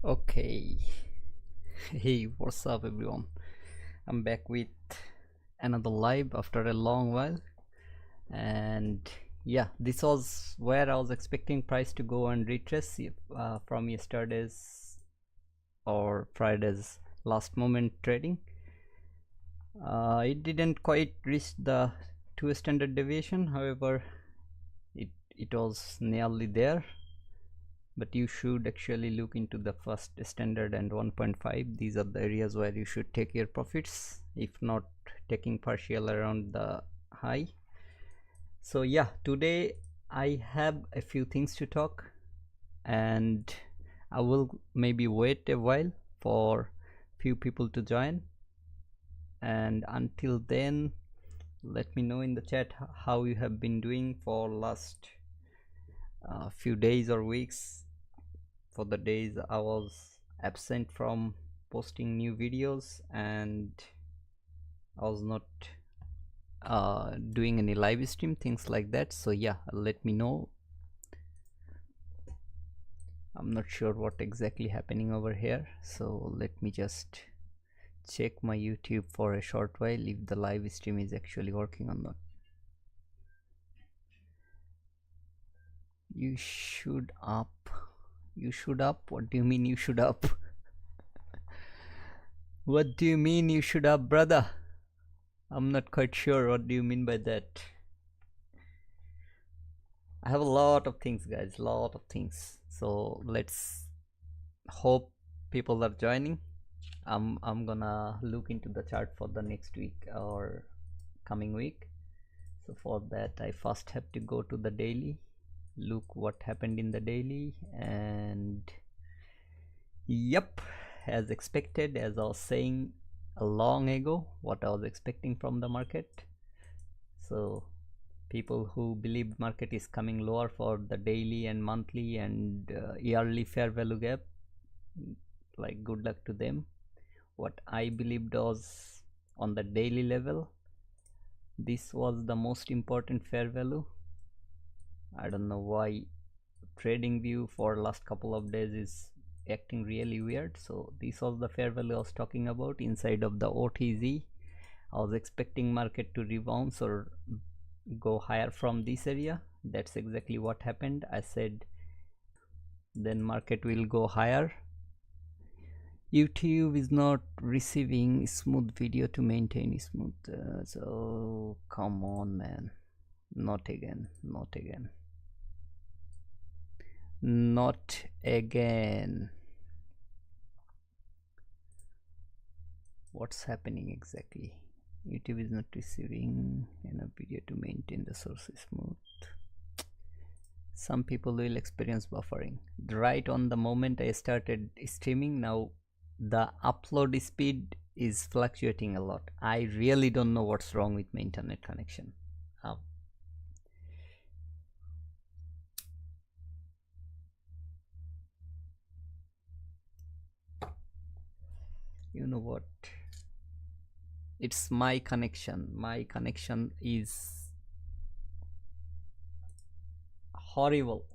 Okay. Hey, what's up everyone? I'm back with another live after a long while, and yeah, this was where I was expecting price to go and retrace from yesterday's or Friday's last moment trading. It didn't quite reach the 2 standard deviation, however it was nearly there, but you should actually look into the first standard and 1.5. These are the areas where you should take your profits, if not taking partial around the high. So yeah, today I have a few things to talk, and I will maybe wait a while for few people to join, and until then let me know in the chat how you have been doing for last few days or weeks. For the days I was absent from posting new videos and I was not doing any live stream, things like that. So yeah, let me know. I'm not sure what exactly happening over here, so let me just check my YouTube for a short while if the live stream is actually working or not. You should up. You should up? What do you mean you should up? What do you mean you should up, brother? I'm not quite sure what do you mean by that. I have a lot of things, guys, lot of things, so let's hope people are joining. I'm gonna look into the chart for the next week or coming week. So for that I first have to go to the daily, look what happened in the daily, and yep, as expected, as I was saying a long ago, what I was expecting from the market. So people who believed market is coming lower for the daily and monthly and yearly fair value gap, like good luck to them. What I believed was on the daily level, this was the most important fair value. I don't know why trading view for last couple of days is acting really weird. So this was the fair value I was talking about inside of the OTZ. I was expecting market to rebound or go higher from this area. That's exactly what happened. I said then market will go higher. YouTube is not receiving smooth video to maintain smooth, so come on man, not again, not again, not again. What's happening exactly? YouTube is not receiving enough video to maintain the source smooth. Some people will experience buffering right on the moment I started streaming. Now the upload speed is fluctuating a lot. I really don't know what's wrong with my internet connection. You know what, it's my connection is horrible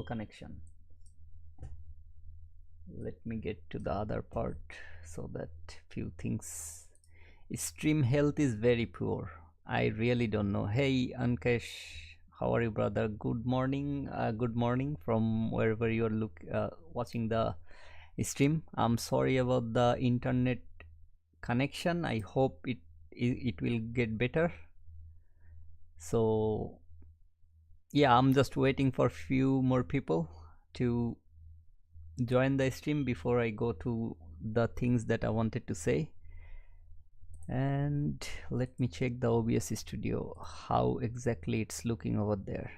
connection. Let me get to the other part so that few things. Stream health is very poor. I really don't know. Hey Ankesh, how are you, brother? Good morning. Good morning from wherever you are watching the stream. I'm sorry about the internet connection. I hope it will get better. So yeah, I'm just waiting for few more people to join the stream before I go to the things that I wanted to say. And let me check the OBS studio, how exactly it's looking over there.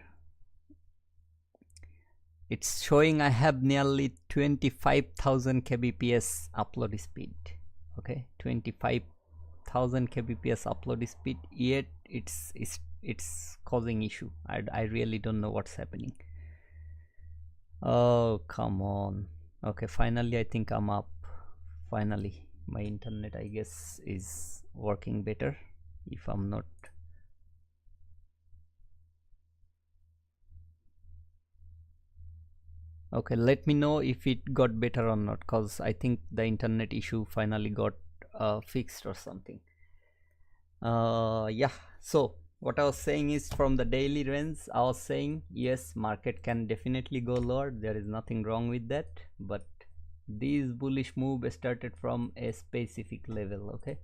It's showing I have nearly 25,000 kbps upload speed. Okay, 25,000 kbps upload speed, yet it's causing issue. I really don't know what's happening. Oh come on. Okay, finally I think I'm up. Finally my internet, I guess, is working better. If I'm not, Okay, let me know if it got better or not, cause I think the internet issue finally got fixed or something. Yeah, so what I was saying is, from the daily range I was saying yes, market can definitely go lower, there is nothing wrong with that, but this bullish move started from a specific level. Okay,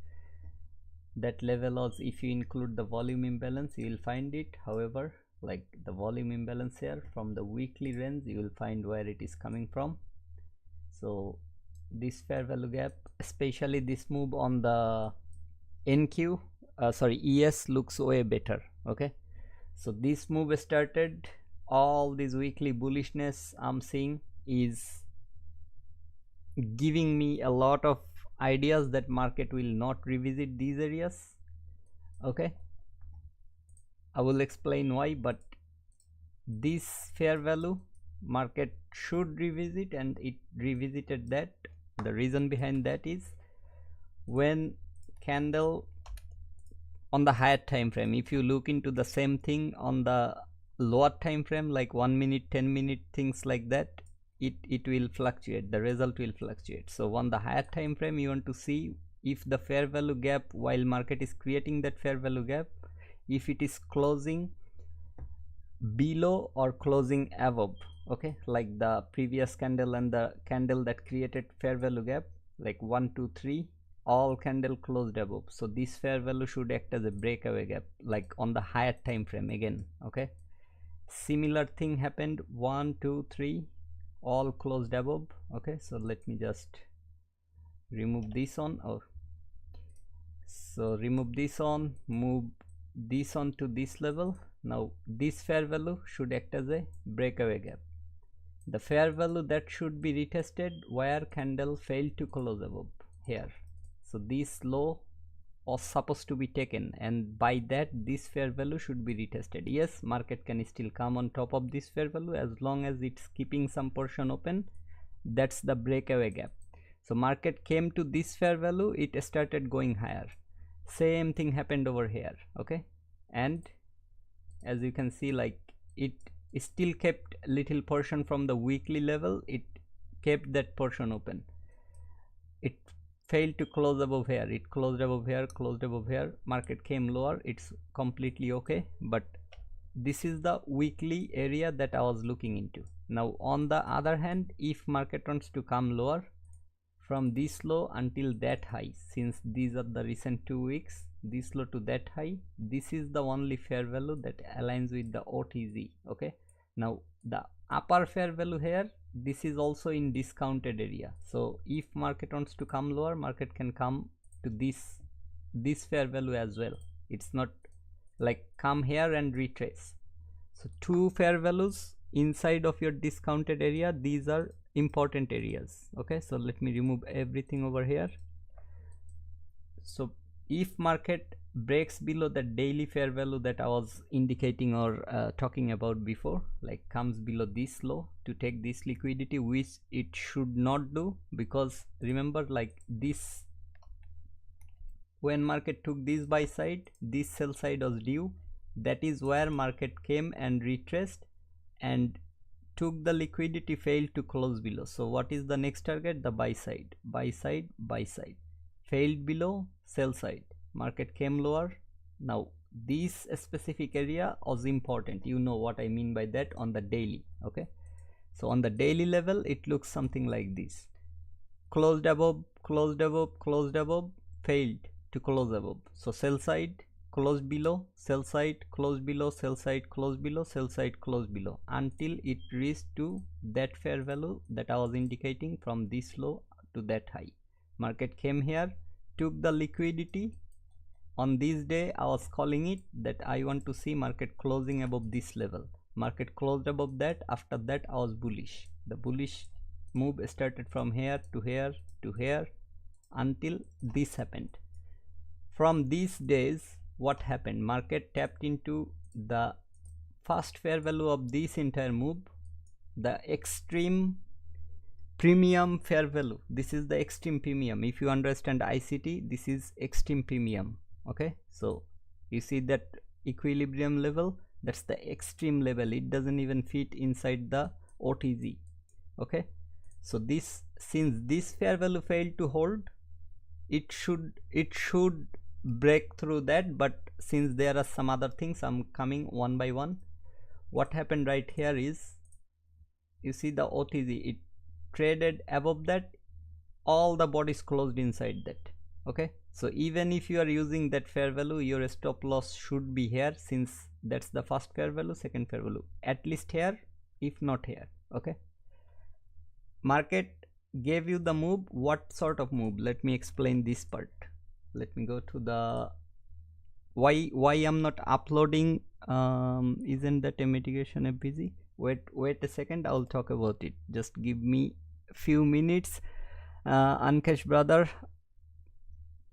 that level was, if you include the volume imbalance you will find it. However, like the volume imbalance here from the weekly range, you will find where it is coming from. So this fair value gap, especially this move on the NQ, sorry, ES, looks way better. Okay, so this move started, all this weekly bullishness I'm seeing is giving me a lot of ideas that market will not revisit these areas. Okay, I will explain why, but this fair value market should revisit, and it revisited that. The reason behind that is, when candle on the higher time frame, if you look into the same thing on the lower time frame, like 1 minute, 10-minute, things like that, it will fluctuate, the result will fluctuate. So on the higher time frame, you want to see if the fair value gap, while market is creating that fair value gap, if it is closing below or closing above. Okay, like the previous candle and the candle that created fair value gap, like 1 2 3, all candle closed above, so this fair value should act as a breakaway gap, like on the higher time frame again. Okay, similar thing happened, 1 2 3, all closed above. Okay, so let me just remove this on, or so remove this on, move this on to this level. Now this fair value should act as a breakaway gap, the fair value that should be retested where candle failed to close above here. So this low was supposed to be taken, and by that this fair value should be retested. Yes, market can still come on top of this fair value as long as it's keeping some portion open. That's the breakaway gap. So market came to this fair value, it started going higher. Same thing happened over here. Okay, and as you can see, like it still kept little portion from the weekly level, it kept that portion open. It failed to close above here, it closed above here, closed above here, market came lower, it's completely okay. But this is the weekly area that I was looking into. Now on the other hand, if market wants to come lower from this low until that high, since these are the recent 2 weeks, this low to that high, this is the only fair value that aligns with the OTZ. Okay, now the upper fair value here, this is also in discounted area. So if market wants to come lower, market can come to this fair value as well. It's not like come here and retrace. So two fair values inside of your discounted area, these are important areas. Okay, so let me remove everything over here. So if market breaks below the daily fair value that I was indicating or talking about before, like comes below this low to take this liquidity, which it should not do, because remember, like this, when market took this buy side, this sell side was due, that is where market came and retraced and took the liquidity, failed to close below. So what is the next target? The buy side, buy side, buy side, failed below, sell side, market came lower. Now this specific area was important, you know what I mean by that on the daily. Okay, so on the daily level it looks something like this: closed above, closed above, closed above, failed to close above. So sell side, closed below, sell side, closed below, sell side, closed below, sell side, closed below, until it reached to that fair value that I was indicating, from this low to that high. Market came here, took the liquidity. On this day I was calling it that I want to see market closing above this level. Market closed above that. After that I was bullish. The bullish move started from here to here to here until this happened. From these days, what happened? Market tapped into the first fair value of this entire move, the extreme premium fair value. This is the extreme premium. If you understand ICT, this is extreme premium. Okay, so you see that equilibrium level, that's the extreme level. It doesn't even fit inside the OTZ. Okay, so this, since this fair value failed to hold, it should break through that, but since there are some other things, I'm coming one by one. What happened right here is, you see the OTZ, it traded above that, all the bodies closed inside that. Okay, so even if you are using that fair value, your stop loss should be here, since that's the first fair value, second fair value, at least here, if not here. Okay, market gave you the move. What sort of move? Let me explain this part. Let me go to the why I'm not uploading. Isn't that a mitigation FBG? Wait a second, I'll talk about it. Just give me a few minutes. Ankesh brother,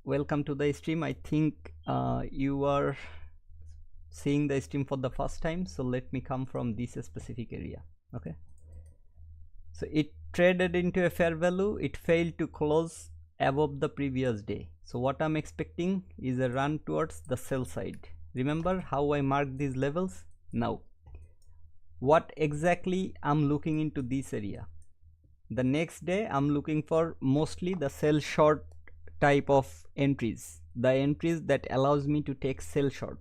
welcome to the stream. I think you are seeing the stream for the first time, so let me come from this specific area. Okay, so it traded into a fair value, it failed to close above the previous day. So what I'm expecting is a run towards the sell side. Remember how I marked these levels? Now what exactly I'm looking into this area? The next day I'm looking for mostly the sell short type of entries, the entries that allows me to take sell short.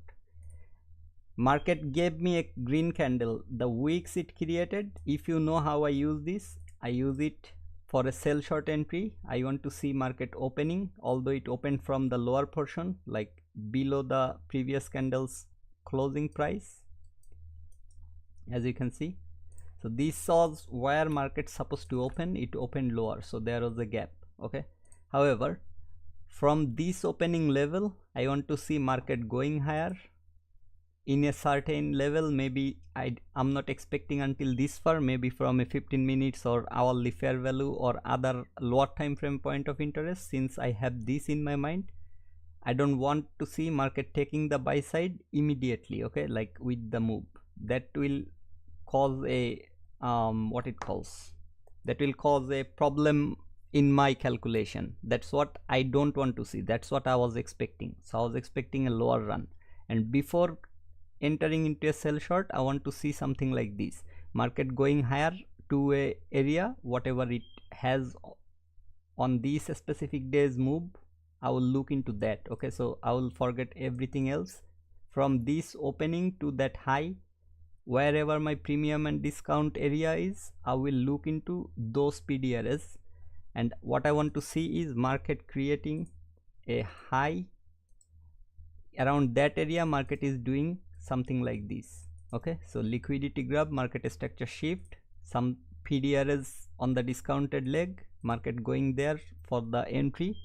Market gave me a green candle, the wicks it created. If you know how I use this, I use it for a sell short entry. I want to see market opening, although it opened from the lower portion, like below the previous candle's closing price, as you can see. So this was where market's supposed to open, it opened lower, so there was a gap. Okay, however, from this opening level, I want to see market going higher in a certain level. Maybe I'm not expecting until this far, maybe from a 15 minutes or hourly fair value or other lower time frame point of interest. Since I have this in my mind, I don't want to see market taking the buy side immediately. Okay, like with the move, that will cause a what it calls, that will cause a problem in my calculation. That's what I don't want to see. That's what I was expecting. So I was expecting a lower run, and before entering into a sell short, I want to see something like this, market going higher to a area, whatever it has on this specific day's move. I will look into that. Okay, so I will forget everything else. From this opening to that high, wherever my premium and discount area is, I will look into those PDRs, and what I want to see is market creating a high around that area. Market is doing something like this. Okay, so liquidity grab, market structure shift, some PDRs on the discounted leg, market going there for the entry,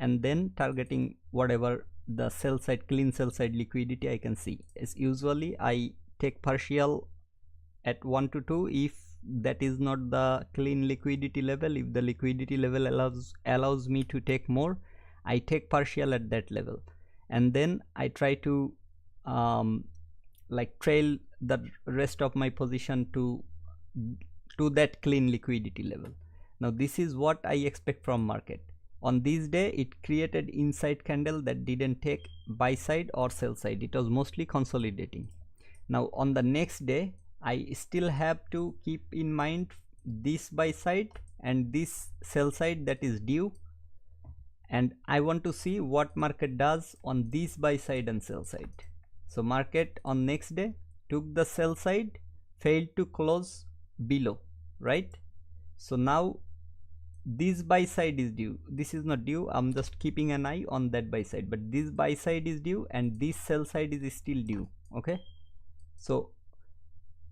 and then targeting whatever the sell side, clean sell side liquidity I can see. As usually I take partial at 1 to 2 if that is not the clean liquidity level. If the liquidity level allows me to take more, I take partial at that level, and then I try to like trail the rest of my position to that clean liquidity level. Now this is what I expect from market. On this day, it created inside candle that didn't take buy side or sell side. It was mostly consolidating. Now on the next day, I still have to keep in mind this buy side and this sell side that is due, and I want to see what market does on this buy side and sell side. So market on next day took the sell side, failed to close below, right? So now this buy side is due, this is not due, I'm just keeping an eye on that buy side, but this buy side is due and this sell side is still due. Okay, so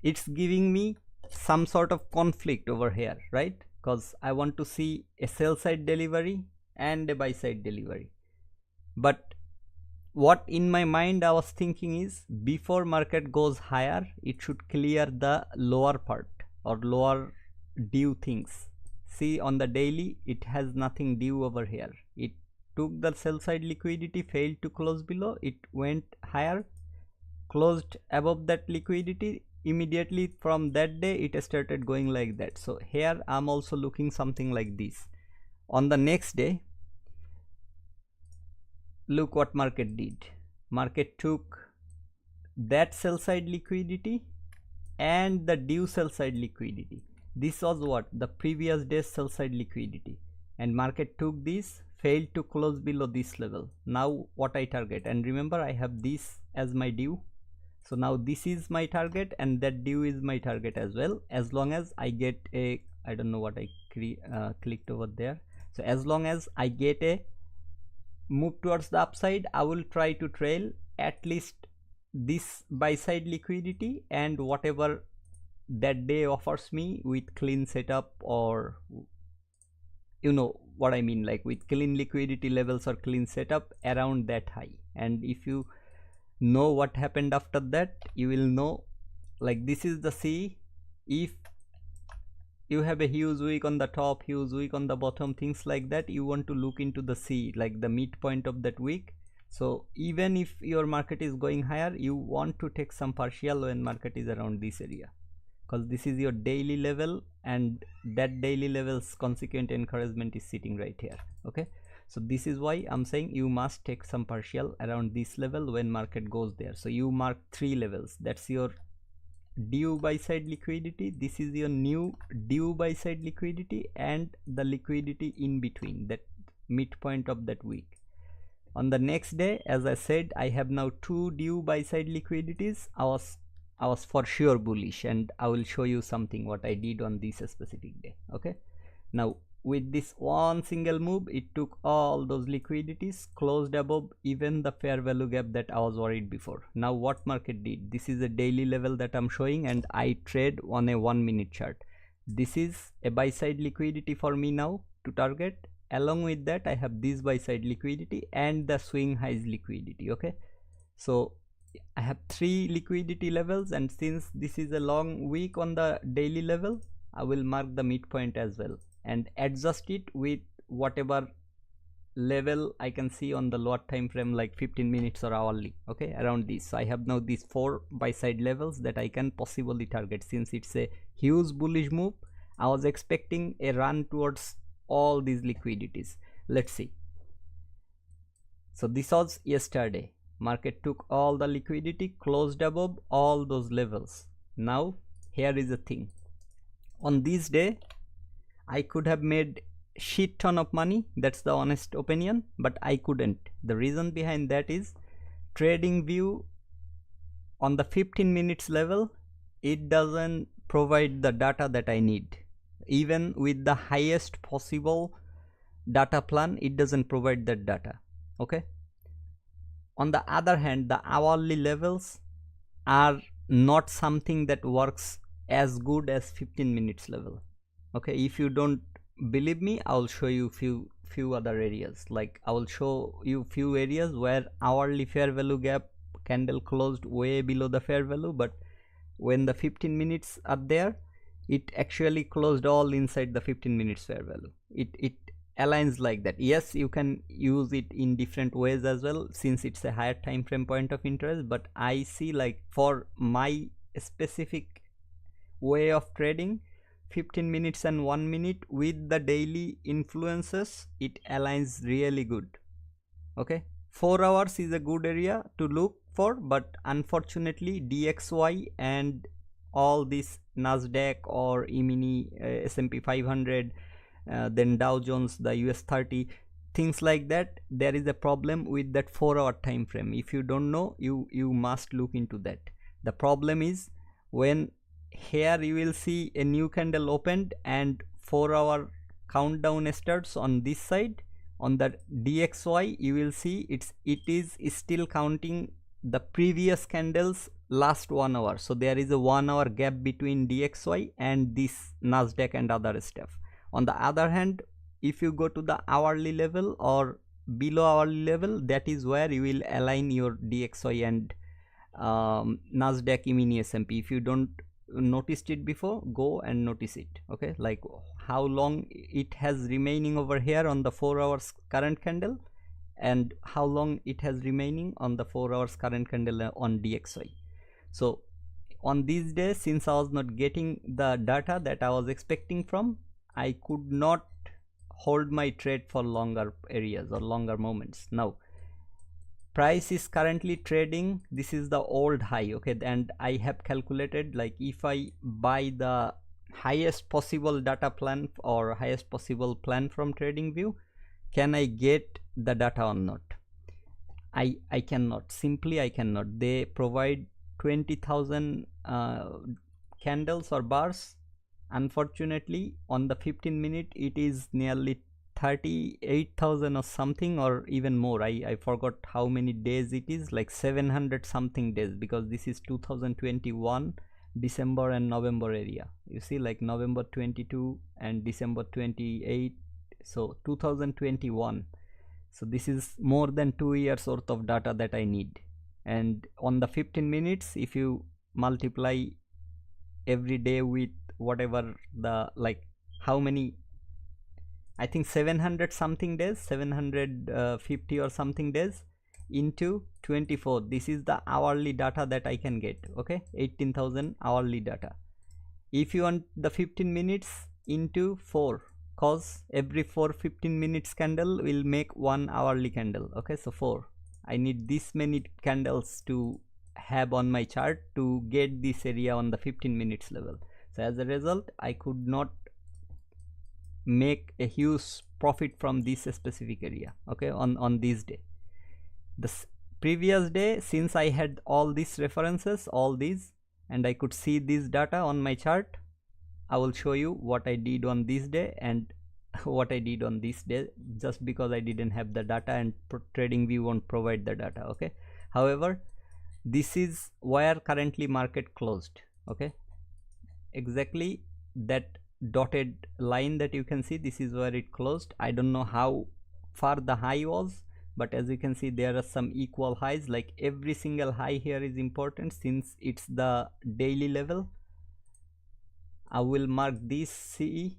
it's giving me some sort of conflict over here, right? Because I want to see a sell side delivery and a buy side delivery, but what in my mind I was thinking is, before market goes higher, it should clear the lower part or lower due things. See, on the daily it has nothing due over here. It took the sell side liquidity, failed to close below, it went higher, closed above that liquidity. Immediately from that day it started going like that. So here I'm also looking something like this. On the next day, look what market did. Market took that sell side liquidity and the due sell side liquidity. This was what the previous day's sell side liquidity, and market took this, failed to close below this level. Now what I target, and remember I have this as my due, so now this is my target and that due is my target as well, as long as I get a, I don't know what I clicked over there. So as long as I get a move towards the upside, I will try to trail at least this buy side liquidity and whatever that day offers me with clean setup, or you know what I mean, like with clean liquidity levels or clean setup around that high. And if you know what happened after that, you will know, like this is the C. If you have a huge wick on the top, huge wick on the bottom, things like that, you want to look into the C, like the midpoint of that wick. So even if your market is going higher, you want to take some partial when market is around this area, because this is your daily level and that daily level's consequent encouragement is sitting right here. Okay, so this is why I'm saying you must take some partial around this level when market goes there. So you mark 3 levels. That's your due buy side liquidity, this is your new due buy side liquidity, and the liquidity in between that midpoint of that week. On the next day, as I said, I have now 2 due buy side liquidities. I was for sure bullish, and I will show you something what I did on this specific day. Okay, now with this one single move, it took all those liquidities, closed above even the fair value gap that I was worried before. Now what market did, this is a daily level that I'm showing, and I trade on a 1 minute chart. This is a buy side liquidity for me now to target. Along with that, I have this buy side liquidity and the swing highs liquidity. Okay, so I have 3 liquidity levels, and since this is a long week on the daily level, I will mark the midpoint as well and adjust it with whatever level I can see on the lower time frame, like 15 minutes or hourly. Okay, around this. So I have now these 4 buy side levels that I can possibly target. Since it's a huge bullish move, I was expecting a run towards all these liquidities. Let's see. So this was yesterday. Market took all the liquidity, closed above all those levels. Now here is the thing. On this day, I could have made shit ton of money, that's the honest opinion, but I couldn't. The reason behind that is trading view on the 15 minutes level, it doesn't provide the data that I need. Even with the highest possible data plan, it doesn't provide that data. Okay, on the other hand, the hourly levels are not something that works as good as 15 minutes level. Okay, if you don't believe me, I'll show you few other areas. Like I will show you few areas where hourly fair value gap candle closed way below the fair value, but when the 15 minutes are there, it actually closed all inside the 15 minutes fair value. It aligns like that. Yes, you can use it in different ways as well, since it's a higher time frame point of interest, but I see, like, for my specific way of trading, 15 minutes and 1 minute with the daily influences, it aligns really good. Okay, 4 hours is a good area to look for, but unfortunately DXY and all this Nasdaq or E-mini, S&P 500, then Dow Jones, the US 30, things like that, there is a problem with that 4-hour time frame. If you don't know, you must look into that. The problem is when here you will see a new candle opened and 4-hour countdown starts on this side. On the DXY, you will see it is still counting the previous candles last 1 hour. So there is a 1 hour gap between DXY and this Nasdaq and other stuff. On the other hand, if you go to the hourly level or below hourly level, that is where you will align your DXY and Nasdaq, E-mini, S&P. If you don't noticed it before, go and notice it. Okay, like how long it has remaining over here on the 4 hours current candle and how long it has remaining on the 4 hours current candle on DXY. So on these days, since I was not getting the data that I was expecting from, I could not hold my trade for longer areas or longer moments. Now price is currently trading, this is the old high. Okay, and I have calculated, like if I buy the highest possible data plan or highest possible plan from TradingView, can I get the data or not? I cannot, simply I cannot. They provide 20,000 candles or bars. Unfortunately, on the 15 minute it is nearly 38,000 or something, or even more. I forgot how many days it is, like 700 something days, because this is 2021 December and November area. You see, like November 22 and December 28, so 2021. So this is more than 2 years worth of data that I need. And on the 15 minutes, if you multiply every day with whatever the, like, how many, I think 700 something days, 750 or something days into 24, this is the hourly data that I can get. Okay, 18,000 hourly data. If you want the 15 minutes into 4, cause every 4 15 minutes candle will make 1 hourly candle. Okay, so 4, I need this many candles to have on my chart to get this area on the 15 minutes level. So as a result, I could not make a huge profit from this specific area. Okay, on this day. The previous day, since I had all these references, all these, and I could see this data on my chart, I will show you what I did on this day and what I did on this day, just because I didn't have the data and TradingView won't provide the data. Okay, however, this is where currently market closed. Okay, exactly that dotted line that you can see, this is where it closed. I don't know how far the high was, but as you can see, there are some equal highs. Like every single high here is important since it's the daily level. I will mark this CE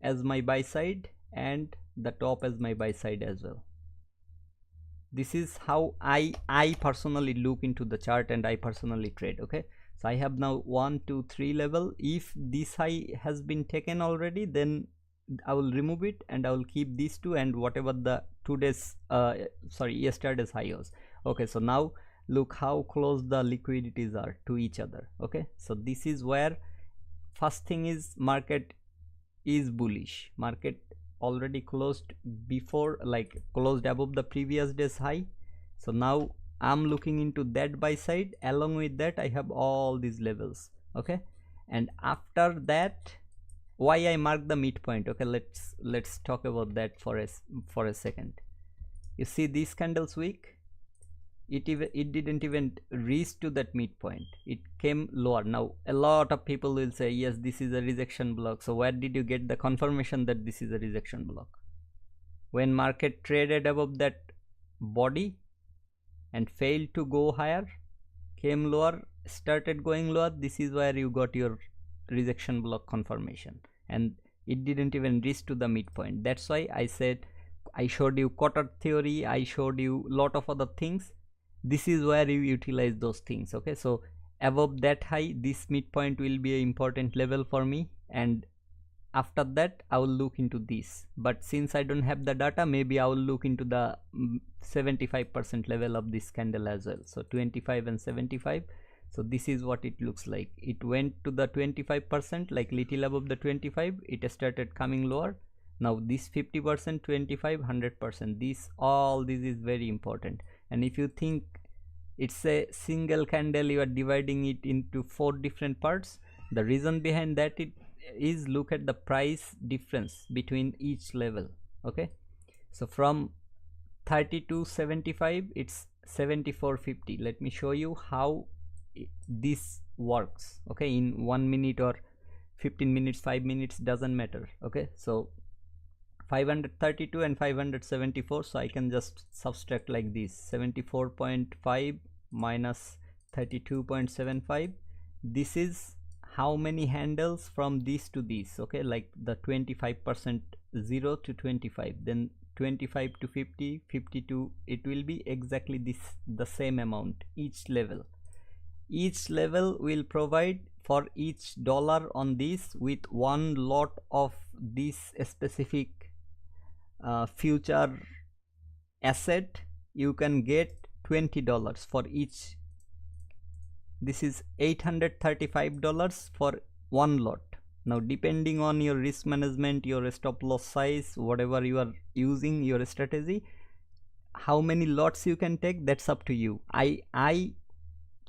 as my buy side and the top as my buy side as well. This is how I personally look into the chart and I personally trade. Okay, so I have now 1 2 3 level. If this high has been taken already, then I will remove it and I will keep these two and whatever the yesterday's high was. Okay, so now look how close the liquidities are to each other. Okay, so this is where first thing is market is bullish. Market already closed before, like closed above the previous day's high. So now I'm looking into that buy side. Along with that, I have all these levels. Okay, and after that, why I mark the midpoint? Okay, let's talk about that for a second. You see this candle's wick, it didn't even reach to that midpoint, it came lower. Now a lot of people will say, yes, this is a rejection block. So where did you get the confirmation that this is a rejection block? When market traded above that body and failed to go higher, came lower, started going lower, this is where you got your rejection block confirmation, and it didn't even reach to the midpoint. That's why I said, I showed you quarter theory, I showed you lot of other things. This is where you utilize those things. Okay, so above that high, this midpoint will be an important level for me, and after that I will look into this. But since I don't have the data, maybe I will look into the 75% level of this candle as well. So 25 and 75. So this is what it looks like. It went to the 25%, like little above the 25, it started coming lower. Now this 50%, 25, 100%, this is very important. And if you think it's a single candle, you are dividing it into 4 different parts. The reason behind that is look at the price difference between each level. Okay, so from 32.75, it's 74.50. Let me show you how this works. Okay, in 1 minute or 15 minutes, 5 minutes, doesn't matter. Okay, so 532 and 574, so I can just subtract like this: 74.5 minus 32.75. this is how many handles from this to this. Okay, like the 25%, 0 to 25, then 25 to 50, 50 to, it will be exactly this, the same amount. Each level will provide for each dollar on this with one lot of this specific future asset. You can get $20 for each This is $835 for one lot. Now depending on your risk management, your stop loss size, whatever you are using, your strategy, how many lots you can take, that's up to you. I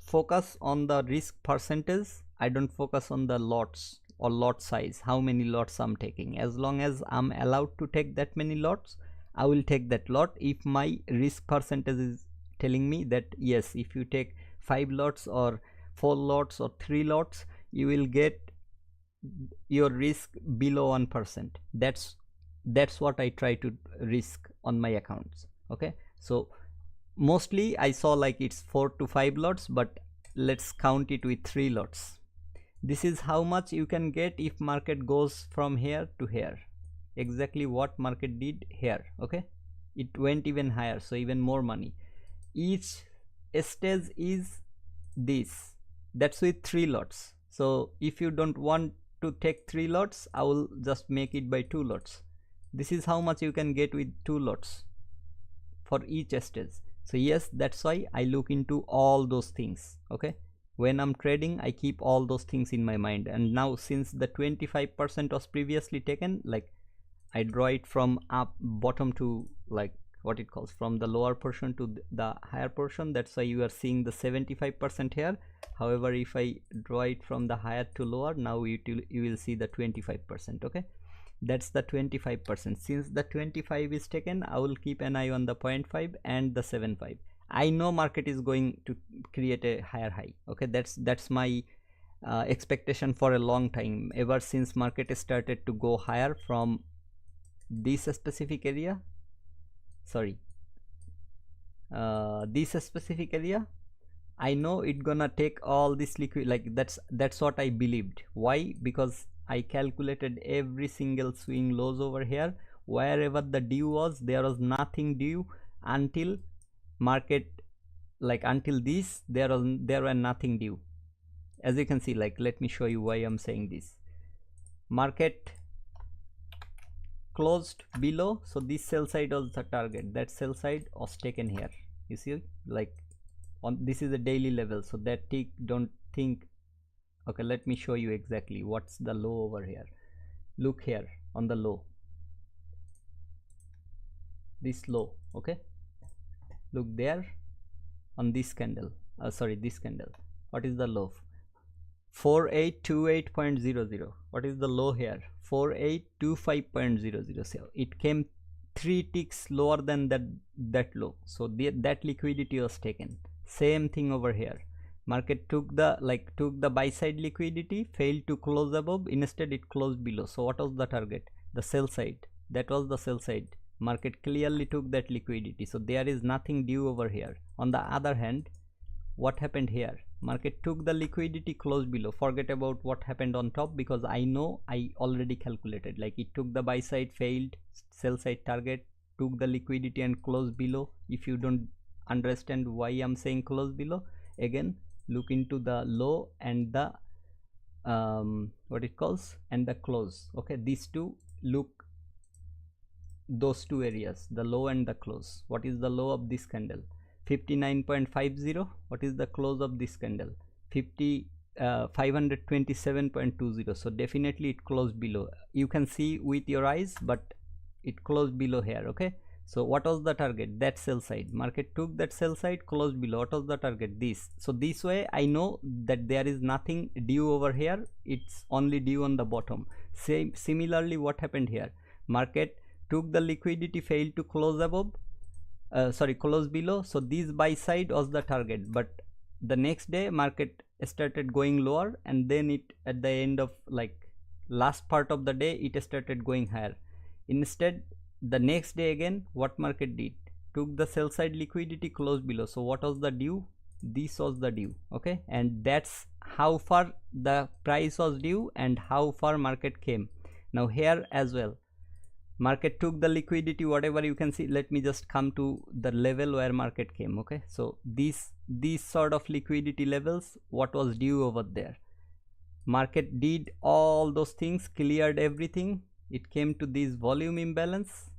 focus on the risk percentage. I don't focus on the lots or lot size, how many lots I'm taking. As long as I'm allowed to take that many lots, I will take that lot. If my risk percentage is telling me that yes, if you take 5 lots or 4 lots or 3 lots, you will get your risk below 1%. That's what I try to risk on my accounts. Okay, so mostly I saw like it's 4 to 5 lots, but let's count it with 3 lots. This is how much you can get if market goes from here to here. Exactly what market did here. Okay, it went even higher, so even more money. Each stage is this. That's with 3 lots. So if you don't want to take 3 lots, I will just make it by 2 lots. This is how much you can get with 2 lots for each stage. So yes, that's why I look into all those things. Okay, when I'm trading, I keep all those things in my mind. And now since the 25% was previously taken, like I draw it from up bottom to like what it calls from the lower portion to the higher portion. That's why you are seeing the 75% here. However, if I draw it from the higher to lower, now you will see the 25%. Okay, that's the 25%. Since the 25 is taken, I will keep an eye on the 0.5 and the 7.5. I know market is going to create a higher high. Okay, that's my expectation for a long time, ever since market started to go higher from this specific area. This specific area, I know it gonna take all this liquid. Like that's what I believed. Why? Because I calculated every single swing lows over here. Wherever the due was, there was nothing due until market, like until this, there were nothing due. As you can see, like let me show you why I'm saying this. Market closed below, so this sell side was the target. That sell side was taken here. You see, like on this is a daily level, so that tick, don't think. Okay, let me show you exactly what's the low over here. Look here on the low, this low. Okay, look there on this candle. This candle. What is the low? 4828.00. What is the low here? 4825.00. So it came 3 ticks lower than that low. So that liquidity was taken. Same thing over here. Market took the buy side liquidity, failed to close above, instead it closed below. So what was the target? The sell side. That was the sell side. Market clearly took that liquidity, so there is nothing due over here. On the other hand, what happened here? Market took the liquidity, closed below. Forget about what happened on top, because I know I already calculated. Like it took the buy side, failed, sell side target, took the liquidity and closed below. If you don't understand why I'm saying close below, again look into the low and the what it calls and the close. Okay, these two, look those two areas, the low and the close. What is the low of this candle? 59.50. What is the close of this candle? 527.20. So definitely it closed below. You can see with your eyes, but it closed below here. Okay, so what was the target? That sell side. Market took that sell side, closed below. What was the target? This. So this way I know that there is nothing due over here, it's only due on the bottom. Similarly, what happened here? Market took the liquidity, failed to close above, close below. So this buy side was the target, but the next day market started going lower, and then it at the end of like last part of the day it started going higher. Instead, the next day again, what market did? Took the sell side liquidity, closed below. So what was the due? This was the due. Okay, and that's how far the price was due and how far market came. Now here as well, market took the liquidity, whatever you can see. Let me just come to the level where market came. Okay, so these sort of liquidity levels, what was due over there? Market did all those things, cleared everything. It came to this volume imbalance,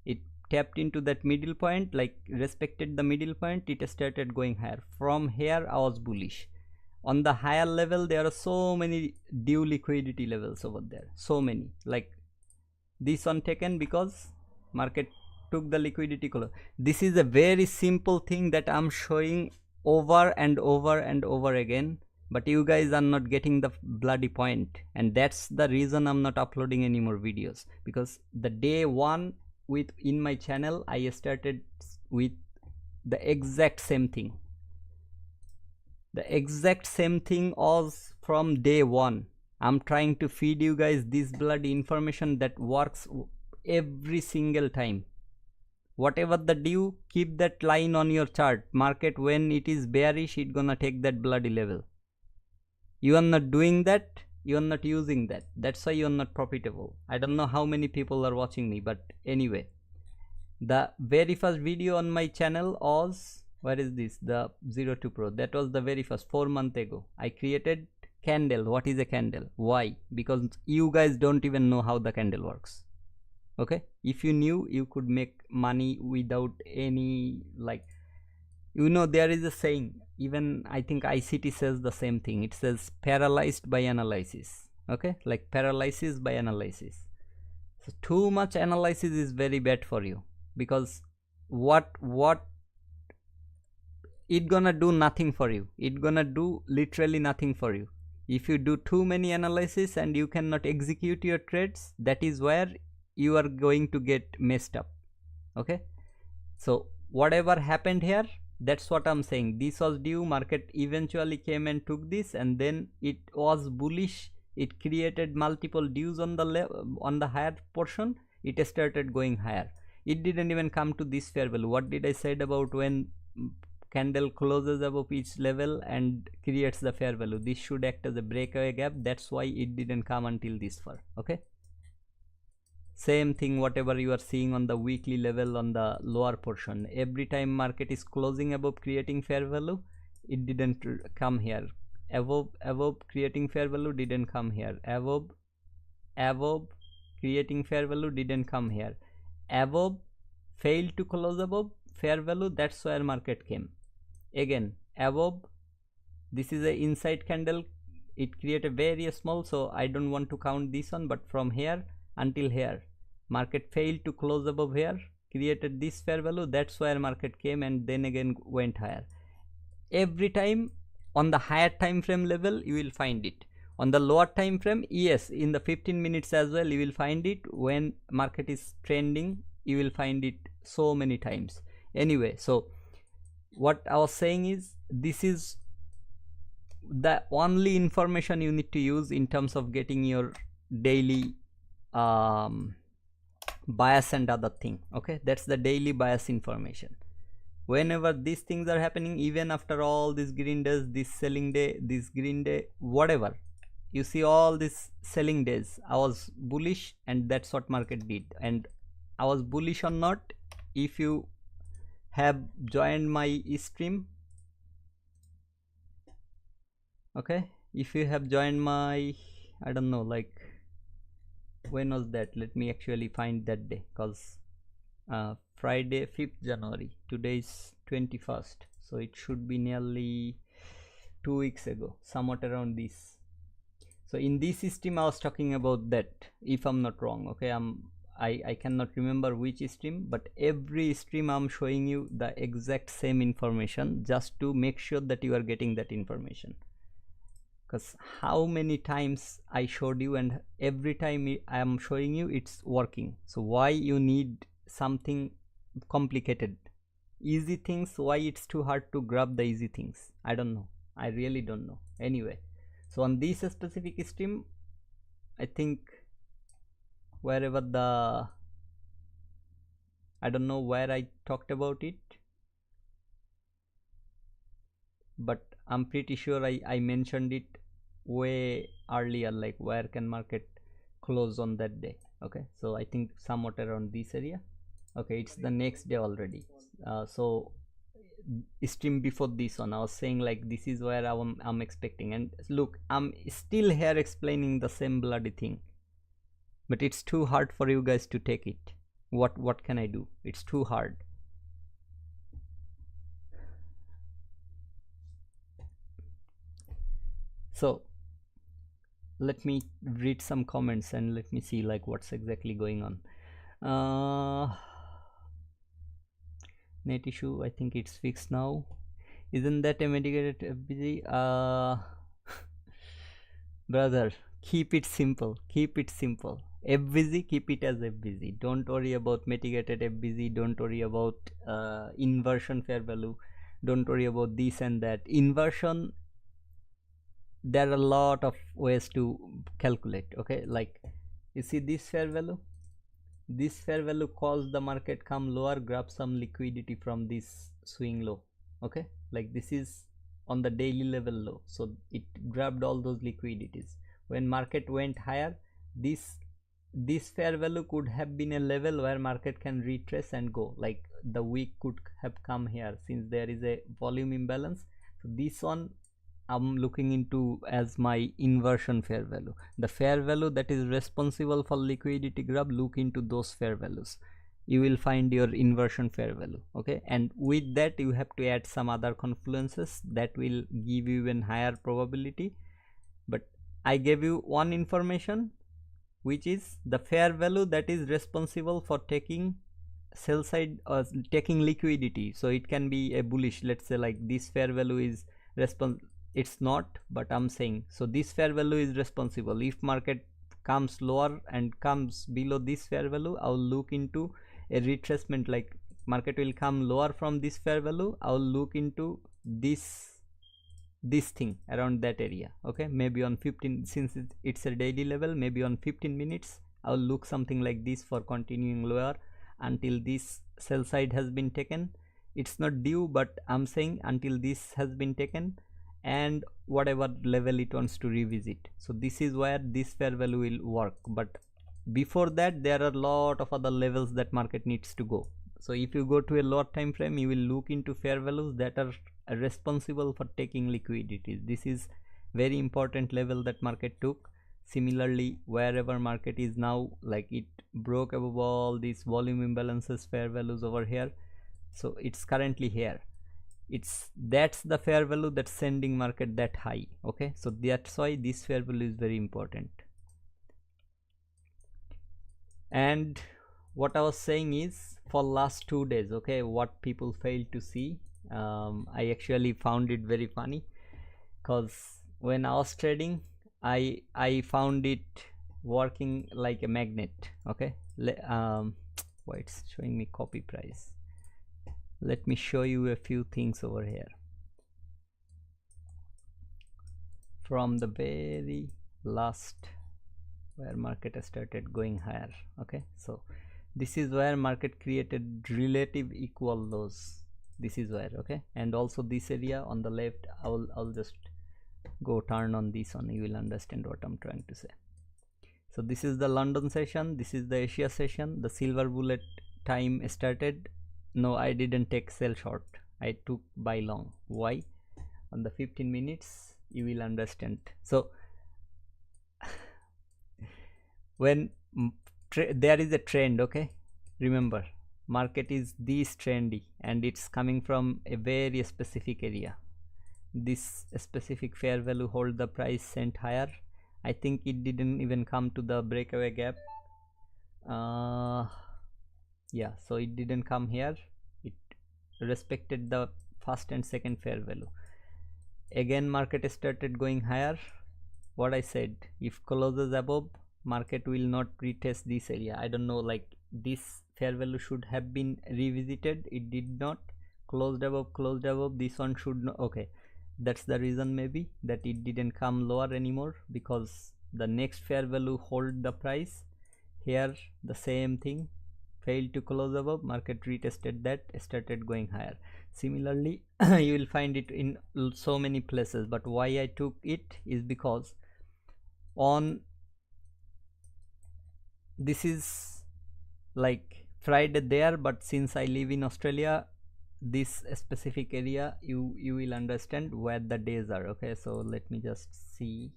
it tapped into that middle point, like respected the middle point, it started going higher. From here I was bullish. On the higher level there are so many due liquidity levels over there, so many, like this one taken because market took the liquidity color. This is a very simple thing that I'm showing over and over and over again, but you guys are not getting the bloody point, and that's the reason I'm not uploading any more videos. Because the day one with in my channel I started with the exact same thing. The exact same thing was from day one. I'm trying to feed you guys this bloody information that works every single time. Whatever the due, keep that line on your chart. Market when it is bearish, it gonna take that bloody level. You are not doing that, you are not using that. That's why you are not profitable. I don't know how many people are watching me, but anyway. The very first video on my channel was, where is this, the 02 Pro. That was the very first, 4 months ago. I created candle. What is a candle? Why? Because you guys don't even know how the candle works. Okay, if you knew, you could make money without any, like, you know, there is a saying, even I think ICT says the same thing. It says paralyzed by analysis. Okay, like paralysis by analysis. So too much analysis is very bad for you, because what it gonna do nothing for you. It gonna do literally nothing for you. If you do too many analysis and you cannot execute your trades, that is where you are going to get messed up. Okay, so whatever happened here, that's what I'm saying. This was due, market eventually came and took this, and then it was bullish. It created multiple dues on the higher portion. It started going higher. It didn't even come to this fair value. What did I said about when candle closes above each level and creates the fair value? This should act as a breakaway gap. That's why it didn't come until this far. Okay, same thing, whatever you are seeing on the weekly level on the lower portion, every time market is closing above creating fair value, it didn't come here. Above creating fair value didn't come here. Above creating fair value didn't come here. Above failed to close above fair value, that's where market came. Again, above, this is a inside candle, it created very small, so I don't want to count this one, but from here until here, market failed to close above here, created this fair value, that's where market came and then again went higher. Every time on the higher time frame level you will find it. On the lower time frame, yes, in the 15 minutes as well you will find it. When market is trending, you will find it so many times. Anyway, so what I was saying is, this is the only information you need to use in terms of getting your daily bias and other thing. Okay, that's the daily bias information. Whenever these things are happening, even after all these green days, this selling day, this green day, whatever, you see all these selling days, I was bullish, and that's what market did. And I was bullish or not, if you have joined my stream, okay, if you have joined my, I don't know, like, when was that? Let me actually find that day, because Friday 5th January, today is 21st, so it should be nearly 2 weeks ago, somewhat around this. So in this stream I was talking about that, if I'm not wrong. Okay, I cannot remember which stream, but every stream I'm showing you the exact same information, just to make sure that you are getting that information. Because how many times I showed you, and every time I am showing you, it's working. So why you need something complicated? Easy things, why it's too hard to grab the easy things? I don't know, I really don't know. Anyway, so on this specific stream, I think wherever the, I don't know where I talked about it, but I'm pretty sure I mentioned it way earlier, like where can market close on that day. Okay, so I think somewhat around this area. Okay, it's the next day already. So stream before this one I was saying, like, this is where I'm expecting, and look, I'm still here explaining the same bloody thing, but it's too hard for you guys to take it. What can I do? It's too hard. So let me read some comments and let me see like what's exactly going on. Net issue, I think it's fixed now. Isn't that a mitigated FBG? Brother, keep it simple. Keep it simple. FBZ, keep it as FBZ. Don't worry about mitigated FBZ. Don't worry about inversion fair value. Don't worry about this and that. Inversion, there are a lot of ways to calculate. Okay, like you see this fair value. This fair value caused the market come lower, grab some liquidity from this swing low. Okay, like this is on the daily level low, so it grabbed all those liquidities. When market went higher, this fair value could have been a level where market can retrace and go, like the wick could have come here since there is a volume imbalance. So this one I'm looking into as my inversion fair value. The fair value that is responsible for liquidity grab, look into those fair values. You will find your inversion fair value. Okay, and with that you have to add some other confluences that will give you even higher probability. But I gave you one information, which is the fair value that is responsible for taking sell side or taking liquidity. So it can be a bullish, let's say like this fair value is it's not, but I'm saying so this fair value is responsible. If market comes lower and comes below this fair value, I'll look into a retracement, like market will come lower from this fair value, I'll look into this thing around that area. Okay, maybe on 15, since it's a daily level, maybe on 15 minutes I'll look something like this for continuing lower until this sell side has been taken. It's not due, but I'm saying until this has been taken and whatever level it wants to revisit. So this is where this fair value will work, but before that there are a lot of other levels that market needs to go. So if you go to a lower time frame, you will look into fair values that are responsible for taking liquidity. This is very important level that market took. Similarly, wherever market is now, like it broke above all these volume imbalances fair values over here, so it's currently here. That's the fair value that's sending market that high. Okay, so that's why this fair value is very important. And what I was saying is, for last 2 days, okay, what people failed to see, I actually found it very funny, because when I was trading, I found it working like a magnet. Okay, why it's showing me copy price. Let me show you a few things over here from the very last, where market has started going higher. Okay, so this is where market created relative equal lows. This is where, okay, and also this area on the left, I'll just go turn on this one, you will understand what I'm trying to say. So this is the London session, this is the Asia session. The silver bullet time started. No, I didn't take sell short, I took buy long. Why? On the 15 minutes you will understand. So when there is a trend, okay, remember market is this trendy and it's coming from a very specific area. This specific fair value hold the price sent higher. I think it didn't even come to the breakaway gap. Yeah, so it didn't come here, it respected the first and second fair value. Again market started going higher. What I said, if closes above, market will not retest this area. I don't know, like this fair value should have been revisited, it did not. Closed above, this one should not. Okay, that's the reason maybe that it didn't come lower anymore, because the next fair value hold the price. Here the same thing, failed to close above, market retested that, started going higher. Similarly you will find it in so many places, but why I took it is because on this is like Friday there, but since I live in Australia, this specific area you will understand where the days are. Okay, so let me just see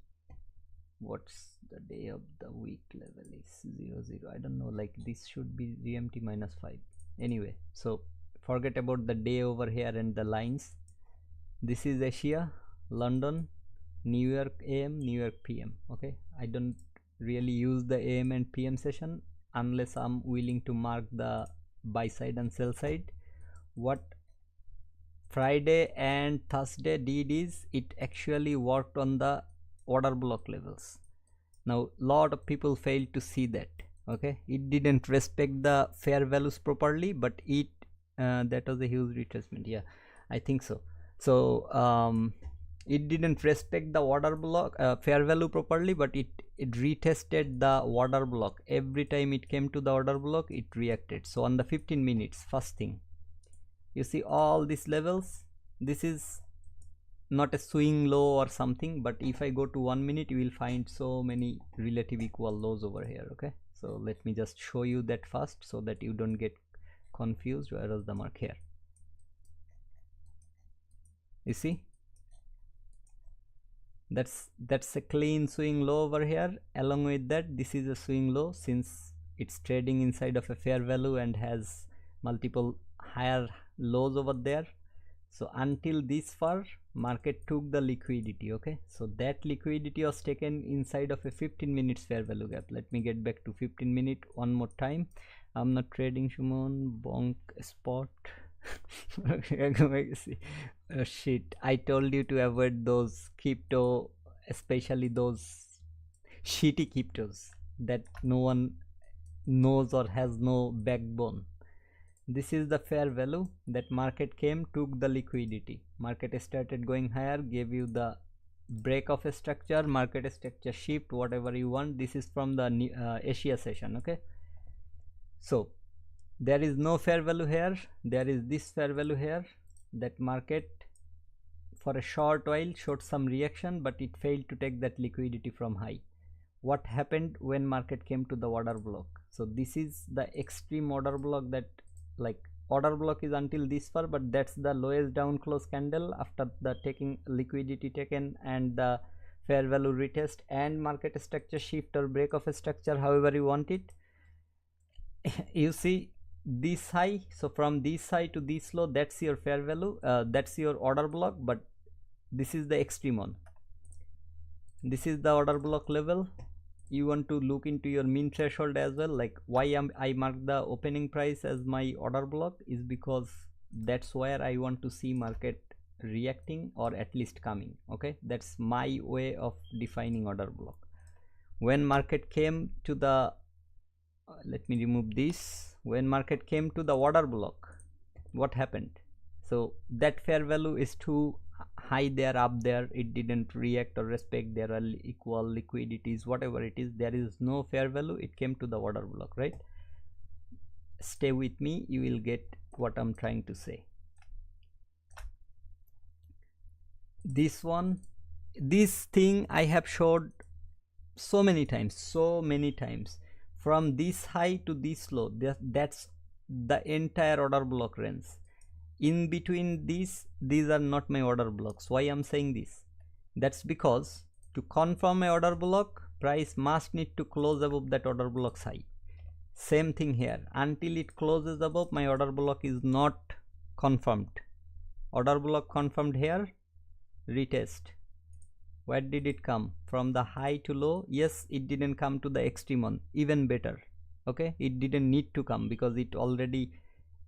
what's the day of the week level is. 00, I don't know, like this should be GMT -5. Anyway, so forget about the day over here and the lines. This is Asia, London, New York AM, New York PM. Okay, I don't really use the AM and PM session unless I'm willing to mark the buy side and sell side. What Friday and Thursday did is it actually worked on the order block levels. Now lot of people failed to see that. Okay, it didn't respect the fair values properly, but it that was a huge retracement. Yeah, I think so. So it didn't respect the order block fair value properly, but it retested the order block. Every time it came to the order block, it reacted. So on the 15 minutes, first thing, you see all these levels. This is not a swing low or something, but if I go to 1 minute, you will find so many relative equal lows over here. Okay, so let me just show you that first so that you don't get confused. Where is the mark here? You see, that's a clean swing low over here. Along with that, this is a swing low, since it's trading inside of a fair value and has multiple higher lows over there. So until this far, market took the liquidity. Okay, so that liquidity was taken inside of a 15 minutes fair value gap. Let me get back to 15 minute one more time. I'm not trading Shumon, bonk, spot. Shit, I told you to avoid those crypto, especially those shitty cryptos that no one knows or has no backbone. This is the fair value that market came, took the liquidity. Market started going higher, gave you the break of a structure, market structure shift, whatever you want. This is from the Asia session. Okay, so there is no fair value here, there is this fair value here. That market for a short while showed some reaction, but it failed to take that liquidity from high. What happened when market came to the order block? So this is the extreme order block, that like order block is until this far, but that's the lowest down close candle after the taking liquidity taken and the fair value retest and market structure shift or break of a structure, however you want it. You see this high, so from this high to this low, that's your fair value, that's your order block, but this is the extreme one. This is the order block level. You want to look into your mean threshold as well. Like why I mark the opening price as my order block is because that's where I want to see market reacting or at least coming. Okay, that's my way of defining order block. When market came to the let me remove this. When market came to the order block, what happened? So that fair value is too high there, up there, it didn't react or respect. There are equal liquidities, whatever it is, there is no fair value, it came to the order block, right? Stay with me, you will get what I'm trying to say. This one, this thing I have showed so many times. From this high to this low, that's the entire order block range. In between these are not my order blocks. Why I'm saying this? That's because to confirm my order block, price must need to close above that order block's high. Same thing here, until it closes above, my order block is not confirmed. Order block confirmed here, retest. Where did it come? From the high to low? Yes, it didn't come to the extreme one, even better. Okay, it didn't need to come because it already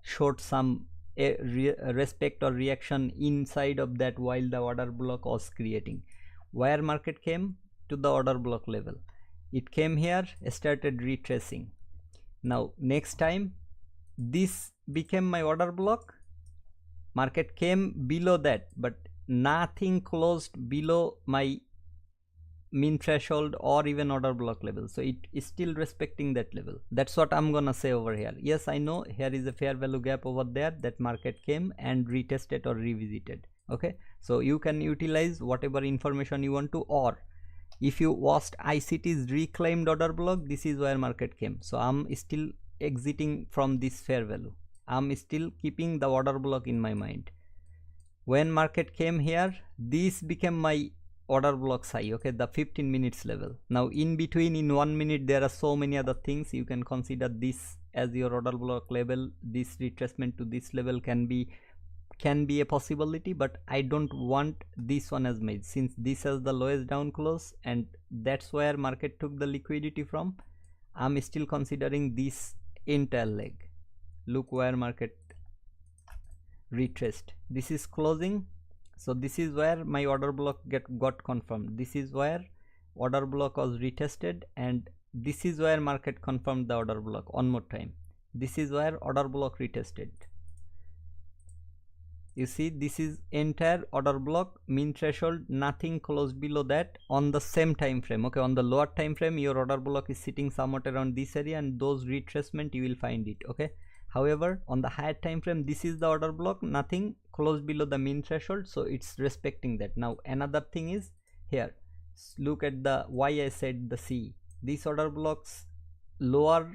showed some respect or reaction inside of that while the order block was creating. Where market came? To the order block level. It came here, started retracing. Now next time this became my order block, market came below that, but nothing closed below my mean threshold or even order block level, so it is still respecting that level. That's what I'm gonna say over here. Yes, I know here is a fair value gap over there that market came and retested or revisited. Okay, so you can utilize whatever information you want to, or if you watched ICT's reclaimed order block, this is where market came. So I'm still exiting from this fair value, I'm still keeping the order block in my mind. When market came here, this became my order block high. Okay, the 15 minutes level. Now in between, in 1 minute, there are so many other things. You can consider this as your order block level. This retracement to this level can be can be a possibility, but I don't want this one as made, since this is the lowest down close and that's where market took the liquidity from. I'm still considering this entire leg. Look where market retraced. This is closing, so this is where my order block got confirmed. This is where order block was retested, and this is where market confirmed the order block one more time. This is where order block retested. You see, this is entire order block, mean threshold, nothing close below that on the same time frame. Okay, on the lower time frame your order block is sitting somewhat around this area, and those retracement you will find it. Okay, however on the higher time frame, this is the order block, nothing close below the mean threshold, so it's respecting that. Now another thing is here, look at the why I said the C. This order block's lower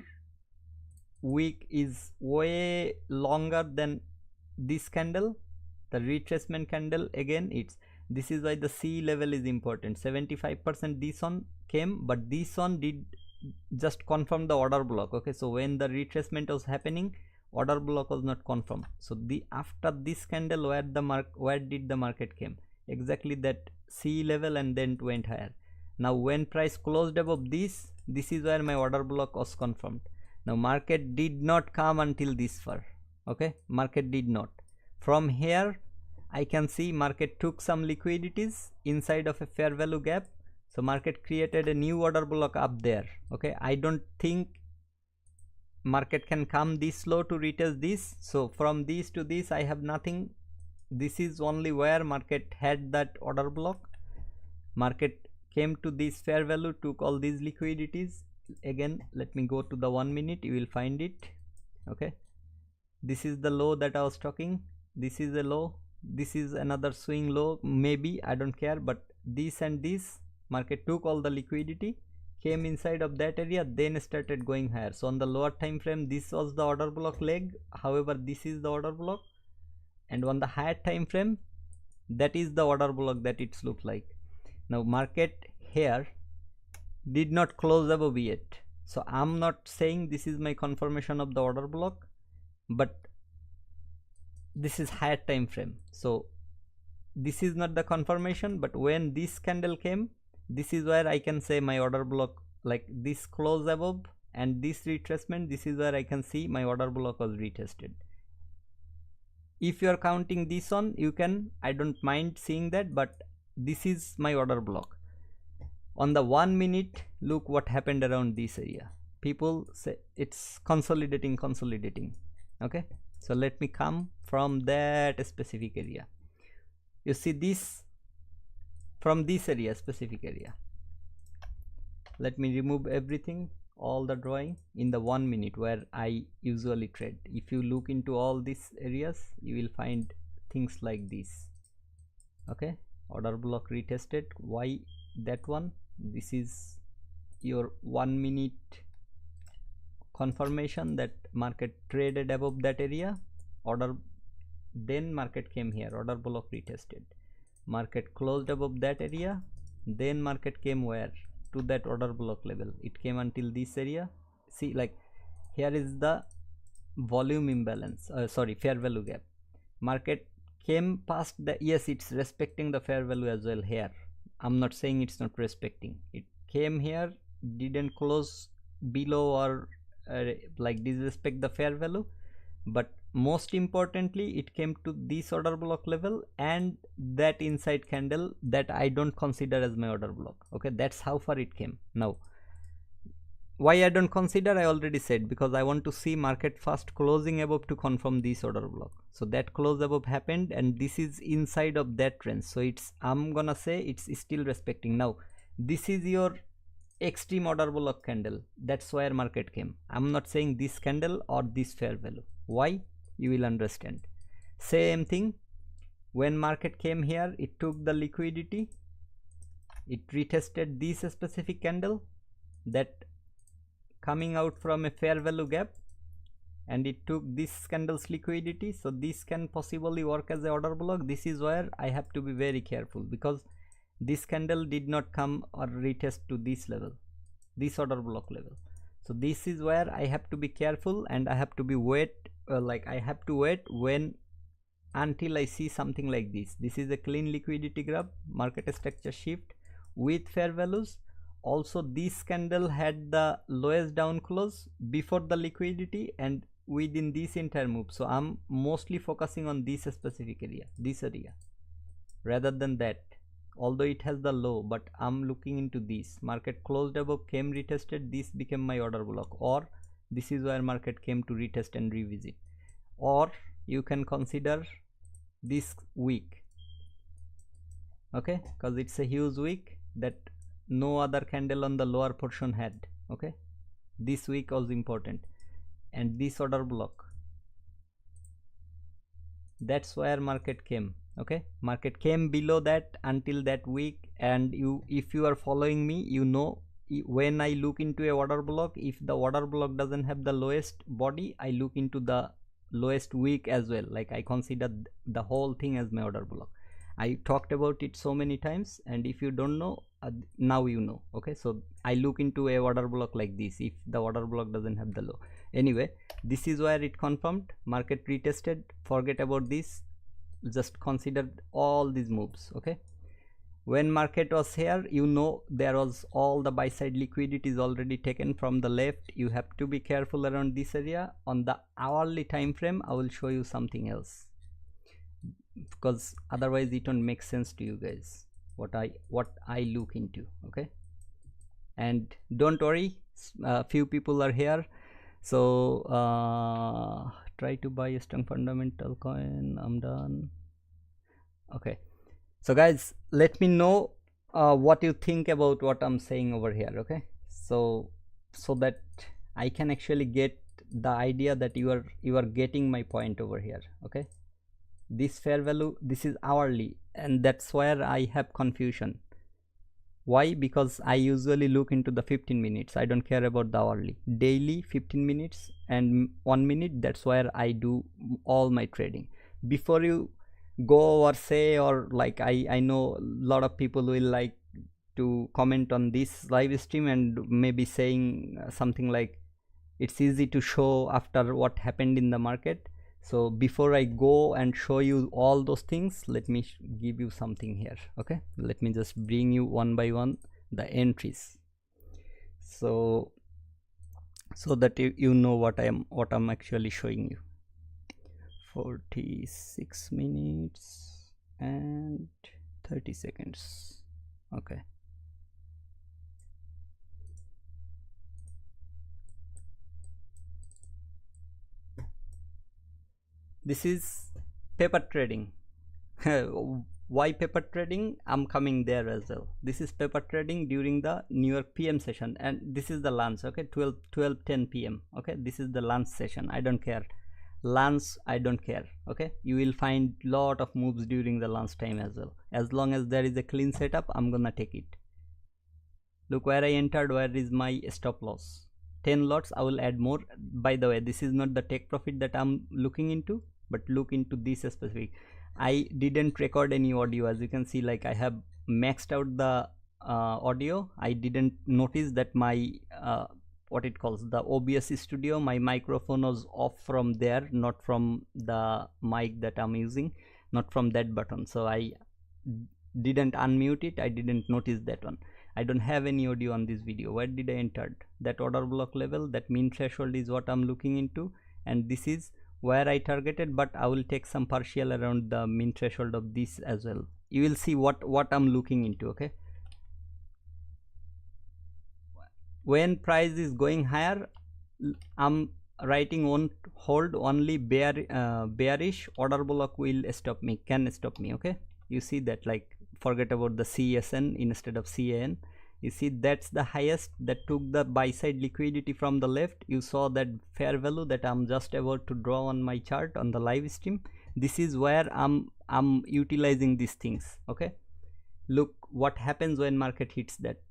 wick is way longer than this candle, the retracement candle. Again, this is why the C level is important. 75% this one came, but this one did just confirm the order block. Okay, so when the retracement was happening, order block was not confirmed. So after this candle, where did the market came? Exactly that C level, and then it went higher. Now when price closed above this is where my order block was confirmed. Now market did not come until this far. Okay, market did not. From here I can see market took some liquidities inside of a fair value gap, so market created a new order block up there. Okay, I don't think market can come this low to retest this. So from this to this I have nothing. This is only where market had that order block. Market came to this fair value, took all these liquidities. Again, let me go to the 1 minute, you will find it. Okay, this is the low that I was talking. This is a low, this is another swing low, maybe, I don't care, but this and this, market took all the liquidity, came inside of that area, then started going higher. So on the lower time frame, this was the order block leg, however this is the order block, and on the higher time frame, that is the order block that it looks like. Now market here did not close above yet, so I'm not saying this is my confirmation of the order block, but this is higher time frame, so this is not the confirmation. But when this candle came, this is where I can say my order block, like this close above and this retracement, this is where I can see my order block was retested. If you are counting this on, you can, I don't mind seeing that, but this is my order block. On the 1 minute, look what happened around this area. People say it's consolidating. Okay, so let me come from that specific area. You see this from this area, specific area. Let me remove everything, all the drawing in the 1 minute where I usually trade. If you look into all these areas, you will find things like this. Okay, order block retested. Why that one? This is your 1 minute confirmation that market traded above that area, order, then market came here, order block retested, market closed above that area, then market came where? To that order block level. It came until this area. See, like here is the volume imbalance, sorry, fair value gap. Market came past the, yes, it's respecting the fair value as well here. I'm not saying it's not respecting. It came here, didn't close below or like disrespect the fair value, but most importantly it came to this order block level and that inside candle that I don't consider as my order block. Okay, that's how far it came. Now why I don't consider, I already said, because I want to see market first closing above to confirm this order block. So that close above happened and this is inside of that range, so it's, I'm gonna say it's still respecting. Now this is your extreme order block candle, that's where market came. I'm not saying this candle or this fair value. Why? You will understand. Same thing, when market came here, it took the liquidity, it retested this specific candle that coming out from a fair value gap, and it took this candle's liquidity, so this can possibly work as a order block. This is where I have to be very careful, because this candle did not come or retest to this level, this order block level. So this is where I have to be careful and I have to be wait, like I have to wait when until I see something like this. This is a clean liquidity graph, market structure shift with fair values. Also this candle had the lowest down close before the liquidity and within this entire move. So I'm mostly focusing on this specific area, this area, rather than that, although it has the low, but I'm looking into this. Market closed above, came retested, this became my order block, or this is where market came to retest and revisit. Or you can consider this week, okay, because it's a huge week that no other candle on the lower portion had. Okay, this week was important, and this order block, that's where market came. Okay, market came below that until that week, and you, if you are following me, you know, when I look into a order block, if the order block doesn't have the lowest body, I look into the lowest week as well. Like I consider the whole thing as my order block. I talked about it so many times, and if you don't know, now you know. Okay, so I look into a order block like this if the order block doesn't have the low. Anyway, this is where it confirmed, market retested, forget about this, just consider all these moves. Okay, when market was here, you know, there was all the buy side liquidity is already taken from the left. You have to be careful around this area. On the hourly time frame, I will show you something else, because otherwise it won't make sense to you guys what I look into. Okay, and don't worry, few people are here, so try to buy a strong fundamental coin. I'm done. Okay, so guys, let me know what you think about what I'm saying over here. Okay, so that I can actually get the idea that you are getting my point over here. Okay, this fair value, this is hourly, and that's where I have confusion. Why? Because I usually look into the 15 minutes. I don't care about the hourly. Daily 15 minutes and 1 minute, that's where I do all my trading. Before you go or say, or like I know a lot of people will like to comment on this live stream and maybe saying something like it's easy to show after what happened in the market. So before I go and show you all those things, let me give you something here. Okay, let me just bring you one by one the entries, so that you know what I'm actually showing you. 46 minutes and 30 seconds. Okay, this is paper trading. Why paper trading? I'm coming there as well. This is paper trading during the New York PM session, and this is the lunch. Okay, 12:10 PM. Okay, this is the lunch session. I don't care, lunch, I don't care. Okay, you will find lot of moves during the lunch time as well. As long as there is a clean setup, I'm gonna take it. Look where I entered, where is my stop loss? 10 lots. I will add more. By the way, this is not the take profit that I'm looking into, but look into this specific. I didn't record any audio, as you can see, like I have maxed out the audio. I didn't notice that my what it calls the OBS studio, my microphone was off from there, not from the mic that I'm using, not from that button. So I didn't unmute it. I didn't notice that one. I don't have any audio on this video. Where did I enter? That order block level, that mean threshold is what I'm looking into, and this is where I targeted, but I will take some partial around the mean threshold of this as well. You will see what I'm looking into. Okay, when price is going higher, I'm writing on hold only bearish order block will stop me, can stop me. Okay, you see that, like forget about the CSN instead of CAN. You see that's the highest that took the buy side liquidity from the left. You saw that fair value that I'm just about to draw on my chart on the live stream. This is where I'm utilizing these things. Okay, look what happens when market hits that.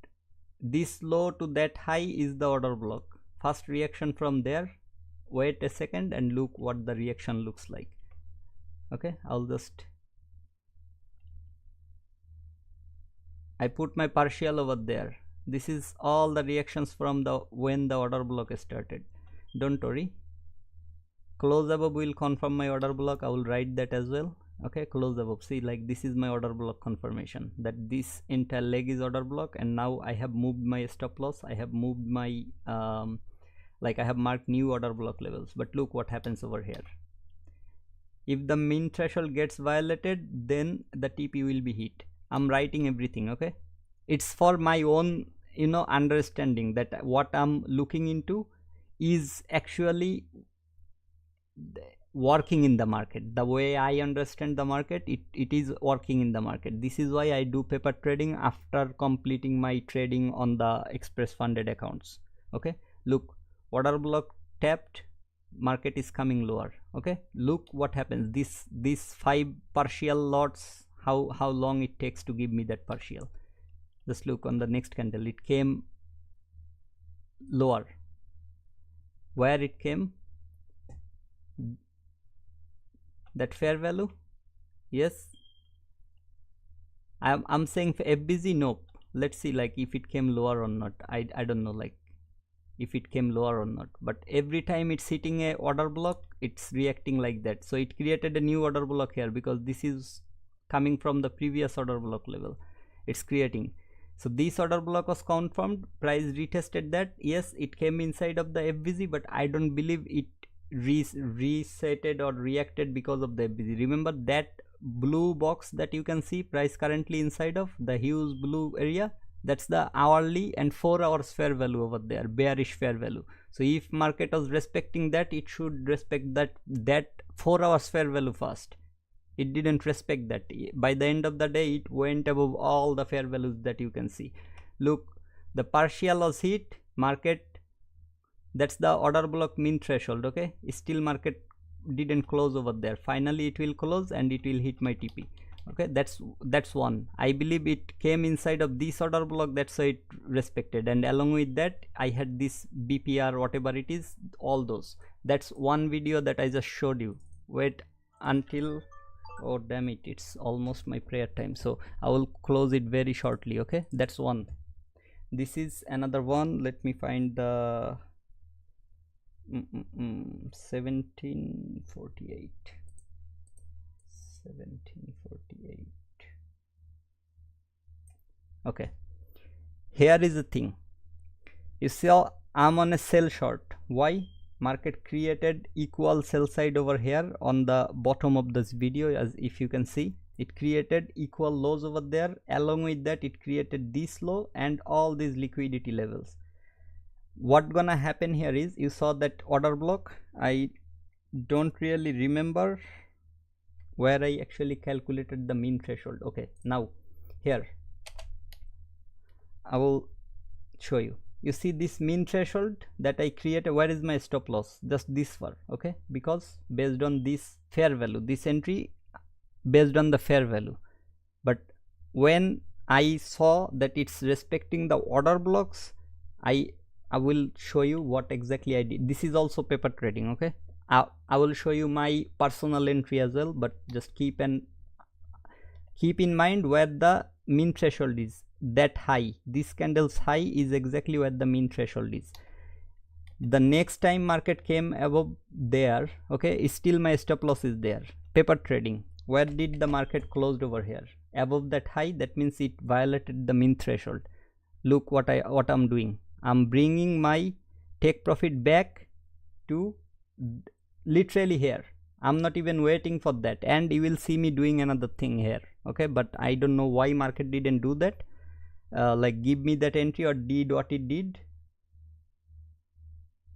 This low to that high is the order block. First reaction from there, wait a second and look what the reaction looks like. Okay, I put my partial over there. This is all the reactions from the when the order block started. Don't worry, close above will confirm my order block. I will write that as well. Okay, close above. See, like this is my order block confirmation that this entire leg is order block, and now I have moved my stop loss. I have moved my like I have marked new order block levels. But look what happens over here. If the min threshold gets violated, then the TP will be hit. I'm writing everything. Okay, it's for my own understanding that what I'm looking into is actually working in the market. The way I understand the market, it is working in the market. This is why I do paper trading after completing my trading on the express funded accounts. Okay, look, order block tapped, market is coming lower. Okay, look what happens. This 5 partial lots, how long it takes to give me that partial. Just look on the next candle, it came lower. Where it came, that fair value, yes, I'm saying FBZ, nope. Let's see like if it came lower or not. I don't know like if it came lower or not, but every time it's hitting a order block, it's reacting like that. So it created a new order block here because this is coming from the previous order block level. It's creating. So this order block was confirmed, price retested that, yes, it came inside of the FBZ, but I don't believe it resetted or reacted because of the FBZ. Remember that blue box that you can see price currently inside of, the huge blue area, that's the hourly and 4 hours fair value over there, bearish fair value. So if market was respecting that, it should respect that 4 hours fair value first. It didn't respect that. By the end of the day, it went above all the fair values that you can see. Look, the partial was hit, market, that's the order block min threshold. Okay, still market didn't close over there. Finally it will close and it will hit my TP. Okay, that's one. I believe it came inside of this order block, that's why it respected, and along with that I had this BPR, whatever it is, all those. That's one video that I just showed you. Wait until, oh damn it, it's almost my prayer time, so I will close it very shortly. Okay, that's one. This is another one. Let me find the 1748. Okay, here is the thing. You saw I'm on a sell short. Why? Market created equal sell side over here on the bottom of this video, as if you can see, it created equal lows over there. Along with that, it created this low and all these liquidity levels. What gonna happen here is, you saw that order block. I don't really remember where I actually calculated the mean threshold. Okay, now here I will show you. You see this mean threshold that I created, where is my stop loss? Just this far. Okay, because based on this fair value, this entry based on the fair value, but when I saw that it's respecting the order blocks, I will show you what exactly I did. This is also paper trading. Okay, I will show you my personal entry as well, but just keep in mind where the mean threshold is. That high, this candle's high is exactly where the mean threshold is. The next time market came above there, okay, still my stop loss is there. Paper trading, where did the market closed over here? Above that high, that means it violated the mean threshold. Look what I'm doing. I'm bringing my take profit back to literally here. I'm not even waiting for that, and you will see me doing another thing here. Okay, but I don't know why market didn't do that. Like give me that entry or did what it did.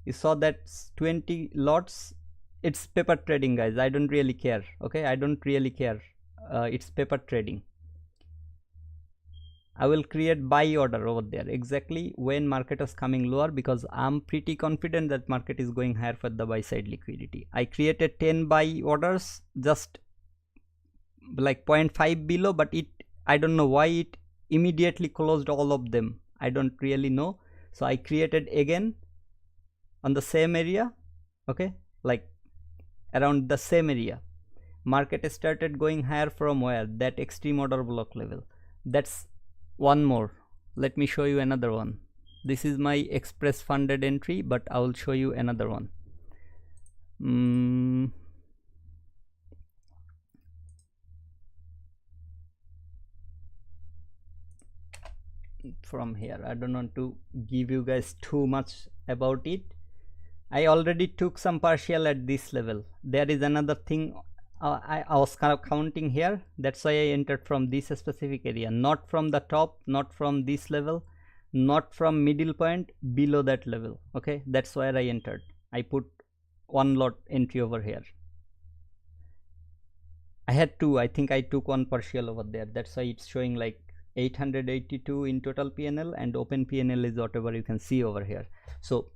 You saw that 20 lots. It's paper trading, guys. I don't really care. Okay, I don't really care. It's paper trading. I will create buy order over there exactly when market is coming lower, because I'm pretty confident that market is going higher for the buy side liquidity. I created 10 buy orders, just like 0.5 below, but I don't know why it immediately closed all of them. I don't really know. So I created again on the same area. Okay, like around the same area. Market started going higher from where? That extreme order block level. That's one more. Let me show you another one. This is my express funded entry, but I will show you another one. mm, from here, I don't want to give you guys too much about it. I already took some partial at this level. There is another thing, I was kind of counting here. That's why I entered from this specific area, not from the top, not from this level, not from middle point, below that level. Okay, that's where I entered. I put one lot entry over here. I had two. I think I took one partial over there. That's why it's showing like 882 in total PNL, and open PNL is whatever you can see over here. So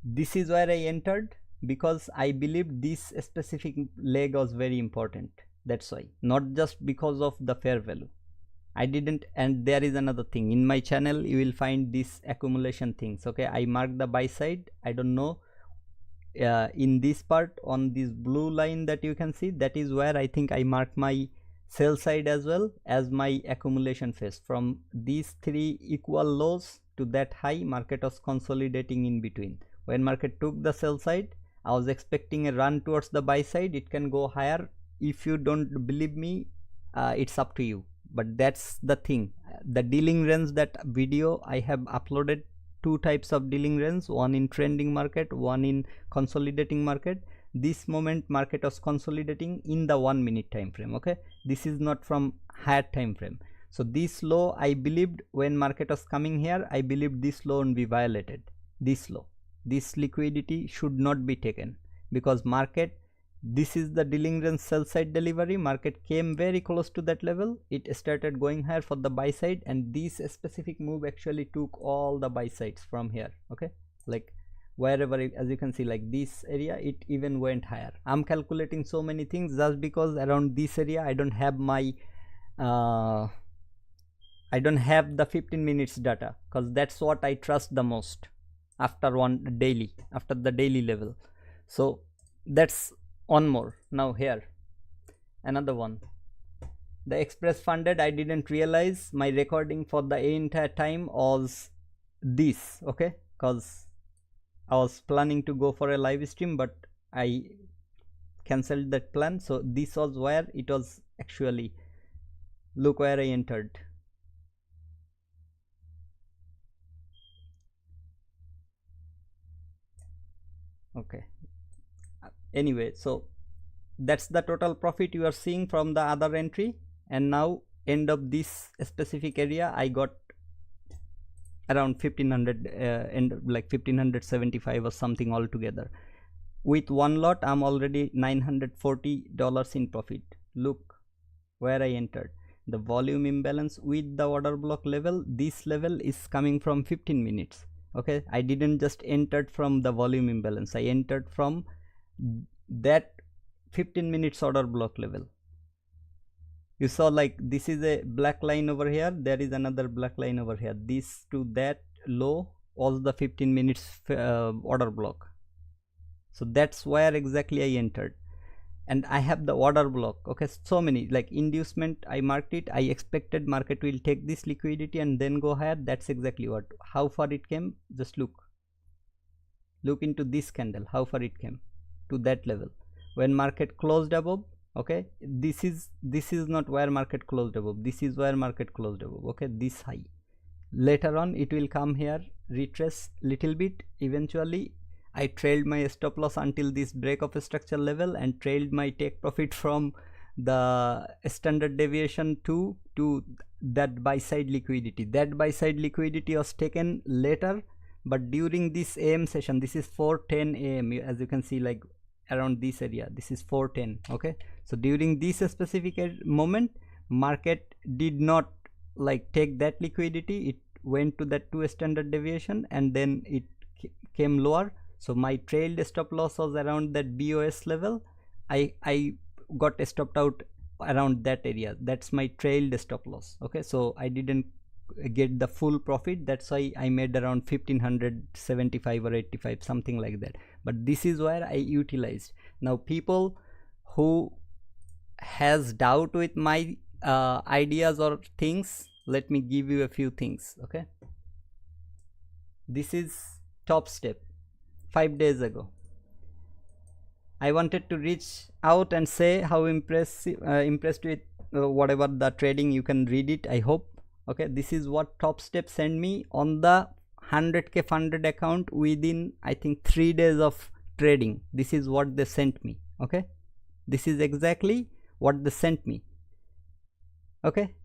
this is where I entered because I believed this specific leg was very important. That's why, not just because of the fair value. I didn't. And there is another thing in my channel, you will find this accumulation things. Okay, I marked the buy side. I don't know, in this part on this blue line that you can see, that is where I think I mark my sell side as well as my accumulation phase. From these three equal lows to that high, market was consolidating in between. When market took the sell side, I was expecting a run towards the buy side. It can go higher. If you don't believe me, it's up to you, but that's the thing. The dealing range, that video I have uploaded, two types of dealing range, one in trending market, one in consolidating market. This moment market was consolidating in the 1 minute time frame. Okay, this is not from higher time frame. So this low, I believed when market was coming here, I believed this low won't be violated. This low, this liquidity should not be taken, because market, this is the dealing range sell side delivery. Market came very close to that level. It started going higher for the buy side, and this specific move actually took all the buy sides from here. Okay, like wherever as you can see, like this area, it even went higher. I'm calculating so many things just because around this area I don't have my I don't have the 15 minutes data, because that's what I trust the most after the daily level. So that's one more. Now here another one, the express funded. I didn't realize my recording for the entire time was this. Okay, because I was planning to go for a live stream, but I cancelled that plan. So this was where it was actually. Look where I entered. Okay, anyway, so that's the total profit you are seeing from the other entry. And now end of this specific area, I got around 1500 and like 1575 or something altogether. With one lot, I'm already $940 in profit. Look where I entered. The volume imbalance with the order block level, this level is coming from 15 minutes. Okay, I didn't just entered from the volume imbalance, I entered from that 15 minutes order block level. You saw like this is a black line over here, there is another black line over here. This to that low was the 15 minutes order block. So that's where exactly I entered, and I have the order block. Okay, so many like inducement, I marked it. I expected market will take this liquidity and then go higher. That's exactly what, how far it came. Just look into this candle, how far it came to that level when market closed above. Okay, this is not where market closed above, this is where market closed above. Okay, this high, later on it will come here, retrace little bit. Eventually I trailed my stop loss until this break of a structure level, and trailed my take profit from the standard deviation to that buy side liquidity. That buy side liquidity was taken later, but during this AM session, this is 4:10 AM, as you can see, like around this area, this is 4:10. Okay, so during this specific moment, market did not like take that liquidity. It went to that 2 standard deviation and then it came lower. So my trailed stop loss was around that BOS level. I got stopped out around that area. That's my trailed stop loss. Okay, so I didn't get the full profit. That's why I made around 1575 or 85, something like that. But this is where I utilized. Now people who has doubt with my ideas or things, let me give you a few things. Okay, this is top step 5 days ago. I wanted to reach out and say how impressed with whatever the trading. You can read it, I hope. Okay, this is what Top Step sent me on the 100k funded account within I think 3 days of trading. This is what they sent me. Okay, this is exactly what they sent me. Okay,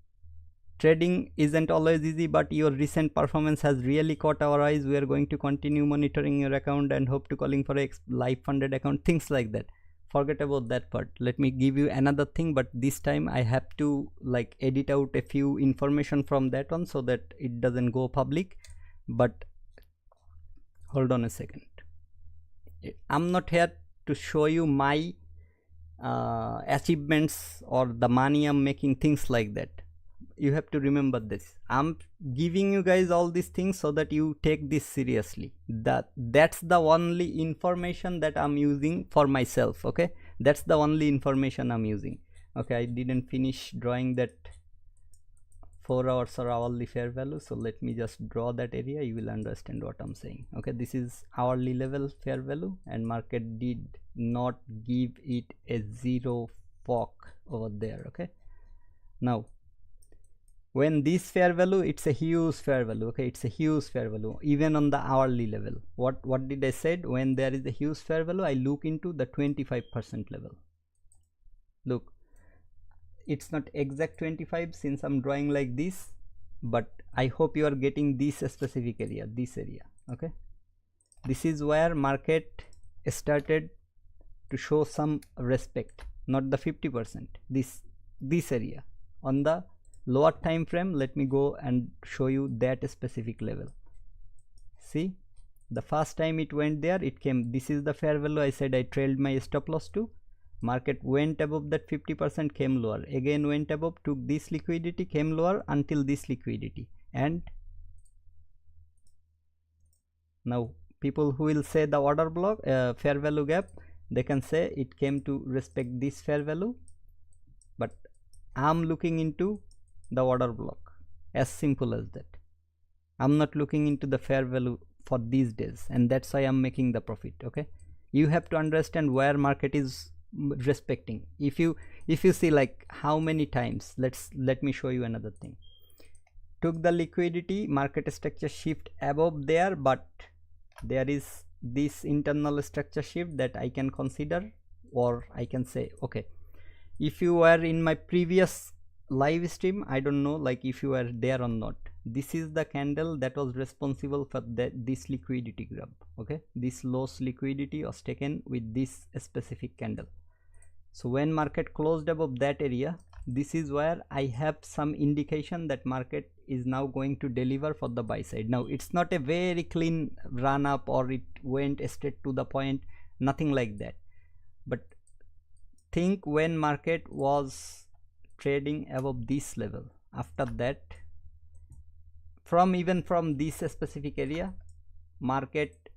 trading isn't always easy, but your recent performance has really caught our eyes. We are going to continue monitoring your account and hope to calling for a live funded account, things like that. Forget about that part. Let me give you another thing, but this time I have to like edit out a few information from that one so that it doesn't go public. But hold on a second. I'm not here to show you my achievements or the money I'm making, things like that. You have to remember this. I'm giving you guys all these things so that you take this seriously. That's the only information that I'm using for myself. Okay, that's the only information I'm using. Okay, I didn't finish drawing that 4 hours or hourly fair value, so let me just draw that area. You will understand what I'm saying. Okay, this is hourly level fair value, and market did not give it a 0 fork over there. Okay, now when this fair value, it's a huge fair value. Okay, it's a huge fair value even on the hourly level. What did I said? When there is a huge fair value, I look into the 25% level. Look, it's not exact 25 since I'm drawing like this, but I hope you are getting this specific area, this area. Okay, this is where market started to show some respect, not the 50%, this area on the lower time frame. Let me go and show you that specific level. See, the first time it went there, it came, this is the fair value. I said I trailed my stop loss to. Market went above that 50%, came lower, again went above, took this liquidity, came lower until this liquidity. And now people who will say the order block fair value gap, they can say it came to respect this fair value, but I'm looking into the order block, as simple as that. I'm not looking into the fair value for these days, and that's why I'm making the profit. Okay, you have to understand where market is respecting. If you see like how many times, let me show you another thing. Took the liquidity, market structure shift above there, but there is this internal structure shift that I can consider, or I can say, okay, if you were in my previous live stream, I don't know like if you were there or not, this is the candle that was responsible for this liquidity grab. Okay, this loss liquidity was taken with this specific candle. So when market closed above that area, this is where I have some indication that market is now going to deliver for the buy side. Now it's not a very clean run up or it went straight to the point, nothing like that, but think when market was trading above this level, after that, even from this specific area, market,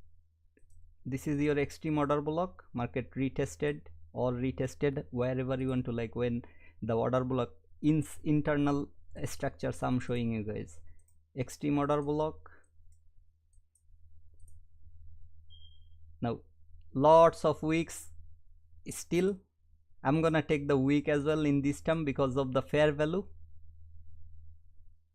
this is your extreme order block, market retested wherever you want to, like when the order block internal structures I'm showing you guys, extreme order block. Now lots of weeks, still I'm gonna take the week as well in this term because of the fair value,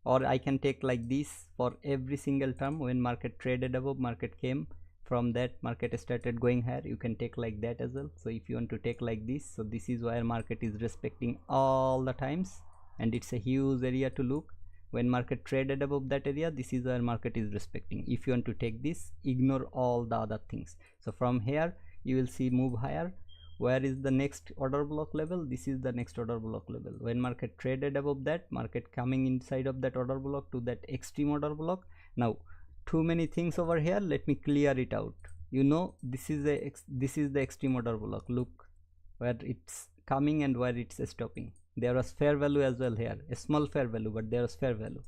or I can take like this for every single term. When market traded above, market came from that, market started going higher, you can take like that as well. So if you want to take like this, so this is where market is respecting all the times, and it's a huge area to look. When market traded above that area, this is where market is respecting. If you want to take this, ignore all the other things. So from here you will see move higher. Where is the next order block level? This is the next order block level. When market traded above that, market coming inside of that order block to that extreme order block. Now too many things over here, let me clear it out. You know, this is the extreme order block. Look where it's coming and where it's stopping. There was fair value as well here, a small fair value, but there was fair value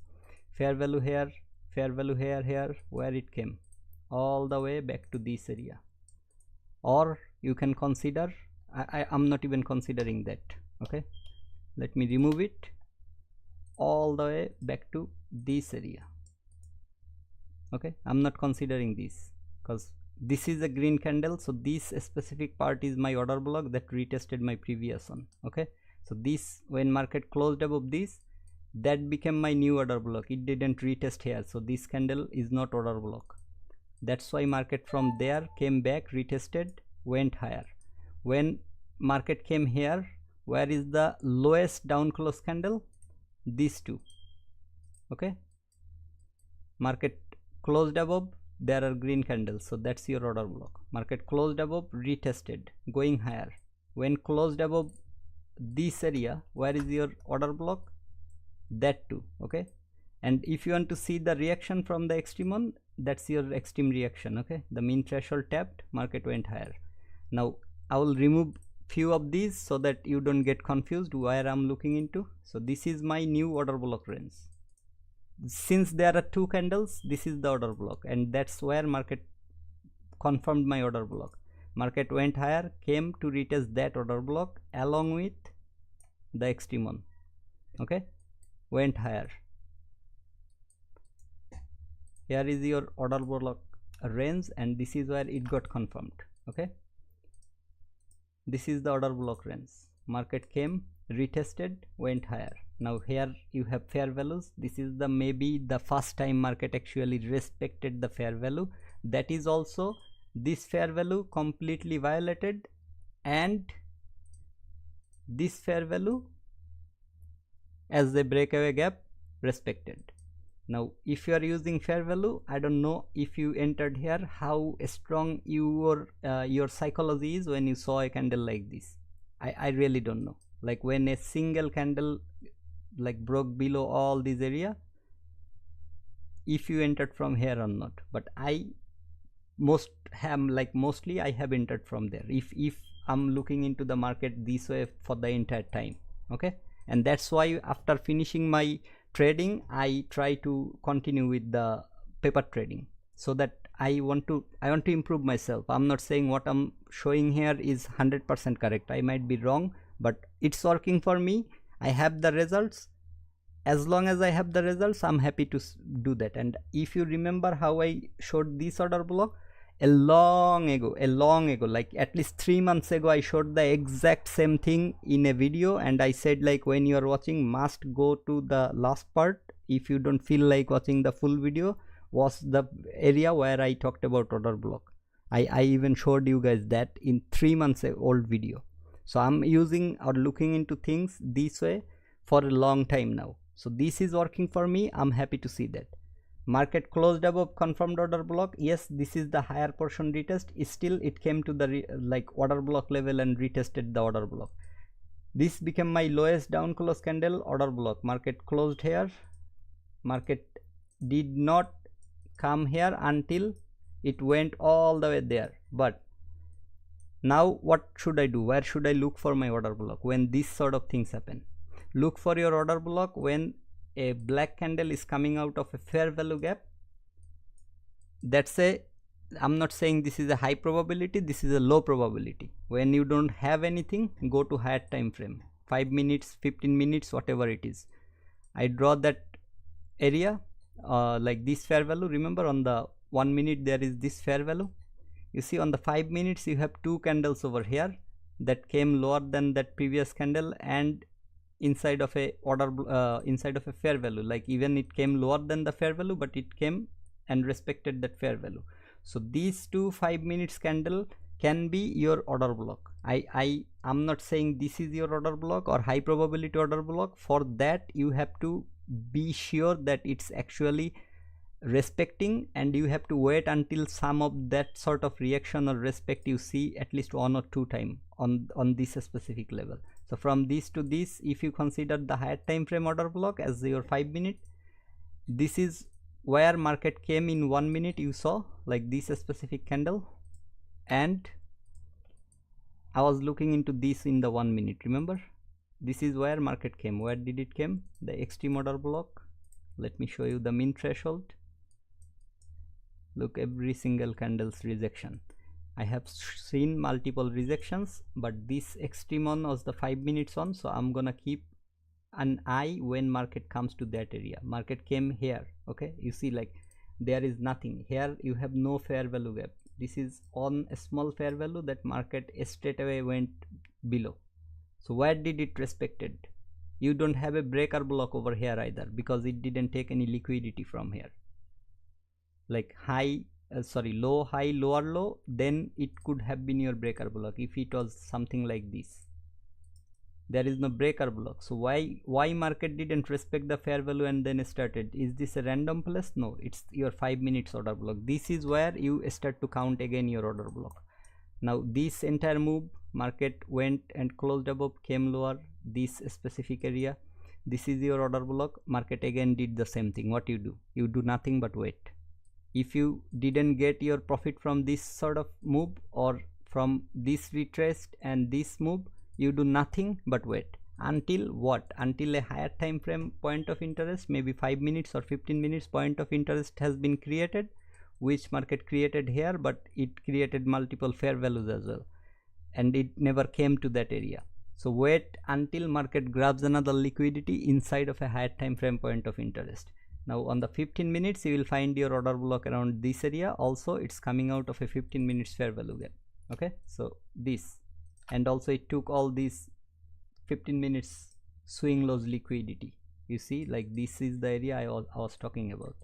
here, fair value here, where it came all the way back to this area. Or you can consider, I'm not even considering that. Okay, let me remove it, all the way back to this area. Okay, I'm not considering this because this is a green candle, so this specific part is my order block that retested my previous one. Okay, so this, when market closed above this, that became my new order block. It didn't retest here, so this candle is not order block. That's why market from there came back, retested, went higher. When market came here, where is the lowest down close candle? These two. Okay, market closed above, there are green candles, so that's your order block. Market closed above, retested, going higher. When closed above this area, where is your order block? That too. Okay, and if you want to see the reaction from the extreme one, that's your extreme reaction. Okay, the mean threshold tapped, market went higher. Now I will remove few of these so that you don't get confused where I'm looking into. So this is my new order block range. Since there are two candles, this is the order block, and that's where market confirmed my order block. Market went higher, came to retest that order block along with the extreme one. Okay, went higher. Here is your order block range, and this is where it got confirmed. Okay, this is the order block range. Market came, retested, went higher. Now here you have fair values. This is the maybe the first time market actually respected the fair value. That is also this fair value completely violated, and this fair value as the breakaway gap respected. Now if you are using fair value, I don't know if you entered here how strong your psychology is when you saw a candle like this. I really don't know, like when a single candle like broke below all this area, if you entered from here or not. But I mostly I have entered from there if I'm looking into the market this way for the entire time. Okay, and that's why after finishing my trading, I try to continue with the paper trading, so that I want to improve myself. I'm not saying what I'm showing here is 100% correct. I might be wrong, but it's working for me. I have the results. As long as I have the results, I'm happy to do that. And if you remember how I showed this order block a long ago, like at least 3 months ago, I showed the exact same thing in a video, and I said like when you are watching, must go to the last part. If you don't feel like watching the full video, was the area where I talked about order block. I even showed you guys that in 3 months old video. So I'm using or looking into things this way for a long time now. So this is working for me. I'm happy to see that. Market closed above confirmed order block. Yes, this is the higher portion retest. Still it came to the order block level and retested the order block. This became my lowest down close candle, order block. Market closed here. Market did not come here until it went all the way there. But now what should I do? Where should I look for my order block when this sort of things happen? Look for your order block when a black candle is coming out of a fair value gap. I'm not saying this is a high probability, this is a low probability. When you don't have anything, go to higher time frame, 5 minutes, 15 minutes, whatever it is. I draw that area like this fair value. Remember, on the 1 minute there is this fair value. You see on the 5 minutes you have two candles over here that came lower than that previous candle, and inside of a fair value, like even it came lower than the fair value, but it came and respected that fair value. So these two 5 minutes candle can be your order block. I'm not saying this is your order block or high probability order block. For that you have to be sure that it's actually respecting, and you have to wait until some of that sort of reaction or respect you see at least 1 or 2 times on this specific level. So from this to this, if you consider the higher time frame order block as your 5 minute, this is where market came in 1 minute. You saw like this specific candle, and I was looking into this in the 1 minute. Remember, this is where market came. Where did it came? The extreme order block. Let me show you the mean threshold. Look, every single candle's rejection. I have seen multiple rejections, but this extreme one was the 5 minutes on, so I'm gonna keep an eye when market comes to that area. Market came here. Okay, you see like there is nothing here. You have no fair value gap. this is on a small fair value that market straight away went below. So where did it respected? You don't have a breaker block over here either, because it didn't take any liquidity from here. Like low high lower low, then it could have been your breaker block if it was something like this. There is no breaker block. So why market didn't respect the fair value and then started? Is this a random place? No, it's your 5 minutes order block. This is where you start to count again your order block. Now this entire move, market went and closed above, came lower, this specific area, this is your order block. Market again did the same thing. What you do? You do nothing but wait. If you didn't get your profit from this sort of move or from this retraced and this move, you do nothing but wait until what? Until a higher time frame point of interest, maybe 5 minutes or 15 minutes point of interest has been created, which market created here, but it created multiple fair values as well, and it never came to that area. So wait until market grabs another liquidity inside of a higher time frame point of interest. Now on the 15 minutes you will find your order block around this area. Also it's coming out of a 15 minutes fair value gap. Okay, so this, and also it took all these 15 minutes swing lows liquidity. You see, like this is the area I was talking about.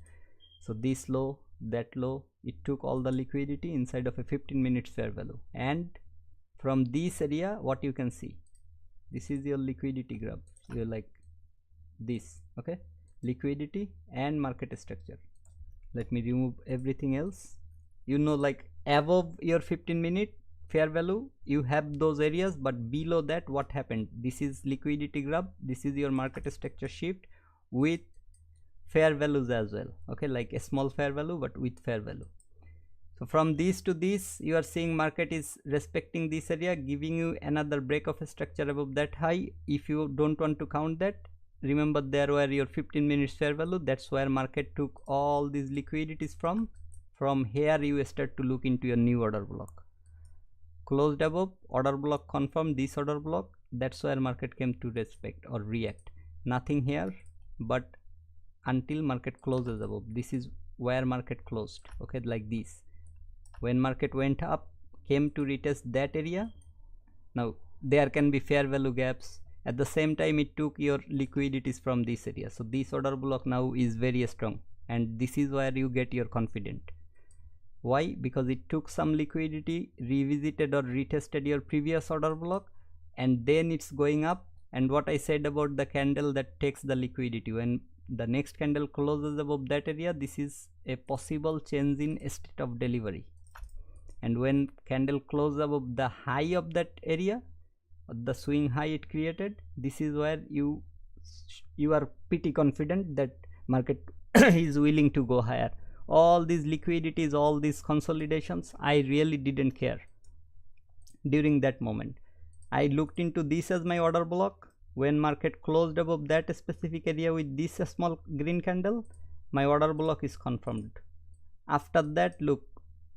So this low, that low, it took all the liquidity inside of a 15 minutes fair value, and from this area what you can see, this is your liquidity graph. You're like this. Okay, liquidity and market structure. Let me remove everything else. You know, like above your 15-minute fair value you have those areas, but below that what happened? This is liquidity graph, this is your market structure shift with fair values as well. Okay, like a small fair value but with fair value. So from this to this you are seeing market is respecting this area, giving you another break of a structure above that high. If you don't want to count that, remember there were your 15 minutes fair value. That's where market took all these liquidities from. From here you start to look into your new order block. Closed above, order block confirmed this order block. That's where market came to respect or react. Nothing here but until market closes above. This is where market closed. Okay, like this. When market went up, came to retest that area. Now there can be fair value gaps. At the same time it took your liquidities from this area. So this order block now is very strong, and this is where you get your confident. Why? Because it took some liquidity, revisited or retested your previous order block, and then it's going up. And what I said about the candle that takes the liquidity, when the next candle closes above that area, this is a possible change in state of delivery. And when candle closes above the high of that area, the swing high it created, this is where you are pretty confident that market is willing to go higher. All these liquidities, all these consolidations, I really didn't care during that moment. I looked into this as my order block. When market closed above that specific area with this small green candle, my order block is confirmed. After that, look,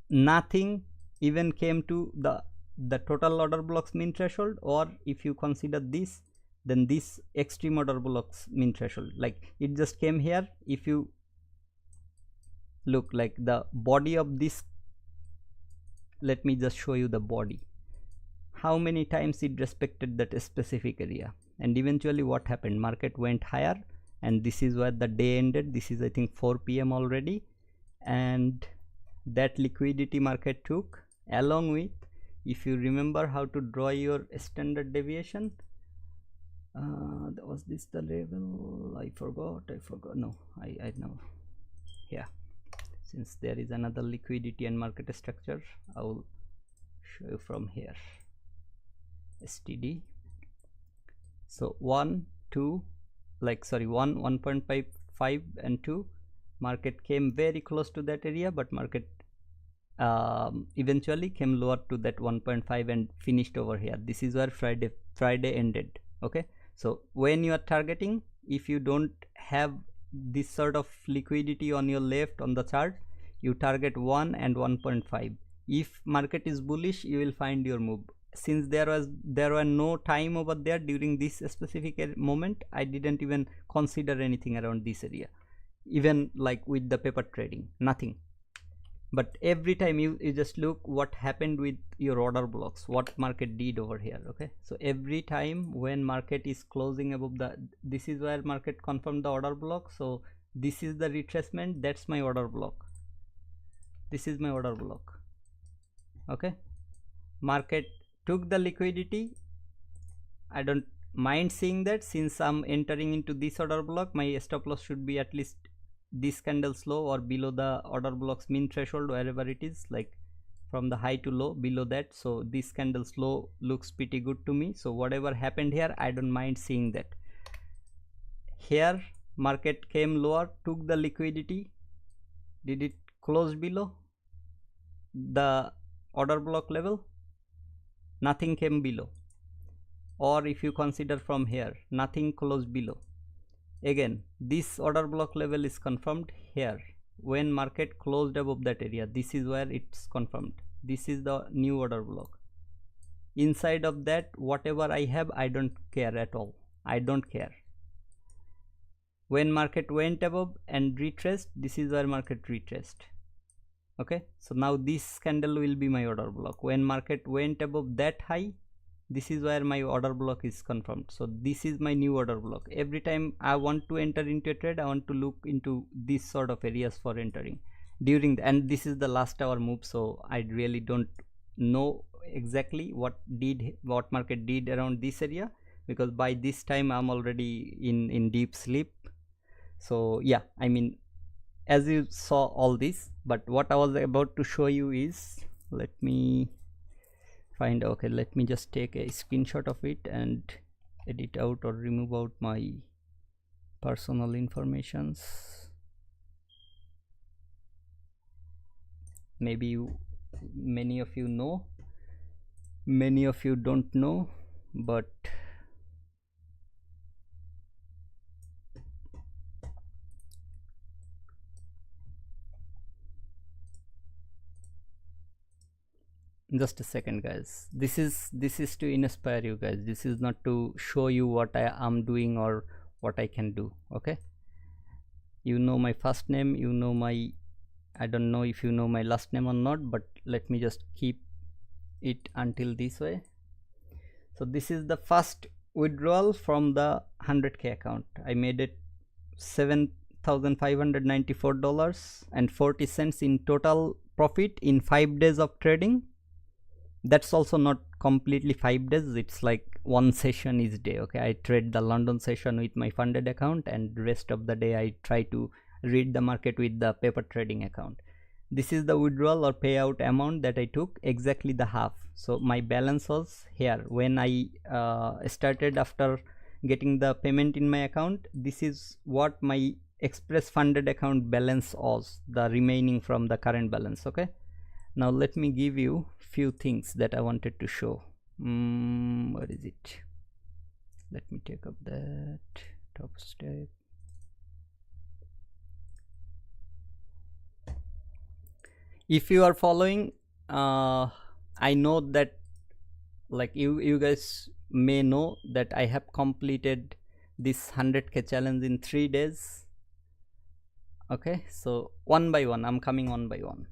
nothing even came to the total order blocks mean threshold, or if you consider this, then this extreme order blocks mean threshold. Like it just came here. If you look, like the body of this, let me just show you the body, how many times it respected that specific area. And eventually what happened? Market went higher, and this is where the day ended. This is I think 4 PM already, and that liquidity market took, along with, if you remember how to draw your standard deviation, was this the level? I forgot. No, I know. Yeah, since there is another liquidity and market structure, I will show you from here. STD. So 1, 2, like sorry, 1.55 and 2, market came very close to that area, but market eventually came lower to that 1.5 and finished over here. This is where Friday ended. Okay, so when you are targeting, if you don't have this sort of liquidity on your left on the chart, you target 1 and 1.5. If market is bullish, you will find your move. Since there were no time over there during this specific moment, I didn't even consider anything around this area, even like with the paper trading, nothing. but every time you just look what happened with your order blocks, what market did over here. Okay, so every time when market is closing above the, this is where market confirmed the order block, so this is the retracement, that's my order block, this is my order block. Okay, market took the liquidity, I don't mind seeing that. Since I'm entering into this order block, my stop loss should be at least this candle's low or below the order block's mean threshold, wherever it is, like from the high to low, below that. So this candle's low looks pretty good to me, so whatever happened here, I don't mind seeing that. Here market came lower, took the liquidity, did it close below the order block level? Nothing came below. Or if you consider from here, nothing closed below. Again, this order block level is confirmed here. When market closed above that area, this is where it's confirmed. This is the new order block. Inside of that, whatever I have, I don't care at all. I don't care. When market went above and retraced, this is where market retraced. Okay, so now this candle will be my order block. When market went above that high, this is where my order block is confirmed. So this is my new order block. Every time I want to enter into a trade, I want to look into this sort of areas for entering during the, and this is the last hour move, so I really don't know exactly what market did around this area, because by this time I'm already in deep sleep. So yeah, I mean, as you saw all this, but what I was about to show you is, let me find, okay, let me just take a screenshot of it and edit out or remove out my personal informations. Maybe many of you know, many of you don't know, but just a second guys, this is to inspire you guys, this is not to show you what I am doing or what I can do. Okay, you know my first name, you know my, I don't know if you know my last name or not, but let me just keep it until this way. So this is the first withdrawal from the 100k account. I made it $7,594.40 in total profit in 5 days of trading. That's also not completely 5 days, it's like one session each day. Okay, I trade the London session with my funded account, and rest of the day I try to read the market with the paper trading account. This is the withdrawal or payout amount that I took, exactly the half. So my balance was here when I started. After getting the payment in my account, this is what my express funded account balance was, the remaining from the current balance. Okay, now let me give you few things that I wanted to show. What is it? Let me take up that top step. If you are following, I know that, like you guys may know that I have completed this 100k challenge in 3 days. Okay, so one by one, I'm coming one by one.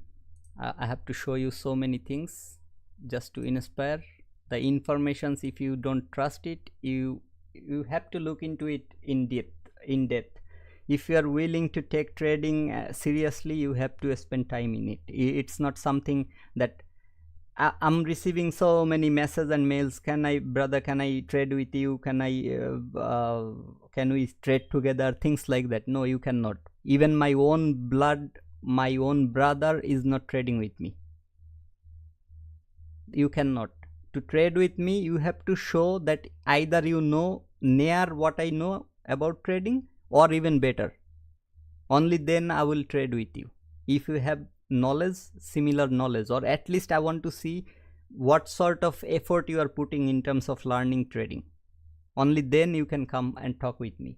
I have to show you so many things just to inspire the informations. If you don't trust it, you have to look into it in depth. If you are willing to take trading seriously, you have to spend time in it. It's not something that I'm receiving so many messages and mails, can I trade with you, can we trade together, things like that. No, you cannot. Even my own blood, my own brother is not trading with me. You cannot. To trade with me, you have to show that either you know near what I know about trading, or even better. Only then I will trade with you. If you have knowledge, similar knowledge, or at least I want to see what sort of effort you are putting in terms of learning trading. Only then you can come and talk with me.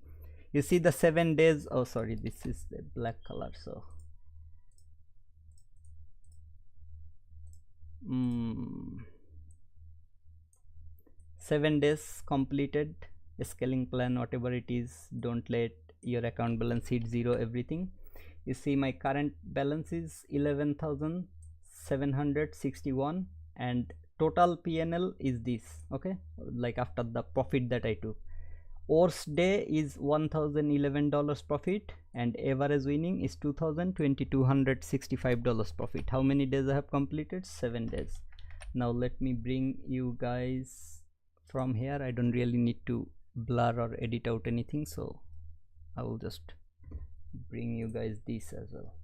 You see the 7 days, oh sorry, this is the black color, so 7 days completed, scaling plan, whatever it is, don't let your account balance hit zero, everything. You see my current balance is 11,761 and total PNL is this, okay, like after the profit that I took. Worst day is $1,011 profit and average winning is $2,265 profit. How many days I have completed? 7 days. Now let me bring you guys from here. I don't really need to blur or edit out anything, so I will just bring you guys this as well.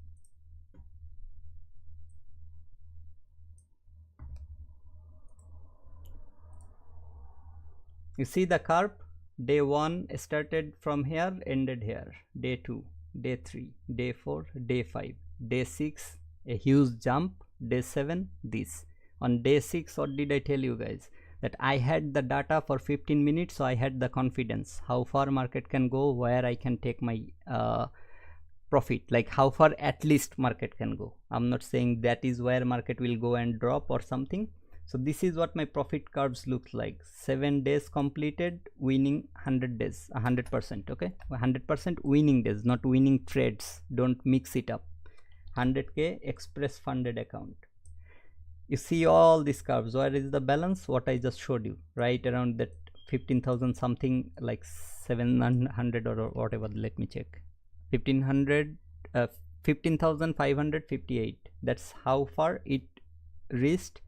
You see the curve? Day 1 started from here, ended here. Day 2, day 3, day 4, day 5, day 6, a huge jump. Day 7, this. On day 6, what did I tell you guys? That I had the data for 15 minutes, so I had the confidence how far market can go, where I can take my profit, like how far at least market can go. I'm not saying that is where market will go and drop or something. So this is what my profit curves look like. 7 days completed, winning 100 days, 100%, okay, 100% winning days, not winning trades. Don't mix it up. 100k express funded account. You see all these curves. Where is the balance? What I just showed you, right around that 15,000 something, like 700 or whatever. Let me check. 15,558. That's how far it reached.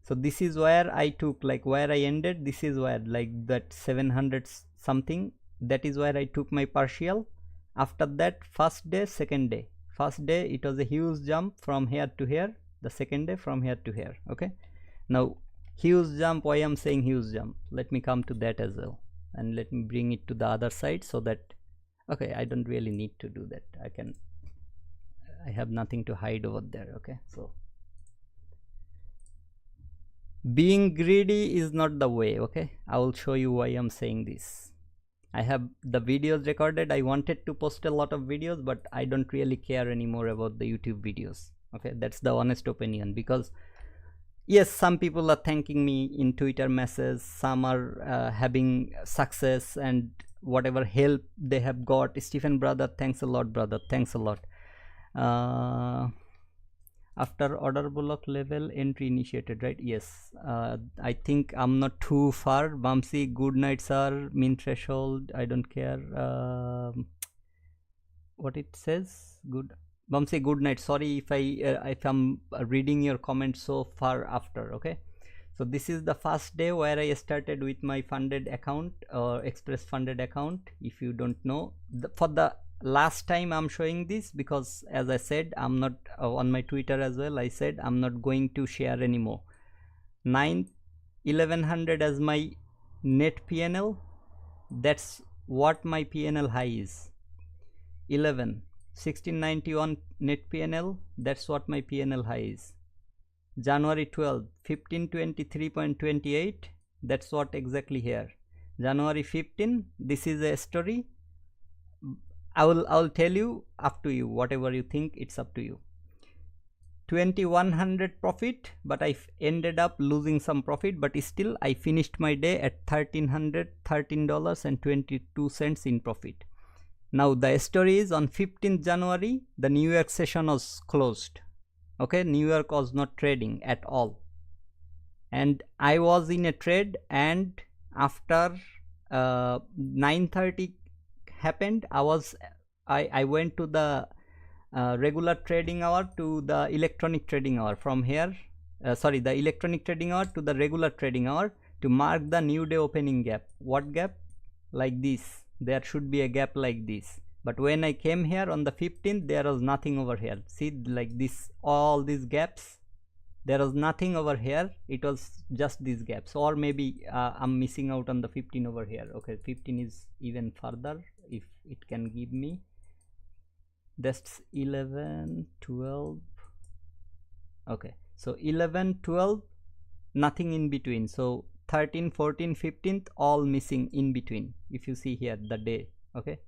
So this is where I took, like where I ended, this is where, like that 700 something, that is where I took my partial. After that, first day, second day. First day it was a huge jump from here to here. The second day from here to here, okay. Now huge jump, why I'm saying huge jump, let me come to that as well, and let me bring it to the other side so that, okay, I don't really need to do that. I have nothing to hide over there, okay. So being greedy is not the way, okay. I will show you why I'm saying this. I have the videos recorded. I wanted to post a lot of videos, but I don't really care anymore about the YouTube videos, okay. That's the honest opinion, because yes, some people are thanking me in Twitter messages, some are having success and whatever help they have got. Stephen brother, thanks a lot brother, thanks a lot. After order block level entry initiated, right? Yes, I think I'm not too far. Bumsy, good night sir, mean threshold, I don't care. What it says, good Bumsy, good night. Sorry if I'm reading your comments so far after, okay. So this is the first day where I started with my funded account or express funded account. If you don't know, for the last time I'm showing this, because as I said, I'm not on my Twitter as well, I said I'm not going to share anymore. 1100 as my net PNL, that's what my PNL high is. 1691 net PNL, that's what my PNL high is. January 12, 1523.28, that's what exactly here. January 15, this is a story. I will tell you, up to you, whatever you think, it's up to you. 2100 profit, but I ended up losing some profit, but still I finished my day at $13.22 in profit. Now the story is, on 15th January the New York session was closed, okay. New York was not trading at all, and I was in a trade, and after 9:30 happened, I went to the regular trading hour to the electronic trading hour. From here, the electronic trading hour to the regular trading hour, to mark the new day opening gap. What gap? Like this, there should be a gap like this, but when I came here on the 15th, there was nothing over here. See, like this, all these gaps, there was nothing over here, it was just these gaps. Or maybe I'm missing out on the 15 over here, okay. 15 is even further, if it can give me, that's 11 12, okay. So 11 12, nothing in between. So 13 14 15th, all missing in between. If you see here the day, okay,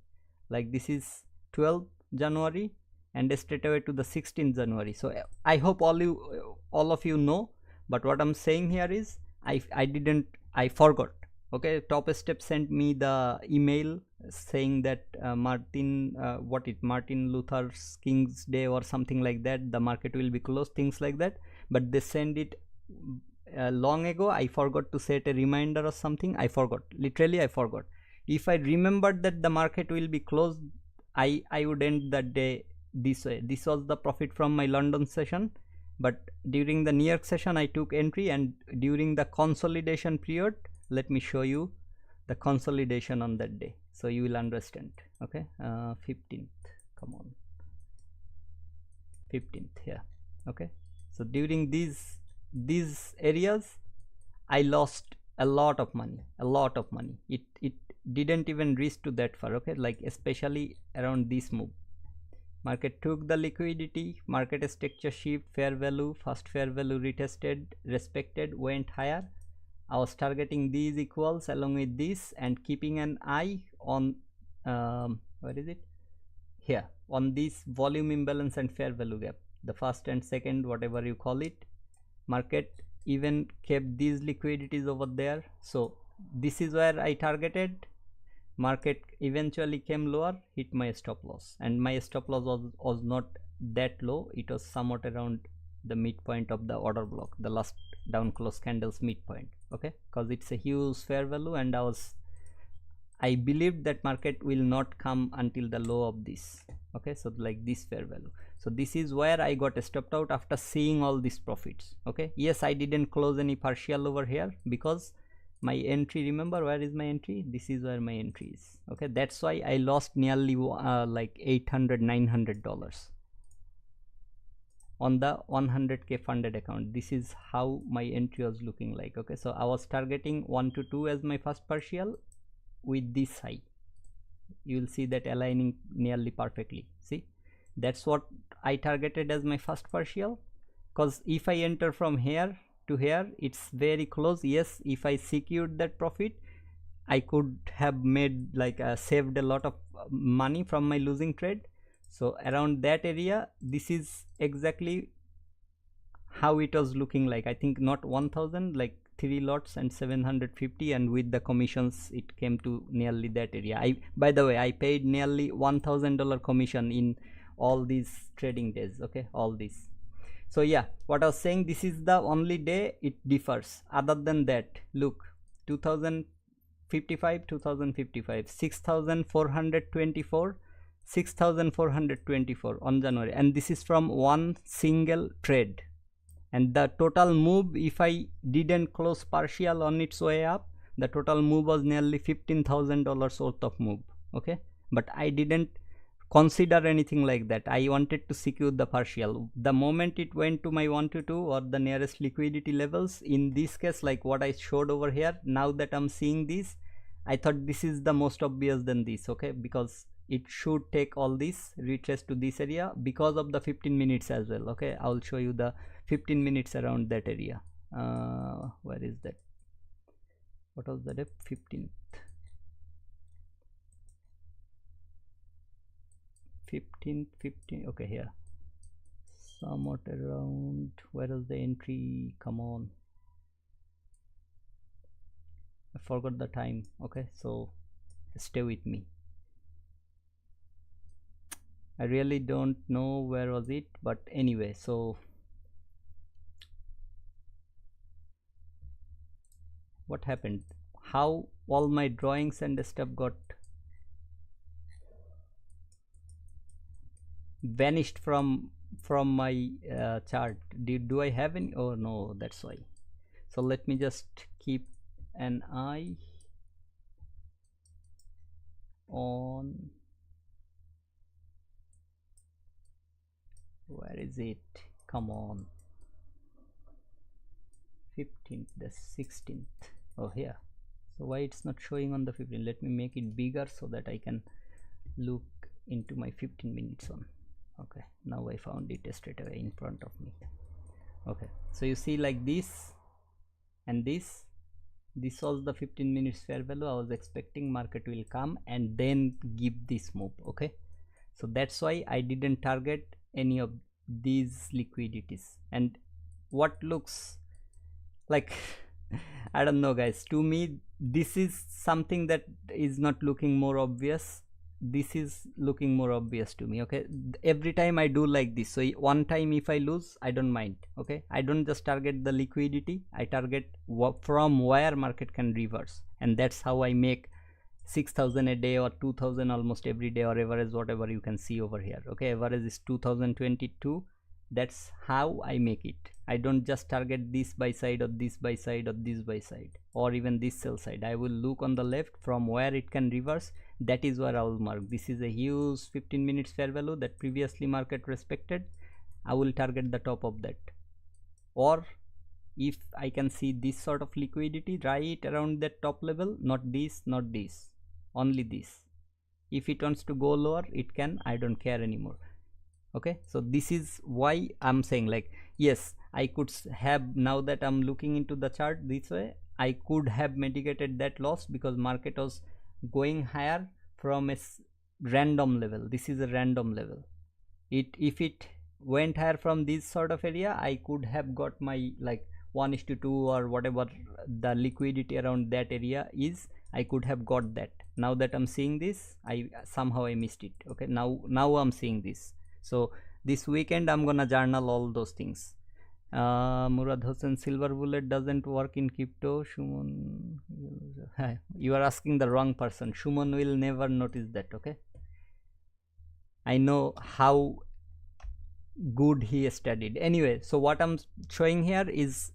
like this is 12th January and straight away to the 16th January. So I hope all of you know, but what I'm saying here is I forgot, okay. Top Step sent me the email saying that Martin Luther King's Day or something like that, the market will be closed, things like that, but they send it long ago. I forgot to set a reminder or something. I forgot, literally I forgot. If I remembered that the market will be closed, I would end the day this way. This was the profit from my London session, but during the New York session I took entry, and during the consolidation period, let me show you the consolidation on that day, so you will understand. Okay, 15th, come on, 15th here. Okay, so during these areas I lost a lot of money, it didn't even reach to that far. Okay, like especially around this move, market took the liquidity, market structure shift, fair value, first fair value retested, respected, went higher. I was targeting these equals along with this and keeping an eye on where is it, here, on this volume imbalance and fair value gap, the first and second, whatever you call it. Market even kept these liquidities over there, so this is where I targeted. Market eventually came lower, hit my stop loss, and my stop loss was not that low, it was somewhat around the midpoint of the order block, the last down close candles midpoint. Okay, because it's a huge fair value, and I believed that market will not come until the low of this. Okay, so like this fair value, so this is where I got stopped out after seeing all these profits. Okay, yes, I didn't close any partial over here because my entry, remember where is my entry, this is where my entry is. Okay, that's why I lost nearly like $800-900 on the 100k funded account. This is how my entry was looking like. Okay, so I was targeting 1 to 2 as my first partial with this high. You will see that aligning nearly perfectly. See, that's what I targeted as my first partial, because if I enter from here to here, it's very close. Yes, if I secured that profit, I could have made like saved a lot of money from my losing trade. So around that area, this is exactly how it was looking like. I think not 1000, like 3 lots and 750, and with the commissions it came to nearly that area. By the way, I paid nearly $1000 commission in all these trading days. Okay, all these. So yeah, what I was saying, this is the only day it differs. Other than that, look, 2055, 2055, 6424, 6424 on January, and this is from one single trade. And the total move, if I didn't close partial on its way up, the total move was nearly $15,000 worth of move. Okay, but I didn't consider anything like that. I wanted to secure the partial. The moment it went to my 1 to 2 or the nearest liquidity levels, in this case like what I showed over here, now that I'm seeing this, I thought this is the most obvious than this. Okay, because it should take all this, retrace to this area because of the 15 minutes as well. Okay, I will show you the 15 minutes around that area. Where is that, what was the depth, 15th, 15, okay, here somewhat around, where is the entry, come on, I forgot the time. Okay, so stay with me, I really don't know where was it, but anyway, so what happened, how all my drawings and stuff got vanished from my chart. Do I have any? Oh no, that's why. So let me just keep an eye on, where is it, come on, 15th, the 16th, oh here. So why it's not showing on the 15th? Let me make it bigger so that I can look into my 15 minutes on. Okay, now I found it straight away in front of me. Okay, so you see like this and this was the 15 minutes fair value. I was expecting market will come and then give this move. Okay, so that's why I didn't target any of these liquidities. And what looks like I don't know guys, to me this is something that is not looking more obvious. This is looking more obvious to me. Okay, every time I do like this, so one time if I lose, I don't mind. Okay, I don't just target the liquidity, I target from where market can reverse, and that's how I make 6,000 a day or 2,000 almost every day, or average whatever you can see over here. Okay, average is 2022. That's how I make it. I don't just target this buy side or this buy side or this buy side or even this sell side. I will look on the left from where it can reverse. That is where I will mark. This is a huge 15 minutes fair value that previously market respected. I will target the top of that. Or if I can see this sort of liquidity right around that top level, not this, not this, only this. If it wants to go lower, it can. I don't care anymore. Okay, so this is why I'm saying, like, yes, I could have, now that I'm looking into the chart this way, I could have mitigated that loss because market was going higher from a random level. This is a random level. If it went higher from this sort of area, I could have got my like 1:2 or whatever the liquidity around that area is. I could have got that. Now that I'm seeing this, I somehow I missed it. Okay, now I'm seeing this. So this weekend I'm gonna journal all those things. Murad Hossein, silver bullet doesn't work in crypto. Shumon, you are asking the wrong person. Shumon will never notice that. Okay, I know how good he studied. Anyway, so what I'm showing here is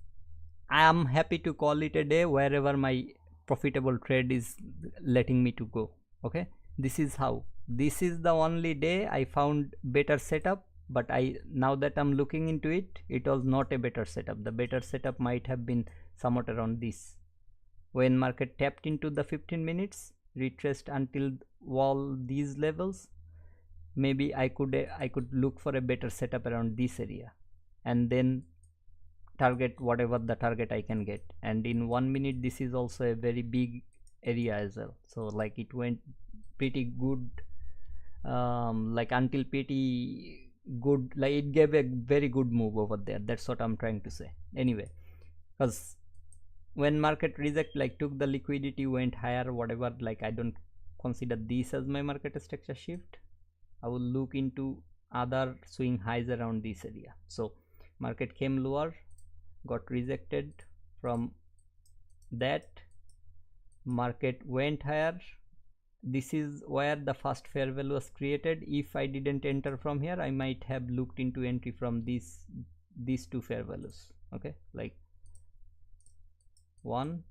I am happy to call it a day wherever my profitable trade is letting me to go. Okay, this is how, this is the only day I found better setup, but now that I'm looking into it, it was not a better setup. The better setup might have been somewhat around this, when market tapped into the 15 minutes, retraced until all these levels. Maybe I could look for a better setup around this area and then target whatever the target I can get. And in 1 minute, this is also a very big area as well. So like it went pretty good, like until pretty good, like it gave a very good move over there. That's what I'm trying to say. Anyway, because when market reject, like took the liquidity, went higher, whatever, like I don't consider this as my market structure shift. I will look into other swing highs around this area. So market came lower, got rejected from that, market went higher. This is where the first fair value was created. If I didn't enter from here, I might have looked into entry from these two fair values. Okay, like one,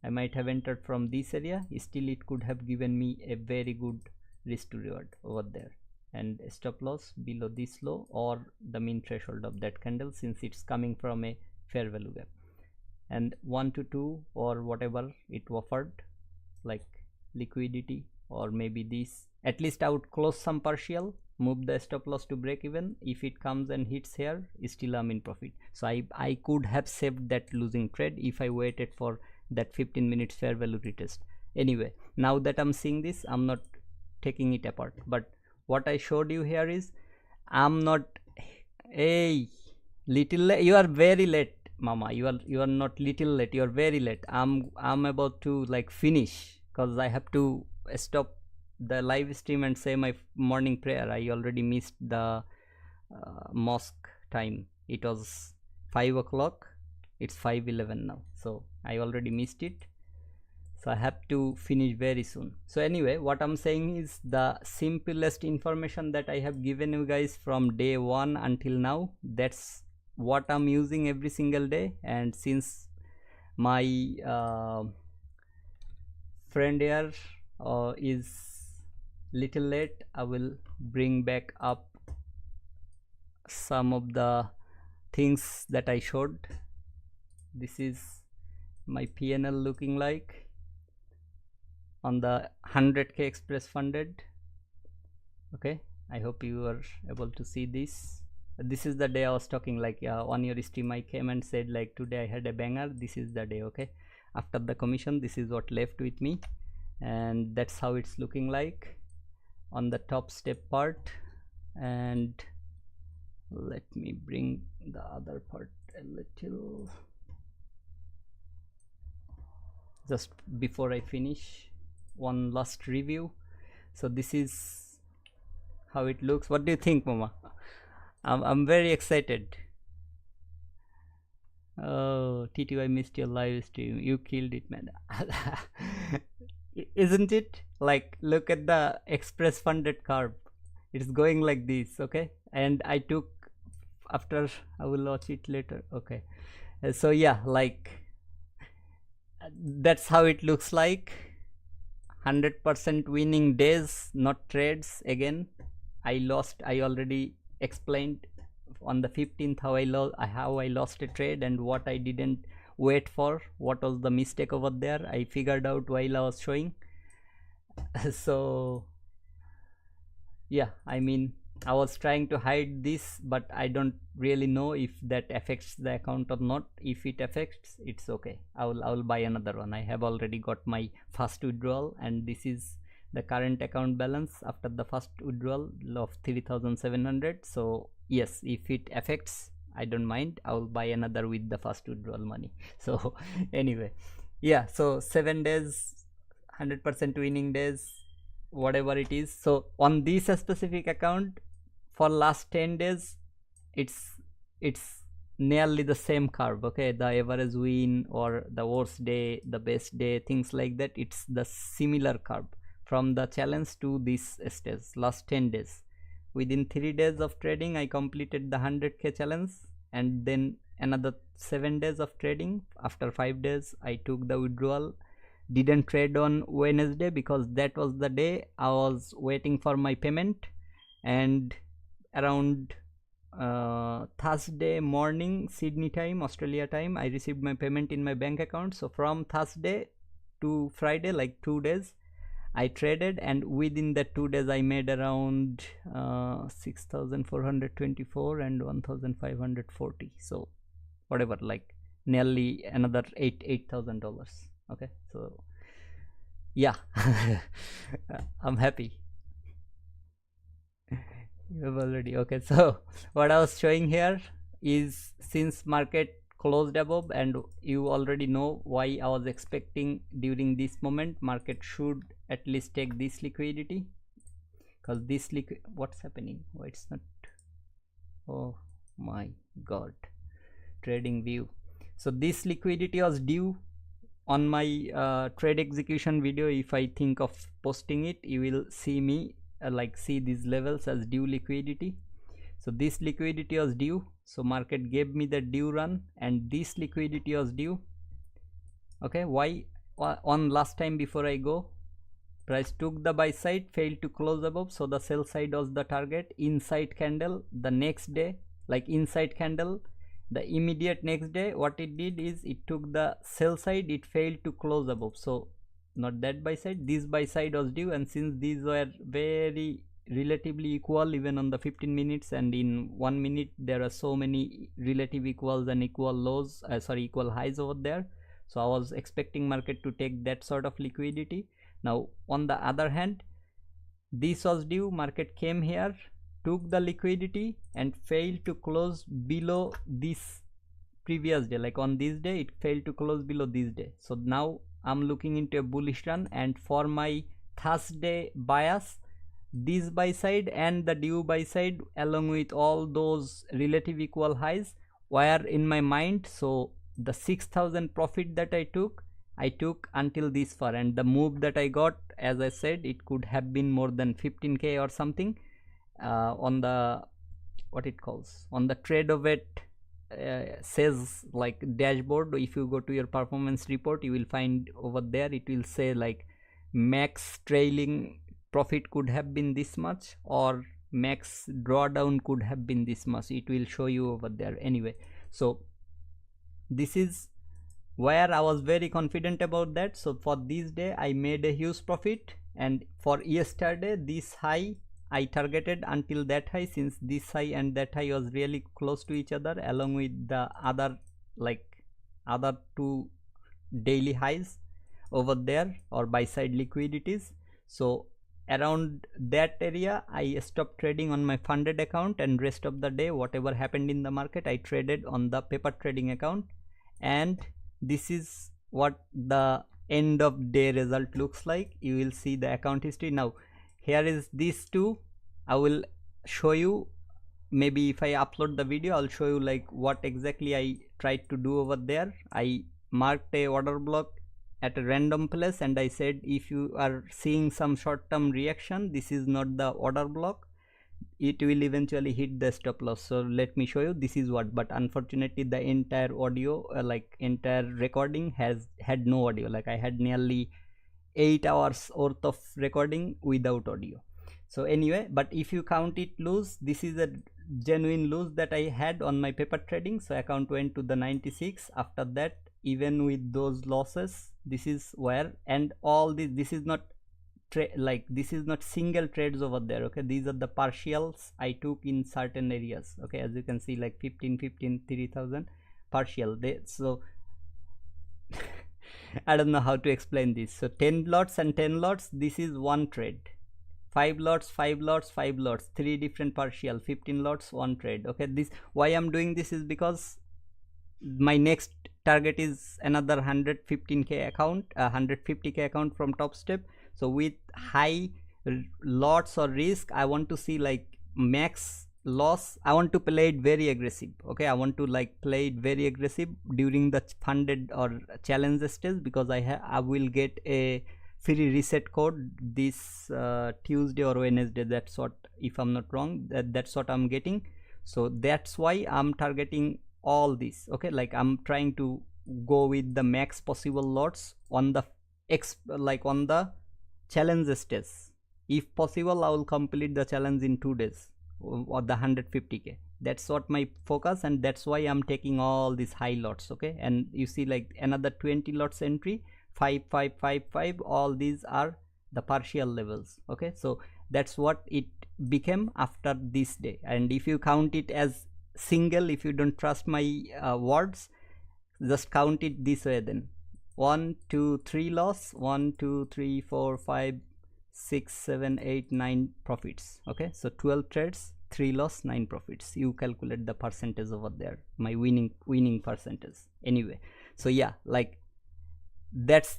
I might have entered from this area. Still it could have given me a very good risk to reward over there, and stop loss below this low or the mean threshold of that candle, since it's coming from a fair value gap. And 1 to 2 or whatever it offered, like liquidity, or maybe this, at least I would close some partial, move the stop loss to break even. If it comes and hits here, still I'm in profit. So I could have saved that losing trade if I waited for that 15 minutes fair value retest. Anyway, now that I'm seeing this, I'm not taking it apart, but what I showed you here is I'm not, hey, little late, you are very late, mama, you are not little late, you are very late. I'm about to like finish, because I have to stop the live stream and say my morning prayer. I already missed the mosque time. It was 5 o'clock, it's 5:11 now, so I already missed it. So I have to finish very soon. So anyway, what I'm saying is the simplest information that I have given you guys from day one until now, that's what I'm using every single day. And since my friend here is little late, I will bring back up some of the things that I showed. This is my PNL looking like on the 100k express funded. Okay, I hope you are able to see this. This is the day I was talking, like on your stream I came and said like today I had a banger. This is the day. Okay, after the commission, this is what left with me, and that's how it's looking like on the top step part. And let me bring the other part a little. just before I finish, one last review. So this is how it looks. What do you think, Mama? I'm very excited. Oh, TT, I missed your live stream. You killed it, man. Isn't it? Like, look at the express funded curve. It's going like this, okay? And I took after, I will watch it later, okay? So yeah, like that's how it looks like. 100% winning days, not trades. Again, I already explained on the 15th how I lost a trade and what I didn't wait for, what was the mistake over there. I figured out while I was showing. So yeah, I mean, I was trying to hide this, but I don't really know if that affects the account or not. If it affects, it's okay. I will buy another one. I have already got my first withdrawal, and this is the current account balance after the first withdrawal of 3,700. So yes, if it affects, I don't mind. I will buy another with the first withdrawal money. So anyway, yeah, so 7 days, 100% winning days, whatever it is. So on this specific account for last 10 days, it's nearly the same curve, okay? The average win or the worst day, the best day, things like that, it's the similar curve from the challenge to this stage. Last 10 days, within 3 days of trading, I completed the 100k challenge, and then another 7 days of trading. After 5 days, I took the withdrawal. Didn't trade on Wednesday because that was the day I was waiting for my payment, and around Thursday morning Sydney time, Australia time, I received my payment in my bank account. So from Thursday to Friday, like 2 days, I traded, and within the 2 days I made around 6,424 and 1,540. So whatever, like nearly another $8,000. Okay, so yeah, I'm happy. You have already, okay. So what I was showing here is, since market closed above, and you already know why I was expecting during this moment market should at least take this liquidity, because this what's happening? Why it's not? Oh my god, trading view. So this liquidity was due on my trade execution video. If I think of posting it, you will see me like see these levels as due liquidity. So this liquidity was due, so market gave me the due run, and this liquidity was due. Okay, why? On last time, before I go, price took the buy side, failed to close above, so the sell side was the target. Inside candle the next day, like inside candle the immediate next day, what it did is it took the sell side, it failed to close above. So not that buy side, this buy side was due, and since these were very relatively equal even on the 15 minutes, and in 1 minute there are so many relative equals and equal lows, equal highs over there. So I was expecting market to take that sort of liquidity. Now on the other hand, this was due, market came here, took the liquidity and failed to close below this previous day. Like on this day it failed to close below this day. So now I'm looking into a bullish run, and for my Thursday bias, this buy side and the due buy side along with all those relative equal highs were in my mind. So the 6,000 profit that I took until this far, and the move that I got, as I said, it could have been more than 15k or something. On the what it calls, on the trade of it says like dashboard. If you go to your performance report, you will find over there it will say like max trailing profit could have been this much, or max drawdown could have been this much. It will show you over there anyway. So this is where I was very confident about that. So for this day I made a huge profit, and for yesterday this high I targeted until that high, since this high and that high was really close to each other, along with the other two daily highs over there, or buy side liquidities. So around that area I stopped trading on my funded account, and rest of the day whatever happened in the market I traded on the paper trading account. And this is what the end of day result looks like. You will see the account history. Now here is these two. I will show you, maybe if I upload the video I'll show you like what exactly I tried to do over there. I marked a order block at a random place and I said, if you are seeing some short-term reaction, this is not the order block, it will eventually hit the stop loss. So let me show you. This is what, but unfortunately the entire audio like entire recording had no audio. Like I had nearly 8 hours worth of recording without audio. So anyway, but if you count it loose, this is a genuine loose that I had on my paper trading. So account went to the 96. After that, even with those losses, this is where, and all this is not like this is not single trades over there. Okay, these are the partials I took in certain areas. Okay, as you can see, like 15 3000 partial. So I don't know how to explain this. So 10 lots and 10 lots, this is one trade. 5 lots, 5 lots, 5 lots, 3 different partial, 15 lots, one trade. Okay, this, why I'm doing this is because my next target is another 115k account, 150k account from Top Step. So with high lots or risk, I want to see like max loss. I want to play it very aggressive. Okay, I want to like play it very aggressive during the funded or challenge stage, because I will get a free reset code this Tuesday or Wednesday. That's what, if I'm not wrong, that's what I'm getting. So that's why I'm targeting all this. Okay, like I'm trying to go with the max possible lots on the on the challenge stage. If possible, I will complete the challenge in 2 days or the 150k. That's what my focus, and that's why I'm taking all these high lots. Okay, and you see like another 20 lots entry, 5 5 5 5, all these are the partial levels. Okay, so that's what it became after this day. And if you count it as single, if you don't trust my words, just count it this way then: 1 2 3 loss, 1 2 3 4 5 6 7 8 9 profits. Okay, so 12 trades, 3 loss, 9 profits. You calculate the percentage over there, my winning percentage. Anyway, so yeah, like that's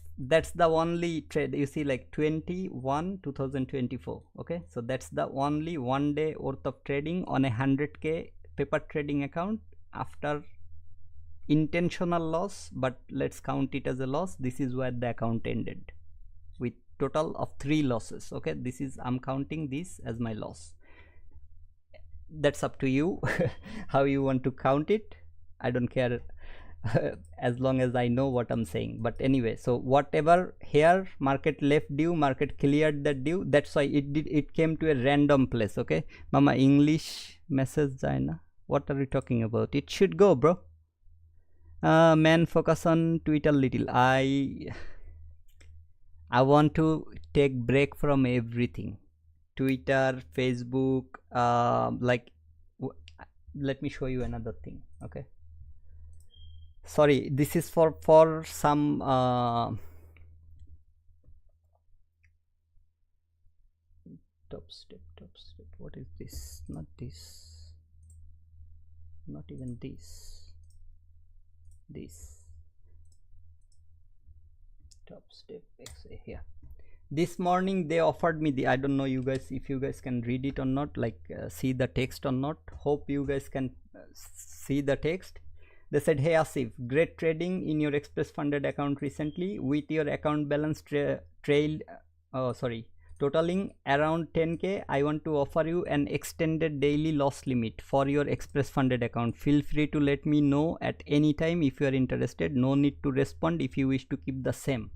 the only trade. You see like 21/2024. Okay, so that's the only 1 day worth of trading on a 100k paper trading account after intentional loss, but let's count it as a loss. This is where the account ended with total of 3 losses. Okay, this is, I'm counting this as my loss. That's up to you how you want to count it. I don't care as long as I know what I'm saying. But anyway, so whatever here, market left due, market cleared that due. That's why it came to a random place. Okay, mama English message Jaina, what are you talking about? It should go, bro. Man, focus on Twitter little. I want to take break from everything. Twitter, Facebook, like let me show you another thing. Okay, sorry, this is for some top step. What is this? Not this, not even this Top Step XA here. This morning they offered me the, I don't know you guys, if you guys can read it or not, like see the text or not. Hope you guys can see the text. They said, hey Asif, great trading in your express funded account recently with your account balance totaling around 10k. I want to offer you an extended daily loss limit for your express funded account. Feel free to let me know at any time if you are interested. No need to respond if you wish to keep the same.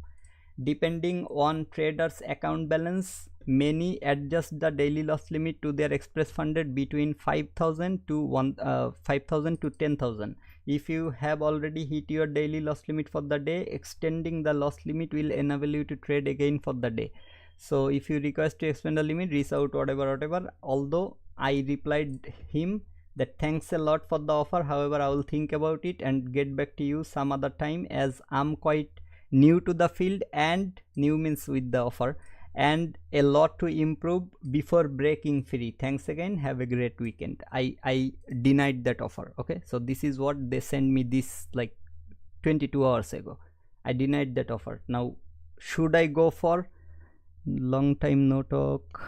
Depending on traders account balance, many adjust the daily loss limit to their express funded between 5,000 to 10,000. If you have already hit your daily loss limit for the day, extending the loss limit will enable you to trade again for the day. So if you request to expand the limit, reach out, whatever. Although I replied him that thanks a lot for the offer, however I will think about it and get back to you some other time, as I'm quite new to the field, and new means with the offer, and a lot to improve before breaking free. Thanks again, have a great weekend. I denied that offer. Okay, so this is what they sent me this like 22 hours ago. I denied that offer. Now should I go for? Long time no talk.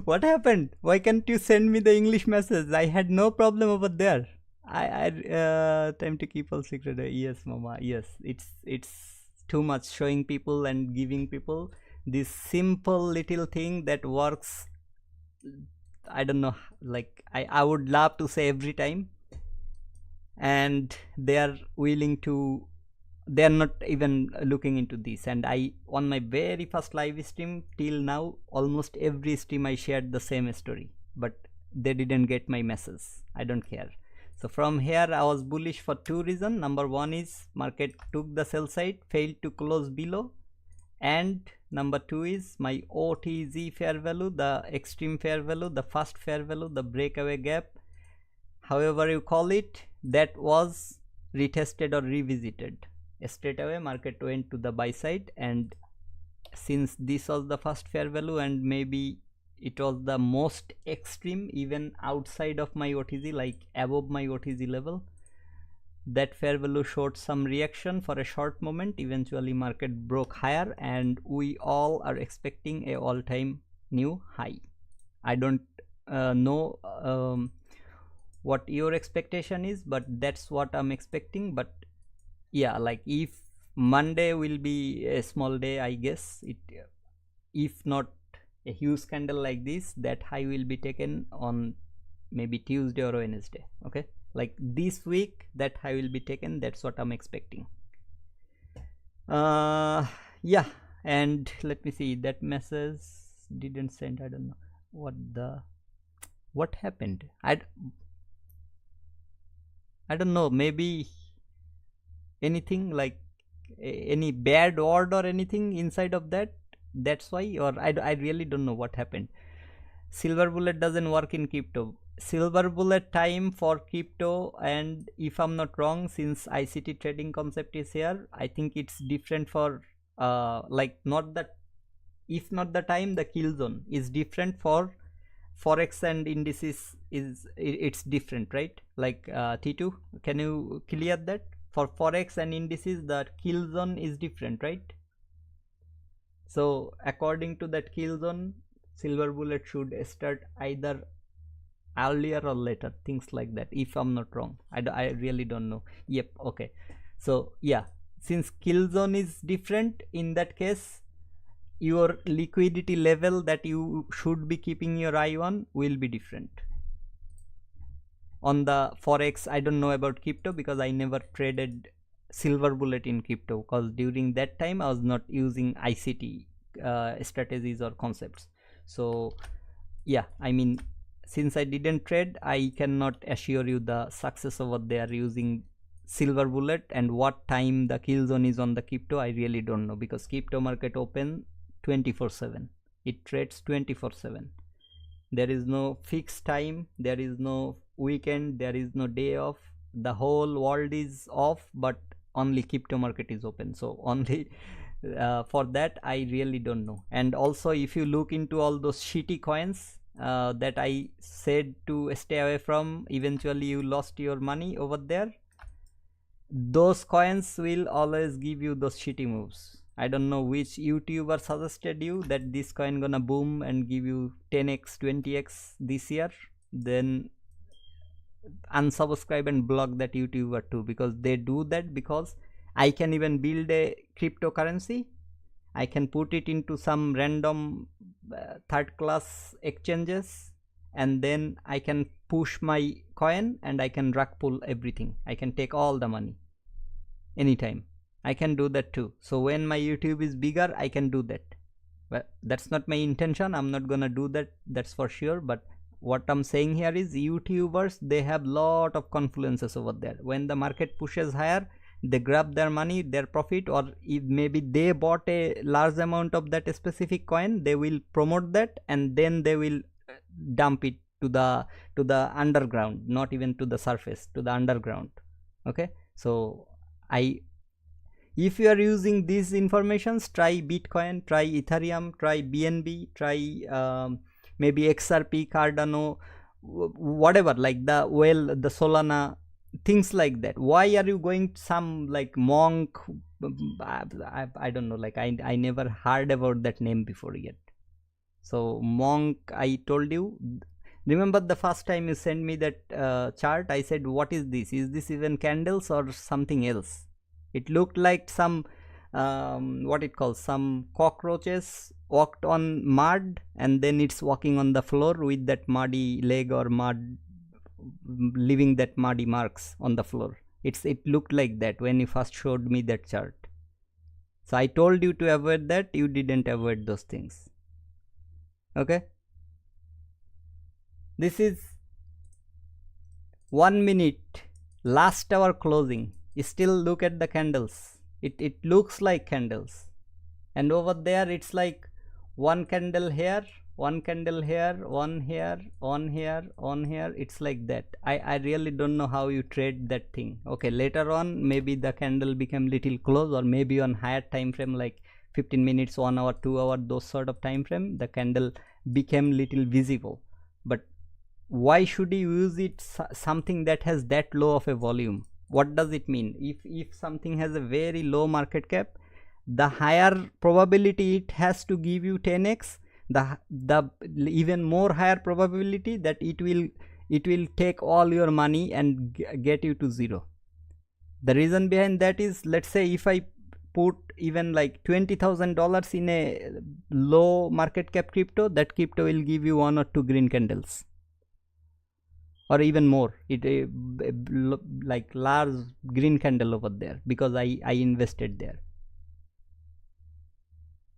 What happened? Why can't you send me the English message? I had no problem over there. Time to keep all secret. Yes, mama. Yes, it's too much showing people and giving people this simple little thing that works. I don't know. Like I would love to say every time, and they are willing to. They are not even looking into this. And I, on my very first live stream till now, almost every stream I shared the same story, but they didn't get my message. I don't care. So from here I was bullish for two reasons. Number one is market took the sell side, failed to close below, and number two is my OTZ fair value, the extreme fair value, the first fair value, the breakaway gap, however you call it, that was retested or revisited. Straight away market went to the buy side, and since this was the first fair value and maybe it was the most extreme even outside of my OTZ, like above my OTZ level, that fair value showed some reaction for a short moment. Eventually market broke higher and we all are expecting a all-time new high. I don't know what your expectation is, but that's what I'm expecting. But yeah, like if Monday will be a small day, I guess it, if not a huge candle like this, that high will be taken on maybe Tuesday or Wednesday. Okay, like this week that high will be taken. That's what I'm expecting. Yeah, and let me see, that message didn't send. I don't know what happened. I don't know, maybe anything like any bad word or anything inside of that, that's why, or I really don't know what happened. Silver bullet doesn't work in crypto. Silver bullet time for crypto, and if I'm not wrong, since ICT trading concept is here, I think it's different for like not that, if not the time, the kill zone is different for forex and indices. It's different, right? Like T2, can you clear that? For forex and indices, the kill zone is different, right? So according to that kill zone, silver bullet should start either earlier or later, things like that, if I'm not wrong. I really don't know. Yep. Okay, so yeah, since kill zone is different, in that case your liquidity level that you should be keeping your eye on will be different. On the forex, I don't know about crypto because I never traded silver bullet in crypto, because during that time I was not using ICT strategies or concepts. So yeah, I mean, since I didn't trade, I cannot assure you the success of what they are using silver bullet, and what time the kill zone is on the crypto, I really don't know, because crypto market open 24/7. It trades 24/7. There is no fixed time, there is no weekend, there is no day off. The whole world is off, but only crypto market is open. So only for that I really don't know. And also, if you look into all those shitty coins that I said to stay away from, eventually you lost your money over there. Those coins will always give you those shitty moves. I don't know which YouTuber suggested you that this coin gonna boom and give you 10x 20x this year. Then unsubscribe and block that YouTuber too, because they do that. Because I can even build a cryptocurrency, I can put it into some random third class exchanges, and then I can push my coin and I can rug pull everything. I can take all the money anytime. I can do that too. So when my YouTube is bigger, I can do that. But that's not my intention. I'm not gonna do that, that's for sure. But what I'm saying here is, YouTubers, they have lot of confluences over there. When the market pushes higher, they grab their money, their profit, or if maybe they bought a large amount of that specific coin, they will promote that and then they will dump it to the underground, not even to the surface, to the underground. Okay, so if you are using these informations, try Bitcoin, try Ethereum, try BNB, try maybe XRP, Cardano, whatever, like the Solana, things like that. Why are you going some like monk? I don't know, like I never heard about that name before yet. So monk, I told you, remember the first time you sent me that chart, I said, what is this even candles or something else? It looked like some what it calls, some cockroaches walked on mud, and then it's walking on the floor with that muddy leg or mud, leaving that muddy marks on the floor. It looked like that when you first showed me that chart. So I told you to avoid that, you didn't avoid those things. Okay, this is 1 minute last hour closing. You still look at the candles, it looks like candles, and over there it's like one candle here, one candle here, one here, on here, on here. It's like that. I really don't know how you trade that thing. Okay, later on maybe the candle became little close, or maybe on higher time frame like 15 minutes, 1 hour, 2 hour, those sort of time frame, the candle became little visible. But why should you use it something that has that low of a volume? What does it mean? If something has a very low market cap, the higher probability it has to give you 10x, the even more higher probability that it will take all your money and get you to zero. The reason behind that is, let's say if I put even like $20,000 in a low market cap crypto, that crypto will give you 1 or 2 green candles, or even more. Like large green candle over there, because I invested there.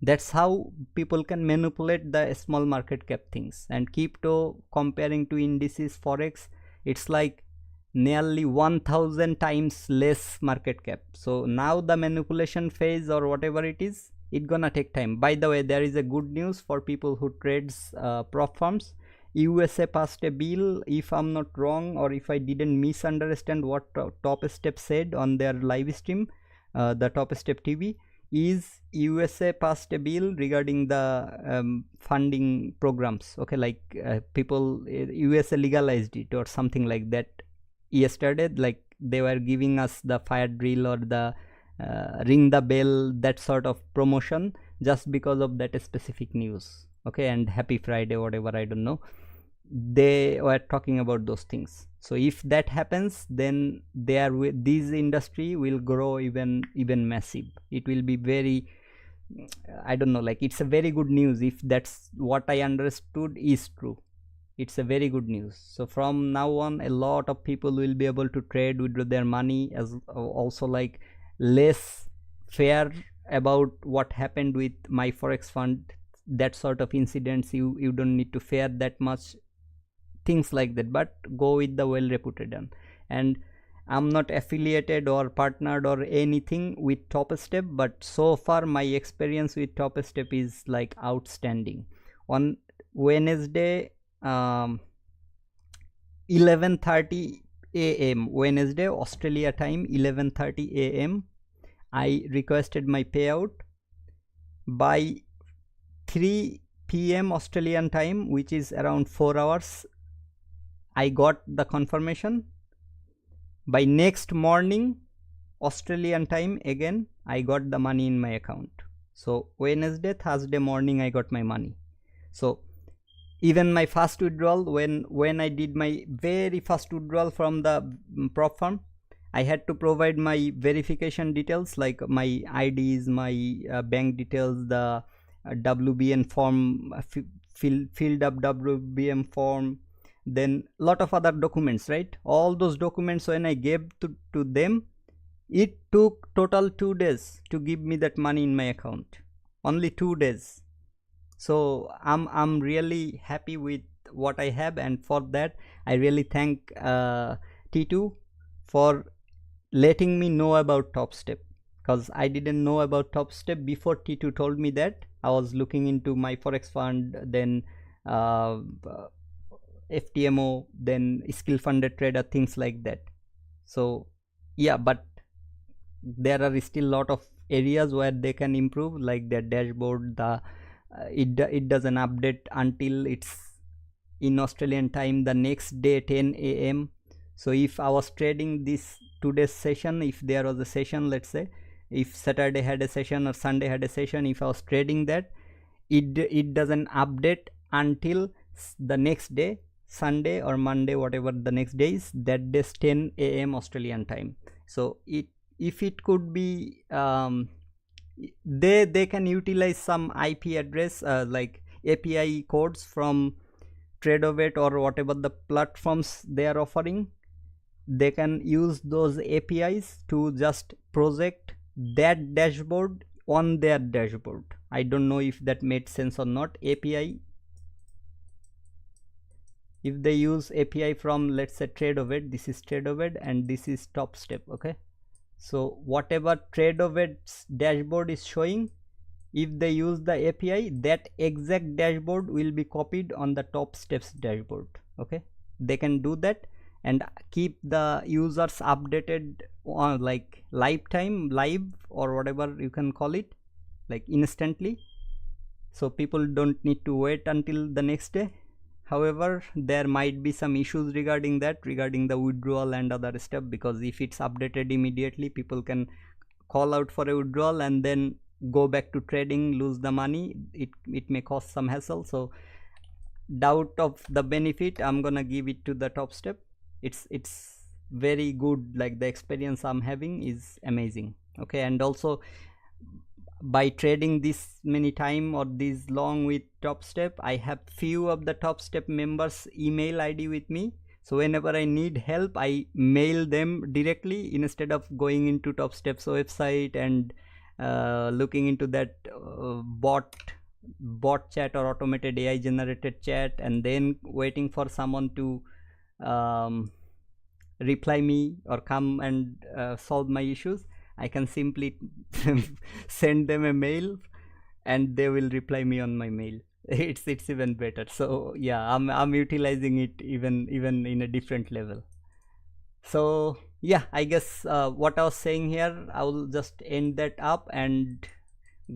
That's how people can manipulate the small market cap things. And crypto, comparing to indices, forex, it's like nearly 1000 times less market cap. So now the manipulation phase or whatever it is, it gonna take time. By the way, there is a good news for people who trades prop firms. USA passed a bill, if I'm not wrong, or if I didn't misunderstand what Top Step said on their live stream, the Top Step TV, is USA passed a bill regarding the funding programs. Okay, like people, USA legalized it or something like that yesterday. Like they were giving us the fire drill or the ring the bell, that sort of promotion, just because of that specific news. Okay, and happy Friday, whatever, I don't know. They were talking about those things. So if that happens, then this industry will grow even massive. It will be very, I don't know, like it's a very good news if that's what I understood is true. It's a very good news. So from now on, a lot of people will be able to trade, withdraw their money, as also like less fear about what happened with my forex fund, that sort of incidents. You don't need to fear that much, things like that. But go with the well reputed one. And I'm not affiliated or partnered or anything with Top Step, but so far my experience with Top Step is like outstanding. On Wednesday, 11:30 a.m. Wednesday Australia time, 11:30 a.m. I requested my payout. By 3 p.m. Australian time, which is around 4 hours, I got the confirmation. By next morning Australian time, again I got the money in my account. So Wednesday, Thursday morning I got my money. So even my first withdrawal, when I did my very first withdrawal from the prop firm, I had to provide my verification details, like my IDs, my bank details, the WBN form, filled up WBN form, then lot of other documents, right? All those documents, when I gave to them, it took total 2 days to give me that money in my account. Only 2 days. So I'm really happy with what I have, and for that I really thank T2 for letting me know about Top Step, because I didn't know about Top Step before T2 told me that. I was looking into my forex fund, then FTMO, then skill funded trader, things like that. So yeah, but there are still a lot of areas where they can improve, like their dashboard. It doesn't update until it's in Australian time the next day 10 a.m. So if I was trading this today's session, if there was a session, let's say if Saturday had a session or Sunday had a session, if I was trading that, it doesn't update until the next day, Sunday or Monday, whatever the next day is, that day's 10 a.m. Australian time. So if it could be they can utilize some IP address like API codes from TraderPath or whatever the platforms they are offering. They can use those APIs to just project that dashboard on their dashboard. I don't know if that made sense or not. API, if they use API from, let's say, TraderPath, this is TraderPath and this is TopStep. Okay, so whatever TraderPath's dashboard is showing, if they use the API, that exact dashboard will be copied on the TopStep's dashboard. Okay, they can do that and keep the users updated on like live or whatever you can call it, like instantly, so people don't need to wait until the next day. However, there might be some issues regarding the withdrawal and other stuff, because if it's updated immediately, people can call out for a withdrawal and then go back to trading, lose the money. It may cause some hassle. So doubt of the benefit, I'm gonna give it to the TopStep. It's very good, like the experience I'm having is amazing. Okay, and also by trading this many time or this long with TopStep, I have few of the TopStep members email ID with me, so whenever I need help, I mail them directly instead of going into TopStep's website and looking into that bot chat or automated AI generated chat and then waiting for someone to reply me or come and solve my issues. I can simply send them a mail and they will reply me on my mail. It's even better. So yeah, I'm utilizing it even in a different level. So yeah, I guess what I was saying here, I will just end that up and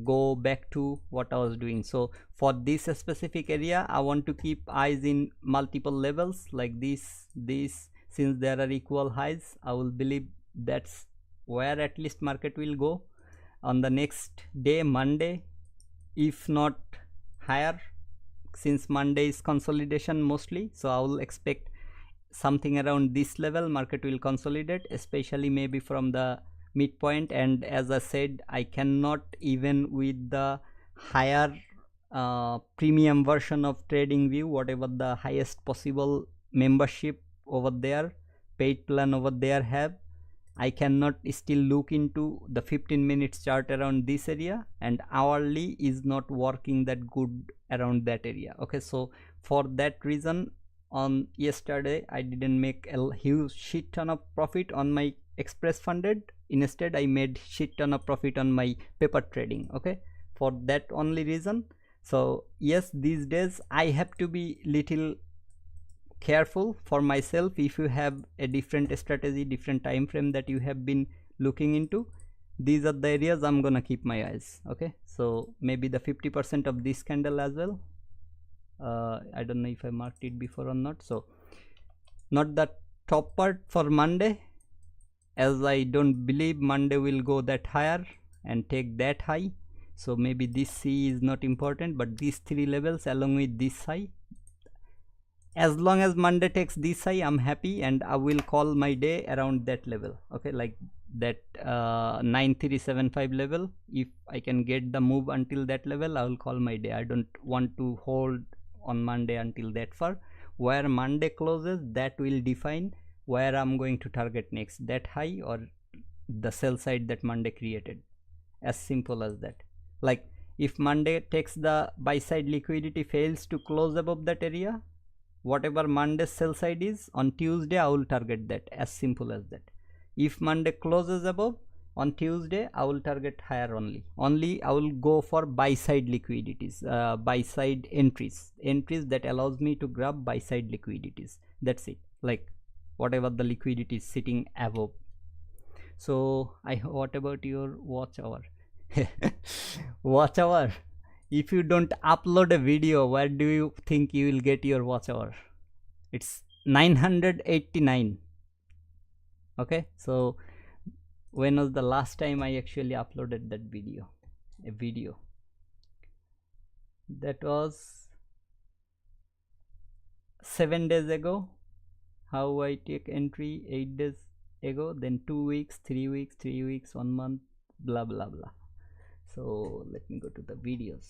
go back to what I was doing. So for this specific area, I want to keep eyes in multiple levels like this. Since there are equal highs, I will believe that's where at least market will go on the next day, Monday, if not higher, since Monday is consolidation mostly. So I will expect something around this level market will consolidate, especially maybe from the midpoint. And as I said, I cannot, even with the higher premium version of TradingView, whatever the highest possible membership over there, paid plan over there have, I cannot still look into the 15 minutes chart around this area, and hourly is not working that good around that area. Okay, so for that reason, on yesterday I didn't make a huge shit ton of profit on my express funded. Instead, I made shit ton of profit on my paper trading. Okay, for that only reason. So yes, these days I have to be little careful for myself. If you have a different strategy, different time frame that you have been looking into, these are the areas I'm gonna keep my eyes. Okay, so maybe the 50% of this candle as well. I don't know if I marked it before or not. So not the top part for Monday, as I don't believe Monday will go that higher and take that high. So maybe this C is not important, but these three levels along with this high, as long as Monday takes this high, I'm happy, and I will call my day around that level. Okay, like that 9375 level. If I can get the move until that level, I will call my day. I don't want to hold on Monday until that far. Where Monday closes, that will define where I'm going to target next, that high or the sell side that Monday created. As simple as that. Like if Monday takes the buy side liquidity, fails to close above that area, whatever Monday's sell side is, on Tuesday I will target that. As simple as that. If Monday closes above, on Tuesday I will target higher only. I will go for buy side liquidities, buy side entries that allows me to grab buy side liquidities. That's it. Like whatever the liquidity is sitting above. So what about your watch hour? Watch hour. If you don't upload a video, where do you think you will get your watch hour? It's 989. Okay, so when was the last time I actually uploaded that video? A video that was 7 days ago. How I take entry 8 days ago, then 2 weeks, 3 weeks, 3 weeks, 1 month, blah blah blah. So let me go to the videos.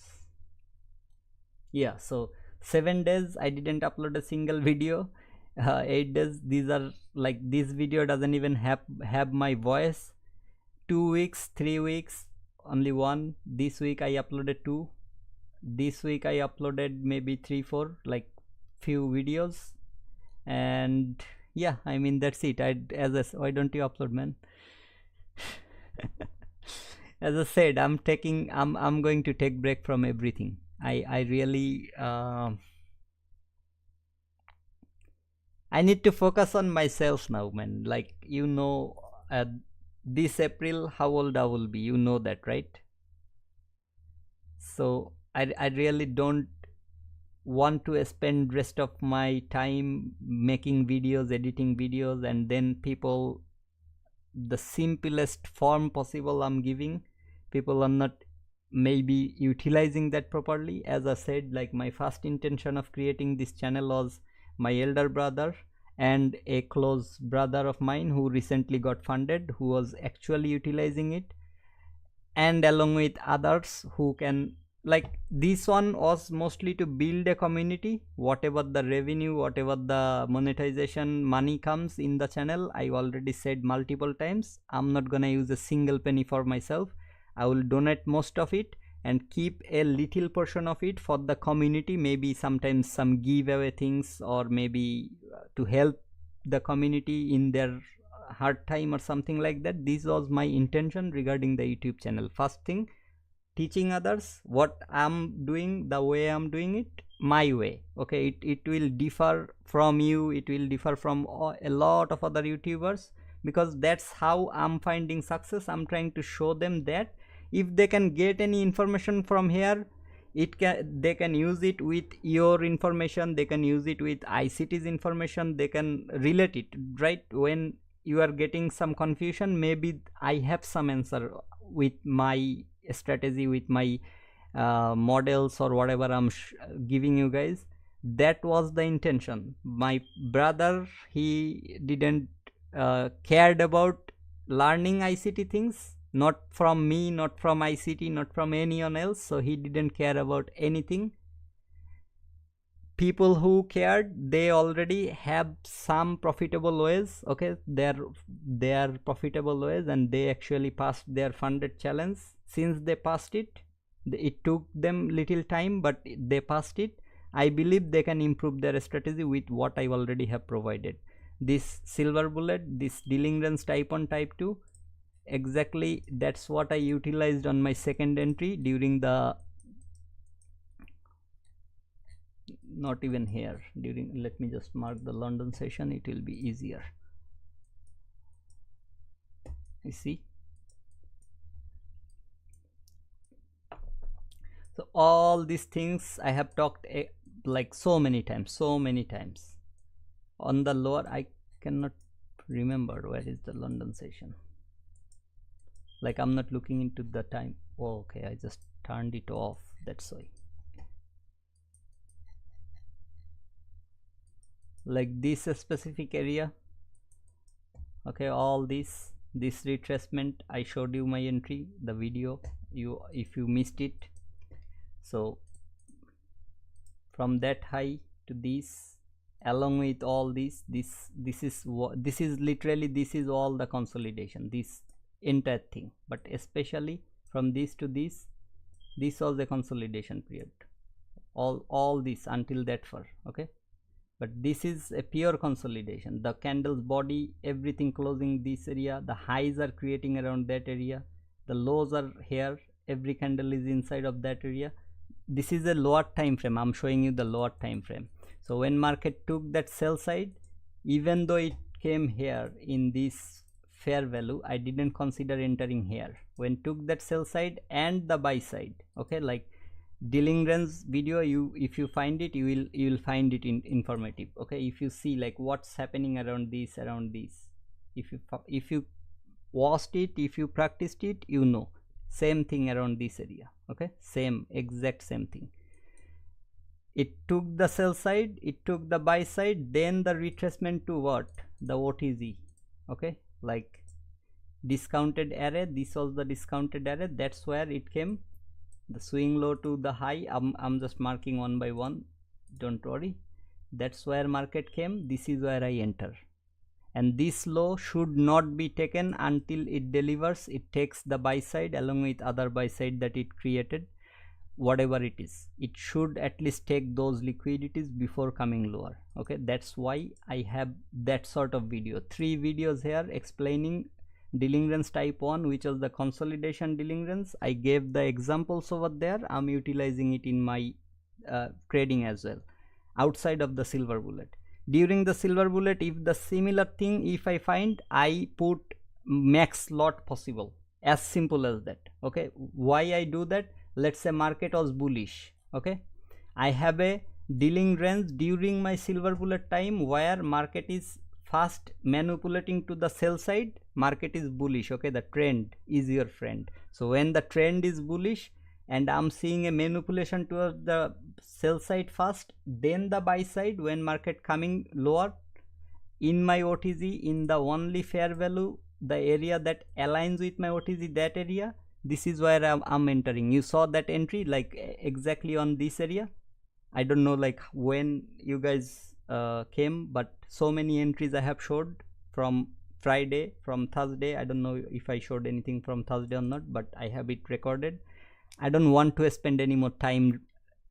Yeah, so 7 days I didn't upload a single video. 8 days, these are like, this video doesn't even have my voice. 2 weeks, 3 weeks, only one. This week I uploaded 2. This week I uploaded maybe 3-4, like few videos. And yeah, I mean, that's it. Why don't you upload, man? As I said, I'm going to take break from everything. I really I need to focus on myself now, man. Like, uh, this April, how old I will be, you know that, right? So I really don't want to spend rest of my time making videos, editing videos, and then people, the simplest form possible I'm giving, people are not maybe utilizing that properly. As I said, like, my first intention of creating this channel was my elder brother and a close brother of mine who recently got funded, who was actually utilizing it, and along with others who can, like, this one was mostly to build a community. Whatever the revenue, whatever the monetization money comes in the channel, I already said multiple times, I'm not gonna use a single penny for myself. I will donate most of it and keep a little portion of it for the community, maybe sometimes some giveaway things, or maybe to help the community in their hard time or something like that. This was my intention regarding the YouTube channel. First thing, teaching others what I'm doing, the way I'm doing it, my way. Okay, it will differ from you, it will differ from a lot of other YouTubers, because that's how I'm finding success. I'm trying to show them that if they can get any information from here, they can use it with your information, they can use it with ICT's information, they can relate it, right? When you are getting some confusion, maybe I have some answer with my strategy, with my models, or whatever I'm giving you guys. That was the intention. My brother, he didn't cared about learning ICT things, not from me, not from ICT, not from anyone else, so he didn't care about anything. People who cared, they already have some profitable ways. Okay, they're profitable ways, and they actually passed their funded challenge. Since they passed it, it took them little time, but they passed it. I believe they can improve their strategy with what I already have provided. This silver bullet, this dealing runs type 1, type 2, exactly that's what I utilized on my second entry during the, not even here, during, let me just mark the London session, it will be easier. You see, so all these things I have talked like so many times on the lower. I cannot remember where is the London session. Like, I'm not looking into the time. Oh, okay, I just turned it off, that's why. Like this specific area, okay, all this retracement, I showed you my entry, the video, if you missed it. So from that high to this, along with all this is literally, this is all the consolidation, this entire thing. But especially from this to this was the consolidation period, all this until that far. Okay, but this is a pure consolidation. The candle's body, everything closing this area, the highs are creating around that area, the lows are here, every candle is inside of that area. This is a lower time frame, I'm showing you the lower time frame. So when market took that sell side, even though it came here in this fair value, I didn't consider entering here. When took that sell side and the buy side, okay, like dealing range video, if you find it, you will find it informative. Okay, if you see like what's happening around this, if you watched it, if you practiced it, you know. Same thing around this area. Okay, same, exact same thing. It took the sell side, it took the buy side, then the retracement to what? The OTZ. Okay, like discounted array. This was the discounted array. That's where it came. The swing low to the high. I'm just marking one by one. Don't worry. That's where market came. This is where I enter. And this low should not be taken until it delivers. It takes the buy side along with other buy side that it created. Whatever it is, it should at least take those liquidities before coming lower. Okay, that's why I have that sort of video. 3 videos here explaining Dillingham type 1, which was the consolidation Dillingham. I gave the examples over there. I'm utilizing it in my trading as well, outside of the silver bullet. During the silver bullet, if the similar thing, if I find, I put max lot possible, as simple as that. Okay, why I do that? Let's say market was bullish. Okay, I have a dealing range during my silver bullet time where market is fast manipulating to the sell side. Market is bullish. Okay, the trend is your friend. So when the trend is bullish and I'm seeing a manipulation towards the sell side fast, then the buy side, when market coming lower, in my OTZ, in the only fair value, the area that aligns with my OTZ, that area, this is where I'm entering. You saw that entry like exactly on this area. I don't know like when you guys came, but so many entries I have showed from Friday, from Thursday. I don't know if I showed anything from Thursday or not, but I have it recorded. I don't want to spend any more time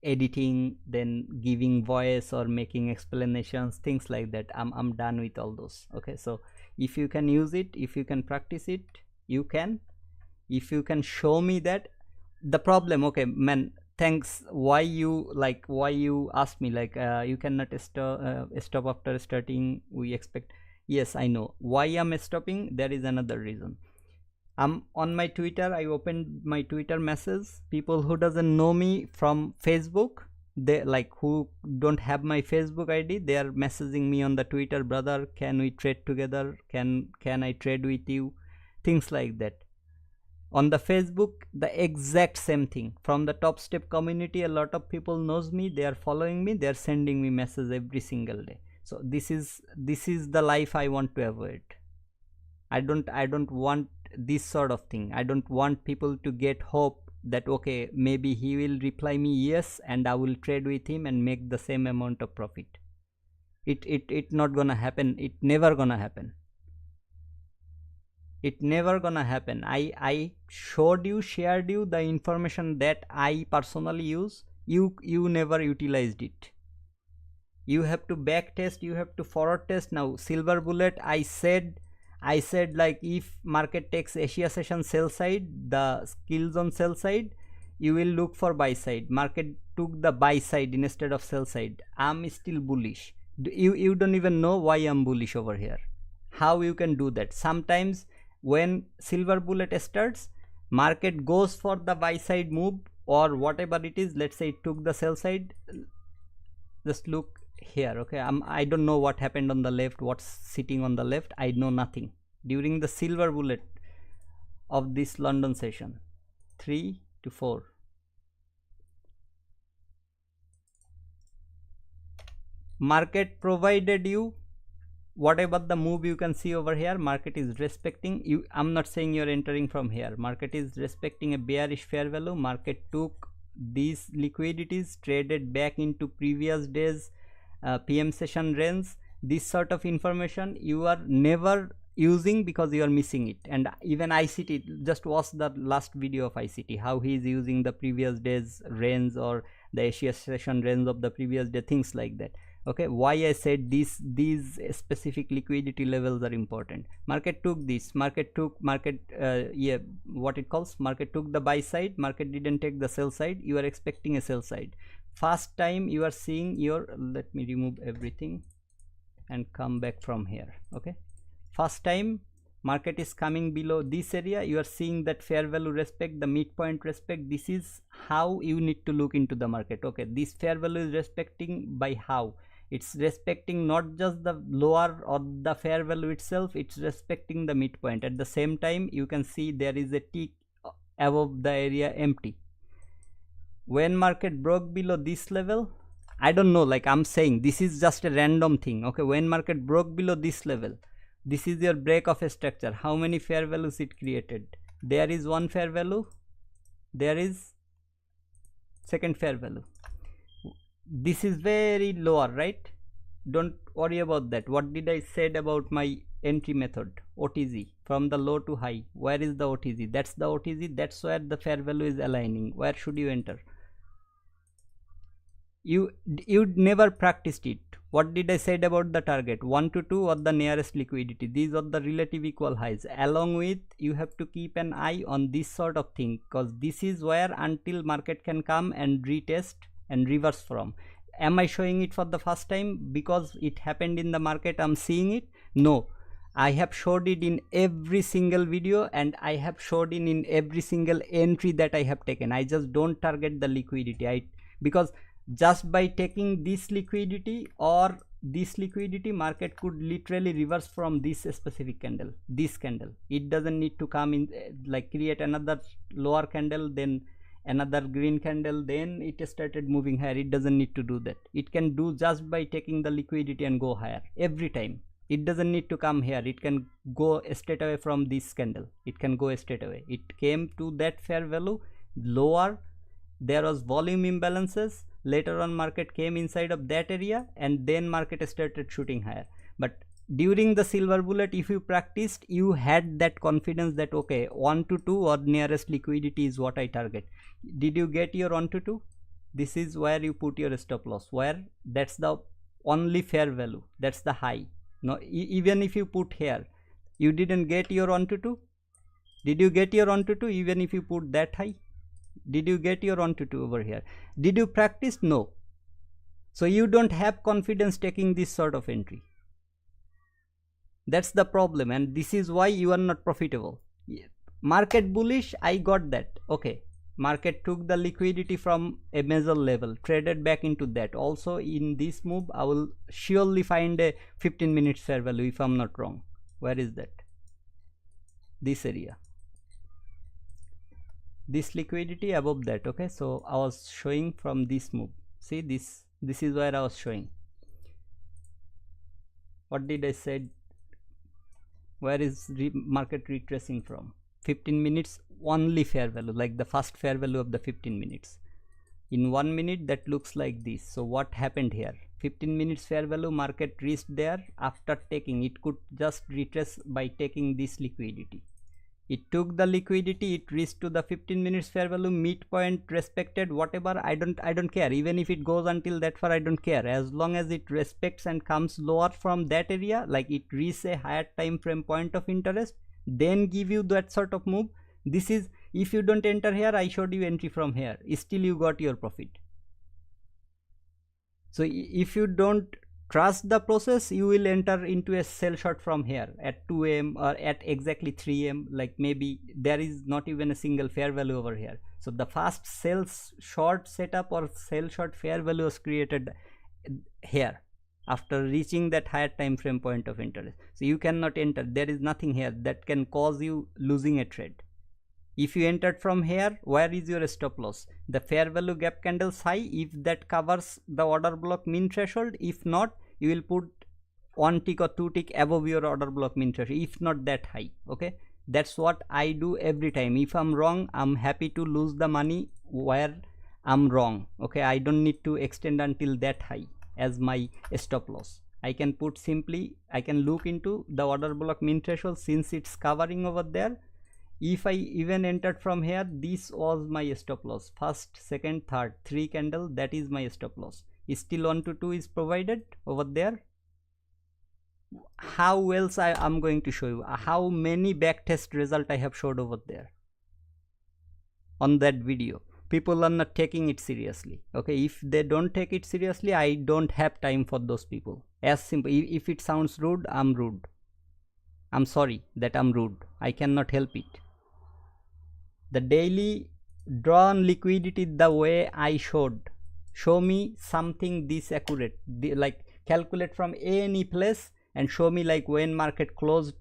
editing, then giving voice or making explanations, things like that. I'm done with all those. Okay, so if you can use it, if you can practice it, you can. If you can show me that, the problem, okay man, thanks. Why you asked me like you cannot stop after starting, we expect. Yes, I know why I'm stopping. There is another reason. I'm on my Twitter. I opened my Twitter message. People who doesn't know me from Facebook, they like who don't have my Facebook ID, they are messaging me on the Twitter, brother, can we trade together, can I trade with you, things like that. On the Facebook, the exact same thing. From the Top Step community, a lot of people knows me, they are following me, they are sending me messages every single day. So this is the life I want to avoid. I don't want this sort of thing. I don't want people to get hope that okay, maybe he will reply me yes and I will trade with him and make the same amount of profit. It not gonna happen. It never gonna happen. It never gonna happen. I shared you the information that I personally use. You never utilized it. You have to back test, you have to forward test. Now silver bullet, I said like if market takes Asia session sell side, the skills on sell side, you will look for buy side. Market took the buy side instead of sell side. I'm still bullish. You don't even know why I'm bullish over here. How you can do that? Sometimes when silver bullet starts, market goes for the buy side move or whatever it is. Let's say it took the sell side. Just look here. Okay, I don't know what happened on the left, what's sitting on the left. I know nothing. During the silver bullet of this London session, 3 to 4, market provided you whatever the move you can see over here. Market is respecting you. I'm not saying you're entering from here. Market is respecting a bearish fair value. Market took these liquidities, traded back into previous days PM session range. This sort of information you are never using because you are missing it. And even ICT, just watch the last video of ICT, how he is using the previous days range or the Asia session range of the previous day, things like that. Okay, why I said these specific liquidity levels are important. Market took this, market took what it calls, market took the buy side, market didn't take the sell side. You are expecting a sell side. First time you are seeing your, let me remove everything and come back from here. Okay, first time market is coming below this area, you are seeing that fair value respect, the midpoint respect. This is how you need to look into the market. Okay, this fair value is respecting by how? It's respecting not just the lower or the fair value itself, it's respecting the midpoint. At the same time, you can see there is a tick above the area empty. When market broke below this level, I don't know, like I'm saying, this is just a random thing. Okay, when market broke below this level, this is your break of a structure. How many fair values it created? There is one fair value, there is second fair value. This is very lower, right? Don't worry about that. What did I said about my entry method? OTZ, from the low to high. Where is the OTZ? That's the OTZ. That's where the fair value is aligning. Where should you enter? You never practiced it. What did I said about the target? 1 to 2 or the nearest liquidity. These are the relative equal highs. Along with, you have to keep an eye on this sort of thing, because this is where until market can come and retest and reverse from. Am I showing it for the first time because it happened in the market? I'm seeing it? No, I have showed it in every single video, and I have showed it in every single entry that I have taken. I just don't target the liquidity. Because just by taking this liquidity or this liquidity, market could literally reverse from this specific candle, this candle. It doesn't need to come in like create another lower candle, then another green candle, then it started moving higher. It doesn't need to do that. It can do just by taking the liquidity and go higher every time. It doesn't need to come here. It can go straight away from this candle. It can go straight away. It came to that fair value lower. There was volume imbalances. Later on, market came inside of that area, and then market started shooting higher. But during the silver bullet, if you practiced, you had that confidence that okay, 1 to 2 or nearest liquidity is what I target. Did you get your 1 to 2? This is where you put your stop loss, where that's the only fair value, that's the high. No, even if you put here, you didn't get your 1 to 2. Did you get your 1 to 2 even if you put that high? Did you get your 1 to 2 over here? Did you practice? No. So you don't have confidence taking this sort of entry. That's the problem, and this is why you are not profitable. Market bullish, I got that. Okay, market took the liquidity from a major level, traded back into that. Also in this move, I will surely find a 15 minutes fair value if I'm not wrong. Where is that? This area. This liquidity above that. Okay, so I was showing from this move. See, this is where I was showing. What did I said? Where is market retracing from? 15 minutes only fair value, like the first fair value of the 15 minutes. In 1 minute, that looks like this. So what happened here? 15 minutes fair value, market reached there. After taking, it could just retrace by taking this liquidity. It took the liquidity, it reached to the 15 minutes fair value, midpoint respected, whatever. I don't care. Even if it goes until that far, I don't care. As long as it respects and comes lower from that area, like it reaches a higher time frame point of interest, then give you that sort of move. This is, if you don't enter here, I showed you entry from here, still you got your profit. So if you don't trust the process, you will enter into a sell short from here at 2 AM or at exactly 3 AM. Like maybe there is not even a single fair value over here. So the first sell short setup or sell short fair value was created here after reaching that higher time frame point of interest. So you cannot enter. There is nothing here that can cause you losing a trade. If you entered from here, where is your stop loss? The fair value gap candles high, if that covers the order block mean threshold. If not, you will put 1 tick or 2 tick above your order block mean threshold, if not that high. Okay, that's what I do every time. If I'm wrong, I'm happy to lose the money where I'm wrong. Okay, I don't need to extend until that high as my stop loss. I can put simply, I can look into the order block mean threshold since it's covering over there. If I even entered from here, this was my stop loss. First, second, third, 3 candle, that is my stop loss. Still 1 to 2 is provided over there. How else I'm going to show you? How many backtest result I have showed over there on that video. People are not taking it seriously. Okay, if they don't take it seriously, I don't have time for those people. As simple. If it sounds rude, I'm rude. I'm sorry that I'm rude. I cannot help it. The daily drawn liquidity the way I showed. Show me something this accurate. Like calculate from any place and show me like when market closed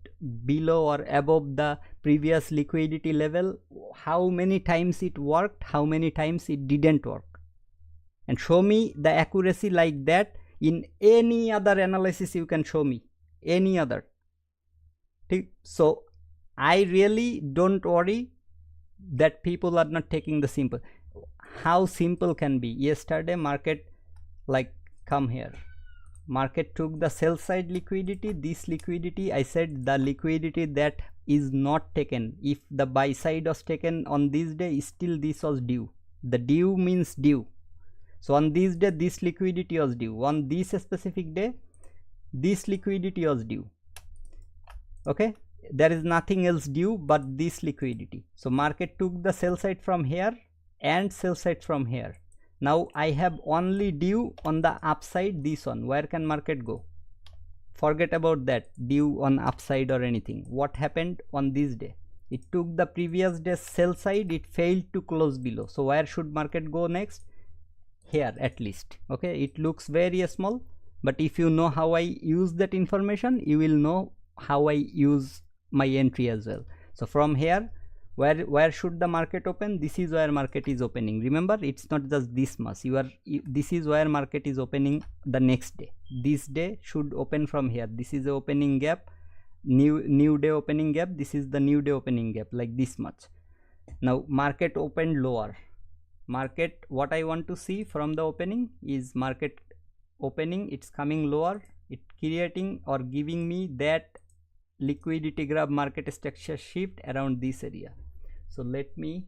below or above the previous liquidity level, how many times it worked, how many times it didn't work, and show me the accuracy like that in any other analysis you can show me, any other. So I really don't worry that people are not taking the simple. How simple can be? Yesterday market like come here, market took the sell side liquidity, this liquidity, I said the liquidity that is not taken, if the buy side was taken on this day, still this was due. The due means due. So on this day this liquidity was due, on this specific day this liquidity was due. Okay, there is nothing else due but this liquidity. So market took the sell side from here and sell side from here. Now I have only due on the upside, this one. Where can market go? Forget about that due on upside or anything. What happened on this day? It took the previous day's sell side, it failed to close below. So where should market go next? Here at least. Okay, it looks very small, but if you know how I use that information, you will know how I use my entry as well. So from here, where should the market open? This is where market is opening. Remember, it's not just this much. This is where market is opening the next day. This day should open from here. This is the opening gap, new day opening gap. This is the new day opening gap, like this much. Now market opened lower. Market, what I want to see from the opening is market opening, it's coming lower, it creating or giving me that liquidity grab market structure shift around this area. So let me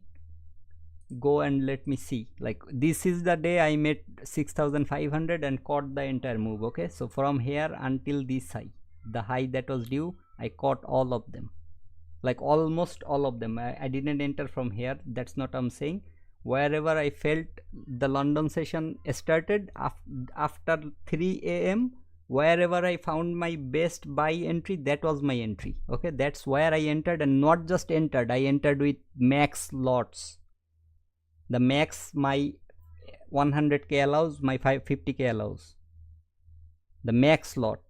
go and let me see, like this is the day I made 6,500 and caught the entire move. Okay, so from here until this high, the high that was due, I caught all of them, like almost all of them. I didn't enter from here, that's not I'm saying. Wherever I felt the London session started after 3 AM, wherever I found my best buy entry, that was my entry. Okay, that's where I entered, and not just entered, I entered with max lots. The max my 100k allows, my 50k allows, the max lot,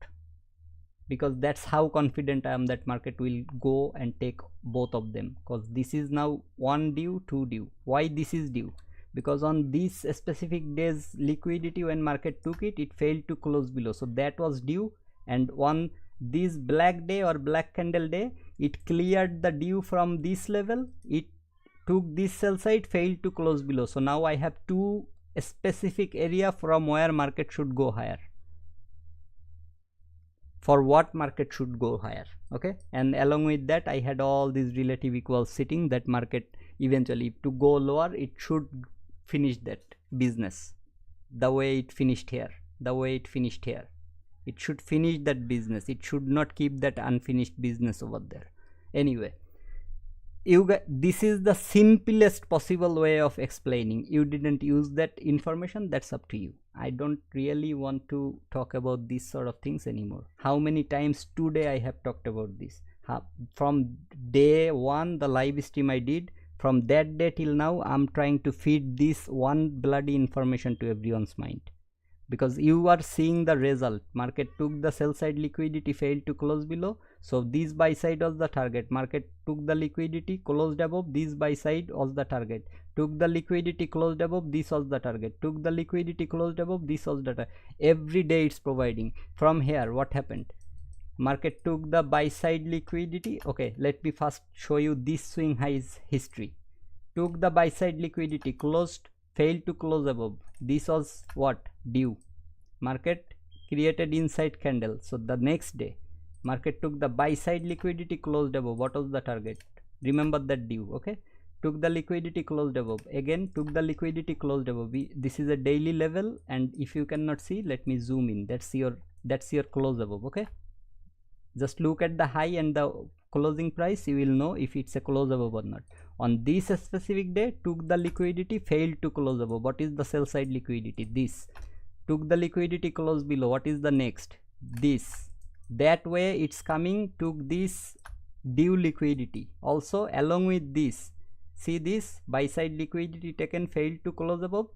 because that's how confident I am that market will go and take both of them. Because this is now 1 due, 2 due. Why this is due? Because on this specific day's liquidity, when market took it, it failed to close below, so that was due. And on this black day or black candle day, it cleared the due from this level, it took this sell side, failed to close below. So now I have two specific area from where market should go higher, for what market should go higher. Okay, and along with that I had all these relative equals sitting, that market eventually to go lower, it should finish that business the way it finished here, the way it finished here. It should finish that business, it should not keep that unfinished business over there. Anyway, this is the simplest possible way of explaining. You didn't use that information, that's up to you. I don't really want to talk about these sort of things anymore. How many times today I have talked about this? From day one, the live stream I did, from that day till now, I'm trying to feed this one bloody information to everyone's mind, because you are seeing the result. Market took the sell side liquidity, failed to close below, so this buy side was the target. Market took the liquidity, closed above, this buy side was the target. Took the liquidity, closed above, this was the target. Took the liquidity, closed above, this was the target. Every day it's providing. From here, what happened? Market took the buy side liquidity. Okay, let me first show you this swing highs history. Took the buy side liquidity, closed, failed to close above. This was what? Due. Market created inside candle. So the next day, market took the buy side liquidity, closed above. What was the target? Remember that due. Okay, took the liquidity, closed above. Again took the liquidity, closed above. This is a daily level, and if you cannot see, let me zoom in. That's your close above. Okay, just look at the high and the closing price, you will know if it's a close above or not. On this specific day, took the liquidity, failed to close above. What is the sell side liquidity? This. Took the liquidity, close below. What is the next? This. That way it's coming, took this due liquidity also along with this. See this buy side liquidity taken, failed to close above,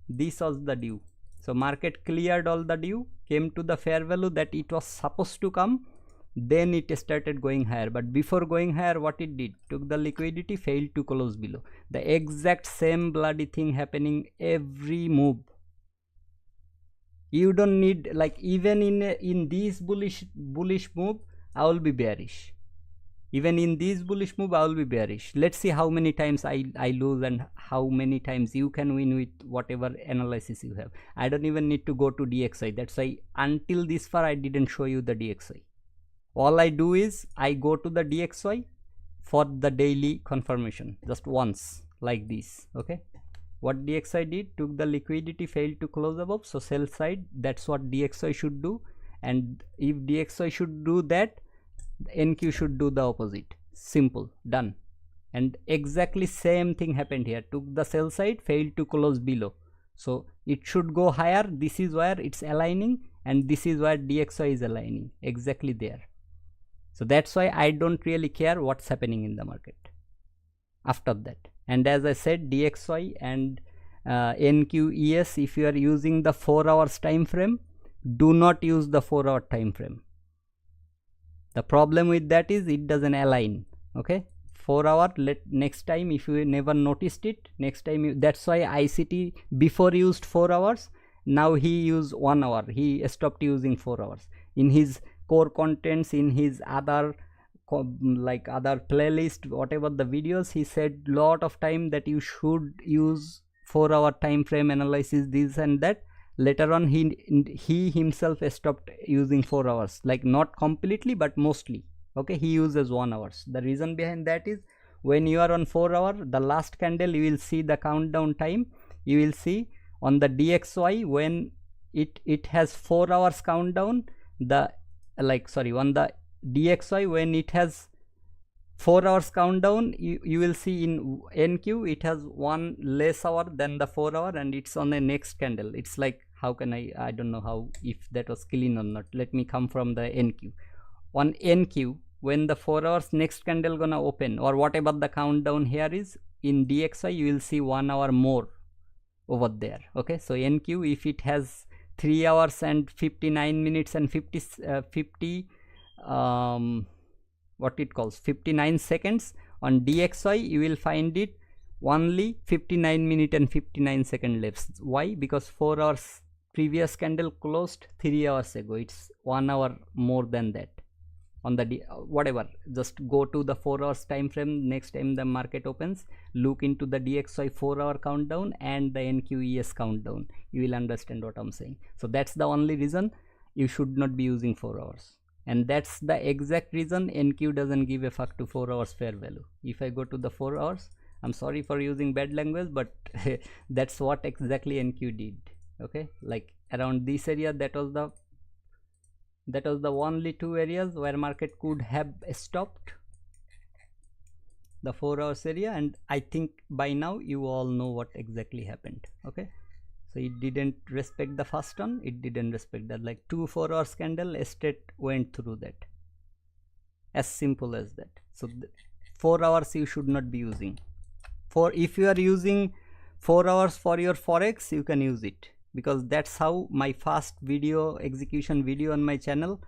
this was the due. So market cleared all the due, came to the fair value that it was supposed to come, then it started going higher. But before going higher, what it did, took the liquidity, failed to close below. The exact same bloody thing happening every move. You don't need, like, even in this bullish move, I will be bearish. Even in this bullish move, I will be bearish. Let's see how many times I lose and how many times you can win with whatever analysis you have. I don't even need to go to DXY. That's why until this far I didn't show you the DXY. All I do is I go to the DXY for the daily confirmation, just once, like this. Okay, what DXY did, took the liquidity, failed to close above, so sell side. That's what DXY should do. And if DXY should do that, NQ should do the opposite. Simple, done. And exactly same thing happened here, took the sell side, failed to close below, so it should go higher. This is where it's aligning, and this is where DXY is aligning, exactly there. So that's why I don't really care what's happening in the market after that. And as I said, DXY and NQES, if you are using the 4 hours time frame, do not use the 4 hour time frame. The problem with that is it doesn't align. Okay, 4 hour, next time, if you never noticed it, next time that's why ICT before used 4 hours, now he used 1 hour. He stopped using 4 hours in his core contents, in his other like other playlist, whatever the videos. He said lot of time that you should use 4 hour time frame analysis, this and that. Later on he himself stopped using 4 hours, like not completely but mostly. Okay, he uses 1 hour. The reason behind that is, when you are on 4 hour, the last candle, you will see the countdown time. You will see on the DXY when it has 4 hours countdown, the on the DXY when it has 4 hours countdown, you will see in NQ it has 1 less hour than the 4 hour, and it's on the next candle. It's like, how can I don't know how, if that was clean or not. Let me come from the NQ. On NQ, when the 4 hours next candle gonna open, or whatever the countdown here is, in DXY you will see 1 hour more over there. Okay, so NQ, if it has 3 hours and 59 minutes and 59 seconds, on DXY you will find it only 59 minute and 59 second left. Why? Because 4 hours previous candle closed 3 hours ago. It's 1 hour more than that. On the whatever, just go to the 4 hours time frame next time the market opens, look into the DXY 4 hour countdown and the NQES countdown. You will understand what I'm saying. So that's the only reason you should not be using 4 hours. And that's the exact reason NQ doesn't give a fuck to 4 hours fair value. If I go to the 4 hours, I'm sorry for using bad language, but that's what exactly NQ did. Okay, like around this area, that was the only 2 areas where market could have stopped, the 4 hours area. And I think by now you all know what exactly happened. Okay, so it didn't respect the first one, it didn't respect that, like 2 4 hours candle straight went through that, as simple as that. So 4 hours you should not be using. If you are using 4 hours for your forex, you can use it, because that's how my first video, execution video on my channel,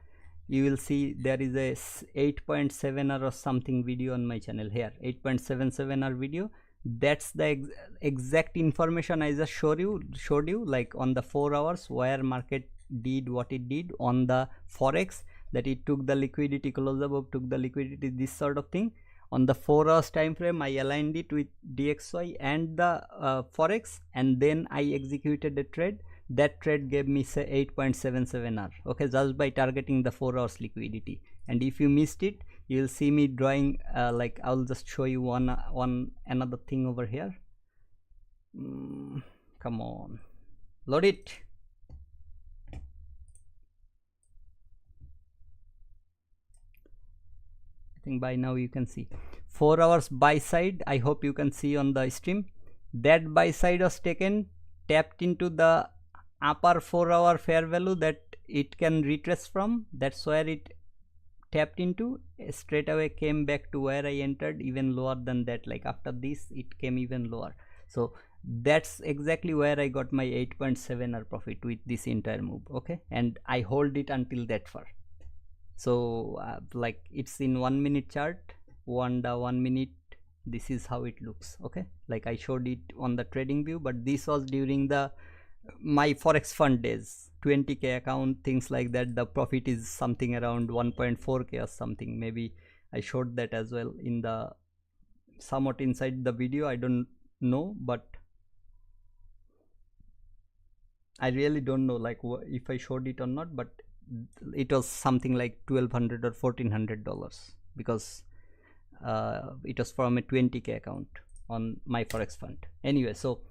you will see there is a 8.7 hour or something video on my channel here, 8.77 hour video. That's the exact information I just showed you, like on the 4 hours where market did what it did, on the forex that it took the liquidity, close above, took the liquidity, this sort of thing. On the 4 hours time frame, I aligned it with DXY and the forex, and then I executed a trade. That trade gave me say 8.77 hour. Okay, just by targeting the 4 hours liquidity. And if you missed it, you'll see me drawing like I'll just show you one another thing over here. Come on, load it. I think by now you can see 4 hours buy side. I hope you can see on the stream. That buy side was taken, tapped into the upper 4 hour fair value that it can retrace from. That's where it tapped into, straight away came back to where I entered, even lower than that. Like after this it came even lower. So That's exactly where I got my 8.7 profit with this entire move. Okay, and I hold it until that far. So like it's in 1 minute chart, 1 minute, this is how it looks. Okay, like I showed it on the trading view, but this was during the my forex fund days, 20k account, things like that. The profit is something around 1.4k or something. Maybe I showed that as well in the somewhat inside the video, I don't know, but I really don't know like if I showed it or not, but it was something like $1,200 or $1,400 because it was from a 20k account on my forex fund. Anyway, so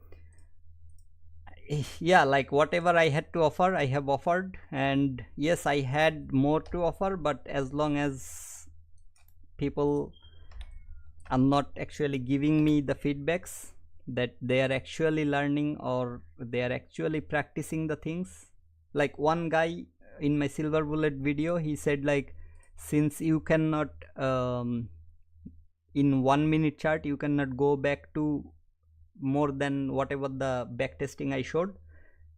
yeah, like whatever I had to offer, I have offered, and yes, I had more to offer, but as long as people are not actually giving me the feedbacks that they are actually learning or they are actually practicing the things. Like one guy in my silver bullet video, he said like, since you cannot in 1 minute chart you cannot go back to more than whatever the back testing I showed,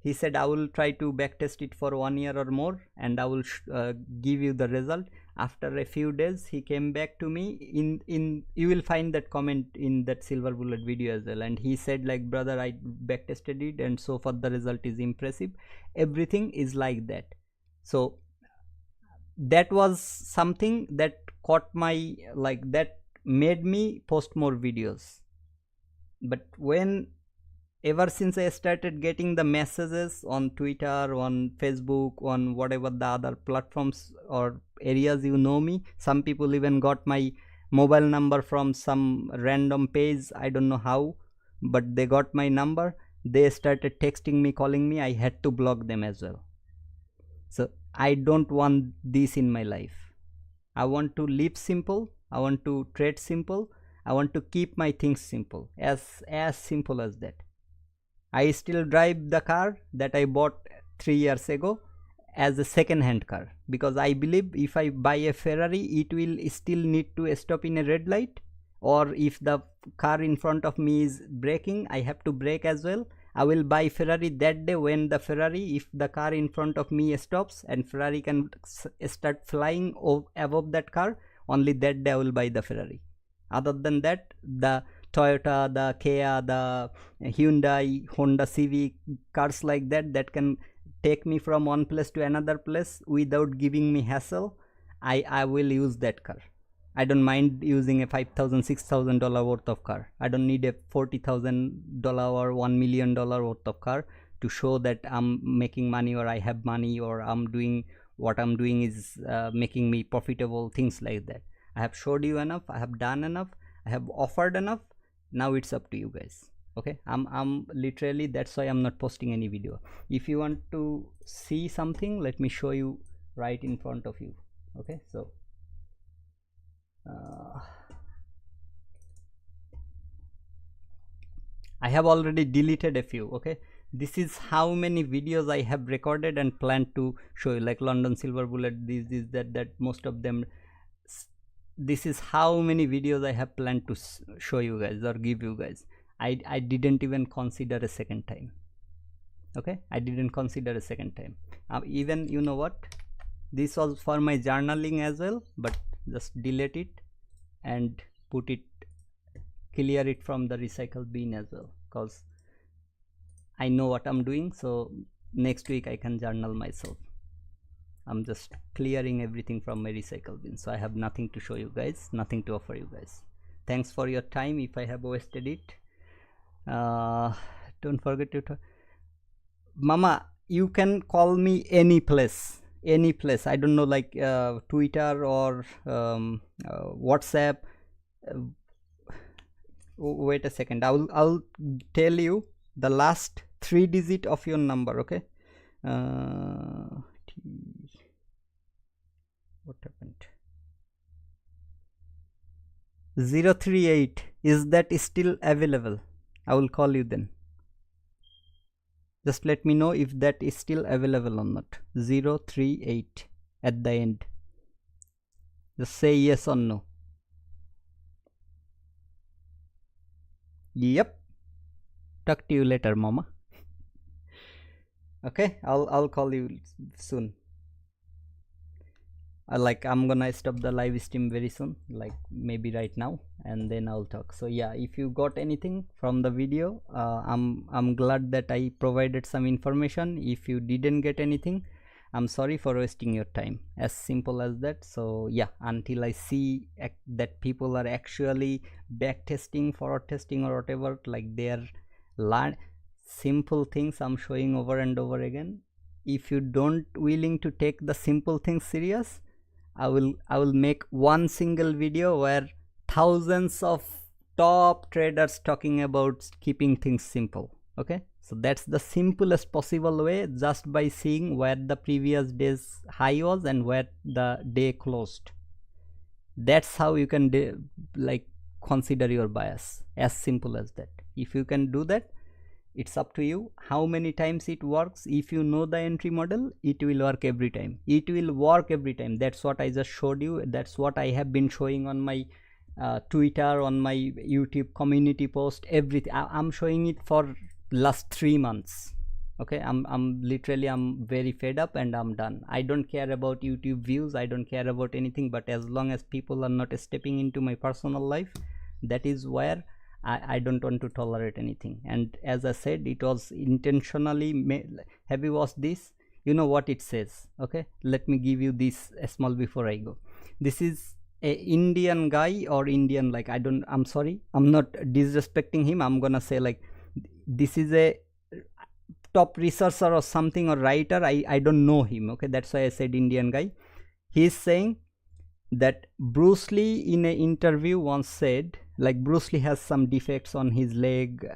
he said I will try to backtest it for 1 year or more and I will give you the result. After a few days he came back to me, in you will find that comment in that silver bullet video as well, and he said like, brother, I backtested it and so far the result is impressive. Everything is like that. So that was something that caught my, like, that made me post more videos. But when ever since I started getting the messages on Twitter, on Facebook, on whatever the other platforms or areas, you know me, some people even got my mobile number from some random page, I don't know how, but they got my number, they started texting me, calling me, I had to block them as well. So I don't want this in my life. I want to live simple, I want to trade simple, I want to keep my things simple, as simple as that. I still drive the car that I bought 3 years ago as a second hand car, because I believe if I buy a Ferrari, it will still need to stop in a red light, or if the car in front of me is braking, I have to brake as well. I will buy Ferrari that day when the Ferrari, if the car in front of me stops and Ferrari can start flying above that car, only that day I will buy the Ferrari. Other than that, the Toyota, the Kia, the Hyundai, Honda Civic, cars like that, that can take me from one place to another place without giving me hassle, I will use that car. I don't mind using a $5,000, $6,000 worth of car. I don't need a $40,000 or $1 million worth of car to show that I'm making money or I have money or I'm doing what I'm doing is making me profitable, things like that. I have showed you enough, I have done enough, I have offered enough. Now it's up to you guys. Okay, I'm literally, that's why I'm not posting any video. If you want to see something, let me show you right in front of you. Okay, so I have already deleted a few. Okay, this is how many videos I have recorded and planned to show you, like London silver bullet, this that most of them. This is how many videos I have planned to show you guys or give you guys. I didn't even consider a second time. Okay, I didn't consider a second time. Even, you know what, this was for my journaling as well, but just delete it and put it, clear it from the recycle bin as well, because I know what I'm doing. So next week I can journal myself. I'm just clearing everything from my recycle bin, so I have nothing to show you guys, nothing to offer you guys. Thanks for your time if I have wasted it. Don't forget to Mama, you can call me any place, I don't know, like Twitter or WhatsApp. Wait a second, I'll tell you the last 3 digit of your number. Okay, what happened? 038, is that still available? I will call you then. Just let me know if that is still available or not. 038 at the end. Just say yes or no. Yep. Talk to you later, mama. Okay, I'll call you soon. Like I'm gonna stop the live stream very soon, like maybe right now, and then I'll talk. So yeah, if you got anything from the video, I'm glad that I provided some information. If you didn't get anything, I'm sorry for wasting your time. As simple as that. So yeah, until I see that people are actually back testing, forward testing, or whatever, like they are learn simple things I'm showing over and over again. If you don't willing to take the simple things serious, I will make one single video where thousands of top traders talking about keeping things simple. Okay, so that's the simplest possible way, just by seeing where the previous day's high was and where the day closed. That's how you can like consider your bias. As simple as that. If you can do that, it's up to you how many times it works. If you know the entry model, it will work every time. It will work every time. That's what I just showed you. That's what I have been showing on my Twitter, on my YouTube community post, everything. I'm showing it for last 3 months. Okay, I'm literally, I'm very fed up and I'm done. I don't care about YouTube views, I don't care about anything, but as long as people are not stepping into my personal life, that is where I don't want to tolerate anything. And as I said, it was intentionally made. Have you watched this? You know what it says. Okay, let me give you this small before I go. This is a Indian guy, or Indian, like I'm sorry, I'm not disrespecting him, I'm gonna say like this is a top researcher or something, or writer. I don't know him. Okay, that's why I said Indian guy. He's saying that Bruce Lee in an interview once said, like, Bruce Lee has some defects on his leg,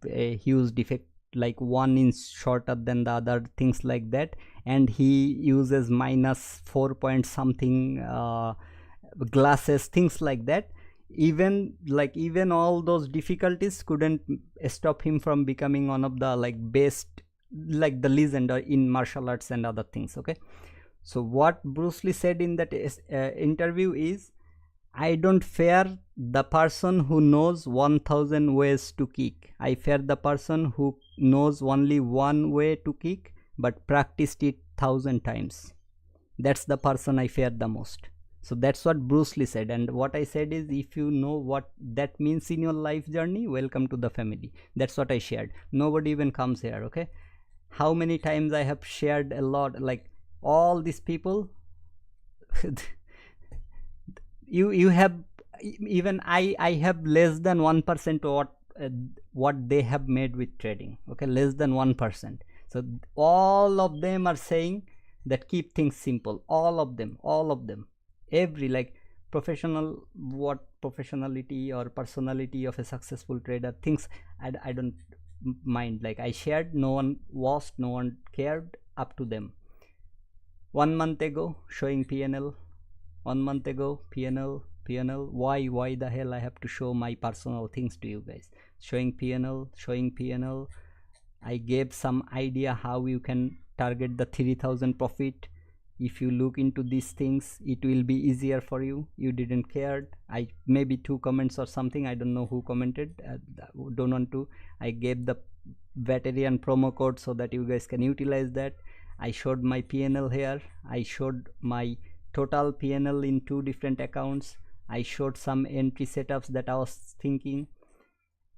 a huge defect, like 1 inch shorter than the other, things like that, and he uses minus 4 point something glasses, things like that. Even all those difficulties couldn't stop him from becoming one of the like best, like the legend in martial arts and other things. Okay, so what Bruce Lee said in that interview is, I don't fear the person who knows 1000 ways to kick. I fear the person who knows only one way to kick but practiced it 1000 times. That's the person I fear the most. So that's what Bruce Lee said. And what I said is, if you know what that means in your life journey, welcome to the family. That's what I shared. Nobody even comes here. Okay, how many times I have shared a lot, like all these people. you have, even I have less than 1% what they have made with trading. Okay, less than 1%. So all of them are saying that keep things simple. All of them, every, like, professional, what professionality or personality of a successful trader, things I don't mind. Like, I shared, no one watched, no one cared, up to them. 1 month ago showing PNL, 1 month ago PNL. Why the hell I have to show my personal things to you guys? Showing PNL. I gave some idea how you can target the 3000 profit. If you look into these things, it will be easier for you. You didn't care. I maybe 2 comments or something, I don't know who commented, don't want to. I gave the veteran promo code so that you guys can utilize that. I showed my PNL here. I showed my total PNL in 2 different accounts. I showed some entry setups that I was thinking.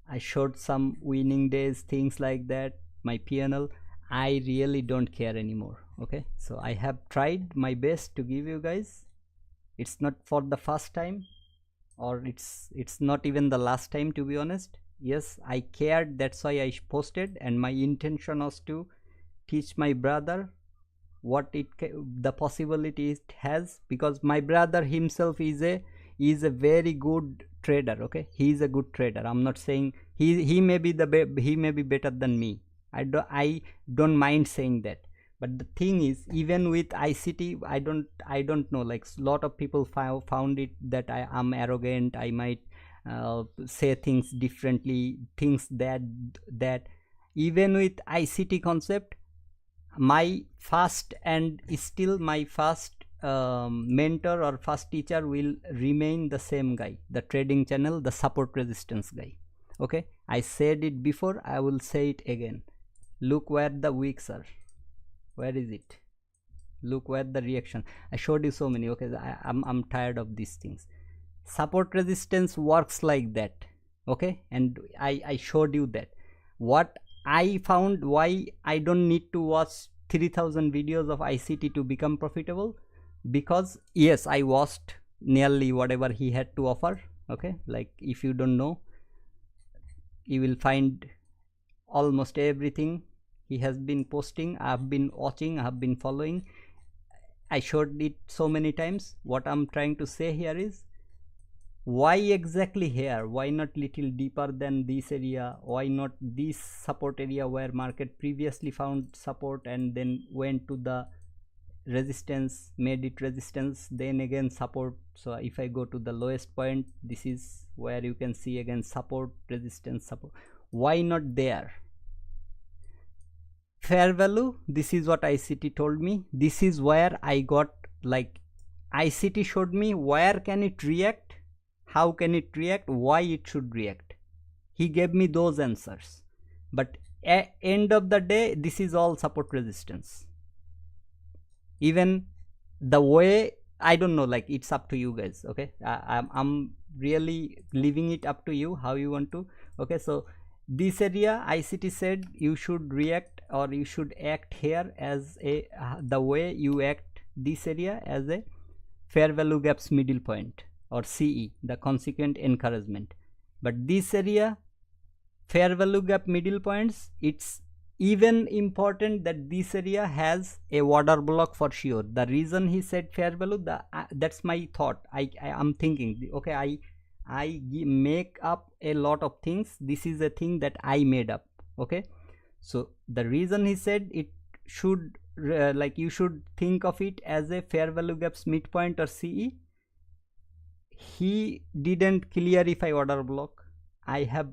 I showed some winning days, things like that. My PNL, I really don't care anymore. Okay, so I have tried my best to give you guys. It's not for the first time, or it's not even the last time, to be honest. Yes, I cared, that's why I posted, and my intention was to teach my brother what the possibility it has, because my brother himself is a very good trader. Okay, he is a good trader. I'm not saying he may be he may be better than me. I don't mind saying that. But the thing is, even with ICT, I don't know, like, lot of people found it that I am arrogant. I might say things differently, things that even with ICT concept, my first and still my first mentor or first teacher will remain the same guy, the trading channel, the support resistance guy. Okay, I said it before, I will say it again. Look where the wicks are. Where is it? Look where the reaction. I showed you so many. Okay, I'm tired of these things. Support resistance works like that. Okay, and I showed you that. What I found, why I don't need to watch 3000 videos of ICT to become profitable, because yes, I watched nearly whatever he had to offer. Okay, like if you don't know, you will find almost everything he has been posting. I have been watching, I have been following. I showed it so many times. What I'm trying to say here is, why exactly here? Why not little deeper than this area? Why not this support area where market previously found support and then went to the resistance, made it resistance, then again support. So if I go to the lowest point, this is where you can see again support, resistance, support. Why not there? Fair value, this is what ICT told me. This is where I got, like, ICT showed me where can it react, how can it react, why it should react. He gave me those answers. But at end of the day, this is all support resistance. Even the way, I don't know, like it's up to you guys. Okay, I'm really leaving it up to you how you want to. Okay, so this area ICT said you should react, or you should act here as a the way you act this area as a fair value gaps middle point, or CE, the consequent encouragement. But this area fair value gap middle points, it's even important that this area has a water block for sure. The reason he said fair value, that's my thought. I am thinking, okay, I make up a lot of things. This is a thing that I made up. Okay, so the reason he said it should like you should think of it as a fair value gaps midpoint or CE. He didn't clarify order block. I have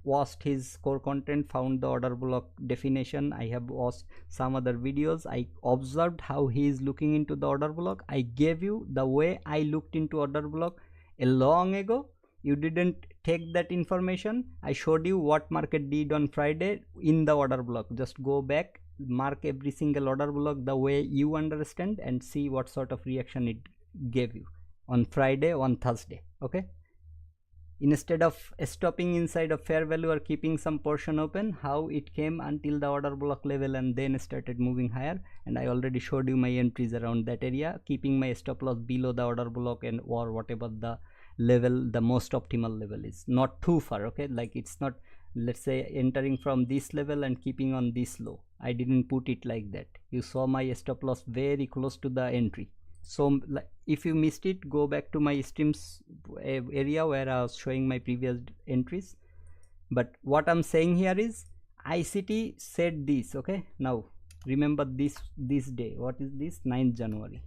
watched his core content, found the order block definition. I have watched some other videos. I observed how he is looking into the order block. I gave you the way I looked into order block a long ago. You didn't take that information. I showed you what market did on Friday in the order block. Just go back, mark every single order block the way you understand, and see what sort of reaction it gave you on Friday, on Thursday. Okay, instead of stopping inside of fair value or keeping some portion open, how it came until the order block level and then started moving higher. And I already showed you my entries around that area, keeping my stop loss below the order block and or whatever the level, the most optimal level is, not too far. Okay, like it's not, let's say, entering from this level and keeping on this low. I didn't put it like that. You saw my stop loss very close to the entry. So if you missed it, go back to my streams area where I was showing my previous entries. But what I'm saying here is ICT said this. Okay, now remember this day. What is this? 9th January.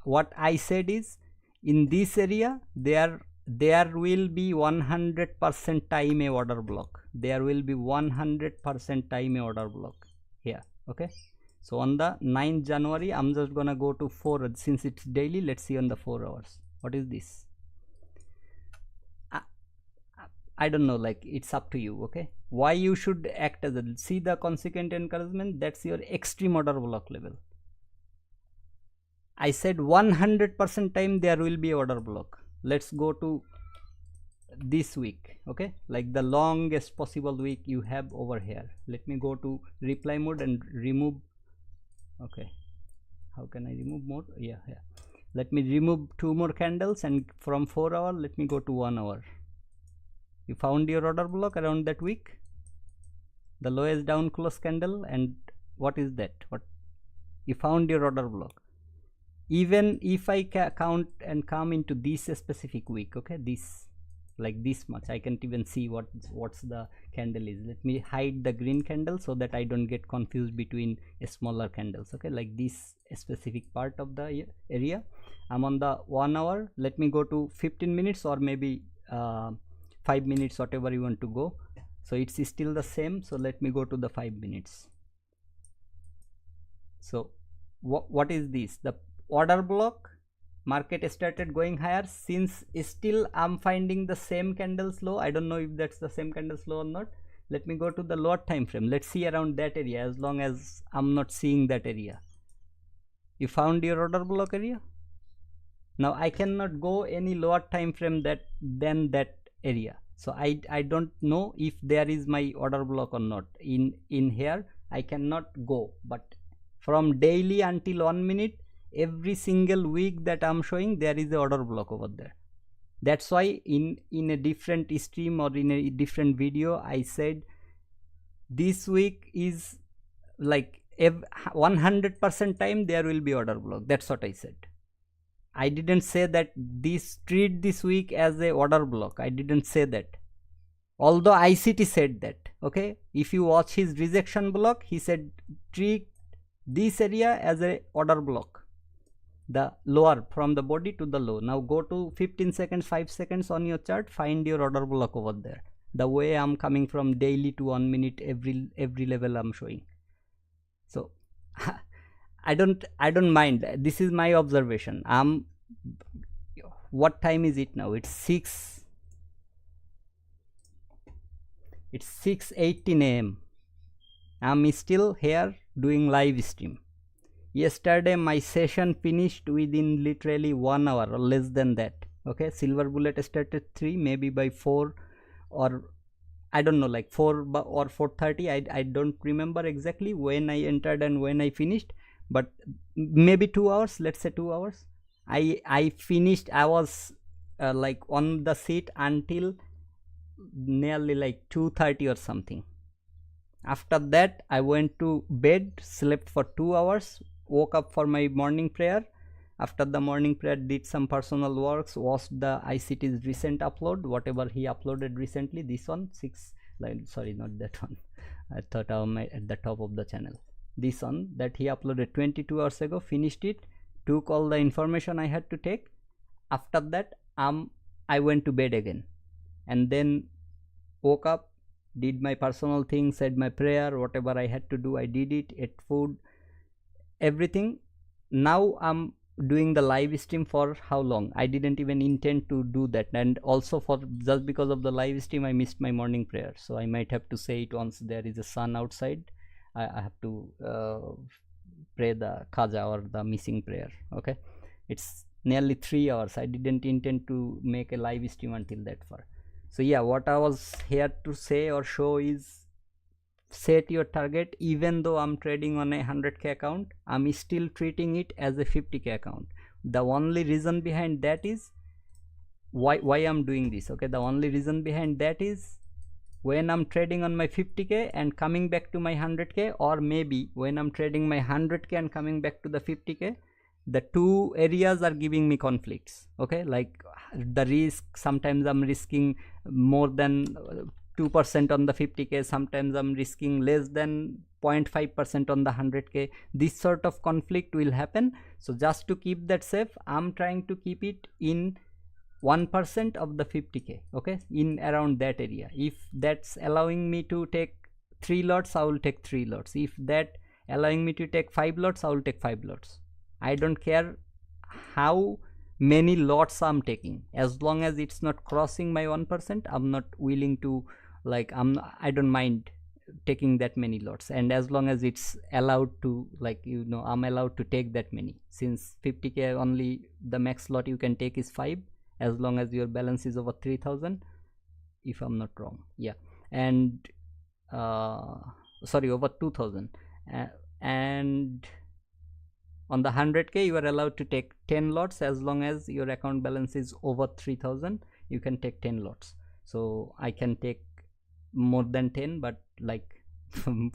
What I said is, in this area there will be 100% time a order block. There will be 100% time a order block here. Okay, so on the 9th January, I'm just gonna go to 4, since it's daily. Let's see on the 4 hours. What is this? I don't know, like it's up to you. Okay, why you should act as a, see the consequent encouragement, that's your extreme order block level. I said 100% time there will be order block. Let's go to this week. Okay, like the longest possible week you have over here. Let me go to reply mode and remove. Okay, how can I remove more? Yeah, let me remove 2 more candles, and from 4 hour let me go to 1 hour. You found your order block around that week, the lowest down close candle, and what is that? What you found your order block. Even if I count and come into this specific week, okay, this, like this much, I can't even see what's the candle is. Let me hide the green candle so that I don't get confused between smaller candles. Okay, like this specific part of the area. I'm on the 1 hour. Let me go to 15 minutes or maybe 5 minutes, whatever you want to go. So it's still the same, so let me go to the 5 minutes. So what is this? The order block market started going higher. Since still I'm finding the same candles low, I don't know if that's the same candles low or not. Let me go to the lower time frame. Let's see around that area, as long as I'm not seeing that area. You found your order block area? Now I cannot go any lower time frame than that area. So I don't know if there is my order block or not. In here I cannot go, but from daily until 1 minute, every single week that I'm showing, there is a order block over there. That's why in a different stream or in a different video I said this week is like 100% time there will be order block. That's what I said. I didn't say that treat this week as a order block. I didn't say that. Although ICT said that. Okay, if you watch his rejection block, he said treat this area as a order block, the lower from the body to the low. Now go to 15 seconds, 5 seconds on your chart, find your order block over there. The way I'm coming from daily to 1 minute, every level I'm showing. So I don't mind. This is my observation. What time is it now? It's 6:18 a.m. I'm still here doing live stream. Yesterday my session finished within literally 1 hour or less than that. Okay, silver bullet started 3, maybe by 4 or I don't know, like 4 or 4:30. I don't remember exactly when I entered and when I finished, but maybe 2 hours, let's say 2 hours. I finished. I was like on the seat until nearly like 2:30 or something. After that I went to bed, slept for 2 hours, woke up for my morning prayer. After the morning prayer, did some personal works, watched the ICT's recent upload, whatever he uploaded recently. This one, sorry, not that one. I thought I'm at the top of the channel. This one that he uploaded 22 hours ago, finished it, took all the information I had to take. After that I went to bed again, and then woke up, did my personal thing, said my prayer, whatever I had to do I did it, ate food, everything. Now I'm doing the live stream. For how long? I didn't even intend to do that, and also for just because of the live stream I missed my morning prayer, so I might have to say it once there is a sun outside. I have to pray the khaja or the missing prayer. Okay, it's nearly 3 hours. I didn't intend to make a live stream until that far. So yeah, what I was here to say or show is, set your target. Even though I'm trading on a 100k account, I'm still treating it as a 50k account. The only reason behind that is why I'm doing this. Okay, the only reason behind that is when I'm trading on my 50k and coming back to my 100k, or maybe when I'm trading my 100k and coming back to the 50k, the two areas are giving me conflicts. Okay, like the risk, sometimes I'm risking more than 2% on the 50k, sometimes I'm risking less than 0.5% on the 100k. This sort of conflict will happen. So just to keep that safe, I'm trying to keep it in 1% of the 50k. Okay, in around that area. If that's allowing me to take 3 lots, I will take 3 lots. If that allowing me to take 5 lots, I will take 5 lots. I don't care how many lots I'm taking, as long as it's not crossing my 1%. I'm not willing to, like, I don't mind taking that many lots, and as long as it's allowed to, like, I'm allowed to take that many. Since 50k only, the max lot you can take is 5, as long as your balance is over 3000, if I'm not wrong. Yeah, and sorry, over 2000, and on the 100k you are allowed to take 10 lots. As long as your account balance is over 3000, you can take 10 lots. So I can take more than 10, but like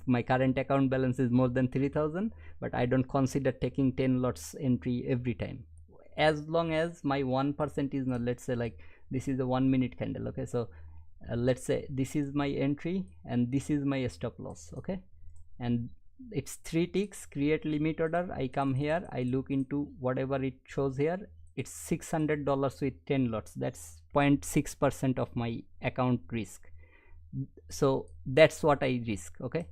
my current account balance is more than 3000, but I don't consider taking 10 lots entry every time, as long as my 1% is not, let's say, like this is a 1 minute candle. Okay, so let's say this is my entry and this is my stop loss. Okay, and it's 3 ticks, create limit order. I come here, I look into whatever it shows here. It's $600 with 10 lots. That's 0.6% of my account risk. So that's what I risk. Okay,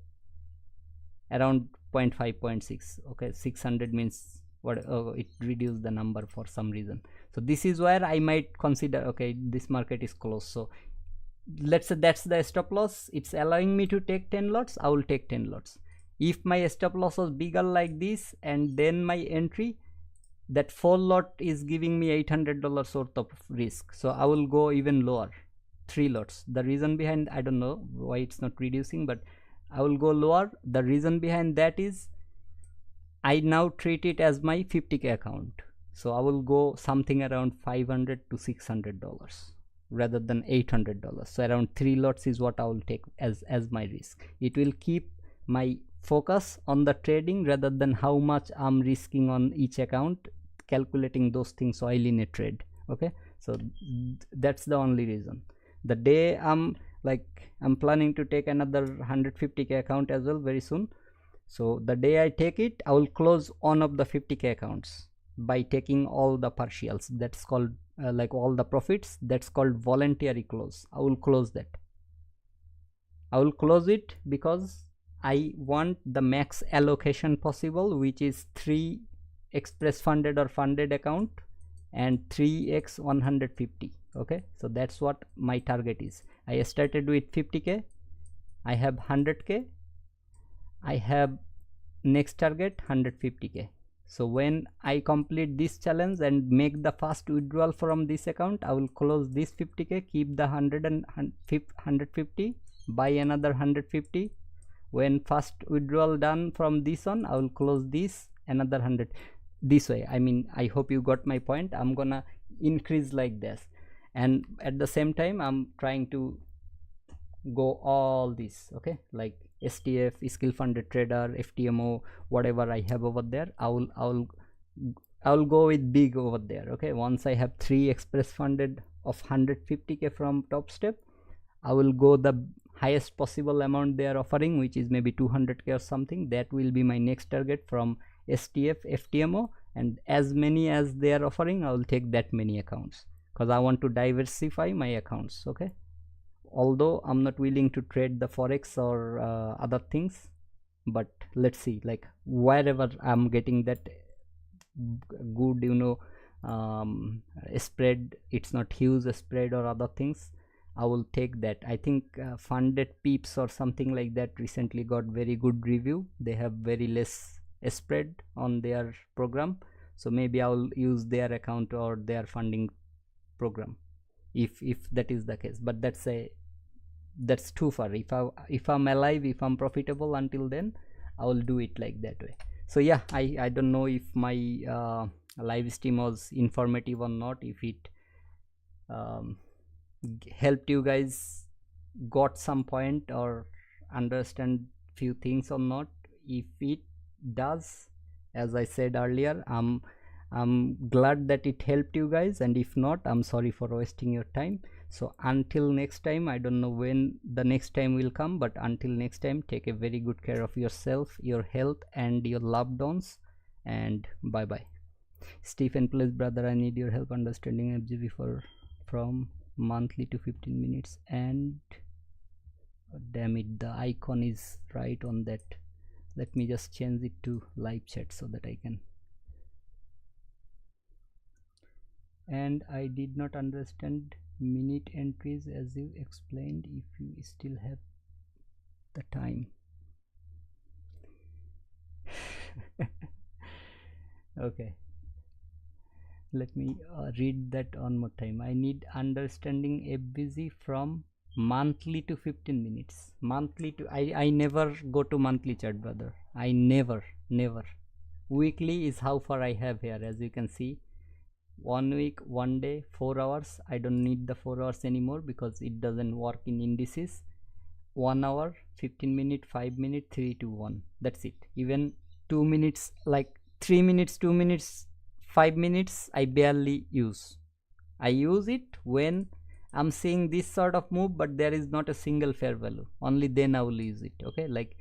around 0.5, 0.6. okay, 600 means it reduced the number for some reason. So this is where I might consider, okay, this market is closed, so let's say that's the stop loss. It's allowing me to take 10 lots, I will take 10 lots. If my stop loss was bigger like this and then my entry, that 4 lot is giving me $800 worth of risk, so I will go even lower, 3 lots. The reason behind, I don't know why it's not reducing, but I will go lower. The reason behind that is I now treat it as my 50k account, so I will go something around $500 to $600 rather than $800. So around 3 lots is what I will take as my risk. It will keep my focus on the trading rather than how much I'm risking on each account, calculating those things while in a trade. Okay, so that's the only reason. The day I'm planning to take another 150k account as well very soon, so the day I take it, I will close one of the 50k accounts by taking all the partials. That's called all the profits, that's called voluntary close. I will close that. I will close it because I want the max allocation possible, which is 3 express funded or funded account and 3x 150. Okay, so that's what my target is. I started with 50k, I have 100k, I have next target 150k. So when I complete this challenge and make the first withdrawal from this account, I will close this 50k, keep the 150, buy another 150. When first withdrawal done from this one, I will close this another 100. This way, I mean, I hope you got my point. I'm gonna increase like this, and at the same time I'm trying to go all this, okay, like STF, skill funded trader, FTMO, whatever I have over there, I will go with big over there. Okay, once I have 3 express funded of 150k from Top Step, I will go the highest possible amount they are offering, which is maybe 200k or something. That will be my next target from STF, FTMO, and as many as they are offering, I will take that many accounts because I want to diversify my accounts. Okay, although I'm not willing to trade the forex or other things, but let's see, like wherever I'm getting that good, spread, it's not huge spread or other things, I will take that. I think funded peeps or something like that recently got very good review. They have very less spread on their program, so maybe I will use their account or their funding program if that is the case. But that's too far. If I'm alive, if I'm profitable until then, I will do it like that way. So yeah, I don't know if my live stream was informative or not, if it helped you guys got some point or understand few things or not. If it does, as I said earlier, I'm glad that it helped you guys, and if not, I'm sorry for wasting your time. So until next time, I don't know when the next time will come, but until next time, take a very good care of yourself, your health, and your loved ones, and bye bye. Stephen, please brother, I need your help understanding FGB from monthly to 15 minutes, and damn it, the icon is right on that. Let me just change it to live chat so that I can. And I did not understand minute entries as you explained, if you still have the time. Okay, let me read that one more time. I need understanding FBZ from monthly to 15 minutes. Monthly to I never go to monthly chart, brother. I never. Weekly is how far I have here. As you can see, 1 week, 1 day, 4 hours. I don't need the 4 hours anymore because it doesn't work in indices. 1 hour, 15 minute, 5 minute, 3 to 1. That's it. Even 2 minutes, like 3 minutes, 2 minutes, 5 minutes, I barely use. I use it when I'm seeing this sort of move, but there is not a single fair value. Only then I will use it. Okay, like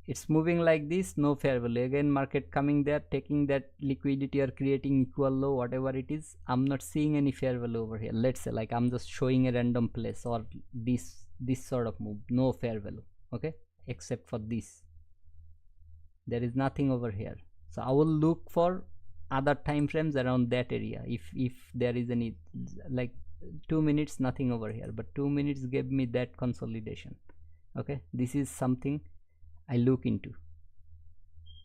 it's moving like this, no fair value. Again, market coming there, taking that liquidity or creating equal low, whatever it is. I'm not seeing any fair value over here. Let's say like I'm just showing a random place or this sort of move, no fair value. Okay, except for this, there is nothing over here. So I will look for other time frames around that area. If there is any, like 2 minutes, nothing over here, but 2 minutes gave me that consolidation. Okay, this is something I look into.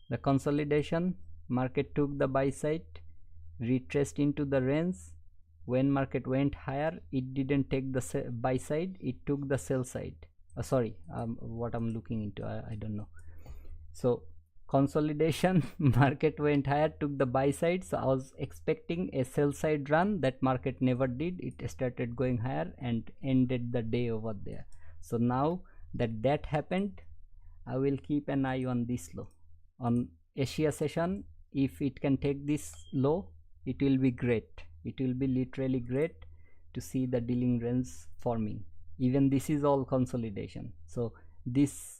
The consolidation, market took the buy side, retraced into the range. When market went higher, it didn't take the buy side, it took the sell side. Sorry, what I'm looking into, I don't know. So consolidation, market went higher, took the buy side, so I was expecting a sell side run. That market never did. It started going higher and ended the day over there. So now that happened, I will keep an eye on this low. On Asia session, if it can take this low, it will be great. It will be literally great to see the dealing range forming. Even this is all consolidation. So this,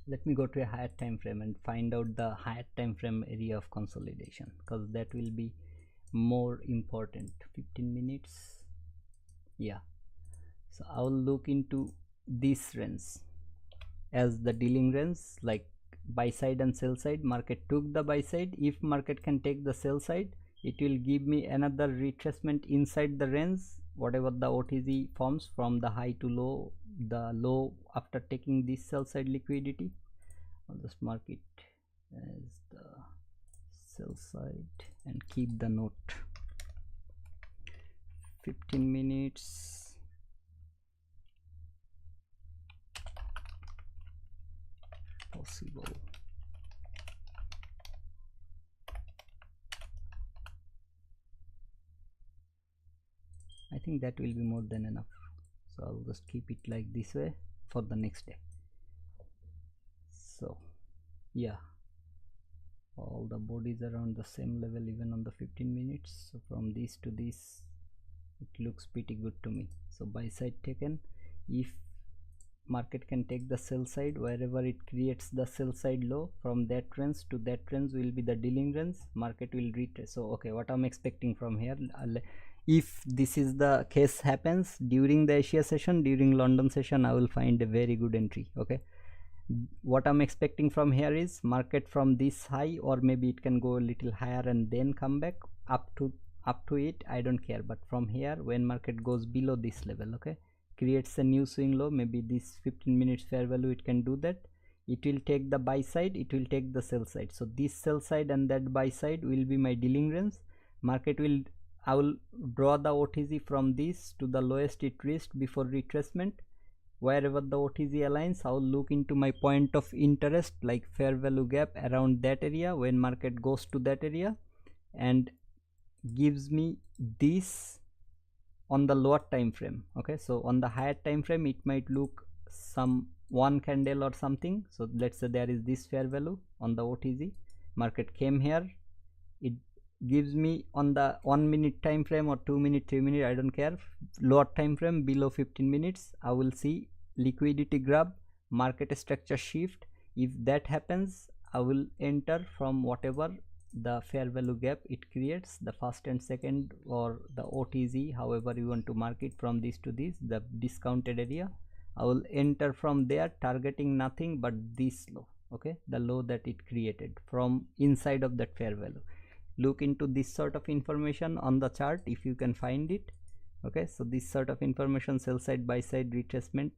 let me go to a higher time frame and find out the higher time frame area of consolidation, because that will be more important. 15 minutes, yeah. So I will look into this range as the dealing range, like buy side and sell side. Market took the buy side. If market can take the sell side, it will give me another retracement inside the range, whatever the OTZ forms from the high to low, the low after taking this sell side liquidity. I'll just mark it as the sell side and keep the note. 15 minutes. Possible. I think that will be more than enough, so I'll just keep it like this way for the next day. So yeah, all the bodies are on the same level even on the 15 minutes. So from this to this, it looks pretty good to me. So buy side taken. If market can take the sell side, wherever it creates the sell side low, from that range to that range will be the dealing range. Market will retrace. So okay, what I'm expecting from here, if this is the case happens during the Asia session, during London session, I will find a very good entry. Okay, what I'm expecting from here is market from this high, or maybe it can go a little higher and then come back up to it, I don't care. But from here, when market goes below this level, okay, creates a new swing low, maybe this 15 minutes fair value, it can do that. It will take the buy side, it will take the sell side. So this sell side and that buy side will be my dealing range. Market will, I will draw the OTZ from this to the lowest it reached before retracement. Wherever the OTZ aligns, I will look into my point of interest, like fair value gap around that area. When market goes to that area and gives me this on the lower time frame, okay, so on the higher time frame it might look some one candle or something. So let's say there is this fair value on the OTZ, market came here, it gives me on the 1 minute time frame or 2 minute, 3 minute, I don't care, lower time frame below 15 minutes, I will see liquidity grab, market structure shift. If that happens, I will enter from whatever the fair value gap it creates, the first and second, or the OTZ, however you want to mark it, from this to this, the discounted area. I will enter from there, targeting nothing but this low, okay, the low that it created from inside of that fair value. Look into this sort of information on the chart if you can find it. Okay, so this sort of information, sell side, buy side, retracement.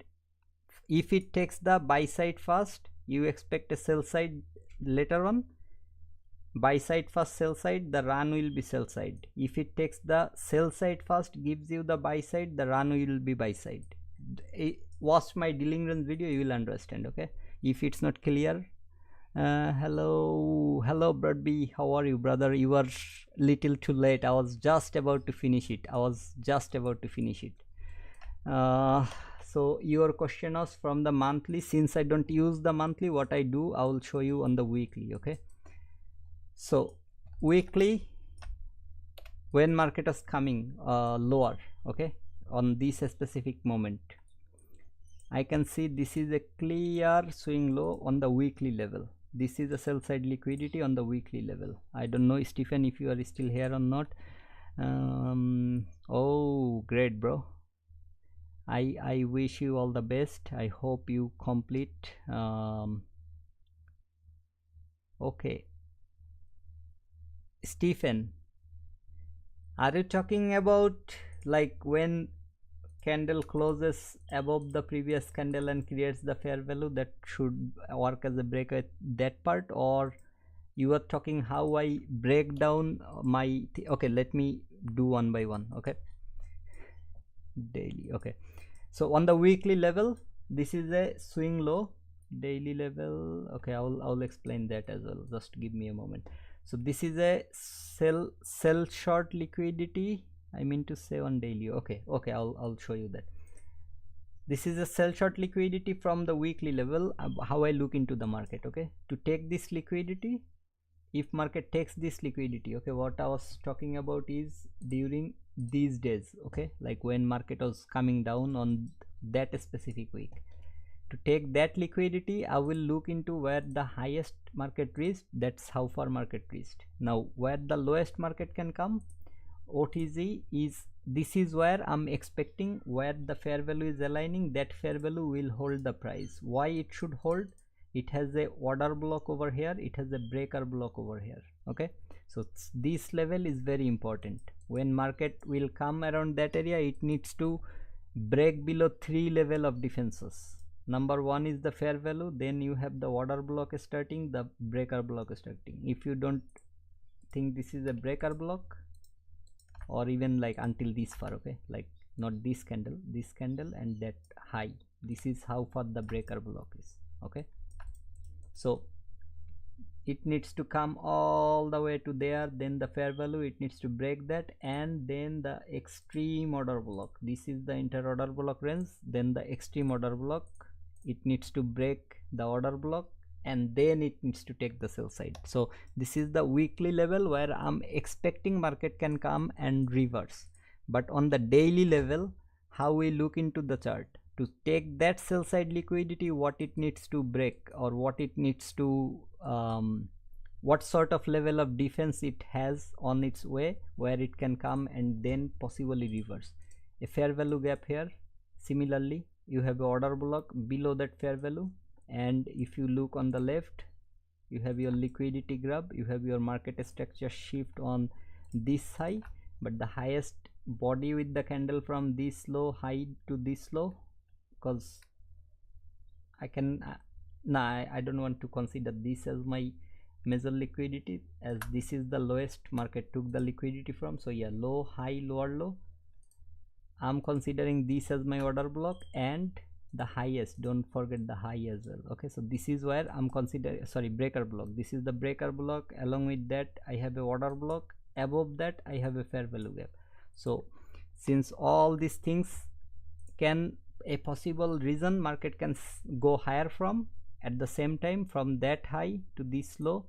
If it takes the buy side first, you expect a sell side later on. Buy side first, sell side, the run will be sell side. If it takes the sell side first, gives you the buy side, the run will be buy side. Watch my dealing range video, you will understand. Okay, if it's not clear, hello Bradby, how are you, brother? You are little too late, I was just about to finish it. So your question was from the monthly. Since I don't use the monthly, what I do, I will show you on the weekly. Okay, so weekly, when market is coming lower, okay, on this specific moment, I can see this is a clear swing low on the weekly level. This is a sell side liquidity on the weekly level. I don't know, Stephen, if you are still here or not. Oh, great, bro. I wish you all the best. I hope you complete Okay, Stephen, are you talking about like when candle closes above the previous candle and creates the fair value, that should work as a break at that part, or you are talking how I break down my okay, let me do one by one. Okay, daily. Okay, so on the weekly level, this is a swing low. Daily level, okay, I'll explain that as well, just give me a moment. So this is a sell short liquidity, I mean to say on daily. Okay, I'll show you that. This is a sell short liquidity from the weekly level, how I look into the market. Okay, to take this liquidity, if market takes this liquidity, okay, what I was talking about is during these days, okay, like when market was coming down on that specific week, to take that liquidity I will look into where the highest market reached, that's how far market reached. Now where the lowest market can come, OTZ is, this is where I'm expecting where the fair value is aligning, that fair value will hold the price. Why it should hold? It has a order block over here, it has a breaker block over here. Okay, so this level is very important. When market will come around that area, it needs to break below 3 level of defenses. Number one is the fair value, then you have the order block starting, the breaker block starting. If you don't think this is a breaker block, or even like until this far, okay, like not this candle, this candle and that high, this is how far the breaker block is. Okay, so it needs to come all the way to there, then the fair value, it needs to break that, and then the extreme order block, this is the inter order block range, then the extreme order block, it needs to break the order block, and then it needs to take the sell side. So this is the weekly level where I'm expecting market can come and reverse. But on the daily level, how we look into the chart, to take that sell side liquidity, what it needs to break, or what it needs to what sort of level of defense it has on its way, where it can come and then possibly reverse. A fair value gap here, similarly you have a order block below that fair value, and if you look on the left, you have your liquidity grab, you have your market structure shift on this high, but the highest body with the candle from this low high to this low, because I can I don't want to consider this as my major liquidity, as this is the lowest market took the liquidity from. So yeah, low high lower low, I'm considering this as my order block, and the highest, don't forget the high as well. Okay, so this is where I'm considering, sorry, breaker block, this is the breaker block, along with that I have a order block, above that I have a fair value gap. So since all these things can, a possible reason market can go higher from, at the same time from that high to this low,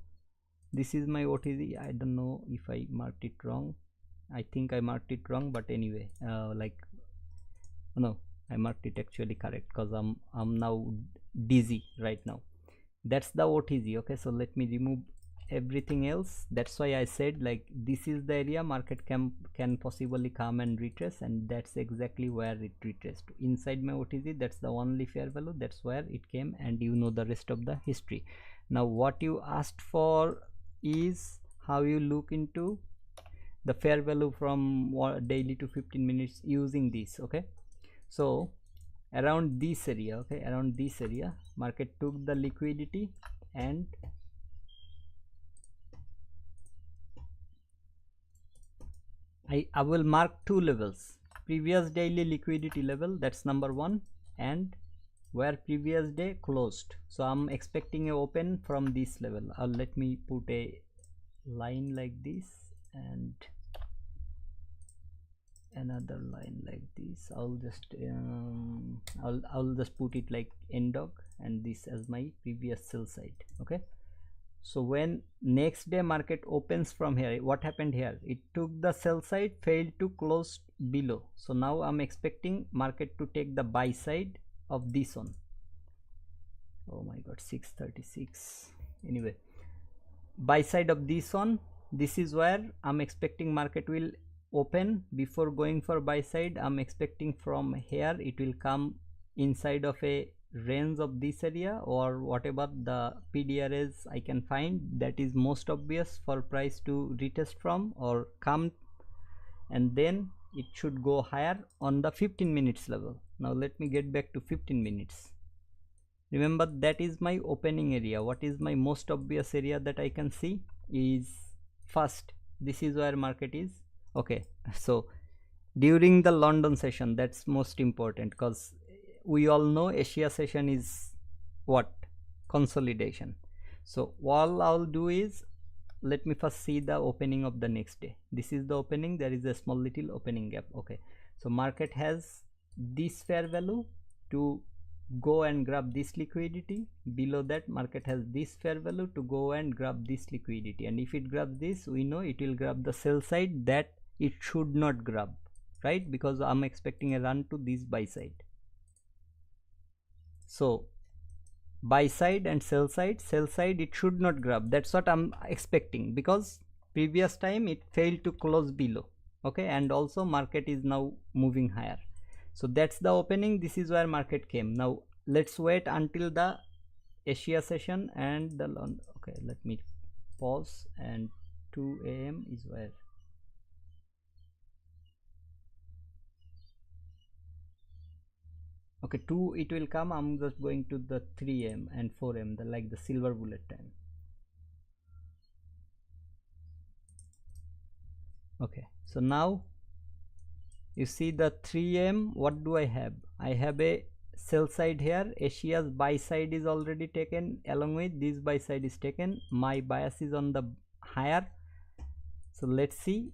this is my OTZ. I don't know if I marked it wrong, I think I marked it wrong, but anyway, like no, I marked it actually correct, because I'm now dizzy right now. That's the OTZ. Okay, so let me remove everything else. That's why I said like this is the area market can possibly come and retrace, and that's exactly where it retraced inside my OTZ. That's the only fair value, that's where it came, and you know the rest of the history. Now what you asked for is how you look into the fair value from daily to 15 minutes using this. Okay, so around this area, okay, around this area market took the liquidity, and I will mark two levels, previous daily liquidity level, that's number one, and where previous day closed. So I'm expecting a open from this level. Let me put a line like this and another line like this. I'll just put it like end dog, and this as my previous sell side. Okay, so when next day market opens from here, what happened here, it took the sell side, failed to close below. So now I'm expecting market to take the buy side of this one. Oh my god, 636. Anyway, buy side of this one, this is where I'm expecting market will open. Before going for buy side, I'm expecting from here it will come inside of a range of this area or whatever the PDRs I can find that is most obvious for price to retest from or come, and then it should go higher on the 15 minutes level. Now let me get back to 15 minutes. Remember, that is my opening area. What is my most obvious area that I can see is, first, this is where market is. Okay, so during the London session, that's most important, because we all know Asia session is what? Consolidation. So all I'll do is, let me first see the opening of the next day. This is the opening. There is a small little opening gap. Okay, so market has this fair value to go and grab this liquidity. Below that, market has this fair value to go and grab this liquidity, and if it grabs this, we know it will grab the sell side that it should not grab, right? Because I'm expecting a run to this buy side. So buy side and sell side it should not grab. That's what I'm expecting, because previous time it failed to close below. Okay, and also market is now moving higher. So that's the opening. This is where market came. Now let's wait until the Asia session and the London. Okay, let me pause, and 2 AM is where. Okay, 2 it will come. I'm just going to the 3 AM and 4 AM, the like the silver bullet time. Okay, so now you see the 3 AM. What do I have? I have a sell side here. Asia's buy side is already taken, along with this buy side is taken. My bias is on the higher. So let's see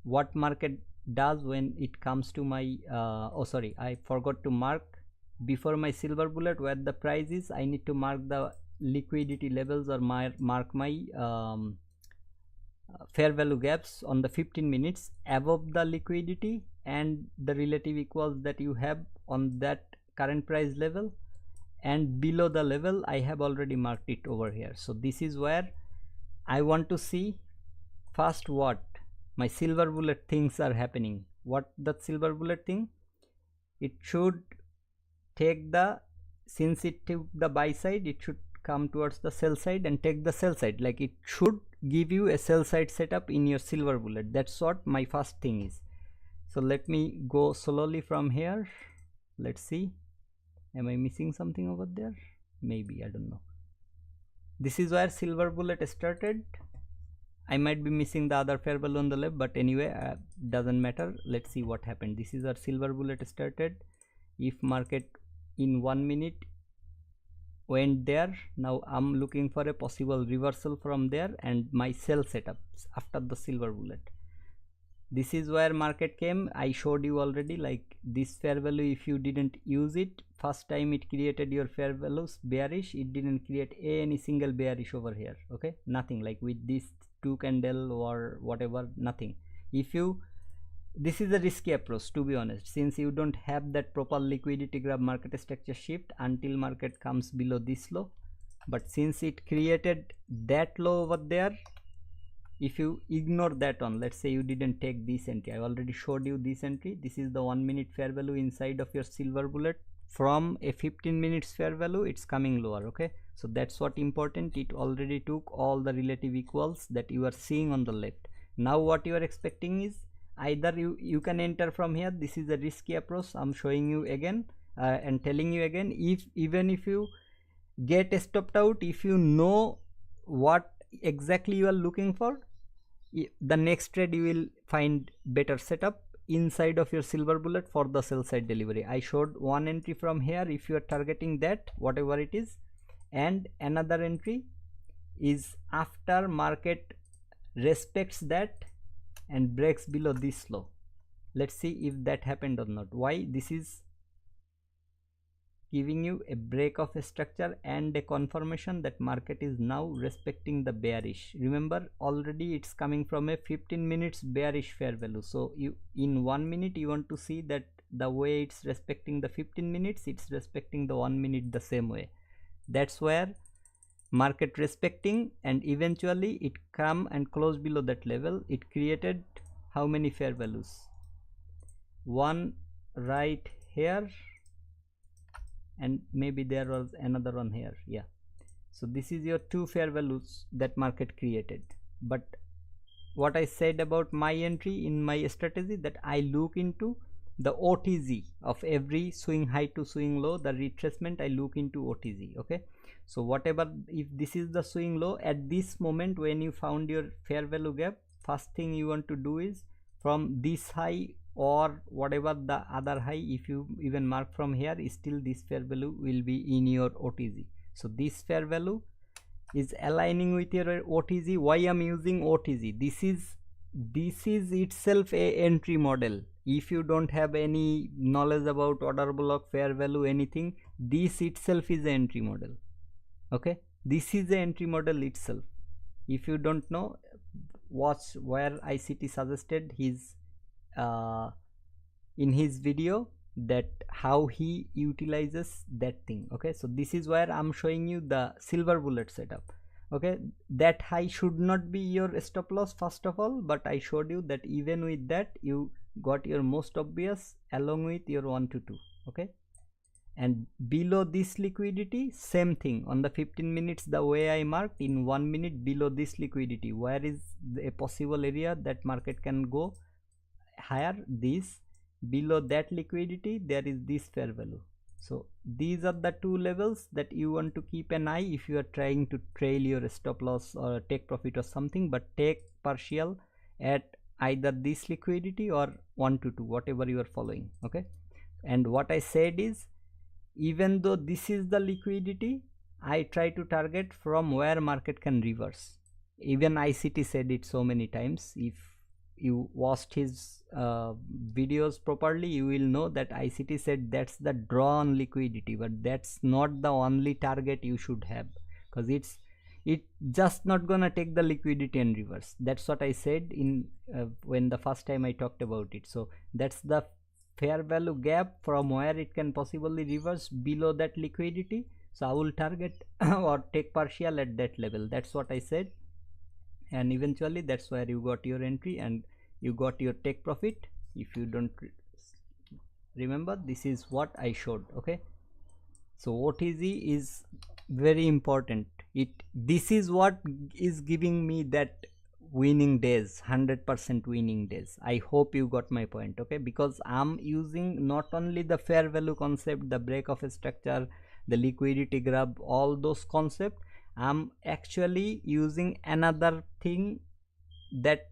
what market does when it comes to my oh sorry, I forgot to mark before my silver bullet where the price is. I need to mark the liquidity levels, or mark my fair value gaps on the 15 minutes above the liquidity and the relative equals that you have on that current price level, and below the level I have already marked it over here. So this is where I want to see first what my silver bullet things are happening. What the silver bullet thing? It should take the, since it took the buy side, it should come towards the sell side and take the sell side. Like, it should give you a sell side setup in your silver bullet. That's what my first thing is. So let me go slowly from here. Let's see, am I missing something over there? Maybe, I don't know. This is where silver bullet started. I might be missing the other fair value on the left, but anyway, doesn't matter. Let's see what happened. This is our silver bullet started. If market in 1 minute went there, now I'm looking for a possible reversal from there and my sell setups after the silver bullet. This is where market came. I showed you already, like this fair value, if you didn't use it first time, it created your fair values bearish. It didn't create any single bearish over here. Okay, nothing, like with this 2 candle or whatever, nothing. If you, this is a risky approach, to be honest, since you don't have that proper liquidity grab market structure shift until market comes below this low. But since it created that low over there, if you ignore that one, let's say you didn't take this entry, I already showed you this entry. This is the 1 minute fair value inside of your silver bullet. From a 15 minutes fair value, it's coming lower. Okay, so that's what important. It already took all the relative equals that you are seeing on the left. Now what you are expecting is, either you can enter from here. This is a risky approach. I'm showing you again and telling you again, if even if you get stopped out, if you know what exactly you are looking for, the next trade you will find better setup inside of your silver bullet for the sell side delivery. I showed one entry from here if you are targeting that, whatever it is, and another entry is after market respects that and breaks below this low. Let's see if that happened or not. Why? This is giving you a break of a structure and a confirmation that market is now respecting the bearish. Remember, already it's coming from a 15 minutes bearish fair value. So you, in 1 minute, you want to see that the way it's respecting the 15 minutes, it's respecting the 1 minute the same way. That's where market respecting, and eventually it come and close below that level. It created how many fair values? One right here and maybe there was another one here. Yeah, so this is your two fair values that market created. But what I said about my entry in my strategy, that I look into the OTZ of every swing high to swing low, the retracement I look into OTZ. Okay, so whatever, if this is the swing low at this moment when you found your fair value gap, first thing you want to do is from this high or whatever the other high, if you even mark from here, still this fair value will be in your OTZ. So this fair value is aligning with your OTZ. Why I'm using OTZ? This is itself a entry model. If you don't have any knowledge about order block, fair value, anything, this itself is an entry model. Okay, this is the entry model itself. If you don't know, watch where ICT suggested his in his video that how he utilizes that thing. Okay, so this is where I'm showing you the silver bullet setup. Okay, that high should not be your stop loss first of all, but I showed you that even with that you got your most obvious along with your 1 to 2. Okay, and below this liquidity, same thing on the 15 minutes, the way I marked in 1 minute below this liquidity, where is a possible area that market can go higher, this below that liquidity there is this fair value. So these are the two levels that you want to keep an eye if you are trying to trail your stop loss or take profit or something, but take partial at either this liquidity or 1 to 2, whatever you are following. Okay, and what I said is, even though this is the liquidity, I try to target from where market can reverse. Even ICT said it so many times. If you watched his videos properly, you will know that ICT said that's the draw on liquidity, but that's not the only target you should have, because it's just not gonna take the liquidity and reverse. That's what I said in when the first time I talked about it. So that's the fair value gap from where it can possibly reverse below that liquidity. So I will target or take partial at that level. That's what I said, and eventually that's where you got your entry and you got your take profit. If you don't remember, this is what I showed. Okay, so OTZ is very important. This is what is giving me that winning days, 100% winning days. I hope you got my point. Okay, because I'm using not only the fair value concept, the break of a structure, the liquidity grab, all those concepts, I'm actually using another thing that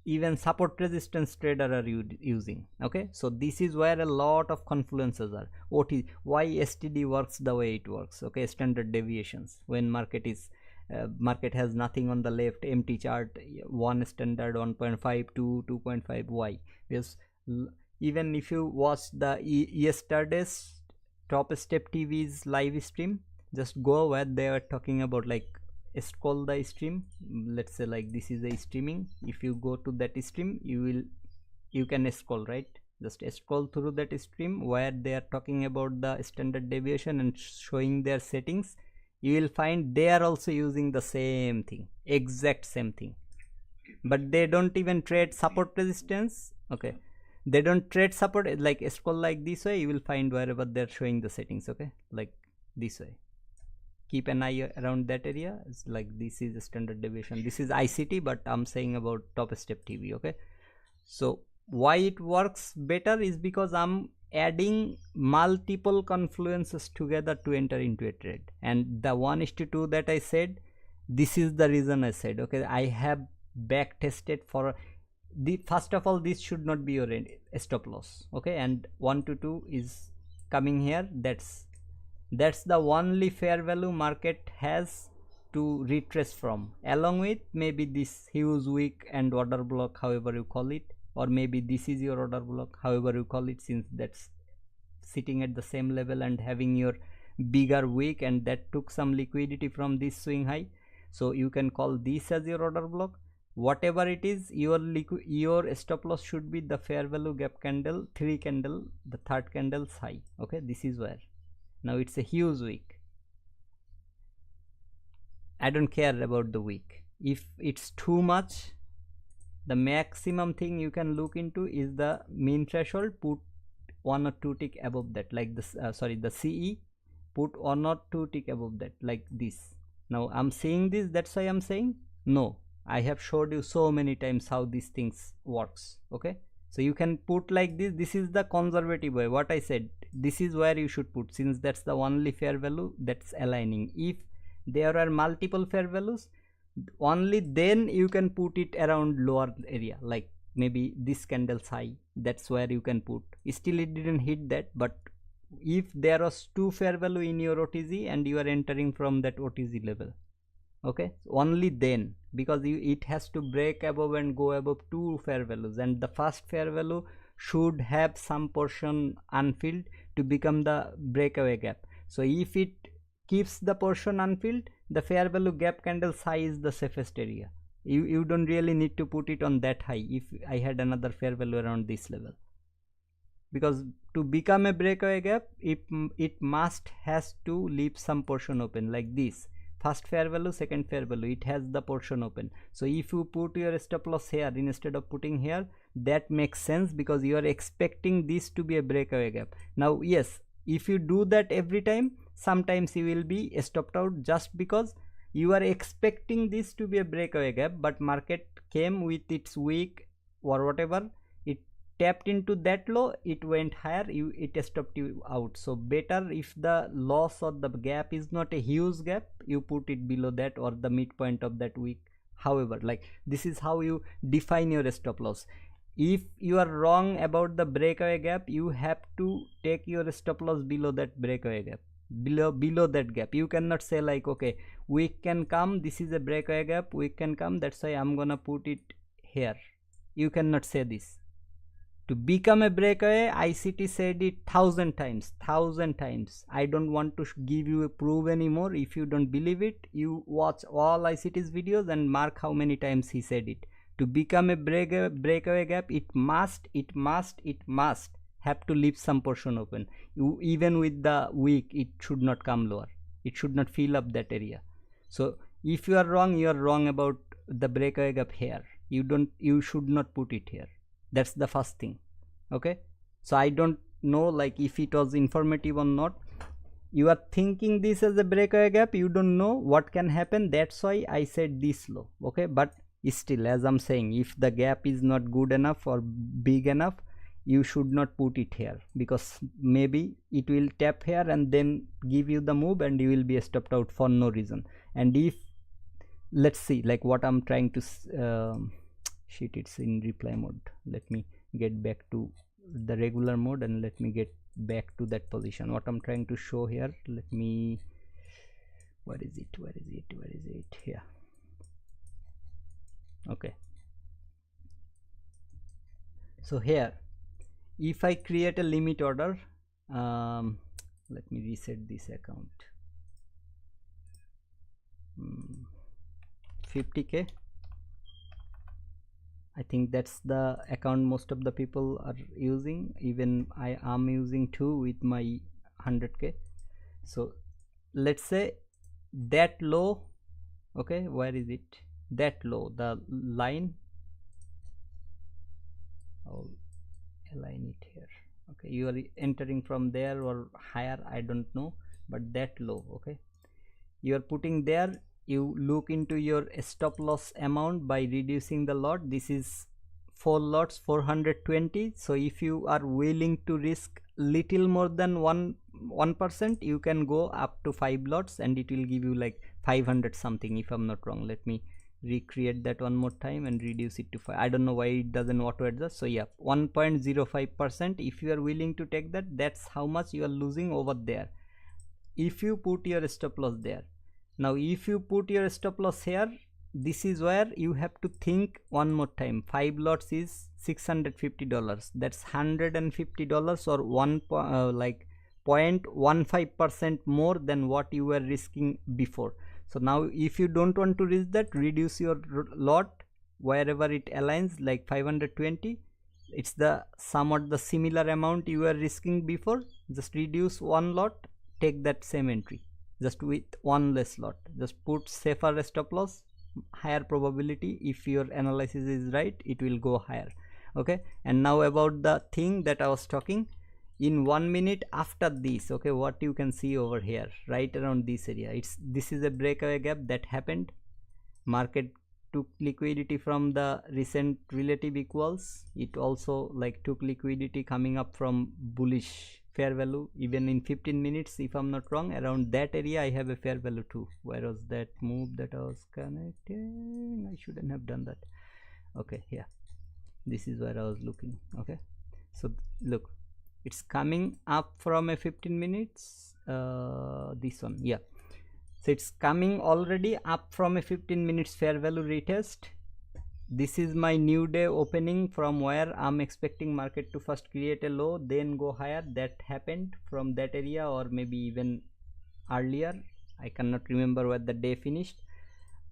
even support resistance trader are using. Okay, so this is where a lot of confluences are. Why STD works the way it works. Okay, standard deviations, when market is market has nothing on the left, empty chart, 1 standard, 1.5 to 2.5. Why? Because even if you watch the yesterday's Top Step TV's live stream, just go where they are talking about, like, scroll the stream. Let's say like this is a streaming. If you go to that stream, you can scroll, right? Just scroll through that stream where they are talking about the standard deviation and showing their settings. You will find they are also using the same thing, exact same thing, but they don't even trade support resistance. Okay, they don't trade support. Like scroll like this way, you will find wherever they're showing the settings. Okay, like this way, keep an eye around that area. It's like this is a standard deviation, this is ICT, but I'm saying about Top Step TV. Okay, so why it works better is because I'm adding multiple confluences together to enter into a trade, and the 1:2 that I said, this is the reason I said. Okay, I have back tested for the, first of all, this should not be your stop loss. Okay, and 1 to 2 is coming here. That's the only fair value market has to retrace from, along with maybe this huge wick and order block, however you call it, or maybe this is your order block, however you call it, since that's sitting at the same level and having your bigger wick, and that took some liquidity from this swing high. So you can call this as your order block. Whatever it is, your stop loss should be the fair value gap candle, 3 candle, the third candle's high. Okay, this is where. Now it's a huge wick. I don't care about the wick. If it's too much, the maximum thing you can look into is the mean threshold. Put 1 or 2 tick above that, like this. The CE. put 1 or 2 tick above that, like this. Now I'm saying this, that's why I'm saying no. I have showed you so many times how these things works. Okay, so you can put like this. This is the conservative way. What I said, this is where you should put, since that's the only fair value that's aligning. If there are multiple fair values, only then you can put it around lower area, like maybe this candle's high, that's where you can put. Still it didn't hit that, but if there was 2 fair value in your OTC and you are entering from that OTC level, okay, only then, because it has to break above and go above 2 fair values, and the first fair value should have some portion unfilled to become the breakaway gap. So if it keeps the portion unfilled, the fair value gap candle's high is the safest area. You don't really need to put it on that high if I had another fair value around this level, because to become a breakaway gap, it must has to leave some portion open, like this. First fair value, second fair value, it has the portion open. So if you put your stop loss here instead of putting here, that makes sense, because you are expecting this to be a breakaway gap. Now yes, if you do that every time, sometimes you will be stopped out just because you are expecting this to be a breakaway gap, but market came with its weak or whatever, it tapped into that low, it went higher, it stopped you out. So better, if the loss or the gap is not a huge gap, you put it below that or the midpoint of that week. However, like this is how you define your stop loss. If you are wrong about the breakaway gap, you have to take your stop loss below that breakaway gap, below that gap. You cannot say like, okay, week can come, this is a breakaway gap, week can come, that's why I'm gonna put it here. You cannot say this. To become a breakaway, ICT said it 1,000 times. I don't want to give you a proof anymore. If you don't believe it, you watch all ICT's videos and mark how many times he said it. To become a breakaway gap, it must have to leave some portion open. Even with the week, it should not come lower. It should not fill up that area. So if you are wrong about the breakaway gap here. You should not put it here. That's the first thing. Okay, so I don't know like if it was informative or not. You are thinking this as a breakaway gap, you don't know what can happen, that's why I said this low. Okay, but still, as I'm saying, if the gap is not good enough or big enough, you should not put it here, because maybe it will tap here and then give you the move and you will be stopped out for no reason. And if, let's see, like what I'm trying to shit, it's in reply mode. Let me get back to the regular mode and let me get back to that position. What I'm trying to show here, let me, where is it here. Okay, so here if I create a limit order, let me reset this account, 50k. I think that's the account most of the people are using. Even I am using too with my 100k. So let's say that low, okay, where is it, that low, the line, I'll align it here. Okay, you are entering from there or higher, I don't know, but that low, okay, you are putting there. You look into your stop loss amount by reducing the lot. This is 4 lots, 420. So if you are willing to risk little more than 1%, you can go up to 5 lots and it will give you like 500 something, if I'm not wrong. Let me recreate that one more time and reduce it to 5. I don't know why it doesn't auto adjust. So yeah, 1.05%. if you are willing to take that, that's how much you are losing over there if you put your stop loss there. Now if you put your stop loss here, this is where you have to think one more time. 5 lots is $650. That's $150 or 0.15% more than what you were risking before. So now if you don't want to risk that, reduce your lot wherever it aligns, like 520. It's the somewhat the similar amount you were risking before. Just reduce one lot, take that same entry, just with one less lot. Just put safer stop loss, higher probability. If your analysis is right, it will go higher. Okay, and now about the thing that I was talking, in 1 minute after this, okay, what you can see over here right around this area, this is a breakaway gap that happened. Market took liquidity from the recent relative equals. It also like took liquidity coming up from bullish fair value even in 15 minutes, if I'm not wrong. Around that area I have a fair value too. Where was that move that I was connecting? I shouldn't have done that. Okay, yeah, this is where I was looking. Okay, so look, it's coming up from a 15 minutes, this one, yeah. So it's coming already up from a 15 minutes fair value retest. This is my new day opening from where I'm expecting market to first create a low, then go higher. That happened from that area, or maybe even earlier. I cannot remember where the day finished.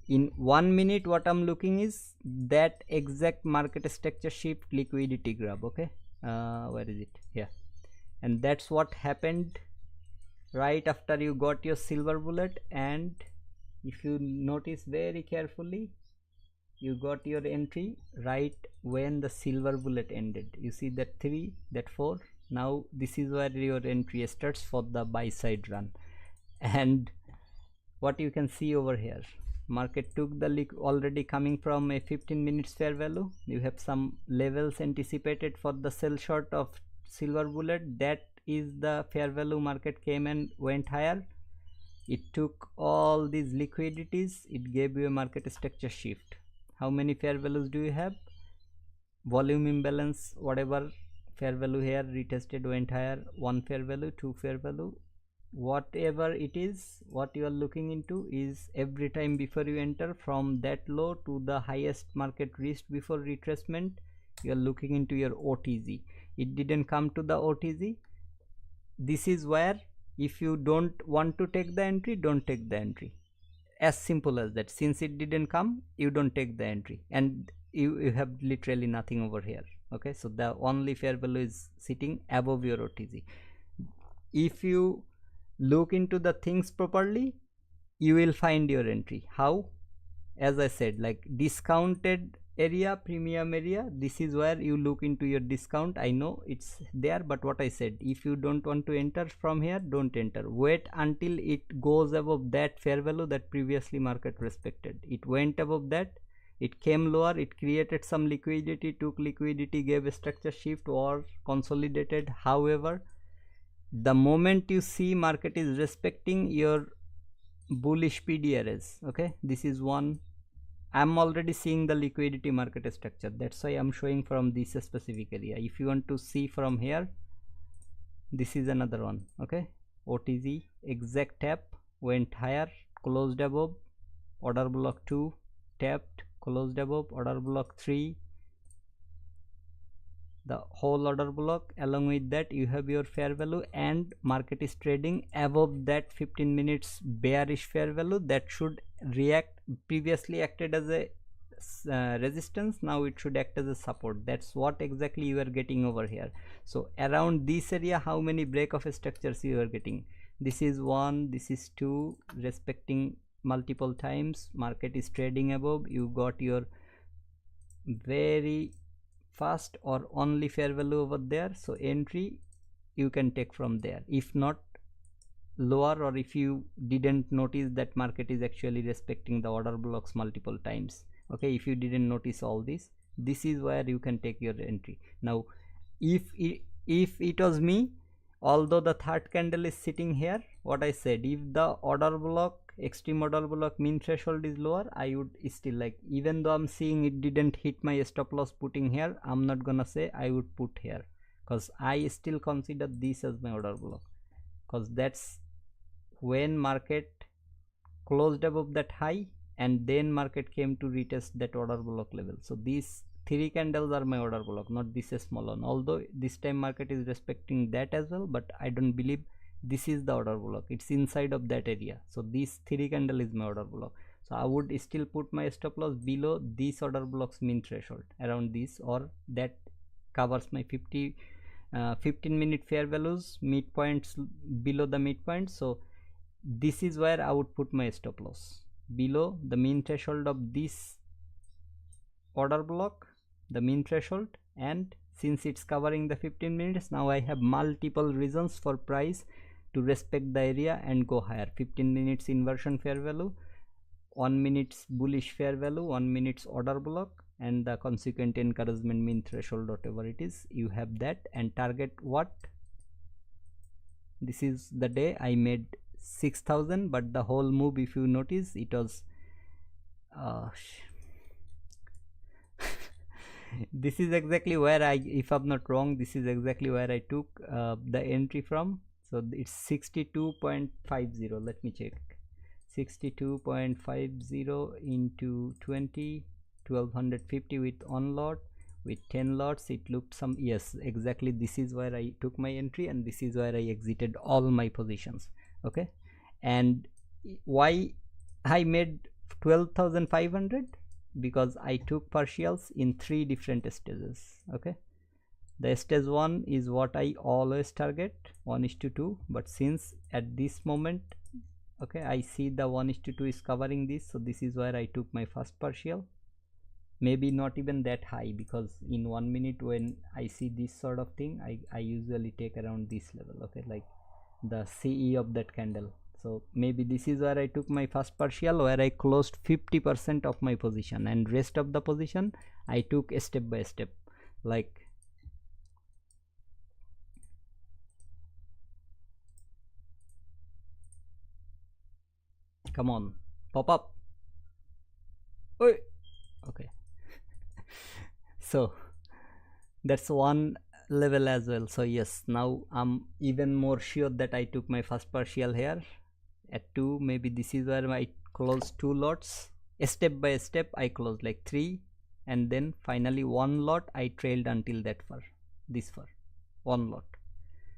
In 1 minute, what I'm looking is that exact market structure shift liquidity grab. Okay, where is it? Here, and that's what happened right after you got your silver bullet. And if you notice very carefully, you got your entry right when the silver bullet ended. You see that 3, that 4. Now this is where your entry starts for the buy side run. And what you can see over here, market took the leak already coming from a 15 minutes fair value. You have some levels anticipated for the sell short of silver bullet. That is the fair value. Market came and went higher. It took all these liquidities. It gave you a market structure shift. How many fair values do you have? Volume imbalance, whatever fair value here retested, went higher. 1 fair value, 2 fair value, whatever it is. What you are looking into is every time before you enter from that low to the highest market reached before retracement, you are looking into your OTZ. It didn't come to the OTZ. This is where, if you don't want to take the entry, don't take the entry. As simple as that. Since it didn't come, you don't take the entry, and you have literally nothing over here. Okay, so the only fair value is sitting above your OTZ. If you look into the things properly, you will find your entry. How? As I said, like discounted area, premium area, this is where you look into your discount. I know it's there, but what I said, if you don't want to enter from here, don't enter. Wait until it goes above that fair value that previously market respected. It went above that, it came lower, it created some liquidity, took liquidity, gave a structure shift or consolidated. However, the moment you see market is respecting your bullish PDRS, okay, this is one. I'm already seeing the liquidity market structure. That's why I'm showing from this specific area. If you want to see from here, this is another one. Okay, OTZ exact tap, went higher, closed above. Order block 2 tapped, closed above. Order block 3, the whole order block. Along with that, you have your fair value, and market is trading above that 15 minutes bearish fair value that should react. Previously acted as a resistance, now it should act as a support. That's what exactly you are getting over here. So around this area, how many break of structures you are getting? This is 1, this is 2, respecting multiple times. Market is trading above, you got your very fast or only fair value over there. So entry you can take from there. If not lower, or if you didn't notice that market is actually respecting the order blocks multiple times, okay, if you didn't notice all this, this is where you can take your entry. Now if it was me, although the third candle is sitting here, what I said, if the order block, extreme order block mean threshold is lower, I would still, like, even though I'm seeing it didn't hit my stop loss putting here, I'm not gonna say I would put here, because I still consider this as my order block, because that's when market closed above that high and then market came to retest that order block level. So these 3 candles are my order block, not this small one, although this time market is respecting that as well, but I don't believe this is the order block. It's inside of that area. So this 3 candle is my order block. So I would still put my stop loss below this order block's mean threshold, around this, or that covers my 15 minute fair values, midpoints below the midpoint. So this is where I would put my stop loss, below the mean threshold of this order block, the mean threshold, and since it's covering the 15 minutes, now I have multiple reasons for price to respect the area and go higher. 15 minutes inversion fair value, 1 minute's bullish fair value, 1 minute's order block, and the consequent encouragement mean threshold, whatever it is, you have that. And target what? This is the day I made 6,000, but the whole move, if you notice, it was this is exactly where I, if I'm not wrong, this is exactly where I took the entry from. So it's 62.50. Let me check. 62.50 into 20, 1250 with on lot, with 10 lots. It looked some, yes, exactly, this is where I took my entry, and this is where I exited all my positions. Okay, and why I made 12,500? Because I took partials in 3 different stages. Okay, the stage 1 is what I always target, 1:2, but since at this moment, okay, I see the 1:2 is covering this, so this is where I took my first partial. Maybe not even that high, because in 1 minute when I see this sort of thing, I usually take around this level, okay, like the CE of that candle. So maybe this is where I took my first partial, where I closed 50% of my position, and rest of the position I took step by step. Like come on, pop up. Oi. Okay. So that's one level as well. So yes, now I'm even more sure that I took my first partial here at 2. Maybe this is where I closed 2 lots. Step by step I closed like 3, and then finally 1 lot I trailed until that far, this far, 1 lot.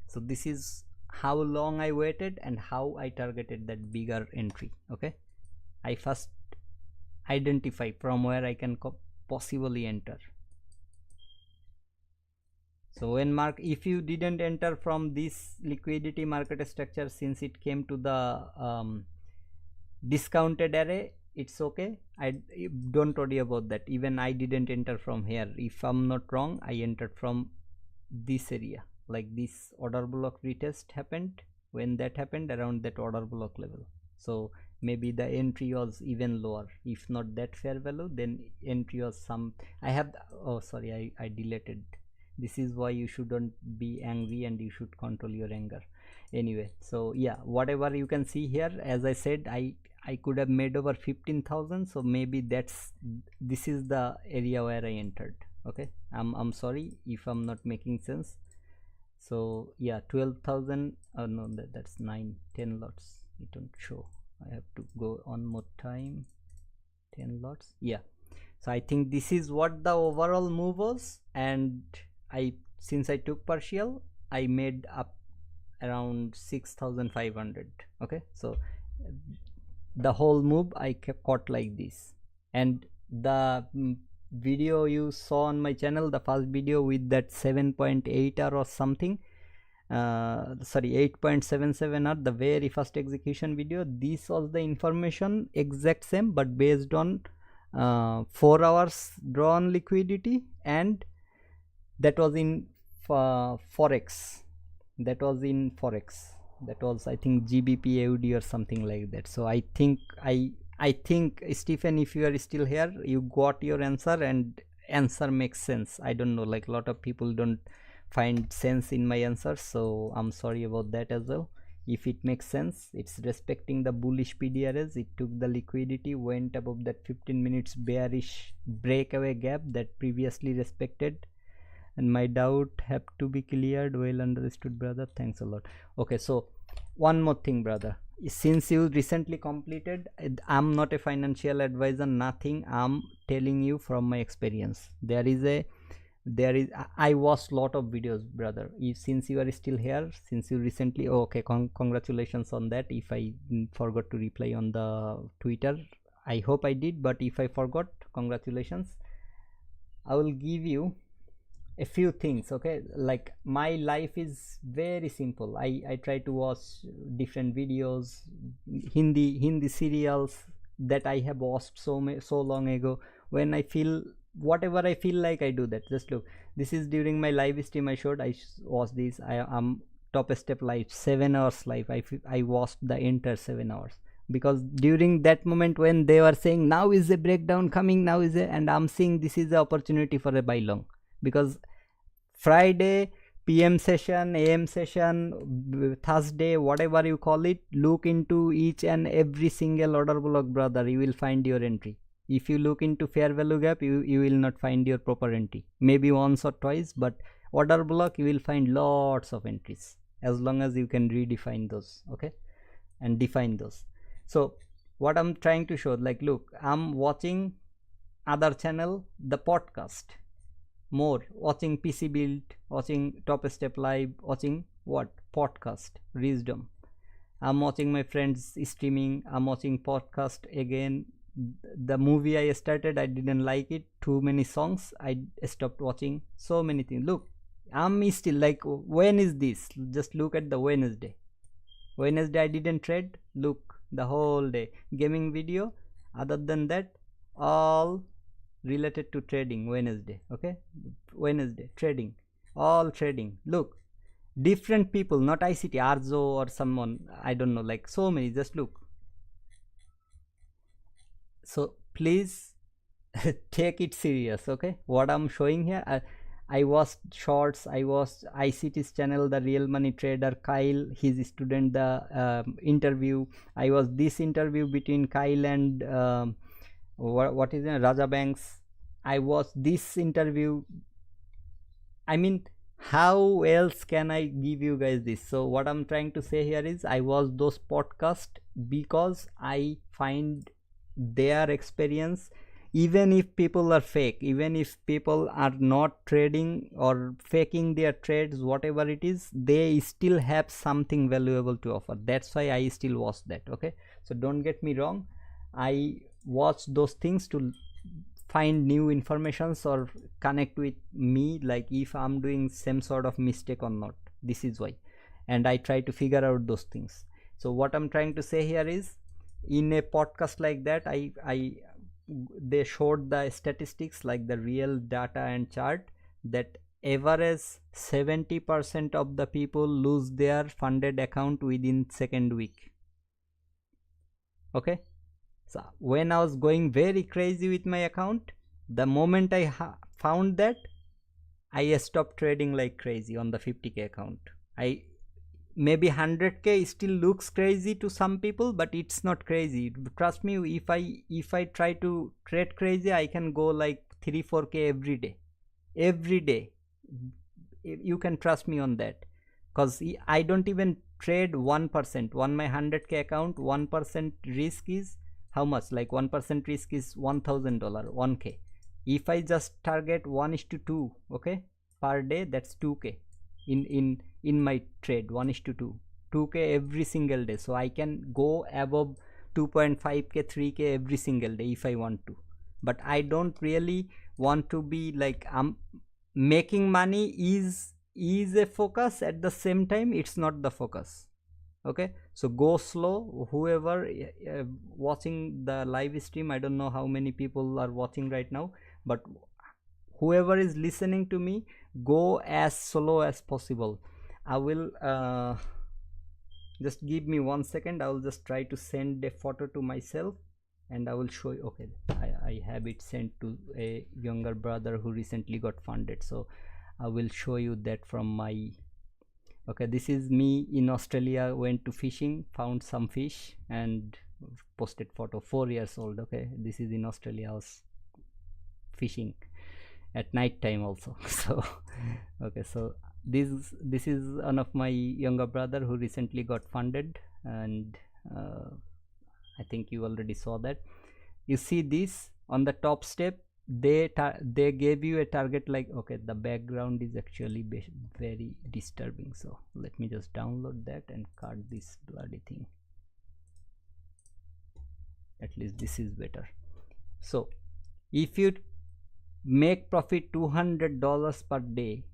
So this is how long I waited and how I targeted that bigger entry. Okay, I first identify from where I can possibly enter. So when if you didn't enter from this liquidity market structure, since it came to the discounted array, it's okay. Don't worry about that. Even I didn't enter from here. If I'm not wrong, I entered from this area, like this order block retest happened. When that happened, around that order block level, so maybe the entry was even lower. If not that fair value, then entry was some, I have, oh sorry, I deleted. This is why you shouldn't be angry, and you should control your anger. Anyway, so yeah, whatever you can see here, as I said, I could have made over 15,000. So maybe this is the area where I entered. Okay, I'm sorry if I'm not making sense. So yeah, 12,000, no, that's 10 lots. It don't show. I have to go on more time. 10 lots, yeah. So I think this is what the overall move was, and since I took partial, I made up around 6,500. Okay, so the whole move I caught like this. And the video you saw on my channel, the first video with that 7.8 or something, sorry, 8.77 or the very first execution video, this was the information exact same, but based on 4 hours drawn liquidity, and that was in forex. That was in forex. That was, I think, GBP AUD or something like that. So I think Stephen, if you are still here, you got your answer, and answer makes sense. I don't know, like a lot of people don't find sense in my answers, so I'm sorry about that as well. If it makes sense, it's respecting the bullish PDRS. It took the liquidity, went above that 15 minutes bearish breakaway gap that previously respected, and my doubt have to be cleared. Well understood, brother, thanks a lot. Okay, so one more thing, brother, since you recently completed, I'm not a financial advisor, nothing, I'm telling you from my experience. I watched lot of videos, brother. Since you are still here, since you recently, okay, congratulations on that. If I forgot to reply on the Twitter, I hope I did, but if I forgot, congratulations. I will give you a few things. Okay, like my life is very simple. I try to watch different videos, Hindi serials that I have watched so long ago. When I feel whatever I feel like I do that. Just look, this is during my live stream I showed. I watched this. I am top step live, 7 hours live. I watched the entire 7 hours, because during that moment when they were saying now is a breakdown coming, now is a, and I'm seeing this is the opportunity for a buy long, because Friday PM session, AM session, Thursday, whatever you call it, look into each and every single order block, brother. You will find your entry. If you look into fair value gap, you will not find your proper entry. Maybe once or twice, but order block you will find lots of entries, as long as you can redefine those, okay, and define those. So what I'm trying to show, like, look, I'm watching other channel, the podcast, more watching PC build, watching top step live, watching what, podcast wisdom. I'm watching my friends streaming, I'm watching podcast again. The movie I started, I didn't like it, too many songs, I stopped watching. So many things. Look, I'm still like, when is this? Just look at the Wednesday I didn't trade. Look, the whole day gaming video. Other than that, all related to trading. Wednesday, okay, Wednesday trading, all trading. Look, different people, not ICT, Arzo or someone, I don't know, like so many. Just look. So please take it serious, okay, what I'm showing here. I watched shorts, I watched ICT's channel, the Real Money Trader, Kyle, his student, the interview. I was this interview between Kyle and what is it, Raja Banks. I watched this interview. I mean, how else can I give you guys this? So what I'm trying to say here is, I watch those podcasts because I find their experience, even if people are fake, even if people are not trading or faking their trades, whatever it is, they still have something valuable to offer. That's why I still watch that, okay. So don't get me wrong, I watch those things to find new informations or connect with me, like if I'm doing same sort of mistake or not. This is why, and I try to figure out those things. So what I'm trying to say here is, in a podcast like that, they showed the statistics, like the real data and chart, that average 70% of the people lose their funded account within second week, okay. So when I was going very crazy with my account, the moment I found that, I stopped trading like crazy on the 50k account. I maybe 100k still looks crazy to some people, but it's not crazy. Trust me, if I try to trade crazy, I can go like 3-4k every day. You can trust me on that, because I don't even trade 1%. On my 100k account, 1% risk is how much? Like 1% risk is $1000, 1k. If I just target 1:2, okay, per day, that's 2k in my trade, 1:2, 2k every single day. So I can go above 2.5k, 3k every single day if I want to. But I don't really want to be like, making money is a focus, at the same time it's not the focus, okay. So go slow. Whoever watching the live stream, I don't know how many people are watching right now, but whoever is listening to me, go as slow as possible. I will just give me 1 second. I will just try to send a photo to myself and I will show you. Okay, I have it sent to a younger brother who recently got funded, so I will show you that from my, okay, this is me in Australia, went to fishing, found some fish and posted photo, 4 years old, okay. This is in Australia, I was fishing at night time also. So okay, so this is one of my younger brother who recently got funded, and I think you already saw that. You see this on the top step, they gave you a target, like, okay, the background is actually very disturbing, so let me just download that and cut this bloody thing. At least this is better. So if you make profit $200 per day,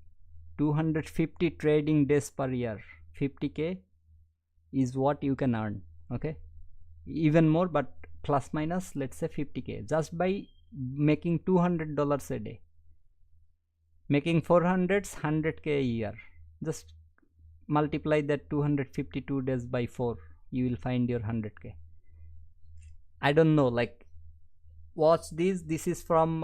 250 trading days per year, 50k is what you can earn, okay, even more, but plus minus, let's say 50k, just by making $200 a day, making 400s, 100k a year. Just multiply that 252 days by 4, you will find your 100k. I don't know, like, watch this. This is from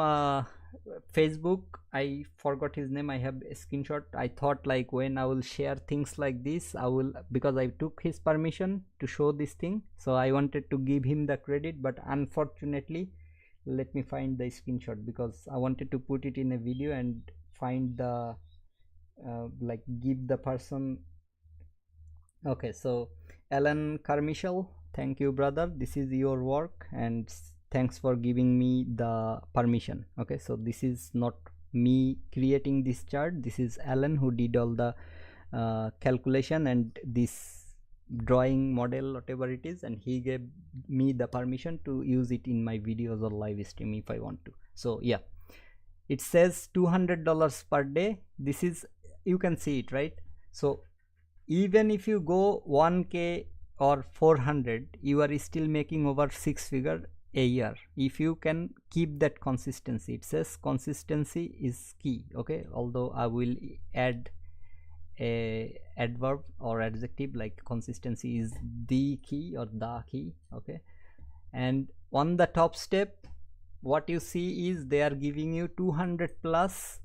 Facebook. I forgot his name. I have a screenshot. I thought, like, when I will share things like this, I will, because I took his permission to show this thing, so I wanted to give him the credit, but unfortunately, let me find the screenshot, because I wanted to put it in a video and find the like, give the person. Okay, so Alan Carmichael, thank you, brother. This is your work, and thanks for giving me the permission. Okay, so this is not me creating this chart. This is Alan who did all the calculation and this drawing model, whatever it is, and he gave me the permission to use it in my videos or live stream if I want to. So yeah, it says $200 per day. This is, you can see it, right? So even if you go 1k or 400, you are still making over 6 figure a year if you can keep that consistency. It says consistency is key. Okay, although I will add a adverb or adjective like consistency is the key or the key. Okay, and on the top step, what you see is they are giving you 200 plus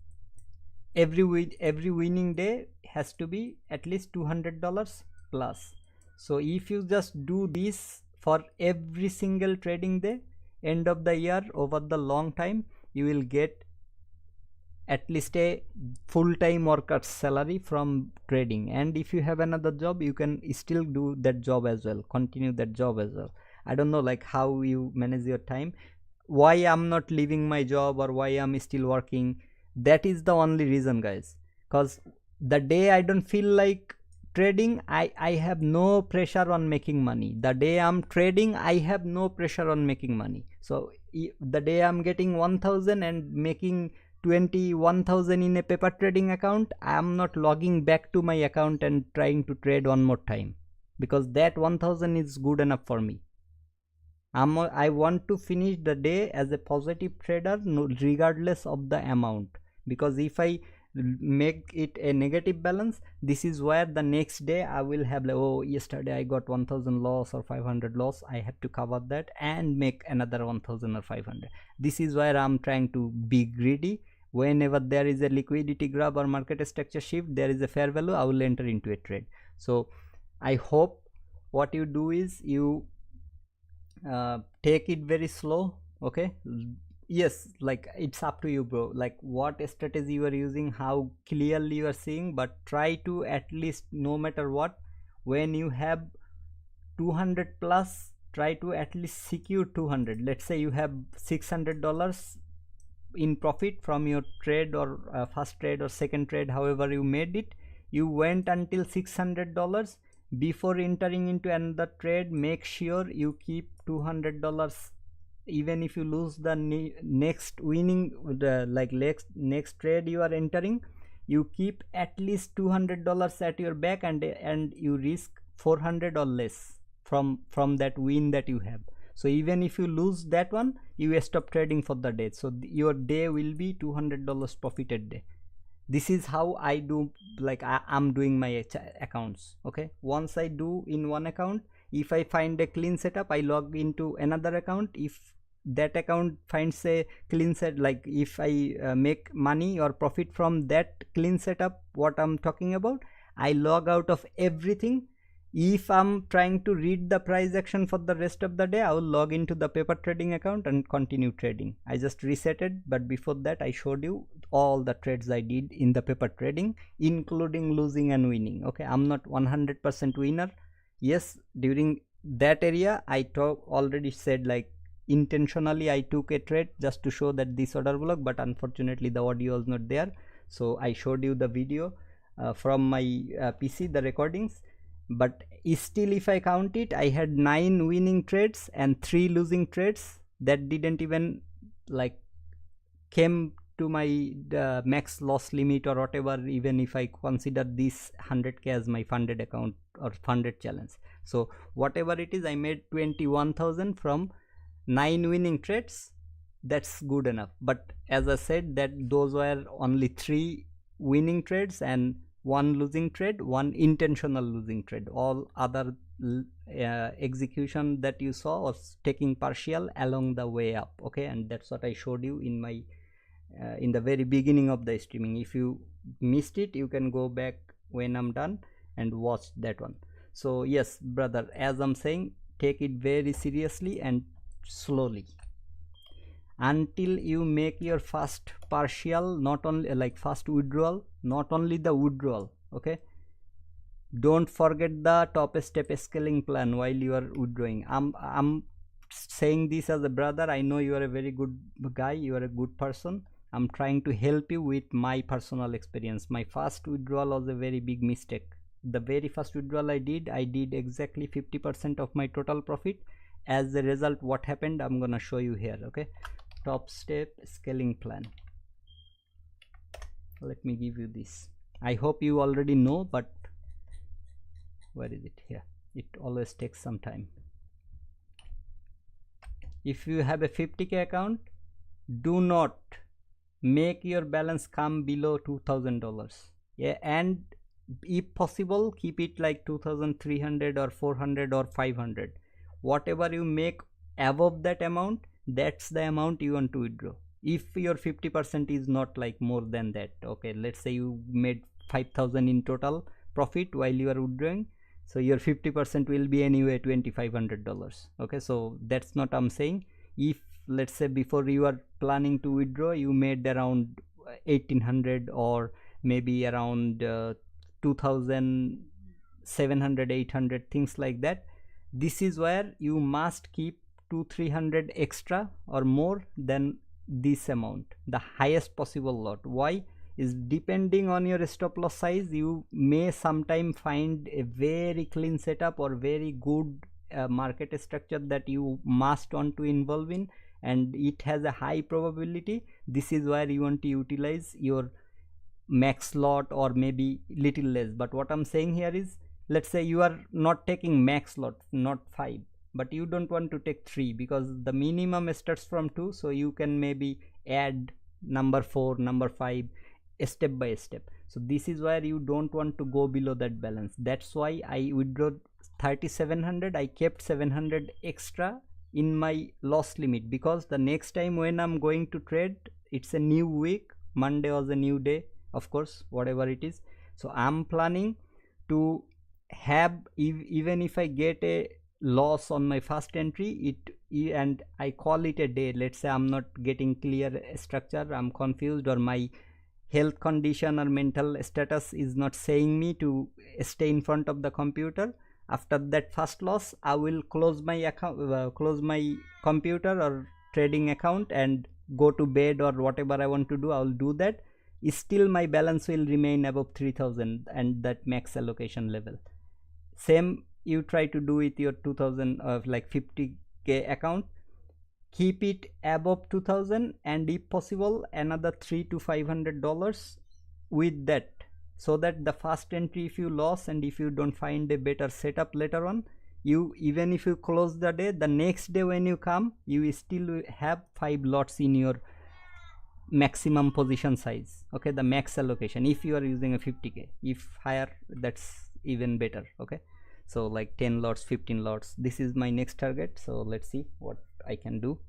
every winning day has to be at least $200 plus. So if you just do this for every single trading day, end of the year, over the long time, you will get at least a full-time worker's salary from trading. And if you have another job, you can still do that job as well, continue that job as well. I don't know, like, how you manage your time, why I'm not leaving my job or why I'm still working. That is the only reason, guys, because the day I don't feel like trading, I have no pressure on making money. The day I'm trading, I have no pressure on making money. So the day I'm getting 1000 and making 21,000 in a paper trading account, I am not logging back to my account and trying to trade one more time, because that 1000 is good enough for me. I want to finish the day as a positive trader, regardless of the amount, because if I make it a negative balance, this is where the next day I will have like, oh, yesterday I got 1000 loss or 500 loss, I have to cover that and make another 1000 or 500. This is where I'm trying to be greedy. Whenever there is a liquidity grab or market structure shift, there is a fair value, I will enter into a trade. So I hope what you do is you take it very slow. Okay, yes, like, it's up to you, bro, like what strategy you are using, how clearly you are seeing, but try to at least, no matter what, when you have 200 plus, try to at least secure 200. Let's say you have $600 in profit from your trade, or first trade or second trade, however you made it, you went until $600. Before entering into another trade, make sure you keep $200. Even if you lose the next winning, like next trade you are entering, you keep at least $200 at your back, and you risk 400 or less from that win that you have. So even if you lose that one, you stop trading for the day, so your day will be $200 profited day. This is how I do, like, I'm doing my accounts. Okay, once I do in one account, if I find a clean setup, I log into another account. If that account finds a clean set, like if I make money or profit from that clean setup, what I'm talking about, I log out of everything. If I'm trying to read the price action for the rest of the day, I will log into the paper trading account and continue trading. I just resetted, but before that I showed you all the trades I did in the paper trading, including losing and winning. Okay, I'm not 100% winner. Yes, during that area I already said, like, intentionally I took a trade just to show that this order block, but unfortunately the audio was not there, so I showed you the video from my PC, the recordings. But still, if I count it, I had 9 winning trades and 3 losing trades that didn't even, like, came to my max loss limit or whatever, even if I consider this 100k as my funded account or funded challenge. So whatever it is, I made 21,000 from 9 winning trades. that's good enough. But as I said, that those were only 3 winning trades and 1 losing trade, 1 intentional losing trade. All other execution that you saw was taking partial along the way up. Okay, and that's what I showed you in my in the very beginning of the streaming. If you missed it, you can go back when I'm done and watch that one. So yes, brother, as I'm saying, take it very seriously and slowly until you make your first partial, not only like first withdrawal, not only the withdrawal. Okay, don't forget the top step scaling plan while you are withdrawing. I'm saying this as a brother. I know you are a very good guy, you are a good person. I'm trying to help you with my personal experience. My first withdrawal was a very big mistake. The very first withdrawal I did exactly 50% of my total profit. As a result, what happened, I'm gonna show you here. Okay, top step scaling plan. Let me give you this. I hope you already know, but where is it? Here, it always takes some time. If you have a 50k account, do not make your balance come below $2,000. Yeah, and if possible, keep it like 2,300 or 400 or 500. Whatever you make above that amount, that's the amount you want to withdraw. If your 50% is not like more than that, okay, let's say you made 5,000 in total profit while you are withdrawing, so your 50% will be anyway $2,500. Okay, so that's not I'm saying. If let's say before you are planning to withdraw, you made around 1,800 or maybe around 2,700, 800, things like that. This is where you must keep 200-300 extra or more than this amount, the highest possible lot. Why? Is depending on your stop loss size, you may sometime find a very clean setup or very good market structure that you must want to involve in, and it has a high probability. This is where you want to utilize your max lot or maybe little less. But what I'm saying here is, let's say you are not taking max lot, not 5, but you don't want to take 3 because the minimum starts from 2, so you can maybe add number 4, number 5 step by step. So this is where you don't want to go below that balance. That's why I withdraw 3,700. I kept 700 extra in my loss limit, because the next time when I'm going to trade, it's a new week, Monday was a new day, of course, whatever it is. So I'm planning to have, even if I get a loss on my first entry, and I call it a day, let's say I'm not getting clear structure, I'm confused, or my health condition or mental status is not saying me to stay in front of the computer. After that first loss, I will close my account, close my computer or trading account and go to bed, or whatever I want to do, I will do that. Still my balance will remain above 3,000 and that max allocation level. Same you try to do with your 2,000 of like 50k account. Keep it above 2,000, and if possible another $300 to $500 with that, so that the first entry, if you lost and if you don't find a better setup later on, you, even if you close the day, the next day when you come, you still have 5 lots in your maximum position size. Okay, the max allocation, if you are using a 50k. If higher, that's even better. Okay, so like 10 lots, 15 lots, this is my next target. So let's see what I can do,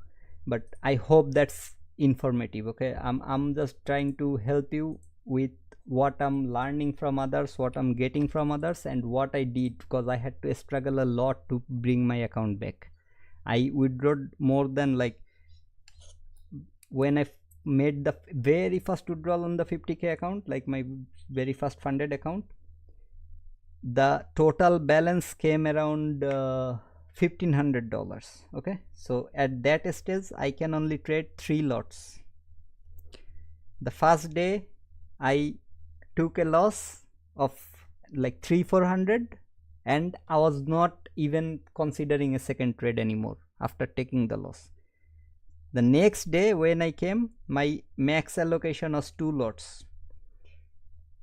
but I hope that's informative. Okay, I'm just trying to help you with what I'm learning from others, what I'm getting from others, and what I did, because I had to struggle a lot to bring my account back. I withdrew more than, like, when I made the very first withdrawal on the 50k account, like my very first funded account, the total balance came around $1,500. Okay, so at that stage I can only trade 3 lots. The first day I took a loss of like 300-400, and I was not even considering a second trade anymore after taking the loss. The next day when I came, my max allocation was 2 lots.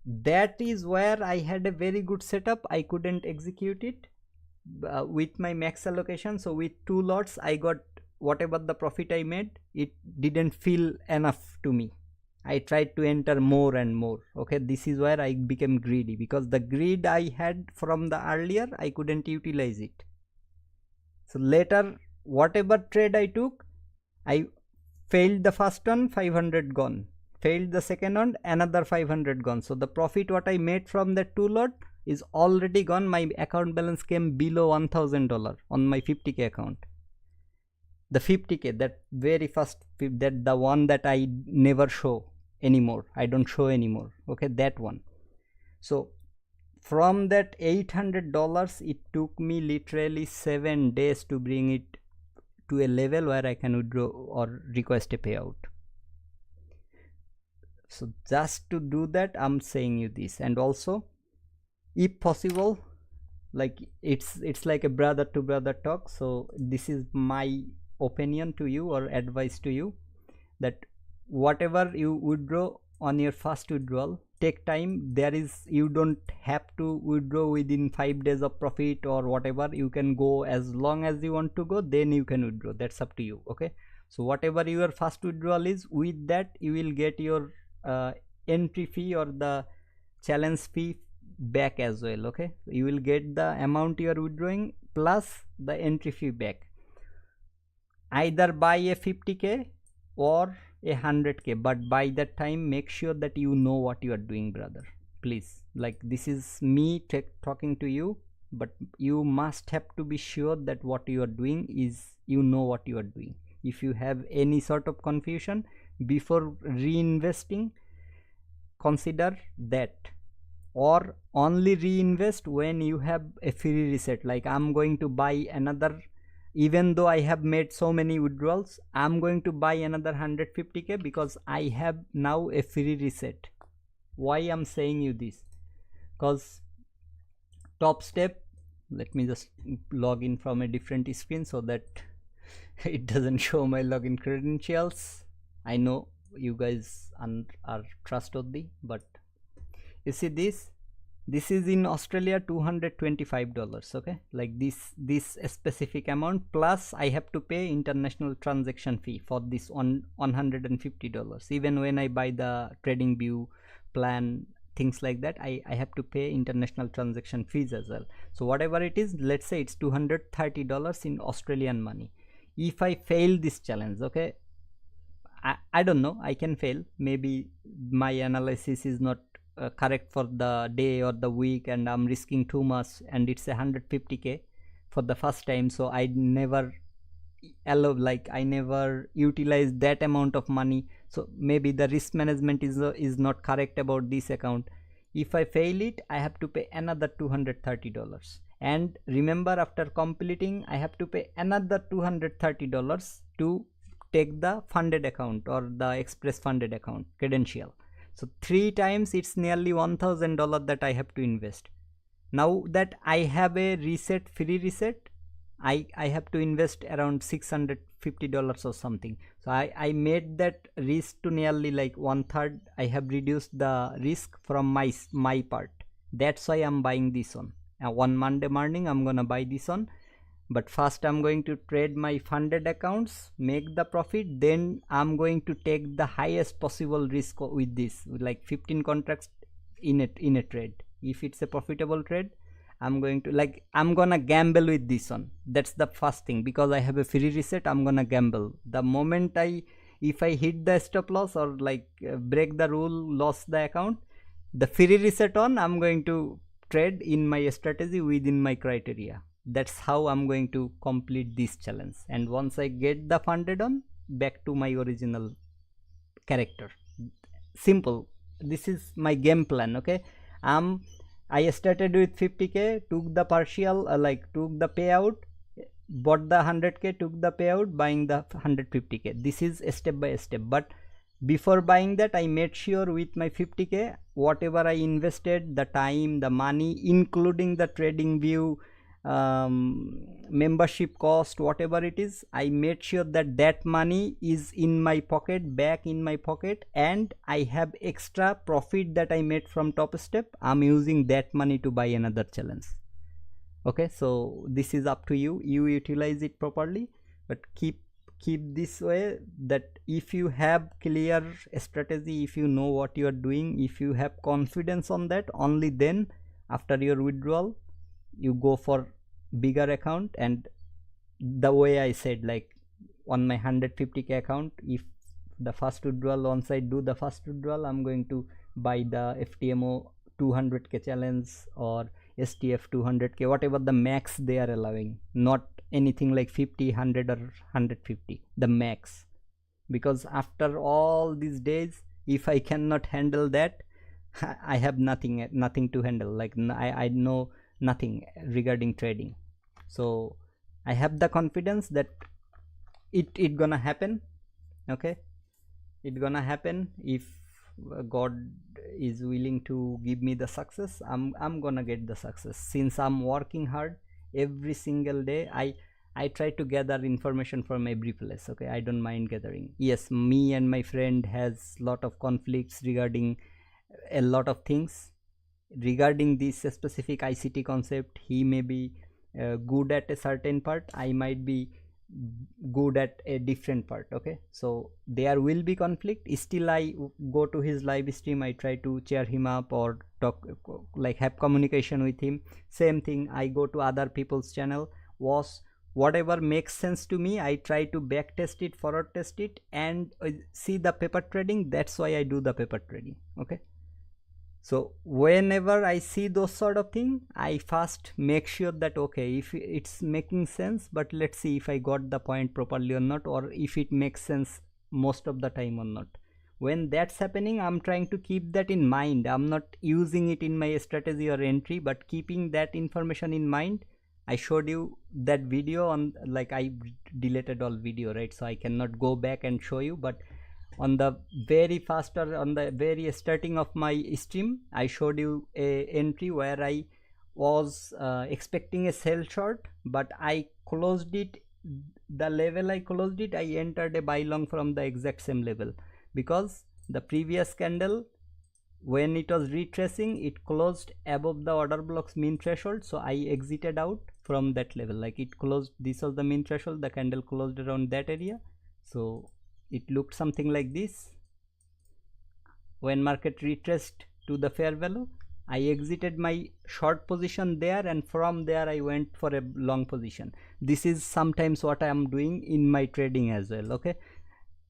That is where I had a very good setup. I couldn't execute it with my max allocation, so with 2 lots I got whatever the profit I made, it didn't feel enough to me. I tried to enter more and more. Okay, this is where I became greedy, because the greed I had from the earlier, I couldn't utilize it. So later, whatever trade I took, I failed the first one, 500 gone. Failed the second one, another 500 gone. So the profit what I made from that two lot is already gone. My account balance came below $1,000 on my 50k account. The 50k, that very first, that the one that I never show anymore, I don't show anymore. Okay, that one. So from that $800, it took me literally 7 days to bring it to a level where I can withdraw or request a payout. So just to do that, I'm saying you this. And also, if possible, like it's like a brother to brother talk. So this is my opinion to you or advice to you, that whatever you withdraw on your first withdrawal, take time. There is, you don't have to withdraw within 5 days of profit or whatever. You can go as long as you want to go, then you can withdraw. That's up to you. Okay, so whatever your first withdrawal is, with that you will get your entry fee or the challenge fee back as well. Okay, you will get the amount you are withdrawing plus the entry fee back. Either buy a 50k or a 100k, but by that time make sure that you know what you are doing, brother. Please, like, this is me talking to you, but you must have to be sure that what you are doing is, you know what you are doing. If you have any sort of confusion before reinvesting, consider that, or only reinvest when you have a free reset. Like, I'm going to buy another, even though I have made so many withdrawals, I'm going to buy another 150k because I have now a free reset. Why I'm saying you this? Because top step, let me just log in from a different screen so that it doesn't show my login credentials. I know you guys are trustworthy, but you see this is in Australia $225. Okay, like this specific amount, plus I have to pay international transaction fee for this $150. Even when I buy the trading view plan, things like that, I have to pay international transaction fees as well. So whatever it is, let's say it's $230 in Australian money. If I fail this challenge, okay, I don't know, I can fail, maybe my analysis is not correct for the day or the week, and I'm risking too much, and it's 150k for the first time, so I never I never utilize that amount of money. So maybe the risk management is not correct about this account. If I fail it, I have to pay another $230, and remember, after completing, I have to pay another $230 to take the funded account or the express funded account credential. So 3 times it's nearly $1,000 that I have to invest. Now that I have a reset, free reset, I have to invest around $650 or something. So I made that risk to nearly like 1/3. I have reduced the risk from my part. That's why I'm buying this one. One Monday morning I'm gonna buy this one. But first I'm going to trade my funded accounts, make the profit, then I'm going to take the highest possible risk with this, like 15 contracts in a trade. If it's a profitable trade, I'm gonna gamble with this one. That's the first thing, because I have a free reset. I'm gonna gamble. The moment if I hit the stop loss or break the rule, lost the account, the free reset on, I'm going to trade in my strategy within my criteria. That's how I'm going to complete this challenge. And once I get the funded on, back to my original character. Simple. This is my game plan. Okay, I started with 50k, took the partial, took the payout, bought the 100k, took the payout, buying the 150k. This is step by step. But before buying that, I made sure with my 50k, whatever I invested, the time, the money, including the trading view, membership cost, whatever it is, I made sure that that money is in my pocket, back in my pocket, and I have extra profit that I made from top step. I'm using that money to buy another challenge. Okay, so this is up to you. You utilize it properly, but keep keep this way, that if you have clear strategy, if you know what you are doing, if you have confidence on that, only then after your withdrawal you go for bigger account. And the way I said, like on my 150k account, if the first withdrawal, once I do the first withdrawal, I'm going to buy the FTMO 200k challenge or STF 200k, whatever the max they are allowing, not anything like 50, 100 or 150, the max. Because after all these days, if I cannot handle that, I have nothing to handle. Like I know nothing regarding trading. So I have the confidence that it gonna happen. Okay, it gonna happen. If God is willing to give me the success, I'm gonna get the success. Since I'm working hard every single day, I try to gather information from every place. Okay, I don't mind gathering. Yes, me and my friend has lot of conflicts regarding a lot of things regarding this specific ICT concept. He may be good at a certain part, I might be good at a different part. Okay, so there will be conflict. Still I go to his live stream, I try to cheer him up or talk, like have communication with him. Same thing, I go to other people's channel, was whatever makes sense to me, I try to back test it, forward test it, and see the paper trading. That's why I do the paper trading. Okay, so whenever I see those sort of thing, I first make sure that okay, if it's making sense, but let's see if I got the point properly or not, or if it makes sense most of the time or not. When that's happening, I'm trying to keep that in mind. I'm not using it in my strategy or entry, but keeping that information in mind. I showed you that video on, like I deleted all video, right? So I cannot go back and show you, but on the very first or on the very starting of my stream, I showed you a entry where I was expecting a sell short, but I closed it. The level I closed it, I entered a buy long from the exact same level, because the previous candle, when it was retracing, it closed above the order block's mean threshold. So I exited out from that level. Like it closed, this was the mean threshold, the candle closed around that area. So it looked something like this. When market retraced to the fair value, I exited my short position there, and from there I went for a long position. This is sometimes what I am doing in my trading as well. Okay,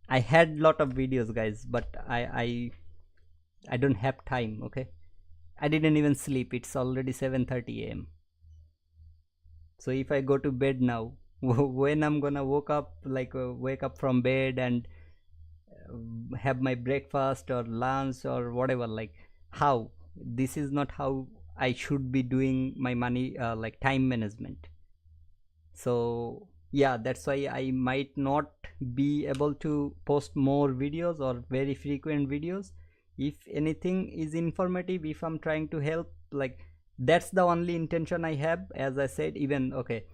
I had lot of videos, guys, but I don't have time. Okay, I didn't even sleep. It's already 7:30 a.m. So if I go to bed now, when I'm gonna wake up from bed and have my breakfast or lunch or whatever, like how, this is not how I should be doing my money, like time management. So yeah, that's why I might not be able to post more videos or very frequent videos. If anything is informative, if I'm trying to help, like that's the only intention I have. As I said, even okay,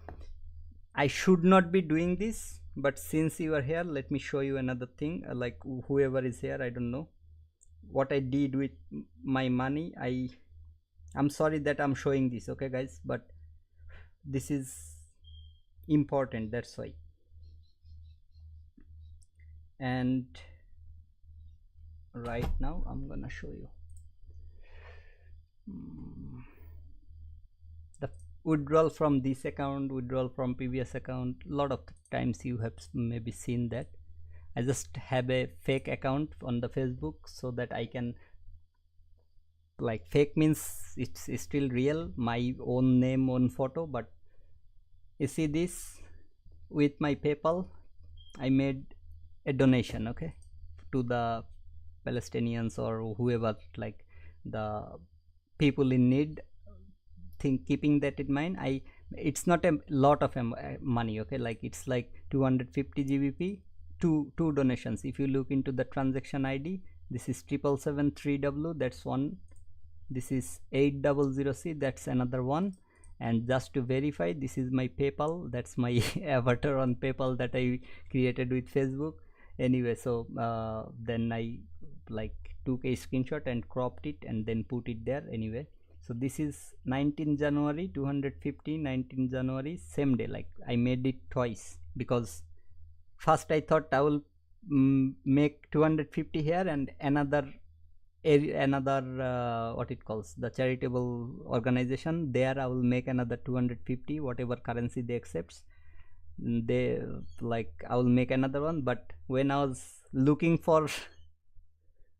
I should not be doing this, but since you are here, let me show you another thing. Like whoever is here, I don't know what I did with my money. I'm sorry that I'm showing this, okay guys, but this is important, that's why. And right now I'm gonna show you the withdrawal from this account, withdrawal from previous account. Lot of times you have maybe seen that. I just have a fake account on the Facebook so that I can, like fake means it's still real, my own name, own photo, but you see this, with my PayPal I made a donation, okay, to the Palestinians or whoever, like the people in need. Keeping that in mind, it's not a lot of money, okay, like it's like 250 GBP, two donations. If you look into the transaction ID, this is 7773W, that's one. This is 800C, that's another one. And just to verify, this is my PayPal, that's my avatar on PayPal that I created with Facebook. Anyway, so then I like took a screenshot and cropped it and then put it there. Anyway, so this is 19 January 250, 19 January, same day. Like I made it twice because first I thought I will make 250 here, and another what it calls, the charitable organization, there I will make another 250, whatever currency they accepts. They like I will make another one. But when I was looking for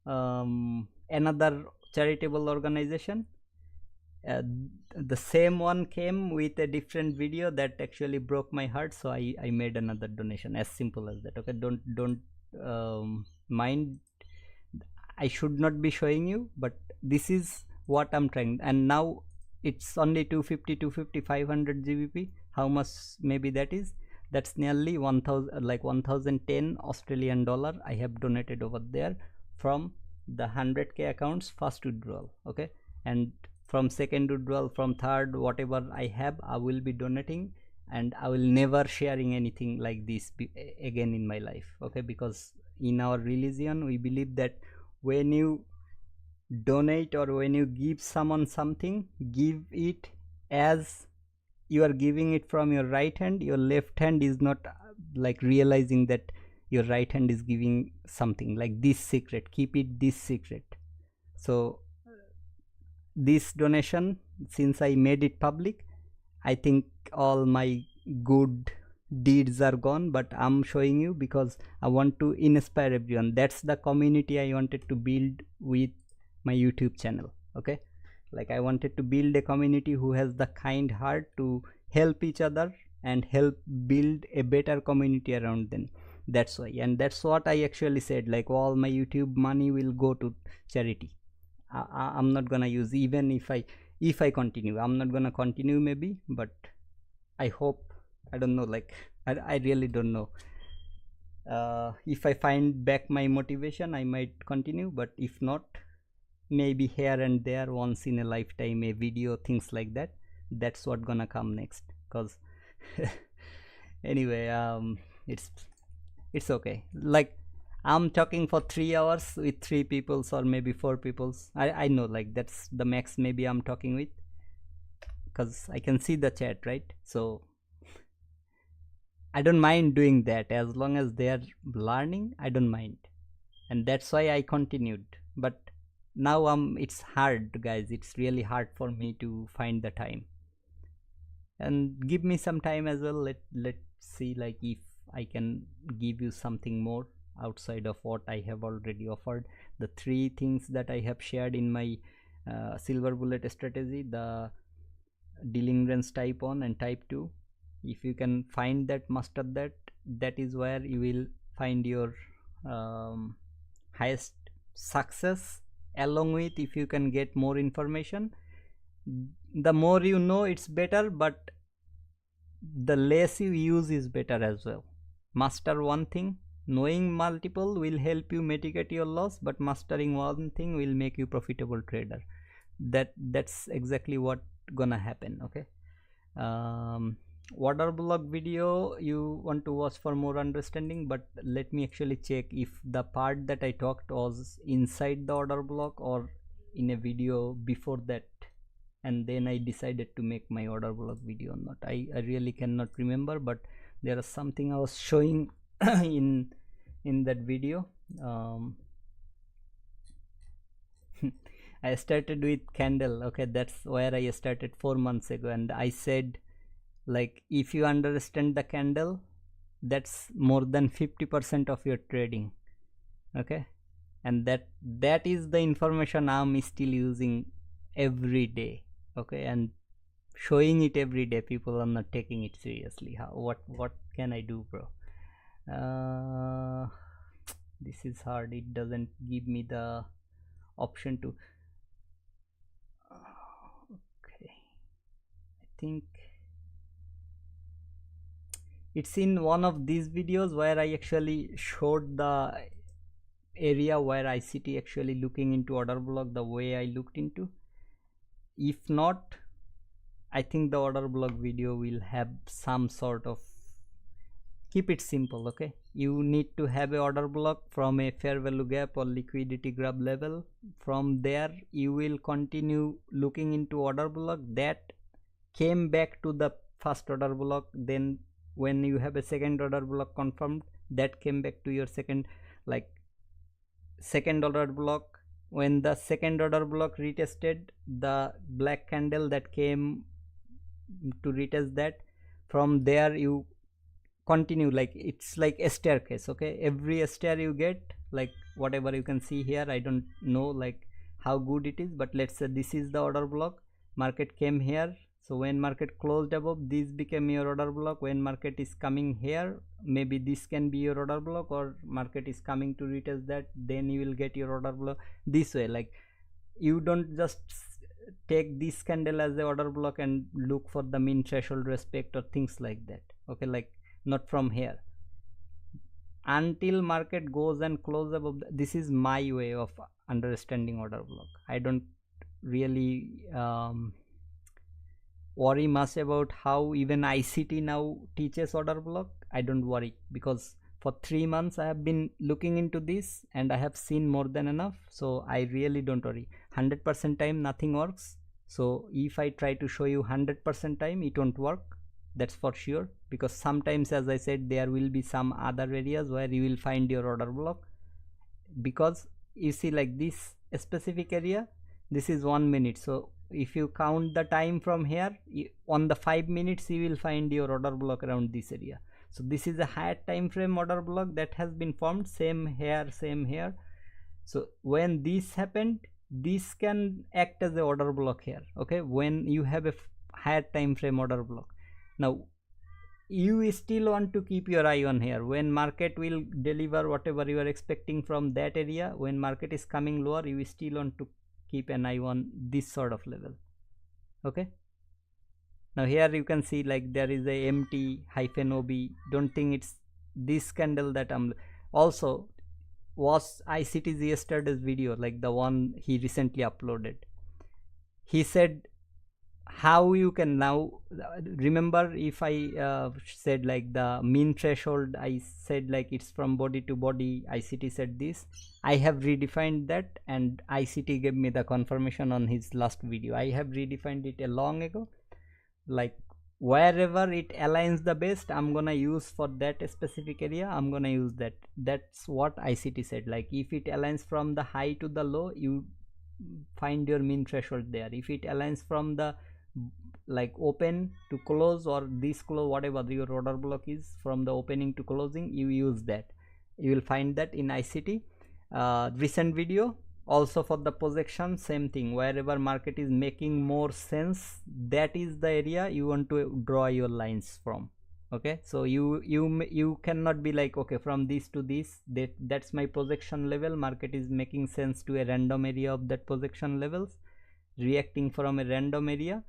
another charitable organization, the same one came with a different video that actually broke my heart, so I made another donation. As simple as that. Okay, don't mind, I should not be showing you, but this is what I'm trying. And now it's only 250 500 GBP. How much maybe that is? That's nearly 1000, like 1010 Australian dollar I have donated over there from the 100k accounts first withdrawal. Okay, and from second withdrawal, from third, whatever I have, I will be donating, and I will never sharing anything like this again in my life. Okay, because in our religion we believe that when you donate or when you give someone something, give it as you are giving it from your right hand. Your left hand is not like realizing that your right hand is giving something. Like this secret, keep it this secret. So this donation, since I made it public, I think all my good deeds are gone, but I'm showing you because I want to inspire everyone. That's the community I wanted to build with my YouTube channel. Okay, like I wanted to build a community who has the kind heart to help each other and help build a better community around them. That's why, and that's what I actually said, like all my YouTube money will go to charity. I'm not gonna use, even if I continue, I'm not gonna continue maybe, but I hope, I don't know, like I really don't know. If I find back my motivation, I might continue, but if not, maybe here and there, once in a lifetime, a video, things like that. That's what gonna come next. Cause anyway, it's okay. Like I'm talking for 3 hours with 3 peoples or maybe 4 peoples. I know, like that's the max maybe I'm talking with, because I can see the chat, right? So I don't mind doing that as long as they are learning. I don't mind, and that's why I continued. But now it's hard, guys. It's really hard for me to find the time. And give me some time as well. Let's see, like if I can give you something more outside of what I have already offered. The 3 things that I have shared in my silver bullet strategy, the delinquents type 1 and type 2. If you can find that, master that, that is where you will find your highest success. Along with, if you can get more information, the more you know, it's better, but the less you use is better as well. Master one thing, knowing multiple will help you mitigate your loss, but mastering one thing will make you profitable trader. That's exactly what gonna happen. Okay, order block video you want to watch for more understanding, but let me actually check if the part that I talked was inside the order block or in a video before that, and then I decided to make my order block video or not. I really cannot remember, but there is something I was showing in that video. I started with candle. Okay, that's where I started 4 months ago, and I said, like, if you understand the candle, that's more than 50% of your trading. Okay, and that is the information I'm still using every day. Okay, and showing it every day. People are not taking it seriously. What can I do, bro? This is hard. It doesn't give me the option to okay, I think it's in one of these videos where I actually showed the area where ICT actually looking into order block the way I looked into. If not, I think the order block video will have some sort of, keep it simple. Okay, you need to have a order block from a fair value gap or liquidity grab level. From there you will continue looking into order block that came back to the first order block. Then when you have a second order block confirmed, that came back to your second order block. When the second order block retested the black candle that came to retest that, from there you continue, like it's like a staircase. Okay, every stair you get, like whatever you can see here, I don't know like how good it is, but let's say this is the order block. Market came here, so when market closed above, this became your order block. When market is coming here, maybe this can be your order block, or market is coming to retest that, then you will get your order block this way. Like you don't just take this candle as the order block and look for the mean threshold respect or things like that. Okay, like not from here until market goes and close above this is my way of understanding order block. I don't really worry much about how even ICT now teaches order block. I don't worry, because for 3 months I have been looking into this and I have seen more than enough, so I really don't worry. 100% time nothing works, so if I try to show you 100% time, it won't work, that's for sure, because sometimes, as I said, there will be some other areas where you will find your order block. Because you see, like this specific area, this is 1 minute, so if you count the time from here, on the 5 minutes you will find your order block around this area. So this is a higher time frame order block that has been formed. Same here, same here. So when this happened, this can act as a order block here. Okay, when you have a higher time frame order block. Now you still want to keep your eye on here. When market will deliver whatever you are expecting from that area, when market is coming lower, you still want to keep an eye on this sort of level. Okay, now here you can see like there is a MT hyphen OB. Don't think it's this candle that I'm also was ICT's yesterday's video, like the one he recently uploaded. He said how you can now remember, if I said like the mean threshold, I said like it's from body to body. ICT said this, I have redefined that, and ICT gave me the confirmation on his last video. I have redefined it a long ago, like wherever it aligns the best, I'm gonna use for that specific area, I'm gonna use that. That's what ICT said. Like if it aligns from the high to the low, you find your mean threshold there. If it aligns from the like open to close, or this close, whatever your order block is, from the opening to closing, you use that. You will find that in ICT recent video. Also for the projection, same thing. Wherever market is making more sense, that is the area you want to draw your lines from. Okay, so you cannot be like, okay, from this to this, that's my projection level. Market is making sense to a random area of that projection levels, reacting from a random area.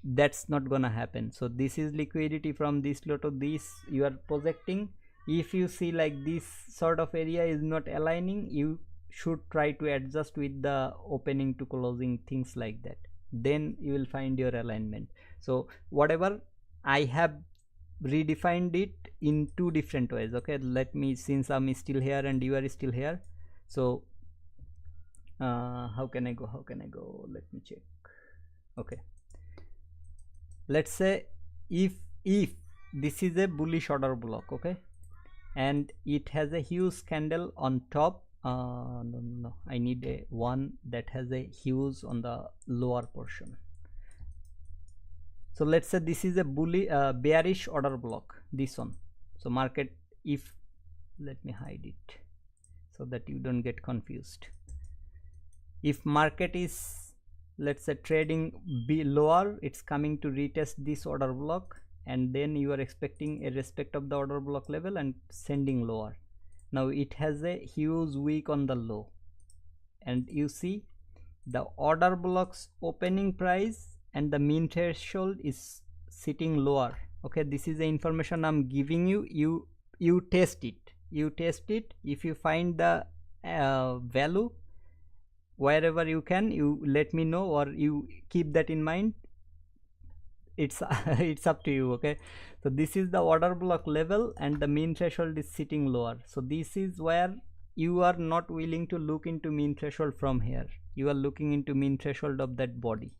That's not gonna happen. So this is liquidity from this low to this you are projecting. If you see like this sort of area is not aligning, you should try to adjust with the opening to closing, things like that. Then you will find your alignment. So whatever, I have redefined it in 2 different ways. Okay, let me, since I'm still here and you are still here, so how can I go, let me check. Okay, let's say if this is a bullish order block, okay, and it has a huge candle on top. No, I need a one that has a huge on the lower portion. So let's say this is a bearish order block, this one. So market, if, let me hide it so that you don't get confused. If market is, let's say, trading lower, it's coming to retest this order block, and then you are expecting a respect of the order block level and sending lower. Now it has a huge wick on the low, and you see the order block's opening price and the mean threshold is sitting lower. Okay, this is the information I'm giving you. You test it. If you find the value, wherever you can, you let me know, or you keep that in mind. It's it's up to you. Okay, so this is the order block level and the mean threshold is sitting lower. So this is where you are not willing to look into mean threshold from here. You are looking into mean threshold of that body.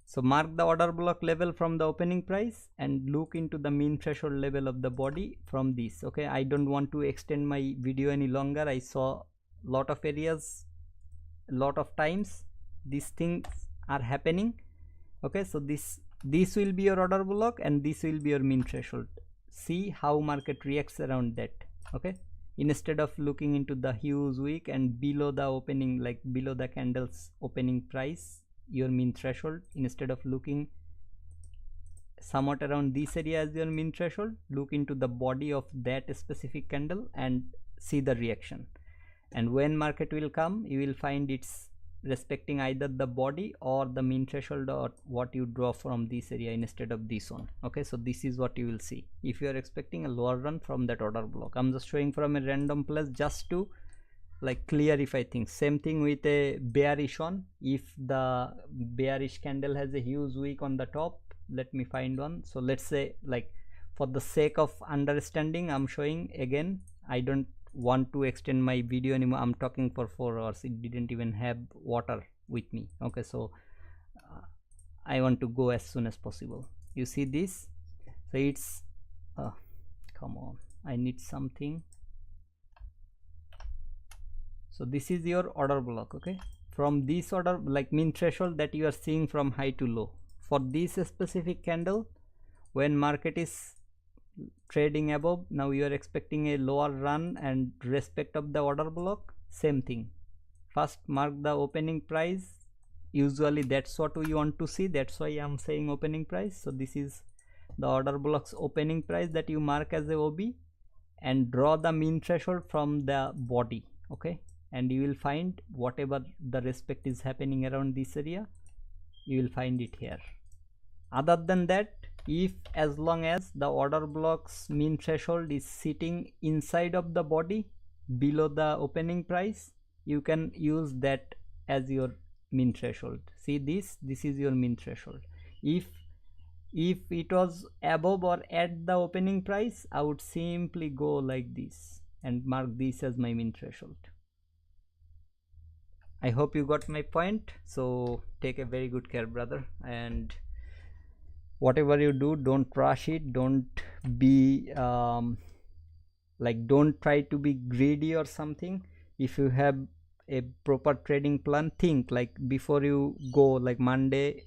So mark the order block level from the opening price and look into the mean threshold level of the body from this. Okay, I don't want to extend my video any longer. I saw lot of areas, lot of times these things are happening. Okay, so this will be your order block and this will be your mean threshold. See how market reacts around that. Okay, instead of looking into the huge wick and below the opening, like below the candle's opening price, your mean threshold, instead of looking somewhat around this area as your mean threshold, look into the body of that specific candle and see the reaction. And when market will come, you will find it's respecting either the body or the mean threshold or what you draw from this area instead of this one. Okay, so this is what you will see if you are expecting a lower run from that order block. I'm just showing from a random place just to like clarify things. Same thing with a bearish one. If the bearish candle has a huge wick on the top, let me find one. So let's say, like, for the sake of understanding, I'm showing again. I don't want to extend my video anymore. I'm talking for 4 hours. It didn't even have water with me. Okay, so I want to go as soon as possible. You see this? So it's come on, I need something. So this is your order block. Okay, from this order, like mean threshold that you are seeing from high to low, for this specific candle, when market is trading above, now you are expecting a lower run and respect of the order block. Same thing, first mark the opening price. Usually that's what we want to see, that's why I'm saying opening price. So this is the order block's opening price that you mark as a OB, and draw the mean threshold from the body. Okay, and you will find whatever the respect is happening around this area, you will find it here. Other than that, if as long as the order block's mean threshold is sitting inside of the body below the opening price, you can use that as your mean threshold. See this is your mean threshold. If it was above or at the opening price, I would simply go like this and mark this as my mean threshold. I hope you got my point. So take a very good care, brother, and whatever you do, don't rush it. Don't be don't try to be greedy or something. If you have a proper trading plan, think like before you go, like Monday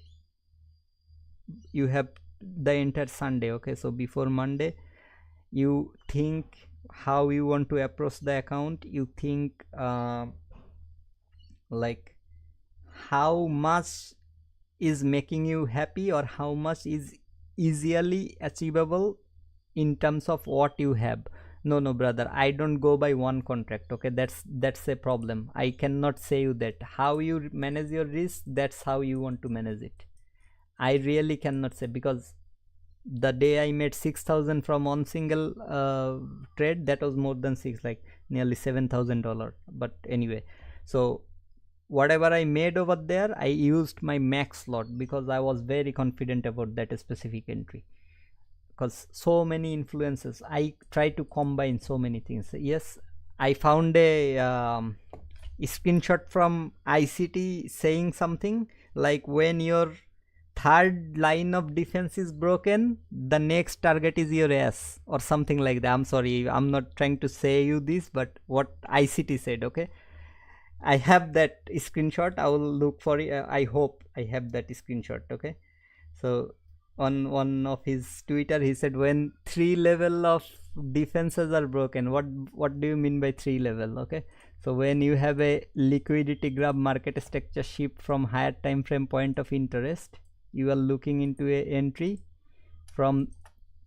you have the entire Sunday. Okay, so before Monday you think how you want to approach the account. You think like how much is making you happy or how much is easily achievable in terms of what you have. No brother, I don't go by one contract. Okay, that's a problem. I cannot say you that how you manage your risk, that's how you want to manage it. I really cannot say, because the day I made 6,000 from one single trade, that was more than six, like nearly $7,000. But anyway, so whatever I made over there, I used my max lot because I was very confident about that specific entry. Because so many influences, I try to combine so many things. Yes, I found a screenshot from ICT saying something like, when your third line of defense is broken, the next target is your ass, or something like that. I'm sorry, I'm not trying to say you this, but what ICT said. Okay, I have that screenshot. I will look for it. I hope I have that screenshot. Okay, so on one of his Twitter, he said, when 3 level of defenses are broken. What do you mean by 3 level? Okay, so when you have a liquidity grab market structure shift from higher time frame point of interest, you are looking into a entry from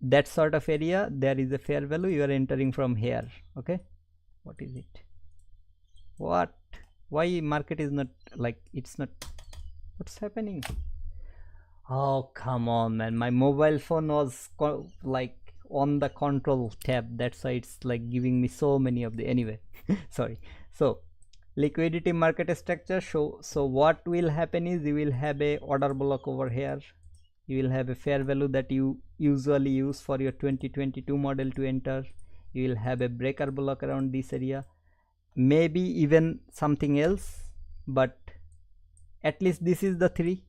that sort of area. There is a fair value, you are entering from here. Okay, what is it? What? Why market is not like, it's not, what's happening? Oh come on man, my mobile phone was like on the control tab, that's why it's like giving me so many of the, anyway sorry. So liquidity market structure show. So what will happen is, you will have a order block over here, you will have a fair value that you usually use for your 2022 model to enter, you will have a breaker block around this area, maybe even something else, but at least this is the 3.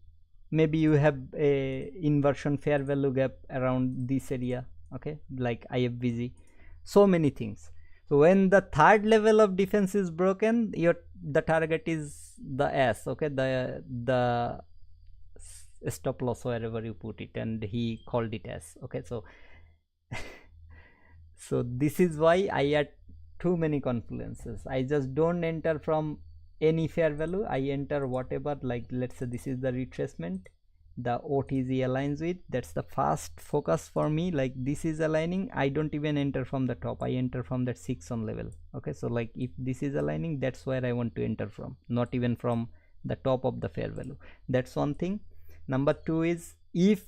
maybe you have a inversion fair value gap around this area, okay, like IFBG, so many things. So when the third level of defense is broken, the target is the S, okay, the stop loss wherever you put it, and he called it as, okay. So so this is why I had too many confluences. I just don't enter from any fair value, I enter whatever, like let's say this is the retracement, the OTZ aligns with, that's the first focus for me, like this is aligning, I don't even enter from the top, I enter from that 6 on level, okay. So like if this is aligning, that's where I want to enter from, not even from the top of the fair value. That's one thing. Number two is, if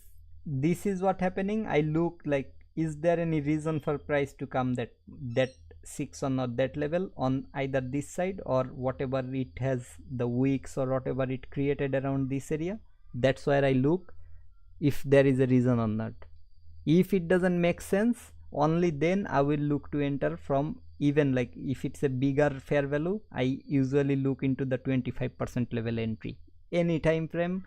this is what happening, I look like, is there any reason for price to come that 6 on or that level on either this side or whatever it has, the wicks or whatever it created around this area. That's where I look if there is a reason or not. If it doesn't make sense, only then I will look to enter from, even like if it's a bigger fair value, I usually look into the 25% level entry. Any time frame,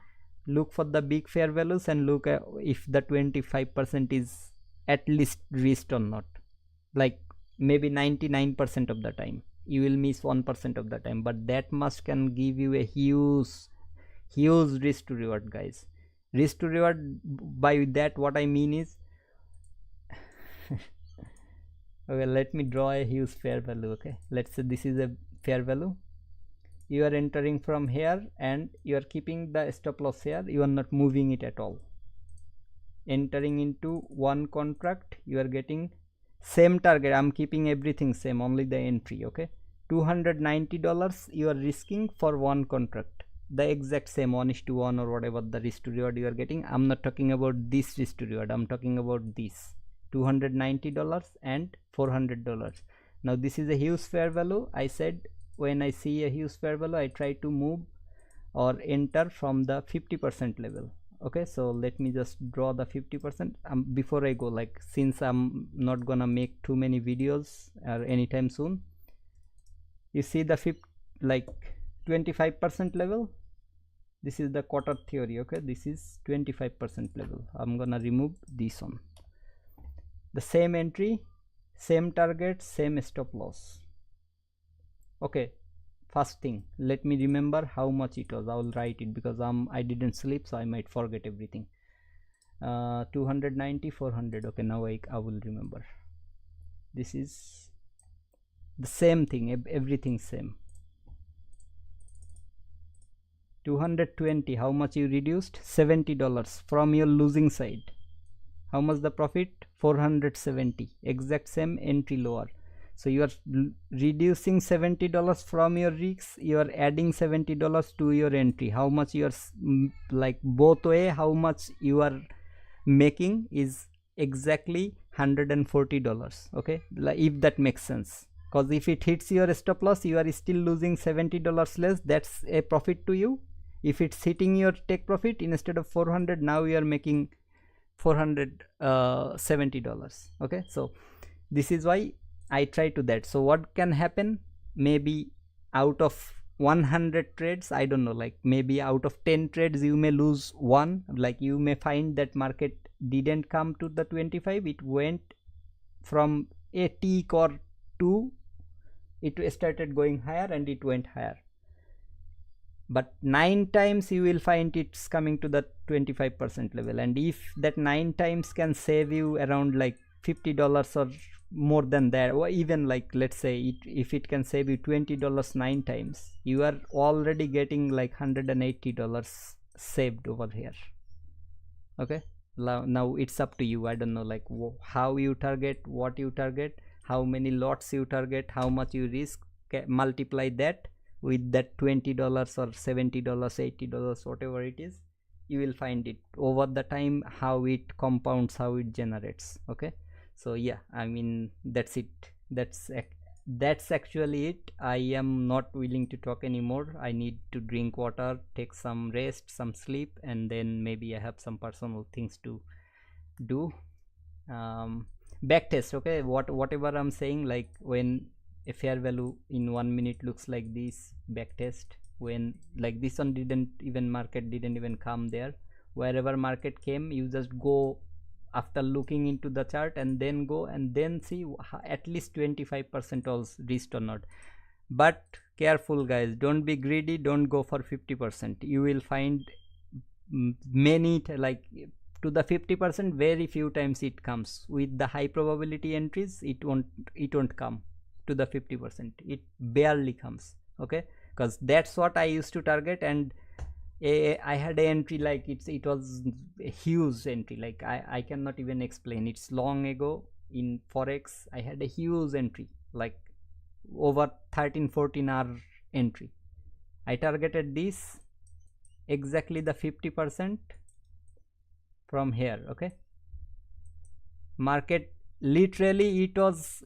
look for the big fair values and look at if the 25% is at least reached or not. Like maybe 99% of the time, you will miss 1% of the time, but that much can give you a huge risk to reward, guys. Risk to reward, by that what I mean is okay, let me draw a huge fair value, okay. Let's say this is a fair value, you are entering from here and you are keeping the stop loss here, you are not moving it at all. Entering into one contract, you are getting same target, I'm keeping everything same, only the entry, okay. $290 you are risking for one contract, the exact same 1:1 or whatever the risk to reward you are getting. I'm not talking about this risk to reward, I'm talking about this $290 and $400. Now this is a huge fair value. I said when I see a huge fair value, I try to move or enter from the 50% level, okay. So let me just draw the 50%. Before I go, like since I'm not gonna make too many videos anytime soon, you see the 25% level, this is the quarter theory, okay. This is 25% level, I'm gonna remove this one, the same entry, same target, same stop loss, okay. First thing, let me remember how much it was, I will write it because I didn't sleep, so I might forget everything. 290, 400, okay. Now I will remember. This is the same thing, everything same. 220, how much you reduced? $70 from your losing side. How much the profit? 470, exact same entry lower. So you are reducing $70 from your risks, you are adding $70 to your entry. How much you are, like both way, how much you are making is exactly $140, okay. Like if that makes sense, because if it hits your stop loss, you are still losing $70 less, that's a profit to you. If it's hitting your take profit, instead of 400, now you are making $470, okay. So this is why I try to that. So what can happen, maybe out of 100 trades, I don't know, like maybe out of 10 trades you may lose one, like you may find that market didn't come to the 25, it went from a tick or two, it started going higher and it went higher, but 9 times you will find it's coming to the 25% level. And if that 9 times can save you around like $50 or more than that, or even like let's say if it can save you $20 9 times, you are already getting like $180 saved over here, okay. Now it's up to you, I don't know like how you target, what you target, how many lots you target, how much you risk, multiply that with that $20 or $70, $80, whatever it is, you will find it over the time how it compounds, how it generates, okay. So yeah, I mean that's it, that's actually it. I am not willing to talk anymore, I need to drink water, take some rest, some sleep, and then maybe I have some personal things to do. Backtest, okay, whatever I'm saying, like when a fair value in 1 minute looks like this, backtest, when like this one market didn't even come there. Wherever market came, you just go after looking into the chart and then go and then see at least 25% also reached or not. But careful guys, don't be greedy, don't go for 50%. You will find many like to the 50% very few times it comes. With the high probability entries, it won't come to the 50%. It barely comes. Okay, because that's what I used to target. And I had an entry like it was a huge entry, like I cannot even explain. It's long ago in forex. I had a huge entry like over 13-14 hour entry. I targeted this exactly the 50% from here. Okay, market literally it was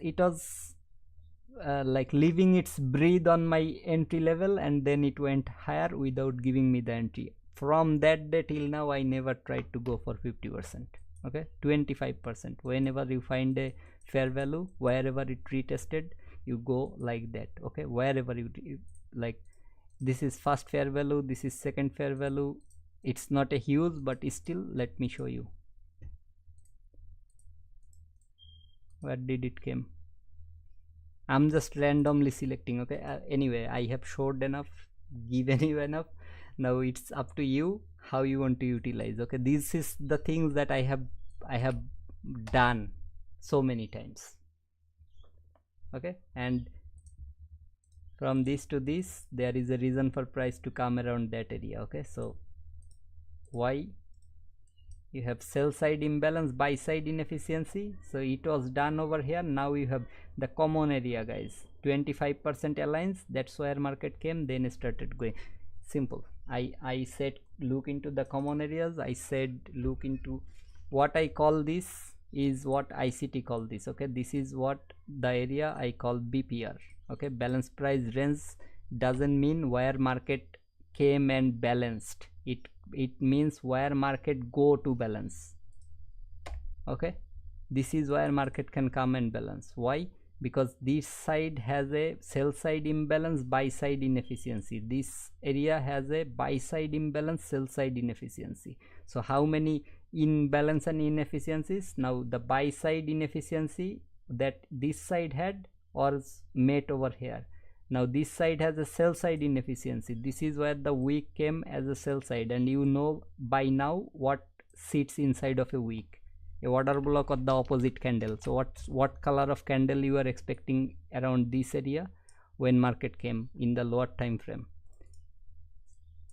like leaving its breathe on my entry level, and then it went higher without giving me the entry. From that day till now I never tried to go for 50%. Okay, 25%. Whenever you find a fair value, wherever it retested, you go like that. Okay, wherever you like, this is first fair value, this is second fair value. It's not a huge, but still let me show you where did it came. I'm just randomly selecting. Okay, anyway, I have showed enough, given you enough. Now it's up to you how you want to utilize. Okay, this is the things that I have done so many times. Okay, and from this to this there is a reason for price to come around that area. Okay, so why you have sell side imbalance, buy side inefficiency, so it was done over here. Now you have the common area guys, 25% aligns, that's where market came, then started going. Simple. I said look into the common areas. I said look into what I call this is what ICT call this. Okay, this is what the area I call BPR. Okay, balance price range doesn't mean where market came and balanced. It means where market go to balance. Okay, this is where market can come and balance. Why? Because this side has a sell side imbalance, buy side inefficiency. This area has a buy side imbalance, sell side inefficiency. So how many imbalance and inefficiencies? Now the buy side inefficiency that this side had or met over here. Now this side has a sell side inefficiency. This is where the wick came as a sell side, and you know by now what sits inside of a wick, a order block or the opposite candle. So what color of candle you are expecting around this area when market came in the lower time frame?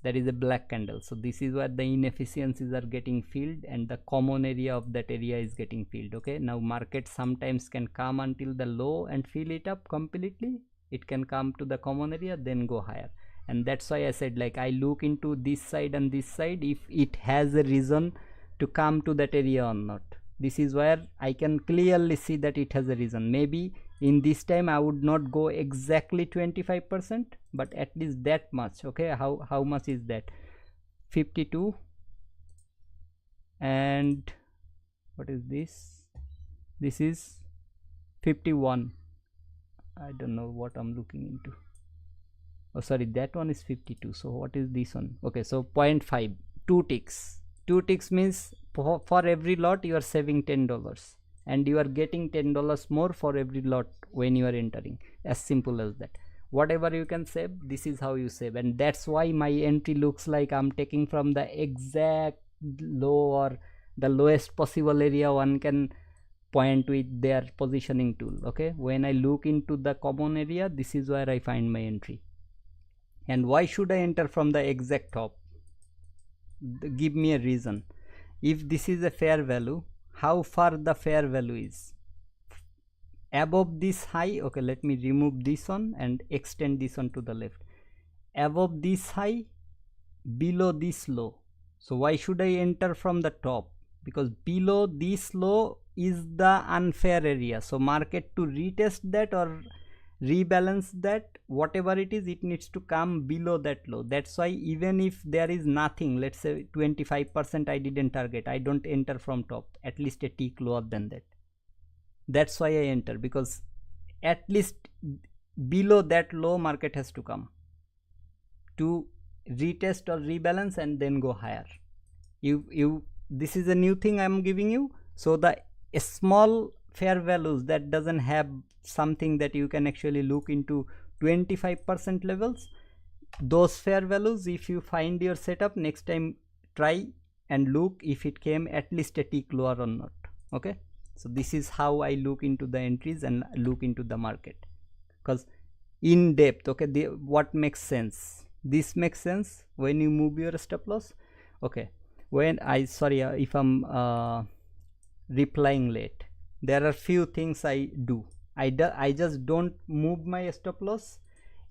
That is a black candle. So this is where the inefficiencies are getting filled and the common area of that area is getting filled. Okay, now market sometimes can come until the low and fill it up completely. It can come to the common area then go higher, and that's why I said like I look into this side and this side if it has a reason to come to that area or not. This is where I can clearly see that it has a reason. Maybe in this time I would not go exactly 25%, but at least that much. Okay, how much is that? 52, and what is this? This is 51. I don't know what I'm looking into. Oh sorry, that one is 52. So what is this one? Okay, so 0.5, 2 ticks. 2 ticks means for every lot you are saving $10, and you are getting $10 more for every lot when you are entering. As simple as that. Whatever you can save, this is how you save, and that's why my entry looks like I'm taking from the exact low or the lowest possible area one can point with their positioning tool. Okay, when I look into the common area, this is where I find my entry. And why should I enter from the exact top? Give me a reason. If this is a fair value, how far the fair value is? Above this high. Okay, let me remove this one and extend this one to the left. Above this high, below this low. So why should I enter from the top? Because below this low is the unfair area. So market to retest that or rebalance that, whatever it is, it needs to come below that low. That's why even if there is nothing, let's say 25% I didn't target, I don't enter from top, at least a tick lower than that. That's why I enter, because at least below that low market has to come to retest or rebalance and then go higher. This is a new thing I'm giving you. So the small fair values that doesn't have something that you can actually look into 25% levels, those fair values, if you find your setup next time, try and look if it came at least a tick lower or not. Okay, so this is how I look into the entries and look into the market, because in depth. Okay, what makes sense, this makes sense when you move your stop loss. Okay, when I sorry if I'm replying late, there are few things I do. I just don't move my stop loss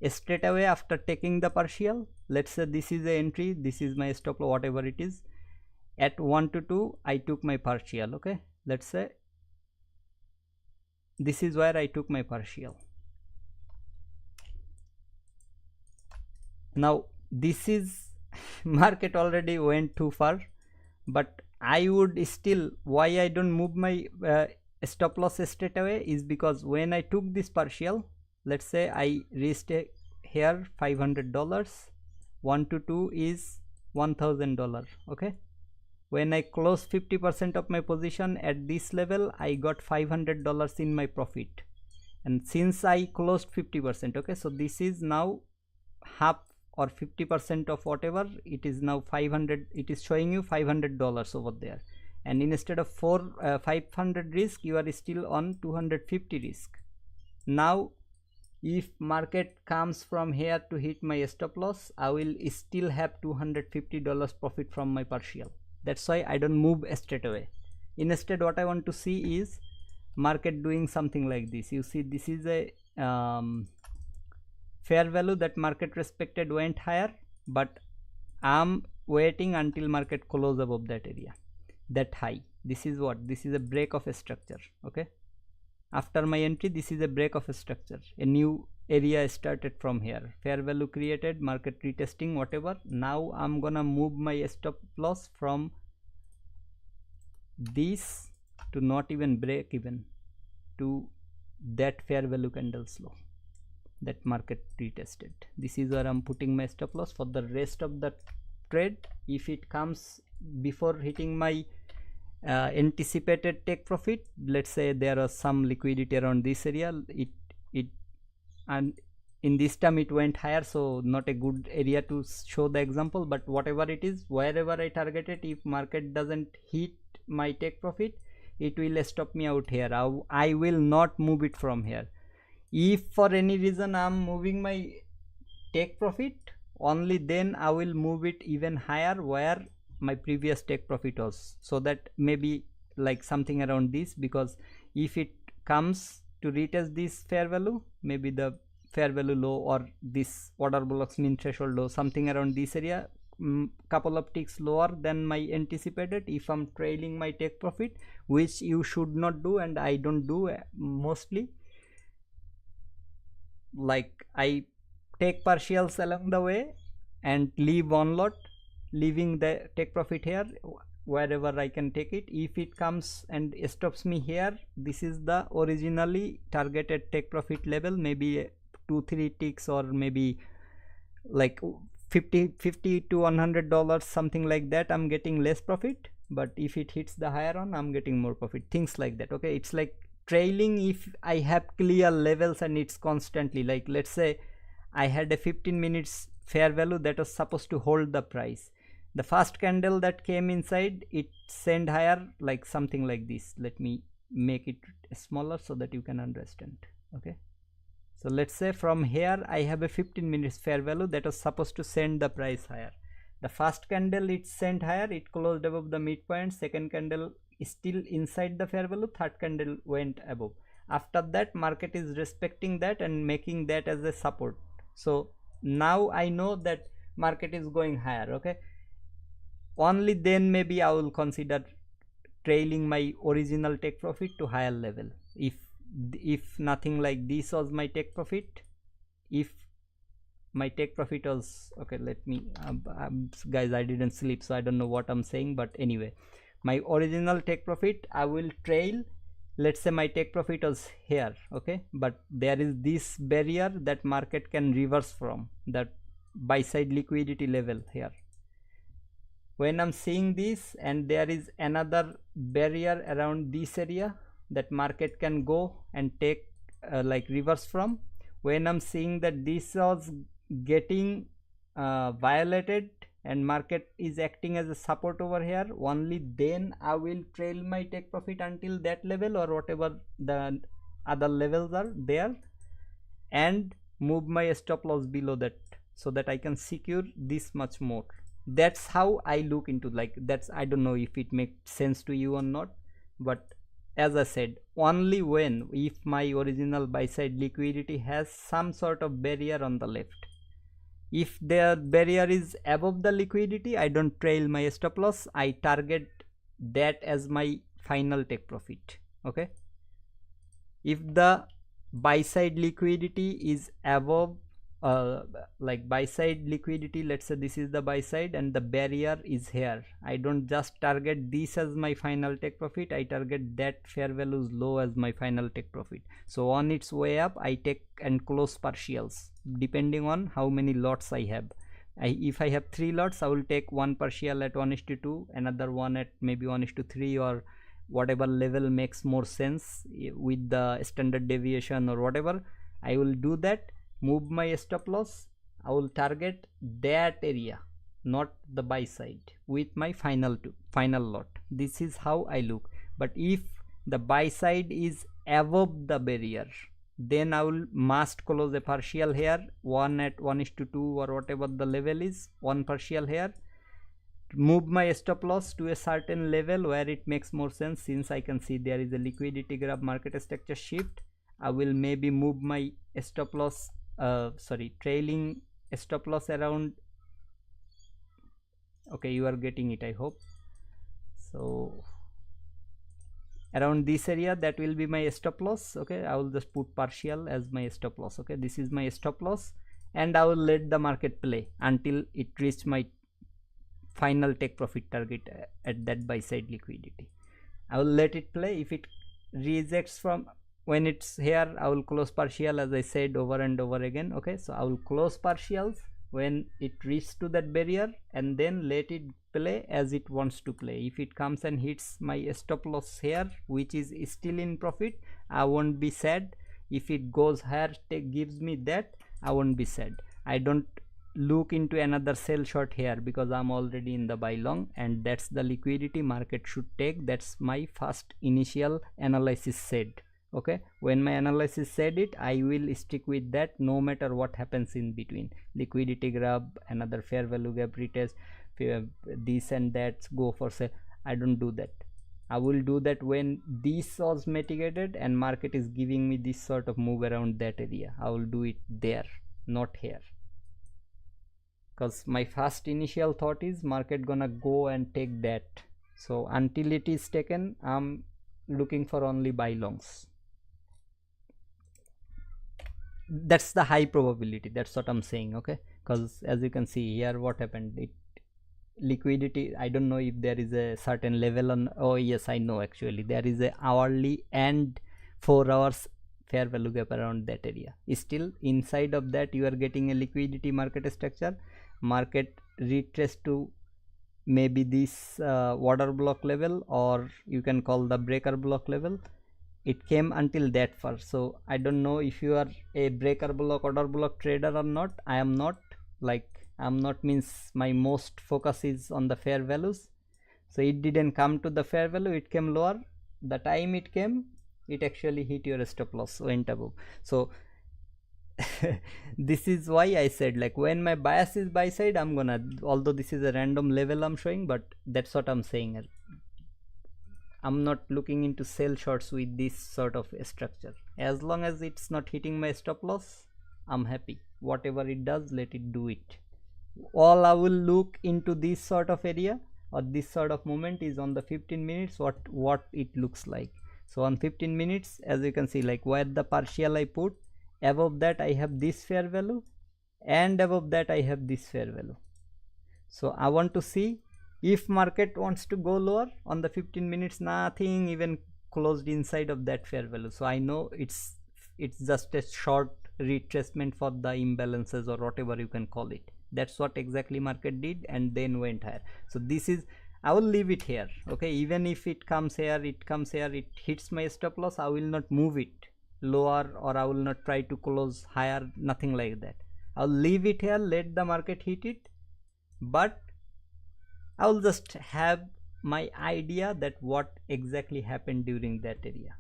straight away after taking the partial. Let's say this is the entry, this is my stop loss, whatever it is. At 1 to 2 I took my partial. Okay, let's say this is where I took my partial. Now this is market already went too far, but I would still, why I don't move my stop loss straight away is because when I took this partial, let's say I reached here $500, 1 to 2 is $1,000. Okay, when I close 50% of my position at this level, I got $500 in my profit. And since I closed 50%, okay, so this is now half or 50% of whatever it is, now 500, it is showing you $500 over there, and instead of 500 risk, you are still on 250 risk. Now if market comes from here to hit my stop loss, I will still have $250 profit from my partial. That's why I don't move straight away. Instead, what I want to see is market doing something like this. You see, this is a fair value that market respected, went higher, but I'm waiting until market close above that area, that high. This is what, this is a break of a structure. Okay, after my entry, this is a break of a structure, a new area started from here, fair value created, market retesting, whatever. Now I'm gonna move my stop loss from this to not even break even to that fair value candle slow that market retested. This is where I'm putting my stop loss for the rest of the trade. If it comes before hitting my anticipated take profit, let's say there are some liquidity around this area, and in this time it went higher, so not a good area to show the example, but whatever it is, wherever I target it, if market doesn't hit my take profit, it will stop me out here. I will not move it from here. If for any reason I'm moving my take profit, only then I will move it even higher where my previous take profit was, so that maybe like something around this, because if it comes to retest this fair value, maybe the fair value low or this order blocks mean threshold low, something around this area, couple of ticks lower than my anticipated, if I'm trailing my take profit, which you should not do and I don't do mostly. Like I take partials along the way and leave one lot, leaving the take profit here wherever I can take it. If it comes and stops me here, this is the originally targeted take profit level, maybe 2-3 ticks or maybe like $50 to $100, something like that, I'm getting less profit. But if it hits the higher one, I'm getting more profit, things like that. Okay, it's like trailing if I have clear levels and it's constantly, like let's say I had a 15 minutes fair value that was supposed to hold the price. The first candle that came inside, it sent higher, like something like this. Let me make it smaller so that you can understand. Okay, so let's say from here I have a 15 minutes fair value that was supposed to send the price higher. The first candle it sent higher, it closed above the midpoint. Second candle is still inside the fair value, third candle went above. After that, market is respecting that and making that as a support. So now I know that market is going higher. Okay, only then maybe I will consider trailing my original take profit to higher level. If nothing like this was my take profit, if my take profit was, okay, let me guys, I didn't sleep, so I don't know what I'm saying, but anyway, my original take profit I will trail. Let's say my take profit was here. Okay, but there is this barrier that market can reverse from, that buy side liquidity level here. When I'm seeing this and there is another barrier around this area that market can go and take like reverse from, when I'm seeing that this was getting violated and market is acting as a support over here, only then I will trail my take profit until that level or whatever the other levels are there, and move my stop loss below that so that I can secure this much more. That's how I look into, like, that's, I don't know if it makes sense to you or not, but as I said, only when, if my original buy side liquidity has some sort of barrier on the left. If the barrier is above the liquidity, I don't trail my stop loss, I target that as my final take profit. Okay, if the buy side liquidity is above like buy side liquidity, let's say this is the buy side and the barrier is here, I don't just target this as my final take profit, I target that fair value is low as my final take profit. So on its way up, I take and close partials depending on how many lots I have. If I have 3 lots, I will take one partial at 1:2, another one at maybe 1:3, or whatever level makes more sense with the standard deviation or whatever. I will do that, move my stop loss, I will target that area, not the buy side, with my final lot. This is how I look. But if the buy side is above the barrier, then I will must close a partial here, one at 1:2 or whatever the level is, one partial here, move my stop loss to a certain level where it makes more sense. Since I can see there is a liquidity graph market structure shift, I will maybe move my stop loss trailing stop loss around, okay, you are getting it, I hope so, around this area, that will be my stop loss. Okay, I will just put partial as my stop loss. Okay, this is my stop loss, and I will let the market play until it reach my final take profit target at that buy side liquidity. I will let it play. If it rejects from, when it's here, I will close partial, as I said over and over again. Okay, so I will close partials when it reaches to that barrier, and then let it play as it wants to play. If it comes and hits my stop loss here, which is still in profit, I won't be sad. If it goes higher, gives me that, I won't be sad. I don't look into another sell short here because I'm already in the buy long, and that's the liquidity market should take. That's my first initial analysis said. Okay, when my analysis said it, I will stick with that no matter what happens in between. Liquidity grab, another fair value gap retest, this and that, go for sale. I don't do that. I will do that when this was mitigated and market is giving me this sort of move around that area. I will do it there, not here, because my first initial thought is market gonna go and take that. So until it is taken, I'm looking for only buy longs. That's the high probability, that's what I'm saying. Okay, because as you can see here, what happened, it liquidity, I don't know if there is a certain level on, oh yes, I know, actually there is a hourly and 4 hours fair value gap around that area. Still inside of that, you are getting a liquidity market structure. Market retrace to maybe this water block level, or you can call the breaker block level. It came until that far. So I don't know if you are a breaker block, order block trader or not. I am not, like, I'm not, means my most focus is on the fair values. So it didn't come to the fair value, it came lower. The time it came, it actually hit your stop loss, went above. So this is why I said, like, when my bias is buy side, I'm gonna, although this is a random level I'm showing, but that's what I'm saying. I'm not looking into sell shorts with this sort of structure. As long as it's not hitting my stop loss, I'm happy. Whatever it does, let it do it. All I will look into this sort of area or this sort of movement is on the 15 minutes, what it looks like. So on 15 minutes, as you can see, like where the partial I put, above that I have this fair value, and above that I have this fair value. So I want to see if market wants to go lower on the 15 minutes, nothing even closed inside of that fair value. So I know it's just a short retracement for the imbalances or whatever you can call it. That's what exactly market did, and then went higher. So this is, I will leave it here. Okay, even if it comes here, it hits my stop loss, I will not move it lower, or I will not try to close higher, nothing like that. I'll leave it here, let the market hit it, but I will just have my idea that what exactly happened during that area.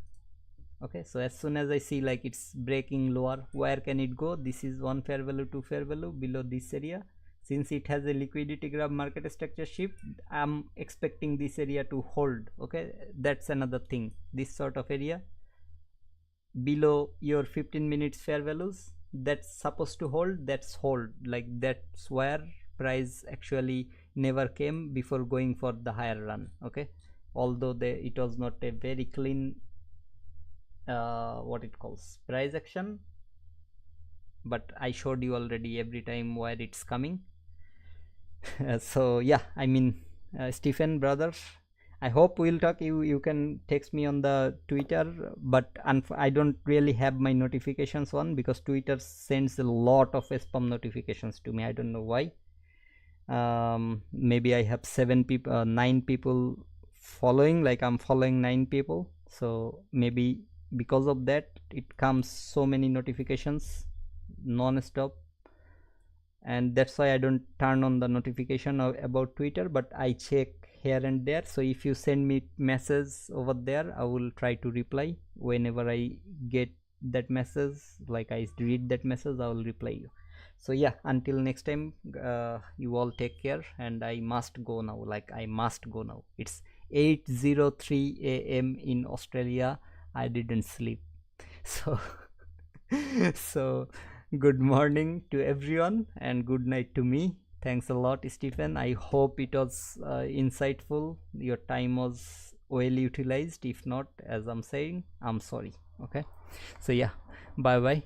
Okay, so as soon as I see like it's breaking lower, where can it go? This is one fair value, two fair value below this area. Since it has a liquidity graph market structure shift, I'm expecting this area to hold. Okay, that's another thing. This sort of area below your 15 minutes fair values, that's supposed to hold, that's hold. Like that's where price actually never came before going for the higher run. Okay, although it was not a very clean what it calls price action, but I showed you already every time where it's coming. So yeah, I mean, Stephen brother, I hope we'll talk. You can text me on the Twitter, but I don't really have my notifications on because Twitter sends a lot of spam notifications to me. I don't know why. Maybe I have 9 people following, like I'm following 9 people, so maybe because of that it comes so many notifications non-stop, and that's why I don't turn on the notification about Twitter, but I check here and there. So if you send me message over there, I will try to reply whenever I get that message. Like I read that message, I will reply you. So yeah, until next time, you all take care, and I must go now. Like I must go now. It's 8:03 a.m. in Australia. I didn't sleep. So so good morning to everyone and good night to me. Thanks a lot, Stephen. I hope it was insightful. Your time was well utilized. If not, as I'm saying, I'm sorry. Okay, so yeah, bye bye.